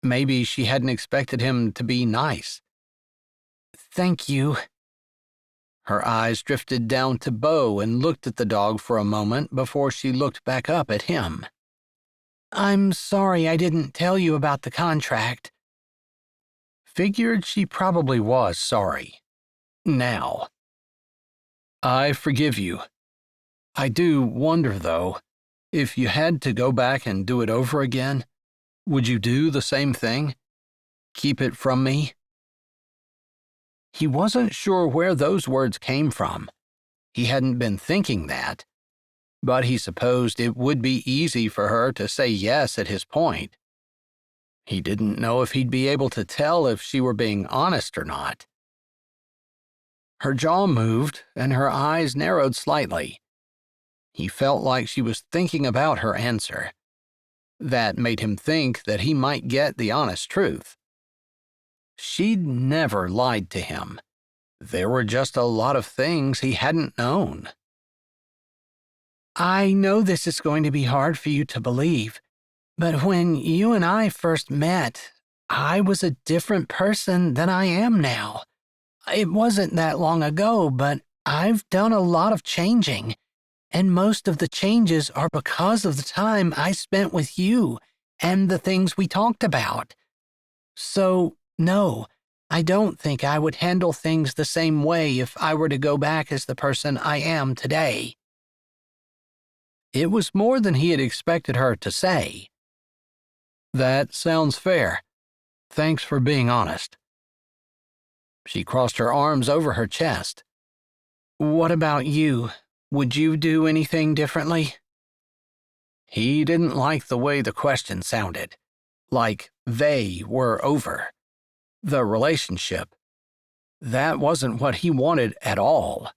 Maybe she hadn't expected him to be nice. Thank you. Her eyes drifted down to Bo and looked at the dog for a moment before she looked back up at him. I'm sorry I didn't tell you about the contract. Figured she probably was sorry. Now. I forgive you. I do wonder, though, if you had to go back and do it over again, would you do the same thing? Keep it from me? He wasn't sure where those words came from. He hadn't been thinking that. But he supposed it would be easy for her to say yes at his point. He didn't know if he'd be able to tell if she were being honest or not. Her jaw moved and her eyes narrowed slightly. He felt like she was thinking about her answer. That made him think that he might get the honest truth. She'd never lied to him. There were just a lot of things he hadn't known. I know this is going to be hard for you to believe, but when you and I first met, I was a different person than I am now. It wasn't that long ago, but I've done a lot of changing, and most of the changes are because of the time I spent with you and the things we talked about. So, no, I don't think I would handle things the same way if I were to go back as the person I am today. It was more than he had expected her to say. That sounds fair. Thanks for being honest. She crossed her arms over her chest. What about you? Would you do anything differently? He didn't like the way the question sounded, like they were over. The relationship. That wasn't what he wanted at all.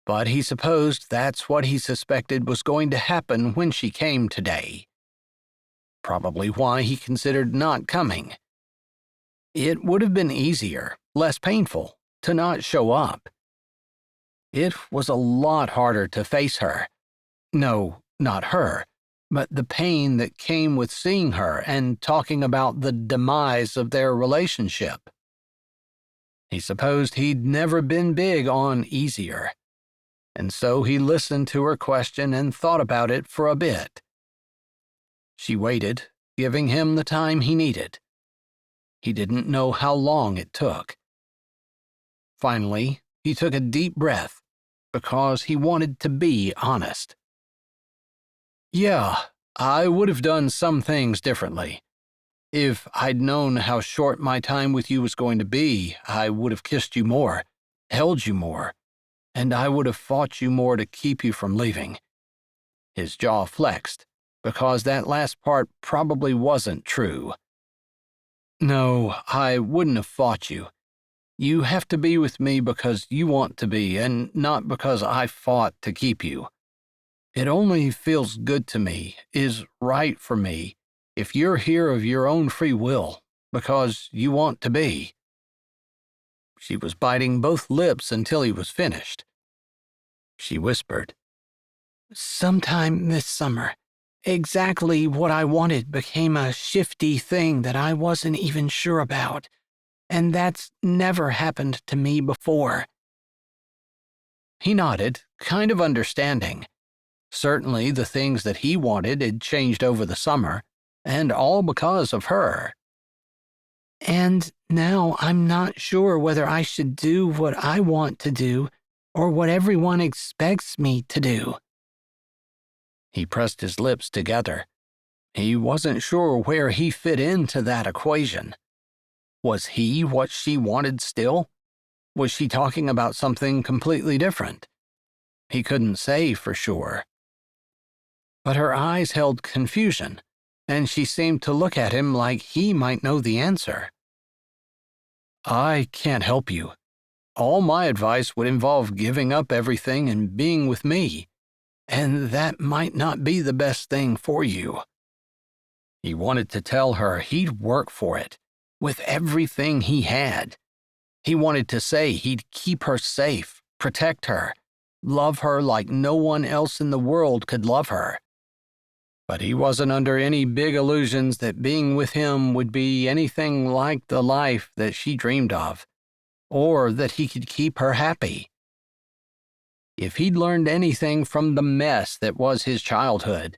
But he supposed that's what he suspected was going to happen when she came today. Probably why he considered not coming. It would have been easier, less painful, to not show up. It was a lot harder to face her. No, not her, but the pain that came with seeing her and talking about the demise of their relationship. He supposed he'd never been big on easier, and so he listened to her question and thought about it for a bit. She waited, giving him the time he needed. He didn't know how long it took. Finally, he took a deep breath, because he wanted to be honest. Yeah, I would have done some things differently. If I'd known how short my time with you was going to be, I would have kissed you more, held you more, and I would have fought you more to keep you from leaving. His jaw flexed, because that last part probably wasn't true. No, I wouldn't have fought you. You have to be with me because you want to be, and not because I fought to keep you. It only feels good to me, is right for me, if you're here of your own free will, because you want to be. She was biting both lips until he was finished. She whispered, Sometime this summer, exactly what I wanted became a shifty thing that I wasn't even sure about, and that's never happened to me before. He nodded, kind of understanding. Certainly the things that he wanted had changed over the summer, and all because of her. And now I'm not sure whether I should do what I want to do or what everyone expects me to do. He pressed his lips together. He wasn't sure where he fit into that equation. Was he what she wanted still? Was she talking about something completely different? He couldn't say for sure. But her eyes held confusion, and she seemed to look at him like he might know the answer. I can't help you. All my advice would involve giving up everything and being with me, and that might not be the best thing for you. He wanted to tell her he'd work for it, with everything he had. He wanted to say he'd keep her safe, protect her, love her like no one else in the world could love her. But he wasn't under any big illusions that being with him would be anything like the life that she dreamed of, or that he could keep her happy. If he'd learned anything from the mess that was his childhood,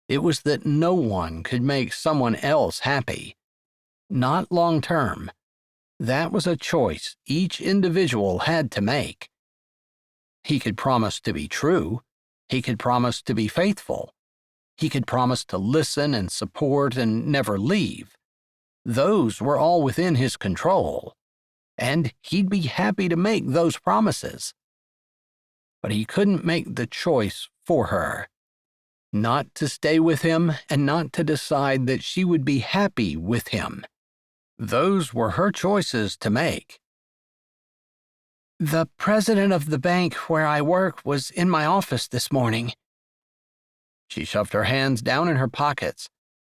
it was that no one could make someone else happy. Not long term. That was a choice each individual had to make. He could promise to be true. He could promise to be faithful. He could promise to listen and support and never leave. Those were all within his control, and he'd be happy to make those promises. But he couldn't make the choice for her. Not to stay with him and not to decide that she would be happy with him. Those were her choices to make. The president of the bank where I work was in my office this morning. She shoved her hands down in her pockets,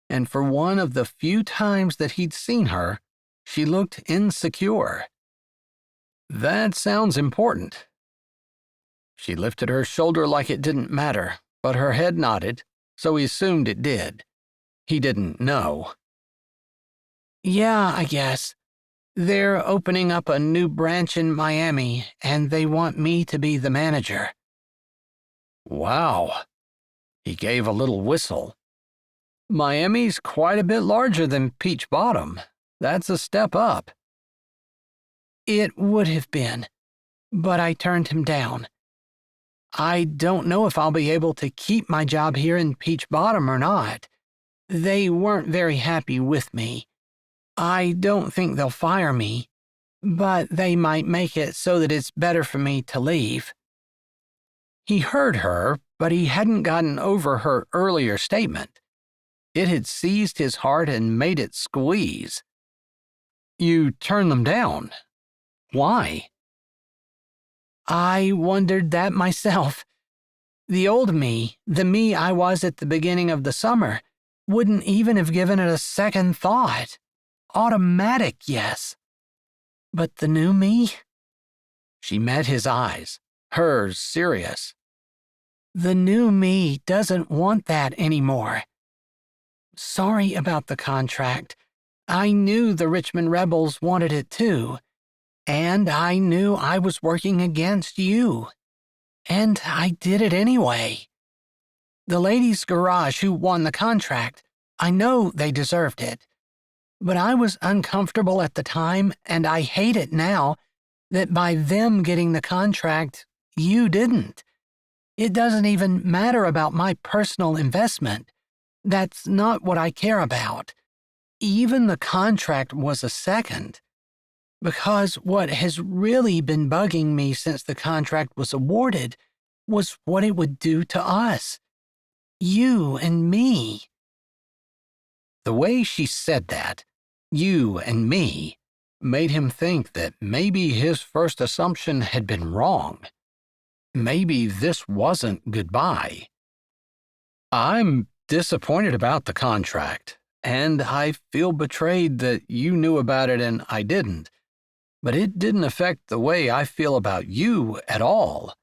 and for one of the few times that he'd seen her, she looked insecure. That sounds important. She lifted her shoulder like it didn't matter, but her head nodded, so he assumed it did. He didn't know. Yeah, I guess. They're opening up a new branch in Miami, and they want me to be the manager. Wow. He gave a little whistle. Miami's quite a bit larger than Peach Bottom. That's a step up. It would have been, but I turned him down. I don't know if I'll be able to keep my job here in Peach Bottom or not. They weren't very happy with me. I don't think they'll fire me, but they might make it so that it's better for me to leave. He heard her, but he hadn't gotten over her earlier statement. It had seized his heart and made it squeeze. You turned them down. Why? I wondered that myself. The old me, the me I was at the beginning of the summer, wouldn't even have given it a second thought. Automatic yes. But the new me? She met his eyes, hers serious. The new me doesn't want that anymore. Sorry about the contract. I knew the Richmond rebels wanted it too. And I knew I was working against you. And I did it anyway. The ladies' garage who won the contract, I know they deserved it. But I was uncomfortable at the time, and I hate it now that by them getting the contract, you didn't. It doesn't even matter about my personal investment. That's not what I care about. Even the contract was a second. Because what has really been bugging me since the contract was awarded was what it would do to us. You and me. The way she said that, you and me, made him think that maybe his first assumption had been wrong. Maybe this wasn't goodbye. I'm disappointed about the contract, and I feel betrayed that you knew about it and I didn't. But it didn't affect the way I feel about you at all,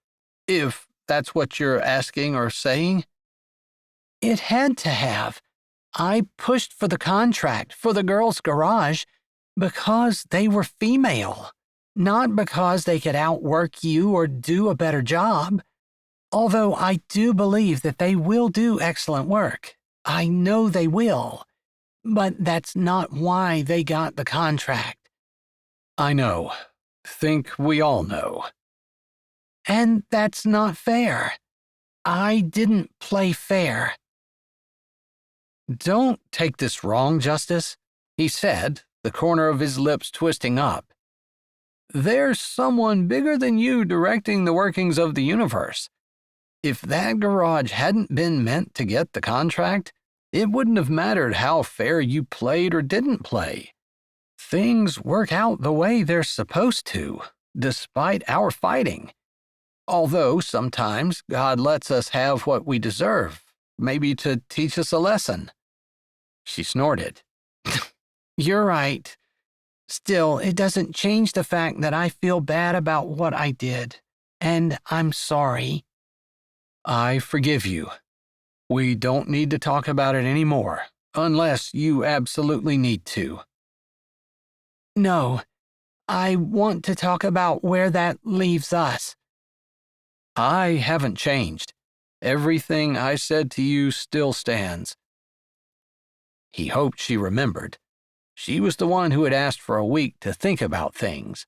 if that's what you're asking or saying. It had to have. I pushed for the contract for the girls' garage because they were female, not because they could outwork you or do a better job. Although I do believe that they will do excellent work. I know they will. But that's not why they got the contract. I know. Think we all know. And that's not fair. I didn't play fair." "Don't take this wrong, Justice," he said, the corner of his lips twisting up. "There's someone bigger than you directing the workings of the universe. If that garage hadn't been meant to get the contract, it wouldn't have mattered how fair you played or didn't play. Things work out the way they're supposed to, despite our fighting. Although sometimes God lets us have what we deserve, maybe to teach us a lesson." She snorted. "You're right. Still, it doesn't change the fact that I feel bad about what I did, and I'm sorry." "I forgive you. We don't need to talk about it anymore, unless you absolutely need to." "No, I want to talk about where that leaves us." "I haven't changed. Everything I said to you still stands." He hoped she remembered. She was the one who had asked for a week to think about things.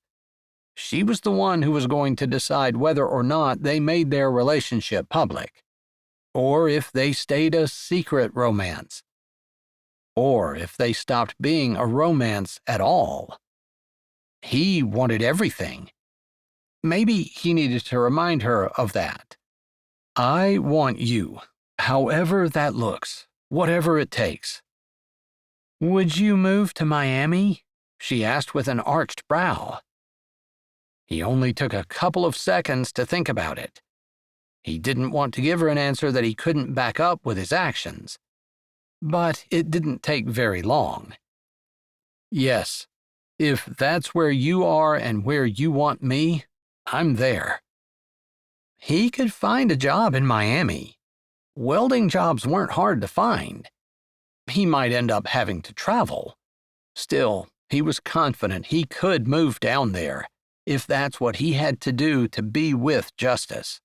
She was the one who was going to decide whether or not they made their relationship public, or if they stayed a secret romance, or if they stopped being a romance at all. He wanted everything. Maybe he needed to remind her of that. "I want you, however that looks, whatever it takes." "Would you move to Miami?" she asked with an arched brow. He only took a couple of seconds to think about it. He didn't want to give her an answer that he couldn't back up with his actions. But it didn't take very long. "Yes, if that's where you are and where you want me, I'm there." He could find a job in Miami. Welding jobs weren't hard to find. He might end up having to travel. Still, he was confident he could move down there, if that's what he had to do to be with Justice.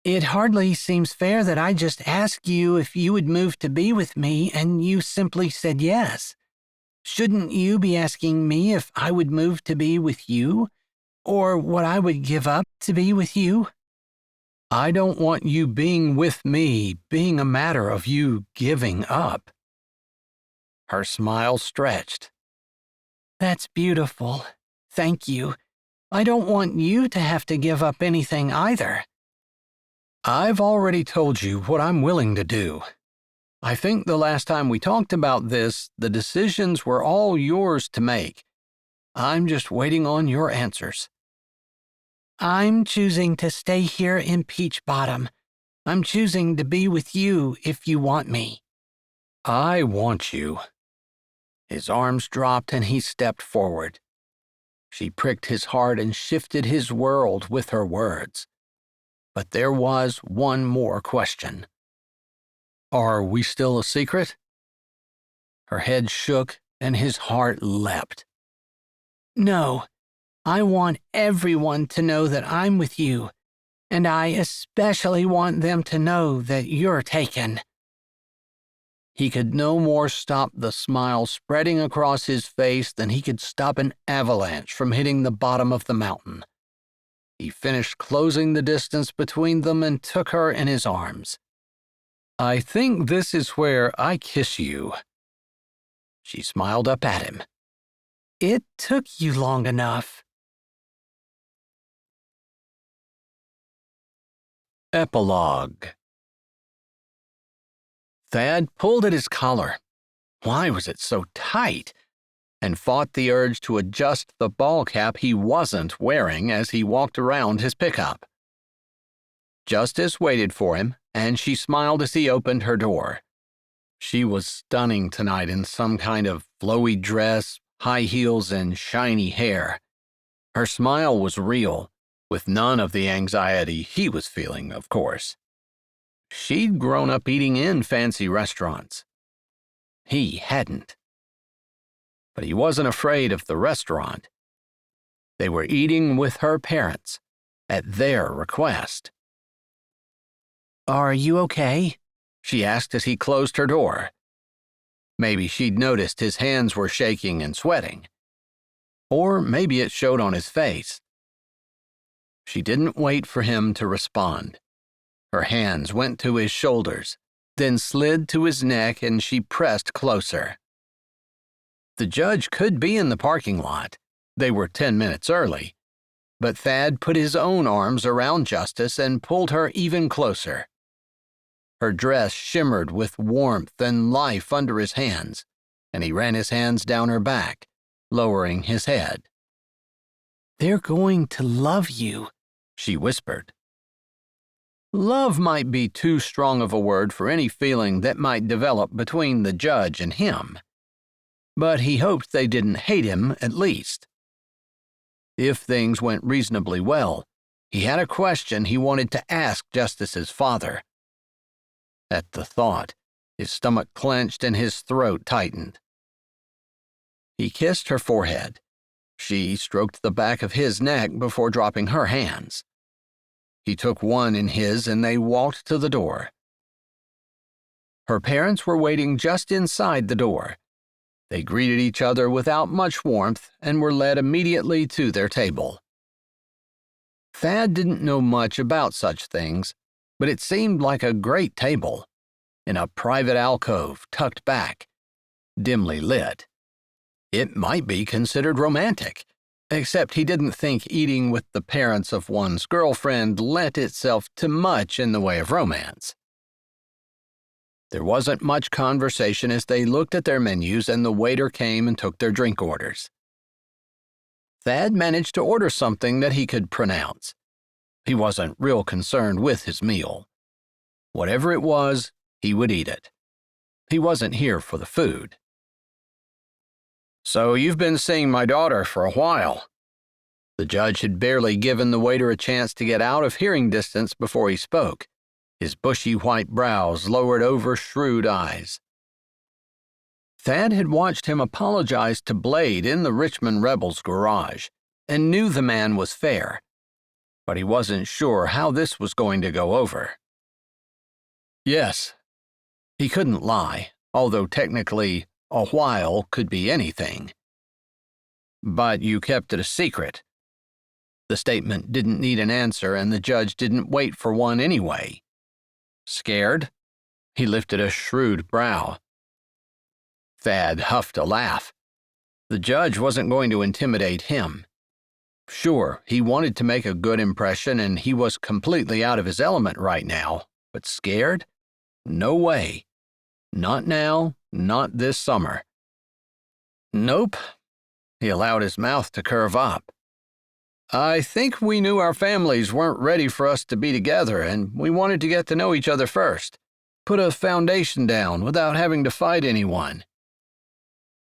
"It hardly seems fair that I just asked you if you would move to be with me and you simply said yes. Shouldn't you be asking me if I would move to be with you, or what I would give up to be with you?" "I don't want you being with me being a matter of you giving up." Her smile stretched. "That's beautiful. Thank you. I don't want you to have to give up anything either." "I've already told you what I'm willing to do. I think the last time we talked about this, the decisions were all yours to make. I'm just waiting on your answers." "I'm choosing to stay here in Peach Bottom. I'm choosing to be with you if you want me." "I want you." His arms dropped and he stepped forward. She pricked his heart and shifted his world with her words. But there was one more question. "Are we still a secret?" Her head shook and his heart leapt. "No. I want everyone to know that I'm with you, and I especially want them to know that you're taken." He could no more stop the smile spreading across his face than he could stop an avalanche from hitting the bottom of the mountain. He finished closing the distance between them and took her in his arms. "I think this is where I kiss you." She smiled up at him. "It took you long enough." Epilogue. Thad pulled at his collar. Why was it so tight? And fought the urge to adjust the ball cap he wasn't wearing as he walked around his pickup. Justice waited for him, and she smiled as he opened her door. She was stunning tonight in some kind of flowy dress, high heels, and shiny hair. Her smile was real, with none of the anxiety he was feeling, of course. She'd grown up eating in fancy restaurants. He hadn't. But he wasn't afraid of the restaurant. They were eating with her parents, at their request. "Are you okay?" she asked as he closed her door. Maybe she'd noticed his hands were shaking and sweating. Or maybe it showed on his face. She didn't wait for him to respond. Her hands went to his shoulders, then slid to his neck, and she pressed closer. The judge could be in the parking lot. They were 10 minutes early. But Thad put his own arms around Justice and pulled her even closer. Her dress shimmered with warmth and life under his hands, and he ran his hands down her back, lowering his head. "They're going to love you," she whispered. Love might be too strong of a word for any feeling that might develop between the judge and him, but he hoped they didn't hate him at least. If things went reasonably well, he had a question he wanted to ask Justice's father. At the thought, his stomach clenched and his throat tightened. He kissed her forehead. She stroked the back of his neck before dropping her hands. He took one in his and they walked to the door. Her parents were waiting just inside the door. They greeted each other without much warmth and were led immediately to their table. Thad didn't know much about such things, but it seemed like a great table, in a private alcove tucked back, dimly lit. It might be considered romantic, except he didn't think eating with the parents of one's girlfriend lent itself to much in the way of romance. There wasn't much conversation as they looked at their menus and the waiter came and took their drink orders. Thad managed to order something that he could pronounce. He wasn't real concerned with his meal. Whatever it was, he would eat it. He wasn't here for the food. "So you've been seeing my daughter for a while." The judge had barely given the waiter a chance to get out of hearing distance before he spoke, his bushy white brows lowered over shrewd eyes. Thad had watched him apologize to Blade in the Richmond Rebels' garage and knew the man was fair, but he wasn't sure how this was going to go over. Yes, he couldn't lie, although technically a while could be anything. But you kept it a secret. The statement didn't need an answer, and the judge didn't wait for one anyway. Scared? He lifted a shrewd brow. Thad huffed a laugh. The judge wasn't going to intimidate him. Sure, he wanted to make a good impression, and he was completely out of his element right now, but scared? No way. Not now, not this summer. Nope. He allowed his mouth to curve up. I think we knew our families weren't ready for us to be together, and we wanted to get to know each other first. Put a foundation down without having to fight anyone.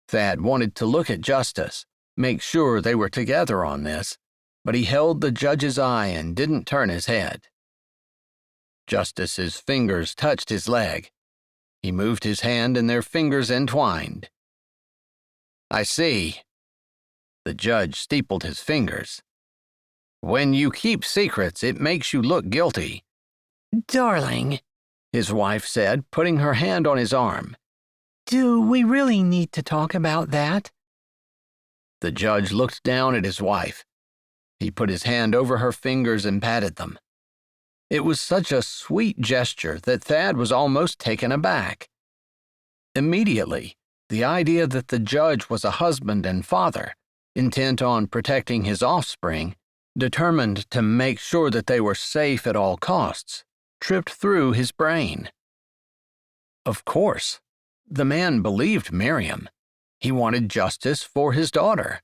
Thad wanted to look at Justice, make sure they were together on this, but he held the judge's eye and didn't turn his head. Justice's fingers touched his leg. He moved his hand and their fingers entwined. I see. The judge steepled his fingers. When you keep secrets, it makes you look guilty. "Darling," his wife said, putting her hand on his arm. "Do we really need to talk about that?" The judge looked down at his wife. He put his hand over her fingers and patted them. It was such a sweet gesture that Thad was almost taken aback. Immediately, the idea that the judge was a husband and father, intent on protecting his offspring, determined to make sure that they were safe at all costs, tripped through his brain. Of course, the man believed Miriam. He wanted justice for his daughter.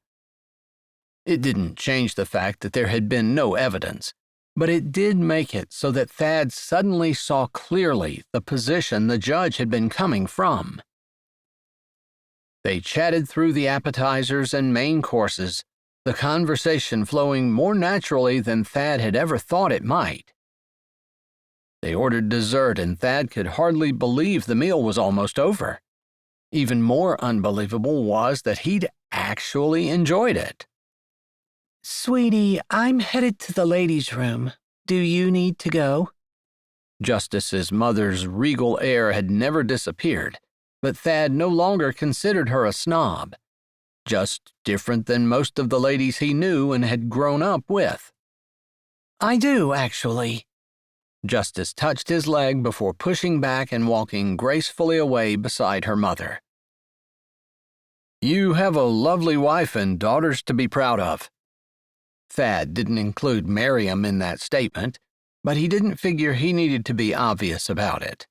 It didn't change the fact that there had been no evidence, but it did make it so that Thad suddenly saw clearly the position the judge had been coming from. They chatted through the appetizers and main courses, the conversation flowing more naturally than Thad had ever thought it might. They ordered dessert, and Thad could hardly believe the meal was almost over. Even more unbelievable was that he'd actually enjoyed it. "Sweetie, I'm headed to the ladies' room. Do you need to go?" Justice's mother's regal air had never disappeared, but Thad no longer considered her a snob, just different than most of the ladies he knew and had grown up with. "I do, actually." Justice touched his leg before pushing back and walking gracefully away beside her mother. "You have a lovely wife and daughters to be proud of." Thad didn't include Miriam in that statement, but he didn't figure he needed to be obvious about it.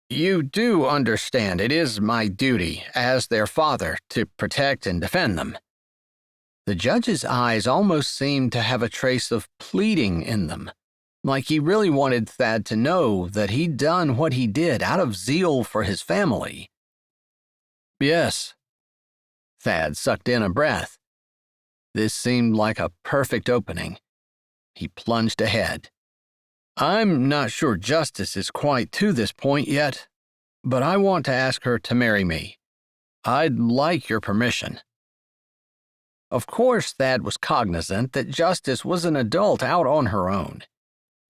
"You do understand it is my duty, as their father, to protect and defend them." The judge's eyes almost seemed to have a trace of pleading in them, like he really wanted Thad to know that he'd done what he did out of zeal for his family. "Yes." Thad sucked in a breath. This seemed like a perfect opening. He plunged ahead. "I'm not sure Justice is quite to this point yet, but I want to ask her to marry me. I'd like your permission." Of course, Thad was cognizant that Justice was an adult out on her own,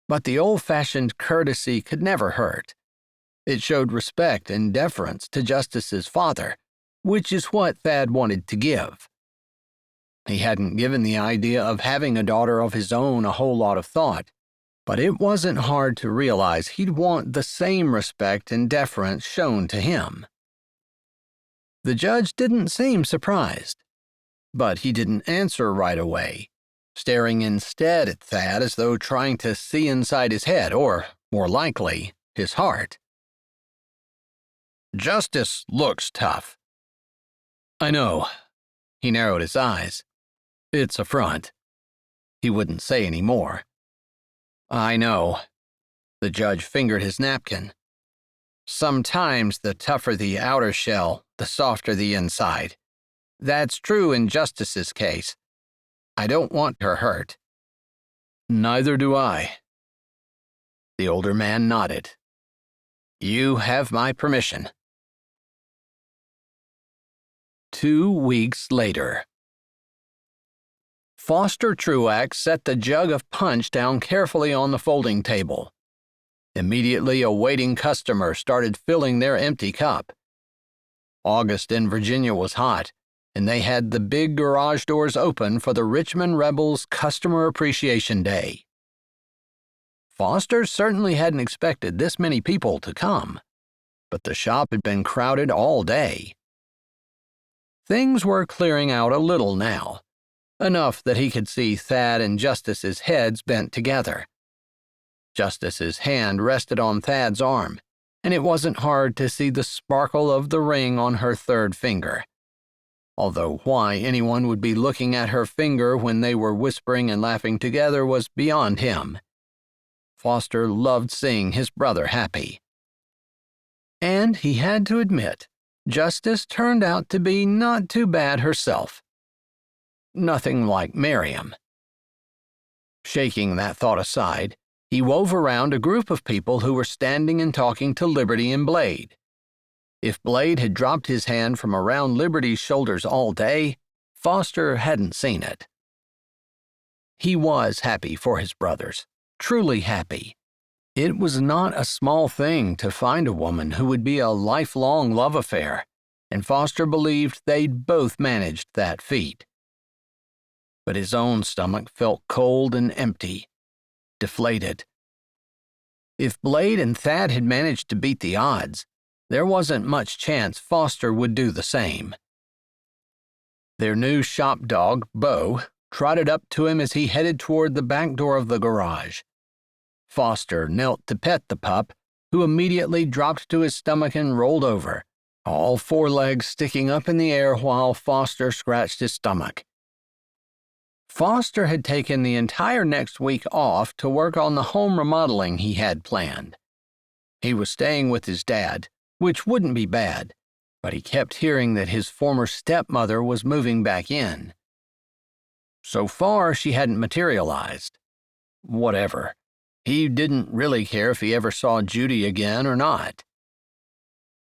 but the old-fashioned courtesy could never hurt. It showed respect and deference to Justice's father, which is what Thad wanted to give. He hadn't given the idea of having a daughter of his own a whole lot of thought, but it wasn't hard to realize he'd want the same respect and deference shown to him. The judge didn't seem surprised, but he didn't answer right away, staring instead at Thad as though trying to see inside his head, or, more likely, his heart. "Justice looks tough." "I know." He narrowed his eyes. "It's a front." He wouldn't say any more. "I know." The judge fingered his napkin. "Sometimes the tougher the outer shell, the softer the inside. That's true in Justice's case. I don't want her hurt." "Neither do I." The older man nodded. "You have my permission." 2 weeks later. Foster Truax set the jug of punch down carefully on the folding table. Immediately, a waiting customer started filling their empty cup. August in Virginia was hot, and they had the big garage doors open for the Richmond Rebels Customer Appreciation Day. Foster certainly hadn't expected this many people to come, but the shop had been crowded all day. Things were clearing out a little now, enough that he could see Thad and Justice's heads bent together. Justice's hand rested on Thad's arm, and it wasn't hard to see the sparkle of the ring on her third finger. Although why anyone would be looking at her finger when they were whispering and laughing together was beyond him. Foster loved seeing his brother happy. And he had to admit, Justice turned out to be not too bad herself. Nothing like Miriam. Shaking that thought aside, he wove around a group of people who were standing and talking to Liberty and Blade. If Blade had dropped his hand from around Liberty's shoulders all day, Foster hadn't seen it. He was happy for his brothers, truly happy. It was not a small thing to find a woman who would be a lifelong love affair, and Foster believed they'd both managed that feat. But his own stomach felt cold and empty, deflated. If Blade and Thad had managed to beat the odds, there wasn't much chance Foster would do the same. Their new shop dog, Bo, trotted up to him as he headed toward the back door of the garage. Foster knelt to pet the pup, who immediately dropped to his stomach and rolled over, all four legs sticking up in the air while Foster scratched his stomach. Foster had taken the entire next week off to work on the home remodeling he had planned. He was staying with his dad, which wouldn't be bad, but he kept hearing that his former stepmother was moving back in. So far, she hadn't materialized. Whatever. He didn't really care if he ever saw Judy again or not.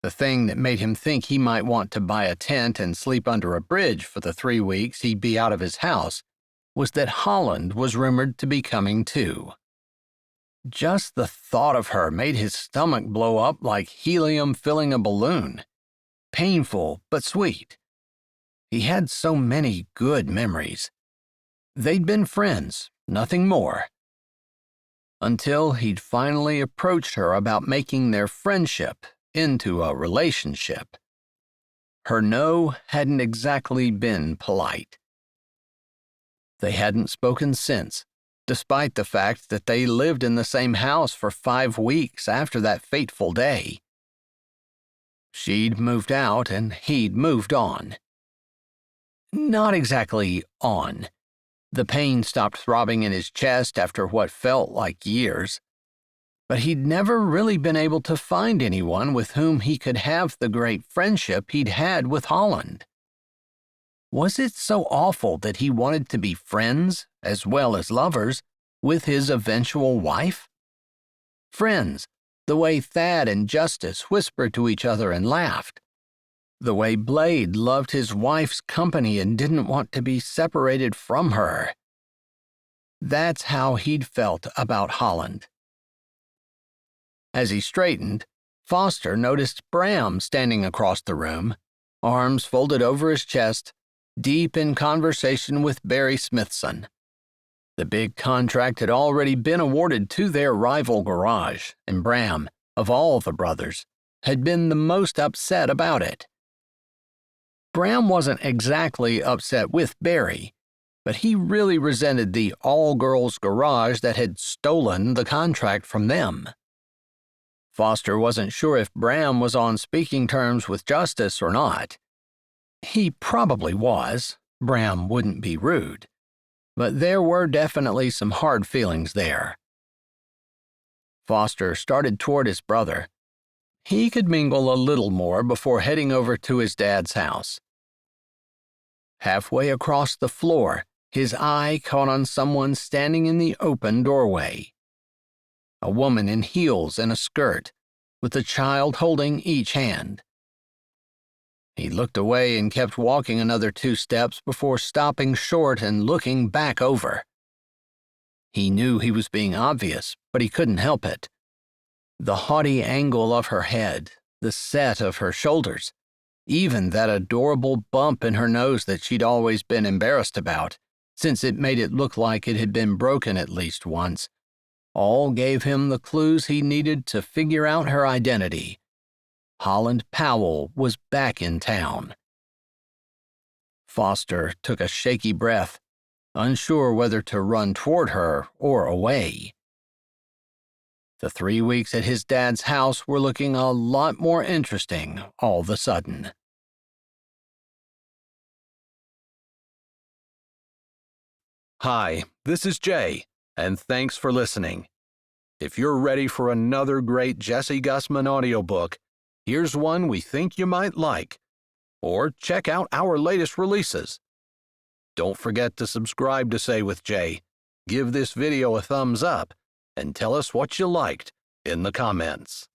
The thing that made him think he might want to buy a tent and sleep under a bridge for the 3 weeks he'd be out of his house was that Holland was rumored to be coming too. Just the thought of her made his stomach blow up like helium filling a balloon. Painful, but sweet. He had so many good memories. They'd been friends, nothing more. until he'd finally approached her about making their friendship into a relationship. Her no hadn't exactly been polite. They hadn't spoken since, despite the fact that they lived in the same house for 5 weeks after that fateful day. She'd moved out and he'd moved on. Not exactly on. The pain stopped throbbing in his chest after what felt like years. But he'd never really been able to find anyone with whom he could have the great friendship he'd had with Holland. Was it so awful that he wanted to be friends, as well as lovers, with his eventual wife? Friends, the way Thad and Justice whispered to each other and laughed. The way Blade loved his wife's company and didn't want to be separated from her. That's how he'd felt about Holland. As he straightened, Foster noticed Bram standing across the room, arms folded over his chest, deep in conversation with Barry Smithson. The big contract had already been awarded to their rival garage, and Bram, of all the brothers, had been the most upset about it. Bram wasn't exactly upset with Barry, but he really resented the all-girls garage that had stolen the contract from them. Foster wasn't sure if Bram was on speaking terms with Justice or not. He probably was. Bram wouldn't be rude. But there were definitely some hard feelings there. Foster started toward his brother. He could mingle a little more before heading over to his dad's house. Halfway across the floor, his eye caught on someone standing in the open doorway. A woman in heels and a skirt, with a child holding each hand. He looked away and kept walking another 2 steps before stopping short and looking back over. He knew he was being obvious, but he couldn't help it. The haughty angle of her head, the set of her shoulders, even that adorable bump in her nose that she'd always been embarrassed about, since it made it look like it had been broken at least once, all gave him the clues he needed to figure out her identity. Holland Powell was back in town. Foster took a shaky breath, unsure whether to run toward her or away. The 3 weeks at his dad's house were looking a lot more interesting all of a sudden. Hi, this is Jay, and thanks for listening. If you're ready for another great Jessie Gussman audiobook, here's one we think you might like. Or check out our latest releases. Don't forget to subscribe to Say with Jay, give this video a thumbs up, and tell us what you liked in the comments.